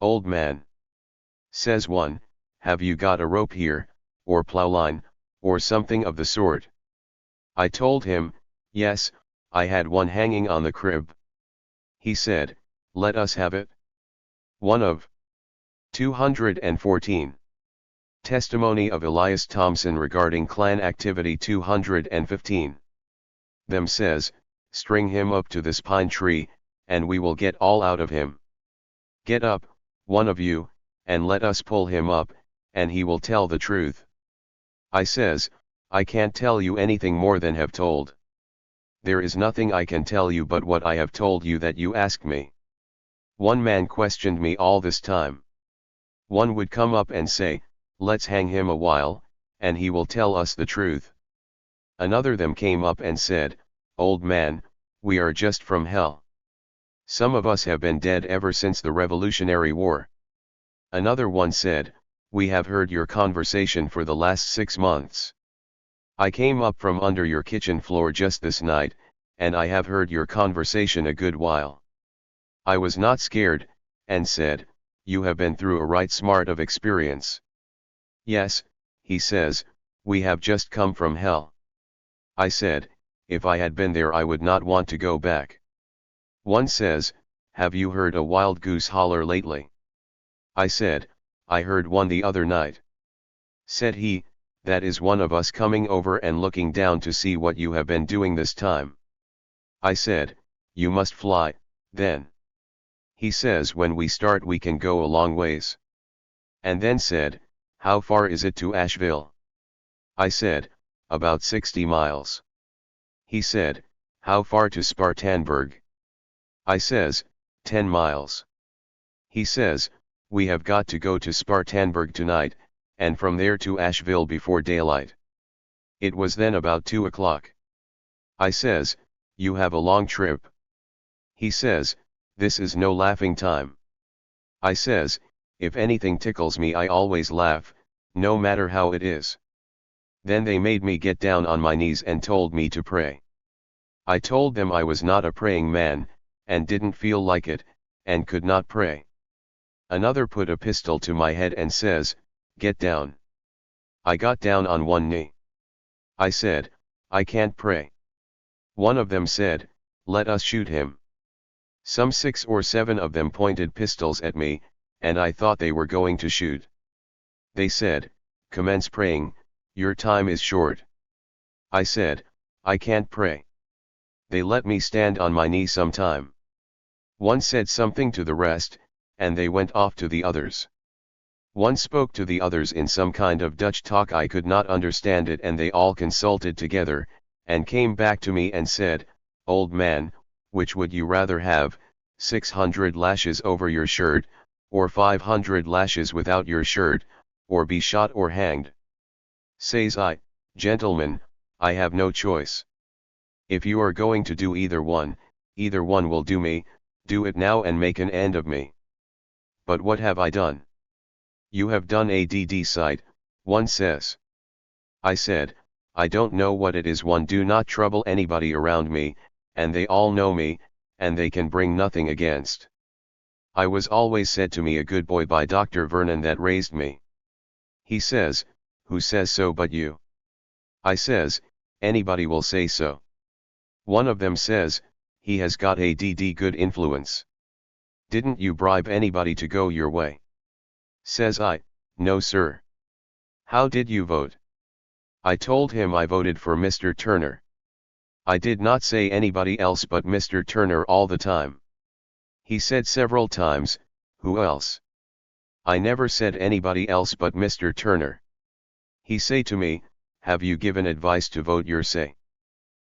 "Old man," says one, "have you got a rope here, or plowline, or something of the sort?" I told him, yes, I had one hanging on the crib. He said, "Let us have it." One of 214. Testimony of Elias Thompson regarding Klan activity 215. Them says, "String him up to this pine tree, and we will get all out of him. Get up, one of you, and let us pull him up, and he will tell the truth." I says, "I can't tell you anything more than have told. There is nothing I can tell you but what I have told you that you asked me." One man questioned me all this time. One would come up and say, "Let's hang him a while, and he will tell us the truth." Another them came up and said, "Old man, we are just from hell. Some of us have been dead ever since the Revolutionary War." Another one said, "We have heard your conversation for the last 6 months. I came up from under your kitchen floor just this night, and I have heard your conversation a good while. I was not scared, and said, 'You have been through a right smart of experience.' 'Yes,' he says, 'we have just come from hell.' I said, 'If I had been there I would not want to go back.' One says, 'Have you heard a wild goose holler lately?' I said, 'I heard one the other night.' Said he, 'That is one of us coming over and looking down to see what you have been doing this time.' I said, 'You must fly, then.' He says, 'When we start we can go a long ways.' And then said, 'How far is it to Asheville?' I said, 'About 60 miles. He said, 'How far to Spartanburg?' I says, 10 miles. He says, 'We have got to go to Spartanburg tonight, and from there to Asheville before daylight.' It was then about 2 o'clock. I says, 'You have a long trip.' He says, 'This is no laughing time.' I says, 'If anything tickles me I always laugh, no matter how it is.' Then they made me get down on my knees and told me to pray. I told them I was not a praying man, and didn't feel like it, and could not pray. Another put a pistol to my head and says, 'Get down.' I got down on one knee. I said, 'I can't pray.' One of them said, 'Let us shoot him.' Some 6 or 7 of them pointed pistols at me, and I thought they were going to shoot. They said, 'Commence praying, your time is short.' I said, 'I can't pray.' They let me stand on my knee some time. One said something to the rest, and they went off to the others. One spoke to the others in some kind of Dutch talk I could not understand it, and they all consulted together, and came back to me and said, 'Old man, which would you rather have, 600 lashes over your shirt, or 500 lashes without your shirt, or be shot or hanged?' Says I, 'Gentlemen, I have no choice. If you are going to do either one will do me, do it now and make an end of me.' 'But what have I done?' 'You have done a DD sight,' one says. I said, I don't know what it is. One, do not trouble anybody around me, and they all know me, and they can bring nothing against. I was always said to me a good boy by Dr. Vernon that raised me. He says, who says so but you? I says, anybody will say so. One of them says, he has got a good influence. Didn't you bribe anybody to go your way? Says I, no sir. How did you vote? I told him I voted for Mr. Turner. I did not say anybody else but Mr. Turner all the time. He said several times, who else? I never said anybody else but Mr. Turner. He say to me, have you given advice to vote your say?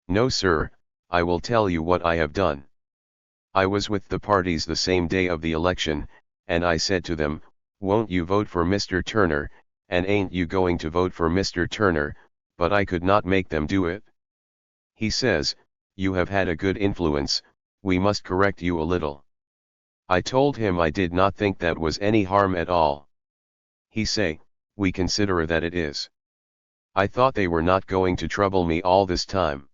No sir, I will tell you what I have done. I was with the parties the same day of the election, and I said to them, won't you vote for Mr. Turner, and ain't you going to vote for Mr. Turner, but I could not make them do it. He says, you have had a good influence, we must correct you a little. I told him I did not think that was any harm at all. He say, we consider that it is. I thought they were not going to trouble me all this time.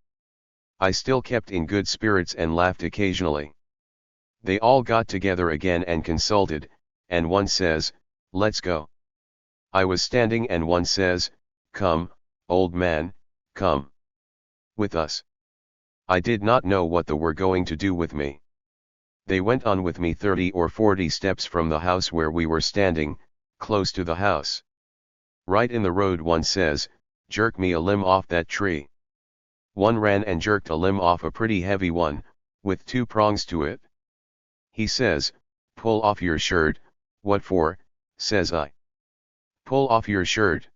I still kept in good spirits and laughed occasionally. They all got together again and consulted, and one says, let's go. I was standing and one says, come, old man, come with us. I did not know what they were going to do with me. They went on with me 30 or 40 steps from the house where we were standing, close to the house. Right in the road one says, jerk me a limb off that tree. One ran and jerked a limb off, a pretty heavy one, with 2 prongs to it. He says, pull off your shirt. What for? Says I. Pull off your shirt.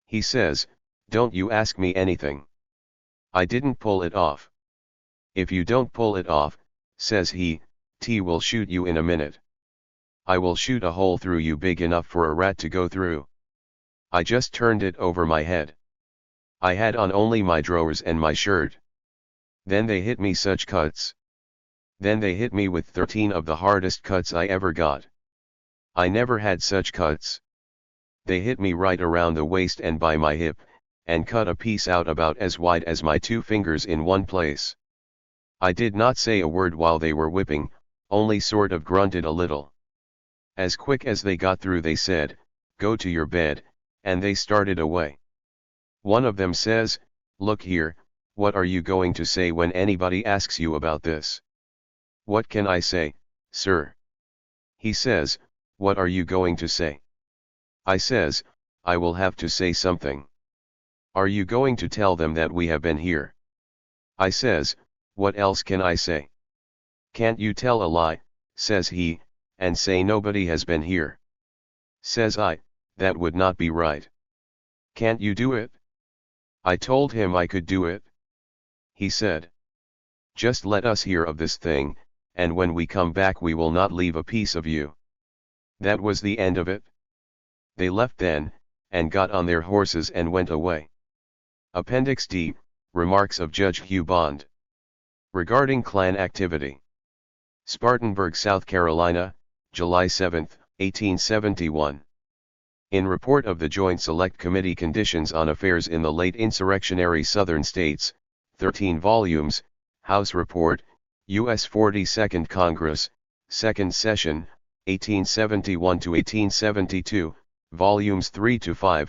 He says, don't you ask me anything. I didn't pull it off. If you don't pull it off, says he, T will shoot you in a minute. I will shoot a hole through you big enough for a rat to go through. I just turned it over my head. I had on only my drawers and my shirt. Then they hit me such cuts. Then they hit me with 13 of the hardest cuts I ever got. I never had such cuts. They hit me right around the waist and by my hip, and cut a piece out about as wide as my 2 fingers in one place. I did not say a word while they were whipping, only sort of grunted a little. As quick as they got through they said, go to your bed, and they started away. One of them says, look here, what are you going to say when anybody asks you about this? What can I say, sir? He says, what are you going to say? I says, I will have to say something. Are you going to tell them that we have been here? I says, what else can I say? Can't you tell a lie, says he, and say nobody has been here? Says I, that would not be right. Can't you do it? I told him I could do it. He said, just let us hear of this thing, and when we come back we will not leave a piece of you. That was the end of it. They left then, and got on their horses and went away. Appendix D, Remarks of Judge Hugh Bond. Regarding Klan activity. Spartanburg, South Carolina, July 7, 1871. In Report of the Joint Select Committee Conditions on Affairs in the Late Insurrectionary Southern States, 13 volumes, House Report, U.S. 42nd Congress, 2nd Session, 1871-1872, volumes 3-5,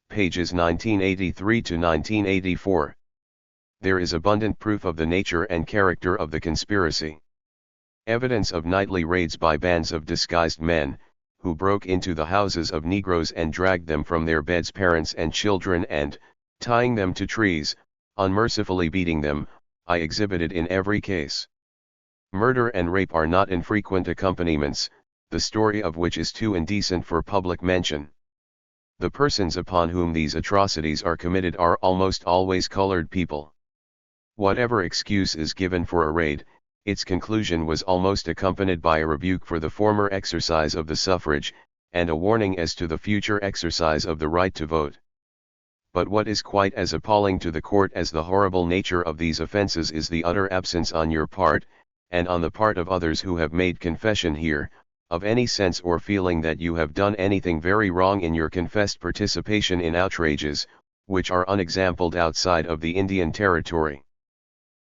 pages 1983-1984. There is abundant proof of the nature and character of the conspiracy. Evidence of nightly raids by bands of disguised men, who broke into the houses of Negroes and dragged them from their beds, parents and children, and, tying them to trees, unmercifully beating them, I exhibited in every case. Murder and rape are not infrequent accompaniments, the story of which is too indecent for public mention. The persons upon whom these atrocities are committed are almost always colored people. Whatever excuse is given for a raid, its conclusion was almost accompanied by a rebuke for the former exercise of the suffrage, and a warning as to the future exercise of the right to vote. But what is quite as appalling to the court as the horrible nature of these offenses is the utter absence on your part, and on the part of others who have made confession here, of any sense or feeling that you have done anything very wrong in your confessed participation in outrages, which are unexampled outside of the Indian territory.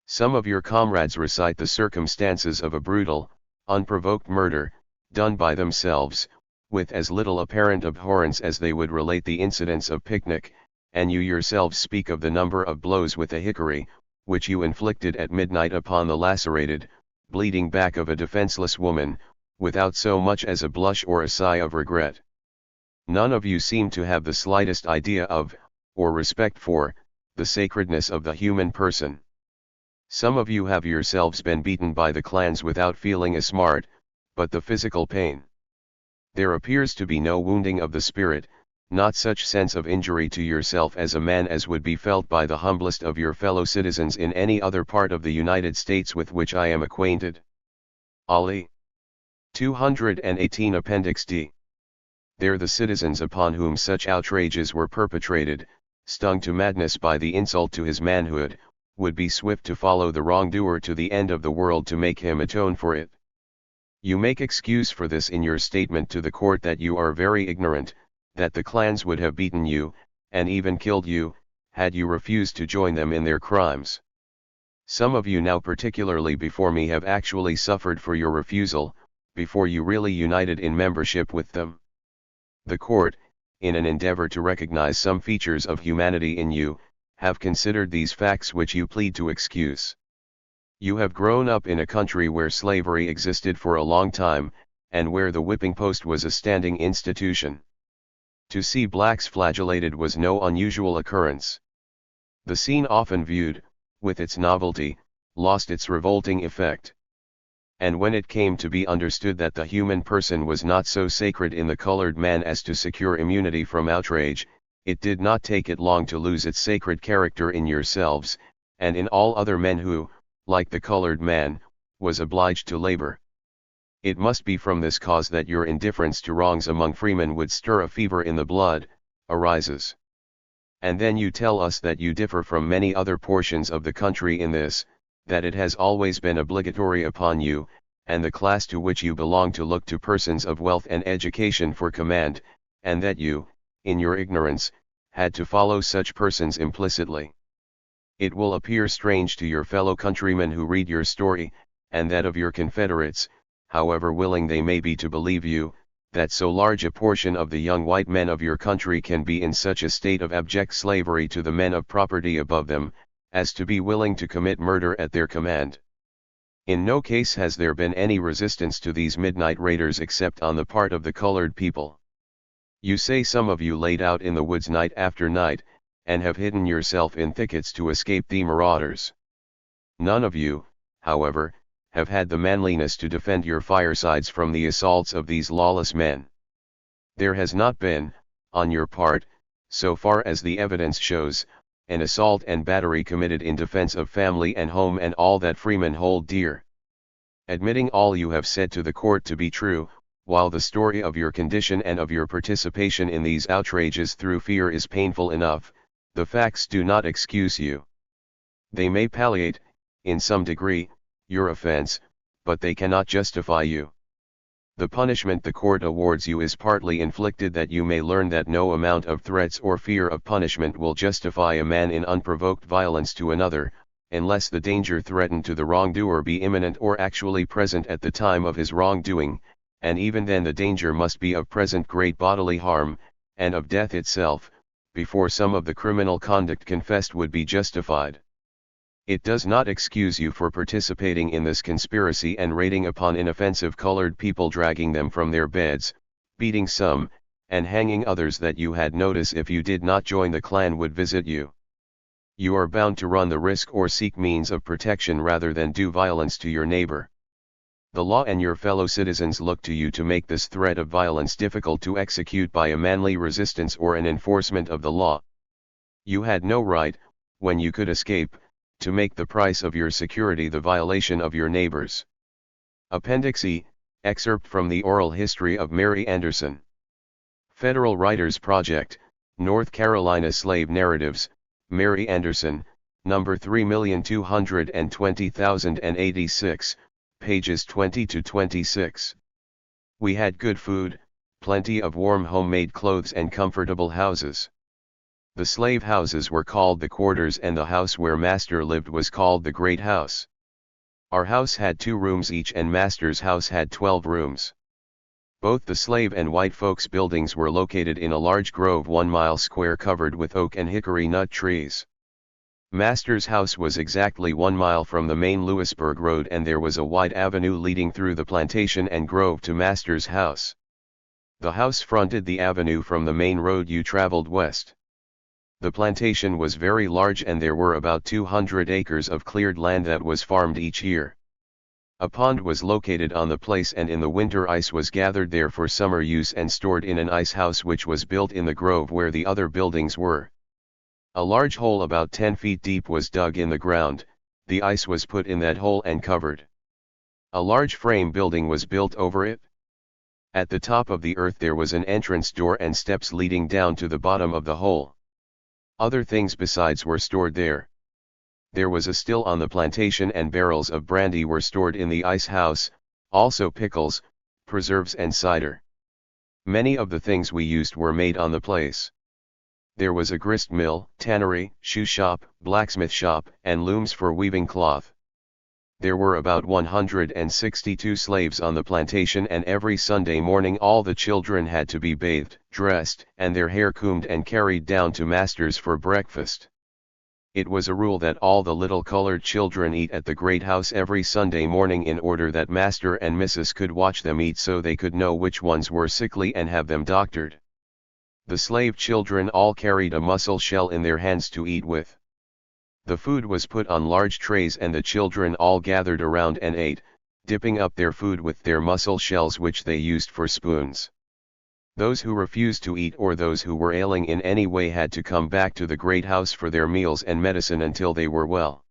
Some of your comrades recite the circumstances of a brutal, unprovoked murder, done by themselves, with as little apparent abhorrence as they would relate the incidents of picnic, and you yourselves speak of the number of blows with a hickory, which you inflicted at midnight upon the lacerated, bleeding back of a defenseless woman, without so much as a blush or a sigh of regret. None of you seem to have the slightest idea of, or respect for, the sacredness of the human person. Some of you have yourselves been beaten by the clans without feeling a smart, but the physical pain. There appears to be no wounding of the spirit, not such sense of injury to yourself as a man as would be felt by the humblest of your fellow citizens in any other part of the United States with which I am acquainted. Ali. 218 Appendix D. There the citizens upon whom such outrages were perpetrated, stung to madness by the insult to his manhood, would be swift to follow the wrongdoer to the end of the world to make him atone for it. You make excuse for this in your statement to the court that you are very ignorant, that the clans would have beaten you, and even killed you, had you refused to join them in their crimes. Some of you now particularly before me have actually suffered for your refusal, before you really united in membership with them. The court, in an endeavor to recognize some features of humanity in you, have considered these facts which you plead to excuse. You have grown up in a country where slavery existed for a long time, and where the whipping post was a standing institution. To see blacks flagellated was no unusual occurrence. The scene often viewed, with its novelty, lost its revolting effect. And when it came to be understood that the human person was not so sacred in the colored man as to secure immunity from outrage, it did not take it long to lose its sacred character in yourselves, and in all other men who, like the colored man, was obliged to labor. It must be from this cause that your indifference to wrongs among freemen would stir a fever in the blood, arises. And then you tell us that you differ from many other portions of the country in this, that it has always been obligatory upon you, and the class to which you belong to look to persons of wealth and education for command, and that you, in your ignorance, had to follow such persons implicitly. It will appear strange to your fellow countrymen who read your story, and that of your confederates, however willing they may be to believe you, that so large a portion of the young white men of your country can be in such a state of abject slavery to the men of property above them, as to be willing to commit murder at their command. In no case has there been any resistance to these midnight raiders except on the part of the colored people. You say some of you laid out in the woods night after night, and have hidden yourself in thickets to escape the marauders. None of you, however, have had the manliness to defend your firesides from the assaults of these lawless men. There has not been, on your part, so far as the evidence shows, an assault and battery committed in defense of family and home and all that freemen hold dear. Admitting all you have said to the court to be true, while the story of your condition and of your participation in these outrages through fear is painful enough, the facts do not excuse you. They may palliate, in some degree, your offense, but they cannot justify you. The punishment the court awards you is partly inflicted that you may learn that no amount of threats or fear of punishment will justify a man in unprovoked violence to another, unless the danger threatened to the wrongdoer be imminent or actually present at the time of his wrongdoing, and even then the danger must be of present great bodily harm, and of death itself, before some of the criminal conduct confessed would be justified. It does not excuse you for participating in this conspiracy and raiding upon inoffensive colored people, dragging them from their beds, beating some, and hanging others that you had notice if you did not join the clan would visit you. You are bound to run the risk or seek means of protection rather than do violence to your neighbor. The law and your fellow citizens look to you to make this threat of violence difficult to execute by a manly resistance or an enforcement of the law. You had no right, when you could escape, to make the price of your security the violation of your neighbors. Appendix E, excerpt from the oral history of Mary Anderson. Federal Writers Project, North Carolina Slave Narratives, Mary Anderson, number 3,220,086, pages 20 to 26. We had good food, plenty of warm homemade clothes and comfortable houses. The slave houses were called the quarters and the house where master lived was called the great house. Our house had 2 rooms each and master's house had 12 rooms. Both the slave and white folks' buildings were located in a large grove 1 mile square covered with oak and hickory nut trees. Master's house was exactly 1 mile from the main Louisburg Road and there was a wide avenue leading through the plantation and grove to master's house. The house fronted the avenue from the main road you traveled west. The plantation was very large and there were about 200 acres of cleared land that was farmed each year. A pond was located on the place and in the winter ice was gathered there for summer use and stored in an ice house which was built in the grove where the other buildings were. A large hole about 10 feet deep was dug in the ground, the ice was put in that hole and covered. A large frame building was built over it. At the top of the earth there was an entrance door and steps leading down to the bottom of the hole. Other things besides were stored there. There was a still on the plantation and barrels of brandy were stored in the ice house, also pickles, preserves and cider. Many of the things we used were made on the place. There was a grist mill, tannery, shoe shop, blacksmith shop, and looms for weaving cloth. There were about 162 slaves on the plantation and every Sunday morning all the children had to be bathed, dressed, and their hair combed and carried down to master's for breakfast. It was a rule that all the little colored children eat at the great house every Sunday morning in order that master and missus could watch them eat so they could know which ones were sickly and have them doctored. The slave children all carried a mussel shell in their hands to eat with. The food was put on large trays and the children all gathered around and ate, dipping up their food with their mussel shells which they used for spoons. Those who refused to eat or those who were ailing in any way had to come back to the great house for their meals and medicine until they were well.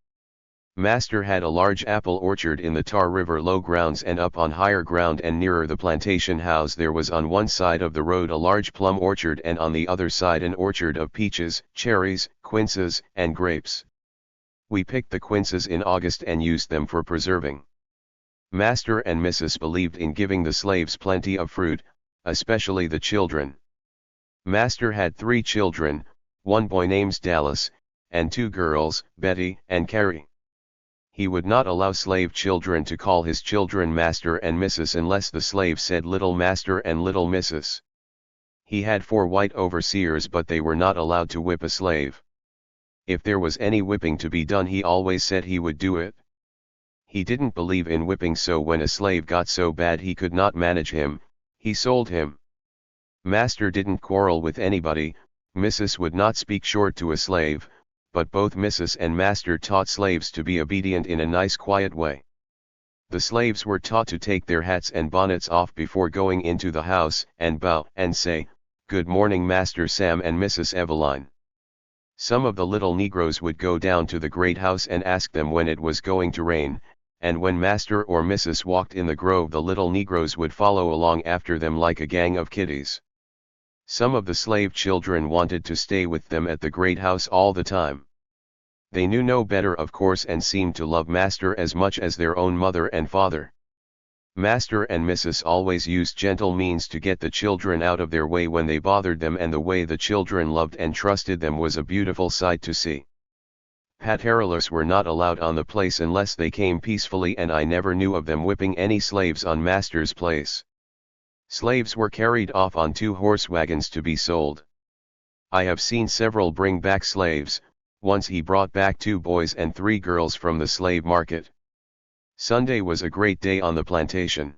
Master had a large apple orchard in the Tar River low grounds and up on higher ground and nearer the plantation house there was on one side of the road a large plum orchard and on the other side an orchard of peaches, cherries, quinces, and grapes. We picked the quinces in August and used them for preserving. Master and Mrs. believed in giving the slaves plenty of fruit, especially the children. Master had 3 children, 1 boy named Dallas, and 2 girls, Betty and Carrie. He would not allow slave children to call his children Master and Mrs. unless the slave said Little Master and Little Mrs. He had 4 white overseers but they were not allowed to whip a slave. If there was any whipping to be done he always said he would do it. He didn't believe in whipping so when a slave got so bad he could not manage him, he sold him. Master didn't quarrel with anybody, Mrs. would not speak short to a slave, but both Mrs. and Master taught slaves to be obedient in a nice quiet way. The slaves were taught to take their hats and bonnets off before going into the house and bow and say, "Good morning Master Sam and Mrs. Eveline." Some of the little Negroes would go down to the great house and ask them when it was going to rain, and when Master or Mrs. walked in the grove the little Negroes would follow along after them like a gang of kiddies. Some of the slave children wanted to stay with them at the great house all the time. They knew no better of course and seemed to love Master as much as their own mother and father. Master and Mrs. always used gentle means to get the children out of their way when they bothered them and the way the children loved and trusted them was a beautiful sight to see. Paterolers were not allowed on the place unless they came peacefully and I never knew of them whipping any slaves on Master's place. Slaves were carried off on 2 horse wagons to be sold. I have seen several bring back slaves, once he brought back 2 boys and 3 girls from the slave market. Sunday was a great day on the plantation.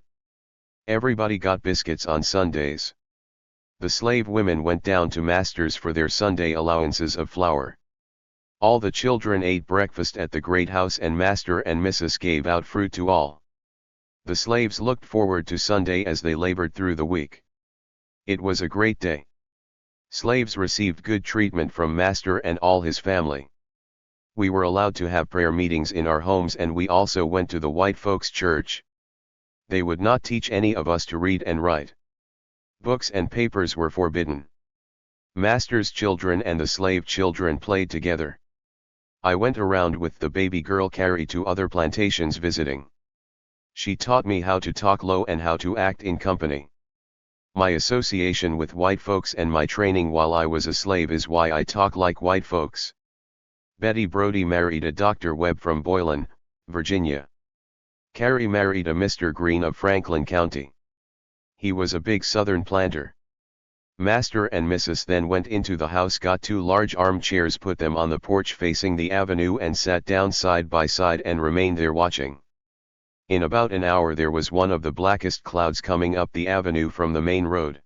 Everybody got biscuits on Sundays. The slave women went down to Master's for their Sunday allowances of flour. All the children ate breakfast at the great house and Master and Mrs. gave out fruit to all. The slaves looked forward to Sunday as they labored through the week. It was a great day. Slaves received good treatment from Master and all his family. We were allowed to have prayer meetings in our homes and we also went to the white folks' church. They would not teach any of us to read and write. Books and papers were forbidden. Master's children and the slave children played together. I went around with the baby girl Carrie to other plantations visiting. She taught me how to talk low and how to act in company. My association with white folks and my training while I was a slave is why I talk like white folks. Betty Brodie married a Dr. Webb from Boylan, Virginia. Carrie married a Mr. Green of Franklin County. He was a big Southern planter. Master and Mrs. then went into the house, got 2 large armchairs, put them on the porch facing the avenue, and sat down side by side and remained there watching. In about an hour there was one of the blackest clouds coming up the avenue from the main road.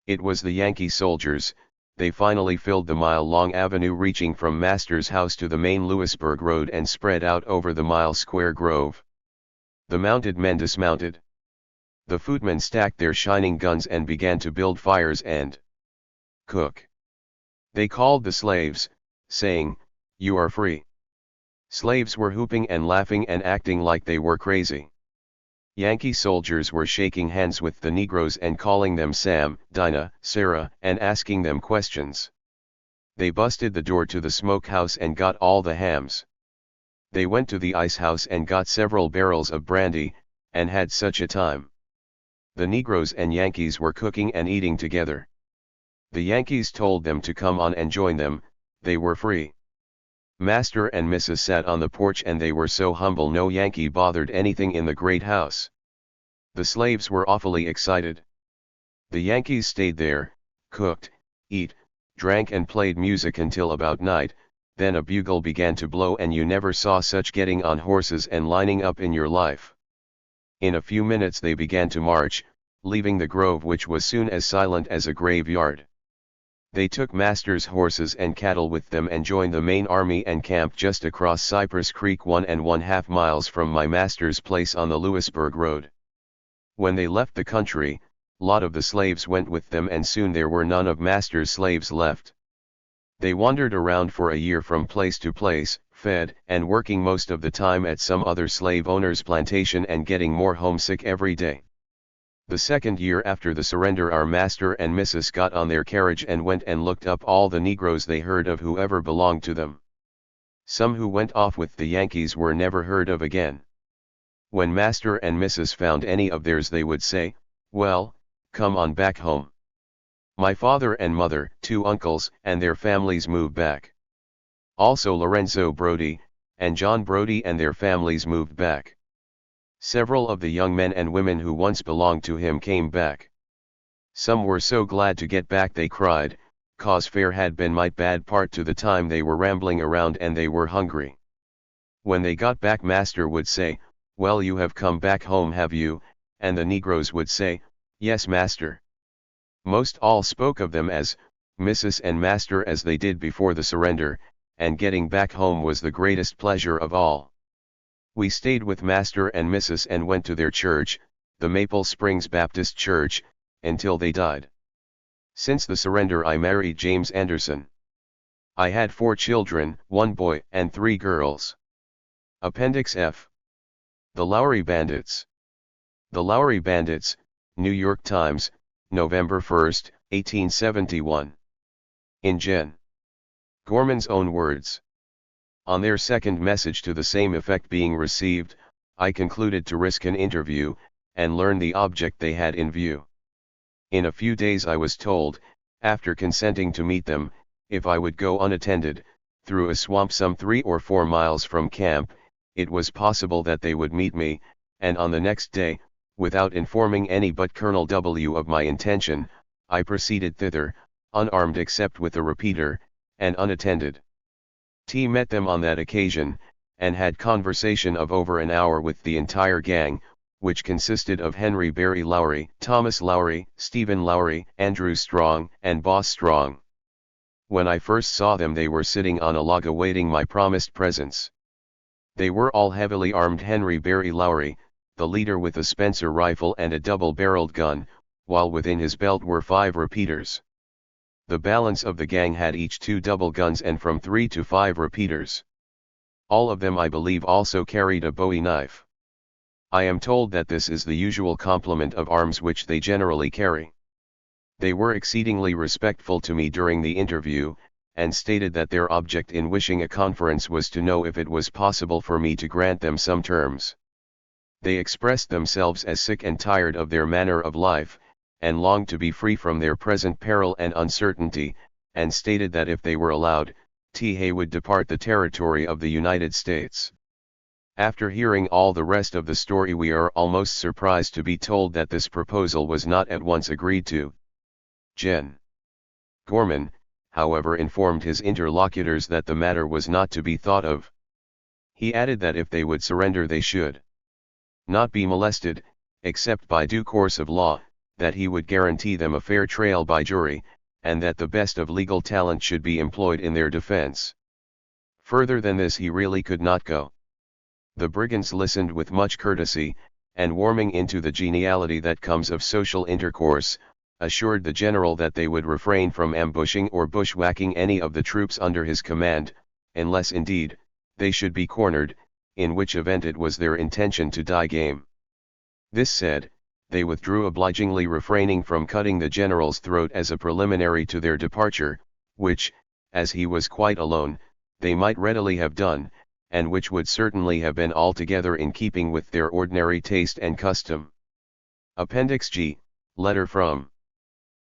It was the Yankee soldiers. They finally filled the mile-long avenue reaching from Master's house to the main Lewisburg Road and spread out over the mile-square grove. The mounted men dismounted. The footmen stacked their shining guns and began to build fires and cook. They called the slaves, saying, "You are free." Slaves were whooping and laughing and acting like they were crazy. Yankee soldiers were shaking hands with the Negroes and calling them Sam, Dinah, Sarah, and asking them questions. They busted the door to the smokehouse and got all the hams. They went to the ice house and got several barrels of brandy, and had such a time. The Negroes and Yankees were cooking and eating together. The Yankees told them to come on and join them, they were free. Master and Mrs. sat on the porch and they were so humble no Yankee bothered anything in the great house. The slaves were awfully excited. The Yankees stayed there, cooked, eat, drank and played music until about night, then a bugle began to blow and you never saw such getting on horses and lining up in your life. In a few minutes they began to march, leaving the grove which was soon as silent as a graveyard. They took Master's horses and cattle with them and joined the main army and camped just across Cypress Creek 1½ miles from my master's place on the Lewisburg Road. When they left the country, lot of the slaves went with them and soon there were none of Master's slaves left. They wandered around for a year from place to place, fed and working most of the time at some other slave owner's plantation and getting more homesick every day. The second year after the surrender our Master and Mrs. got on their carriage and went and looked up all the Negroes they heard of whoever belonged to them. Some who went off with the Yankees were never heard of again. When Master and Mrs. found any of theirs they would say, "Well, come on back home." My father and mother, 2 uncles, and their families moved back. Also Lorenzo Brodie, and John Brodie and their families moved back. Several of the young men and women who once belonged to him came back. Some were so glad to get back they cried, 'cause fare had been might bad part to the time they were rambling around and they were hungry. When they got back Master would say, "Well, you have come back home, have you?" And the Negroes would say, "Yes, Master." Most all spoke of them as Mrs. and Master as they did before the surrender, and getting back home was the greatest pleasure of all. We stayed with Master and Mrs. and went to their church, the Maple Springs Baptist Church, until they died. Since the surrender I married James Anderson. I had 4 children, 1 boy and 3 girls. Appendix F. The Lowry Bandits. The Lowry Bandits, New York Times, November 1, 1871. In Gen. Gorman's own words. On their second message to the same effect being received, I concluded to risk an interview, and learn the object they had in view. In a few days I was told, after consenting to meet them, if I would go unattended, through a swamp some 3 or 4 miles from camp, it was possible that they would meet me, and on the next day, without informing any but Colonel W. of my intention, I proceeded thither, unarmed except with a repeater, and unattended. T met them on that occasion, and had conversation of over an hour with the entire gang, which consisted of Henry Berry Lowry, Thomas Lowry, Stephen Lowry, Andrew Strong, and Boss Strong. When I first saw them they were sitting on a log awaiting my promised presence. They were all heavily armed. Henry Berry Lowry, the leader, with a Spencer rifle and a double-barreled gun, while within his belt were 5 repeaters. The balance of the gang had each 2 double guns and from 3 to 5 repeaters. All of them I believe also carried a Bowie knife. I am told that this is the usual complement of arms which they generally carry. They were exceedingly respectful to me during the interview, and stated that their object in wishing a conference was to know if it was possible for me to grant them some terms. They expressed themselves as sick and tired of their manner of life, and longed to be free from their present peril and uncertainty, and stated that if they were allowed, THIRD would depart the territory of the United States. After hearing all the rest of the story, we are almost surprised to be told that this proposal was not at once agreed to. Gen. Gorman, however, informed his interlocutors that the matter was not to be thought of. He added that if they would surrender they should not be molested, except by due course of law, that he would guarantee them a fair trial by jury, and that the best of legal talent should be employed in their defense. Further than this he really could not go. The brigands listened with much courtesy, and warming into the geniality that comes of social intercourse, assured the general that they would refrain from ambushing or bushwhacking any of the troops under his command, unless indeed, they should be cornered, in which event it was their intention to die game. This said, they withdrew obligingly, refraining from cutting the general's throat as a preliminary to their departure, which, as he was quite alone, they might readily have done, and which would certainly have been altogether in keeping with their ordinary taste and custom. Appendix G, Letter from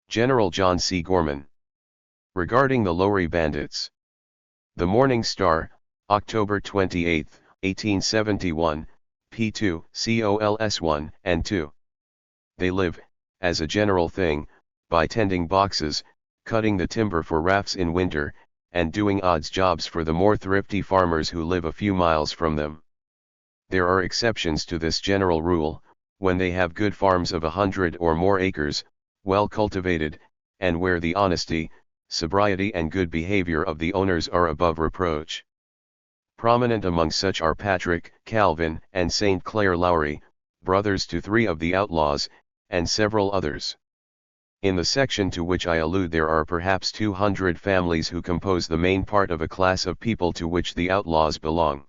General John C. Gorman. Regarding the Lowry Bandits. The Morning Star, October 28, 1871, p. 2, cols 1 and 2. They live, as a general thing, by tending boxes, cutting the timber for rafts in winter, and doing odds jobs for the more thrifty farmers who live a few miles from them. There are exceptions to this general rule, when they have good farms of 100 or more acres, well cultivated, and where the honesty, sobriety and good behavior of the owners are above reproach. Prominent among such are Patrick, Calvin, and St. Clair Lowry, brothers to 3 of the outlaws, and several others. In the section to which I allude there are perhaps 200 families who compose the main part of a class of people to which the outlaws belong.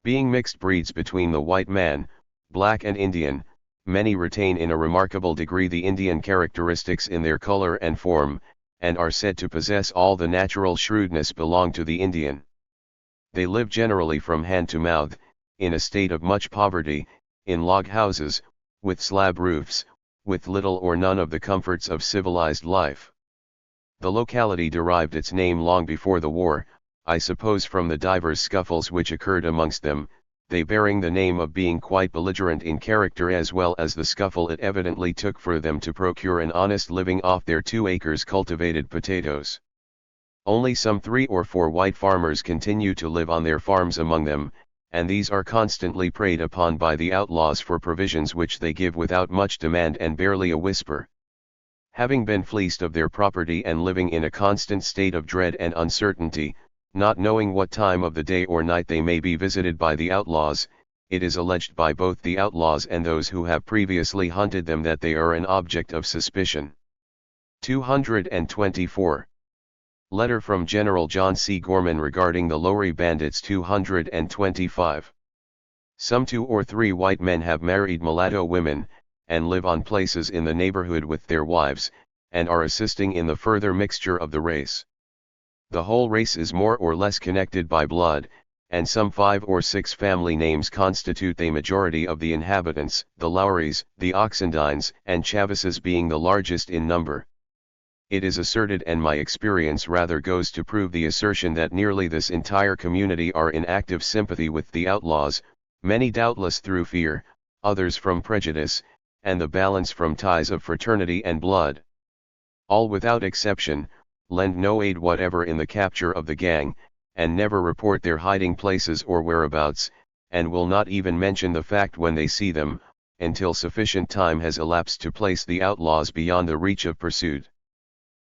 Being mixed breeds between the white man, black and Indian, many retain in a remarkable degree the Indian characteristics in their color and form, and are said to possess all the natural shrewdness belong to the Indian. They live generally from hand to mouth, in a state of much poverty, in log houses, with slab roofs, with little or none of the comforts of civilized life. The locality derived its name long before the war, I suppose from the divers scuffles which occurred amongst them, they bearing the name of being quite belligerent in character as well as the scuffle it evidently took for them to procure an honest living off their 2 acres cultivated potatoes. Only some 3 or 4 white farmers continue to live on their farms among them, and these are constantly preyed upon by the outlaws for provisions which they give without much demand and barely a whisper. Having been fleeced of their property and living in a constant state of dread and uncertainty, not knowing what time of the day or night they may be visited by the outlaws, it is alleged by both the outlaws and those who have previously hunted them that they are an object of suspicion. 224. Letter from General John C. Gorman regarding the Lowry Bandits. 225. Some 2 or 3 white men have married mulatto women, and live on places in the neighborhood with their wives, and are assisting in the further mixture of the race. The whole race is more or less connected by blood, and some 5 or 6 family names constitute the majority of the inhabitants, the Lowrys, the Oxendines, and Chavises being the largest in number. It is asserted, and my experience rather goes to prove the assertion, that nearly this entire community are in active sympathy with the outlaws, many doubtless through fear, others from prejudice, and the balance from ties of fraternity and blood. All without exception, lend no aid whatever in the capture of the gang, and never report their hiding places or whereabouts, and will not even mention the fact when they see them, until sufficient time has elapsed to place the outlaws beyond the reach of pursuit.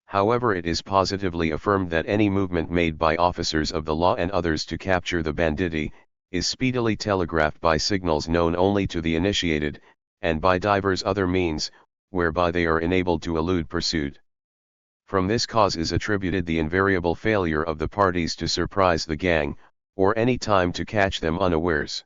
However, it is positively affirmed that any movement made by officers of the law and others to capture the banditti, is speedily telegraphed by signals known only to the initiated, and by divers other means, whereby they are enabled to elude pursuit. From this cause is attributed the invariable failure of the parties to surprise the gang, or any time to catch them unawares.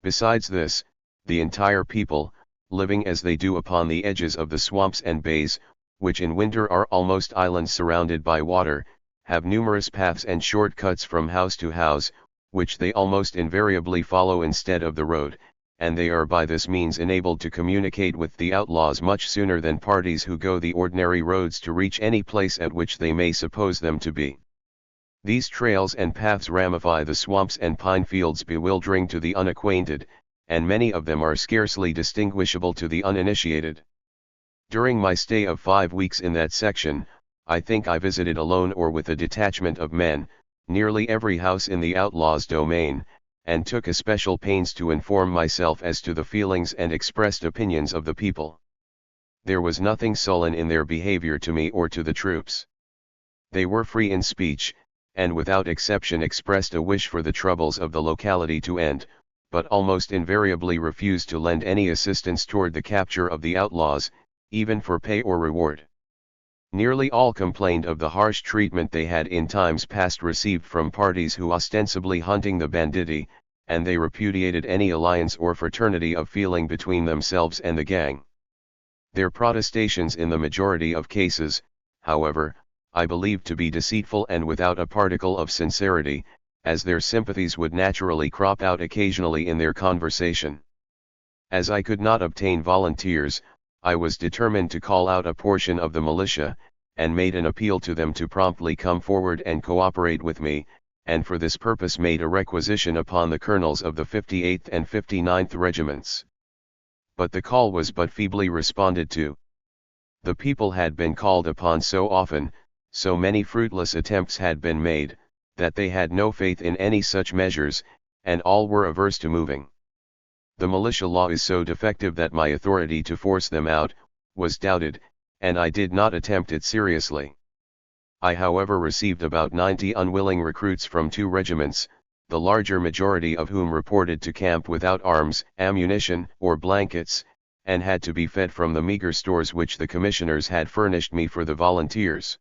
Besides this, the entire people, living as they do upon the edges of the swamps and bays, which in winter are almost islands surrounded by water, have numerous paths and short cuts from house to house, which they almost invariably follow instead of the road, and they are by this means enabled to communicate with the outlaws much sooner than parties who go the ordinary roads to reach any place at which they may suppose them to be. These trails and paths ramify the swamps and pine fields, bewildering to the unacquainted, and many of them are scarcely distinguishable to the uninitiated. During my stay of 5 weeks in that section, I think I visited alone or with a detachment of men, nearly every house in the outlaws' domain, and took especial pains to inform myself as to the feelings and expressed opinions of the people. There was nothing sullen in their behavior to me or to the troops. They were free in speech, and without exception expressed a wish for the troubles of the locality to end, but almost invariably refused to lend any assistance toward the capture of the outlaws, even for pay or reward. Nearly all complained of the harsh treatment they had in times past received from parties who ostensibly hunting the banditti, and they repudiated any alliance or fraternity of feeling between themselves and the gang. Their protestations in the majority of cases, however, I believed to be deceitful and without a particle of sincerity, as their sympathies would naturally crop out occasionally in their conversation. As I could not obtain volunteers, I was determined to call out a portion of the militia, and made an appeal to them to promptly come forward and cooperate with me, and for this purpose made a requisition upon the colonels of the 58th and 59th regiments. But the call was but feebly responded to. The people had been called upon so often, so many fruitless attempts had been made, that they had no faith in any such measures, and all were averse to moving. The militia law is so defective that my authority to force them out was doubted, and I did not attempt it seriously. I however received about 90 unwilling recruits from 2 regiments, the larger majority of whom reported to camp without arms, ammunition, or blankets, and had to be fed from the meager stores which the commissioners had furnished me for the volunteers.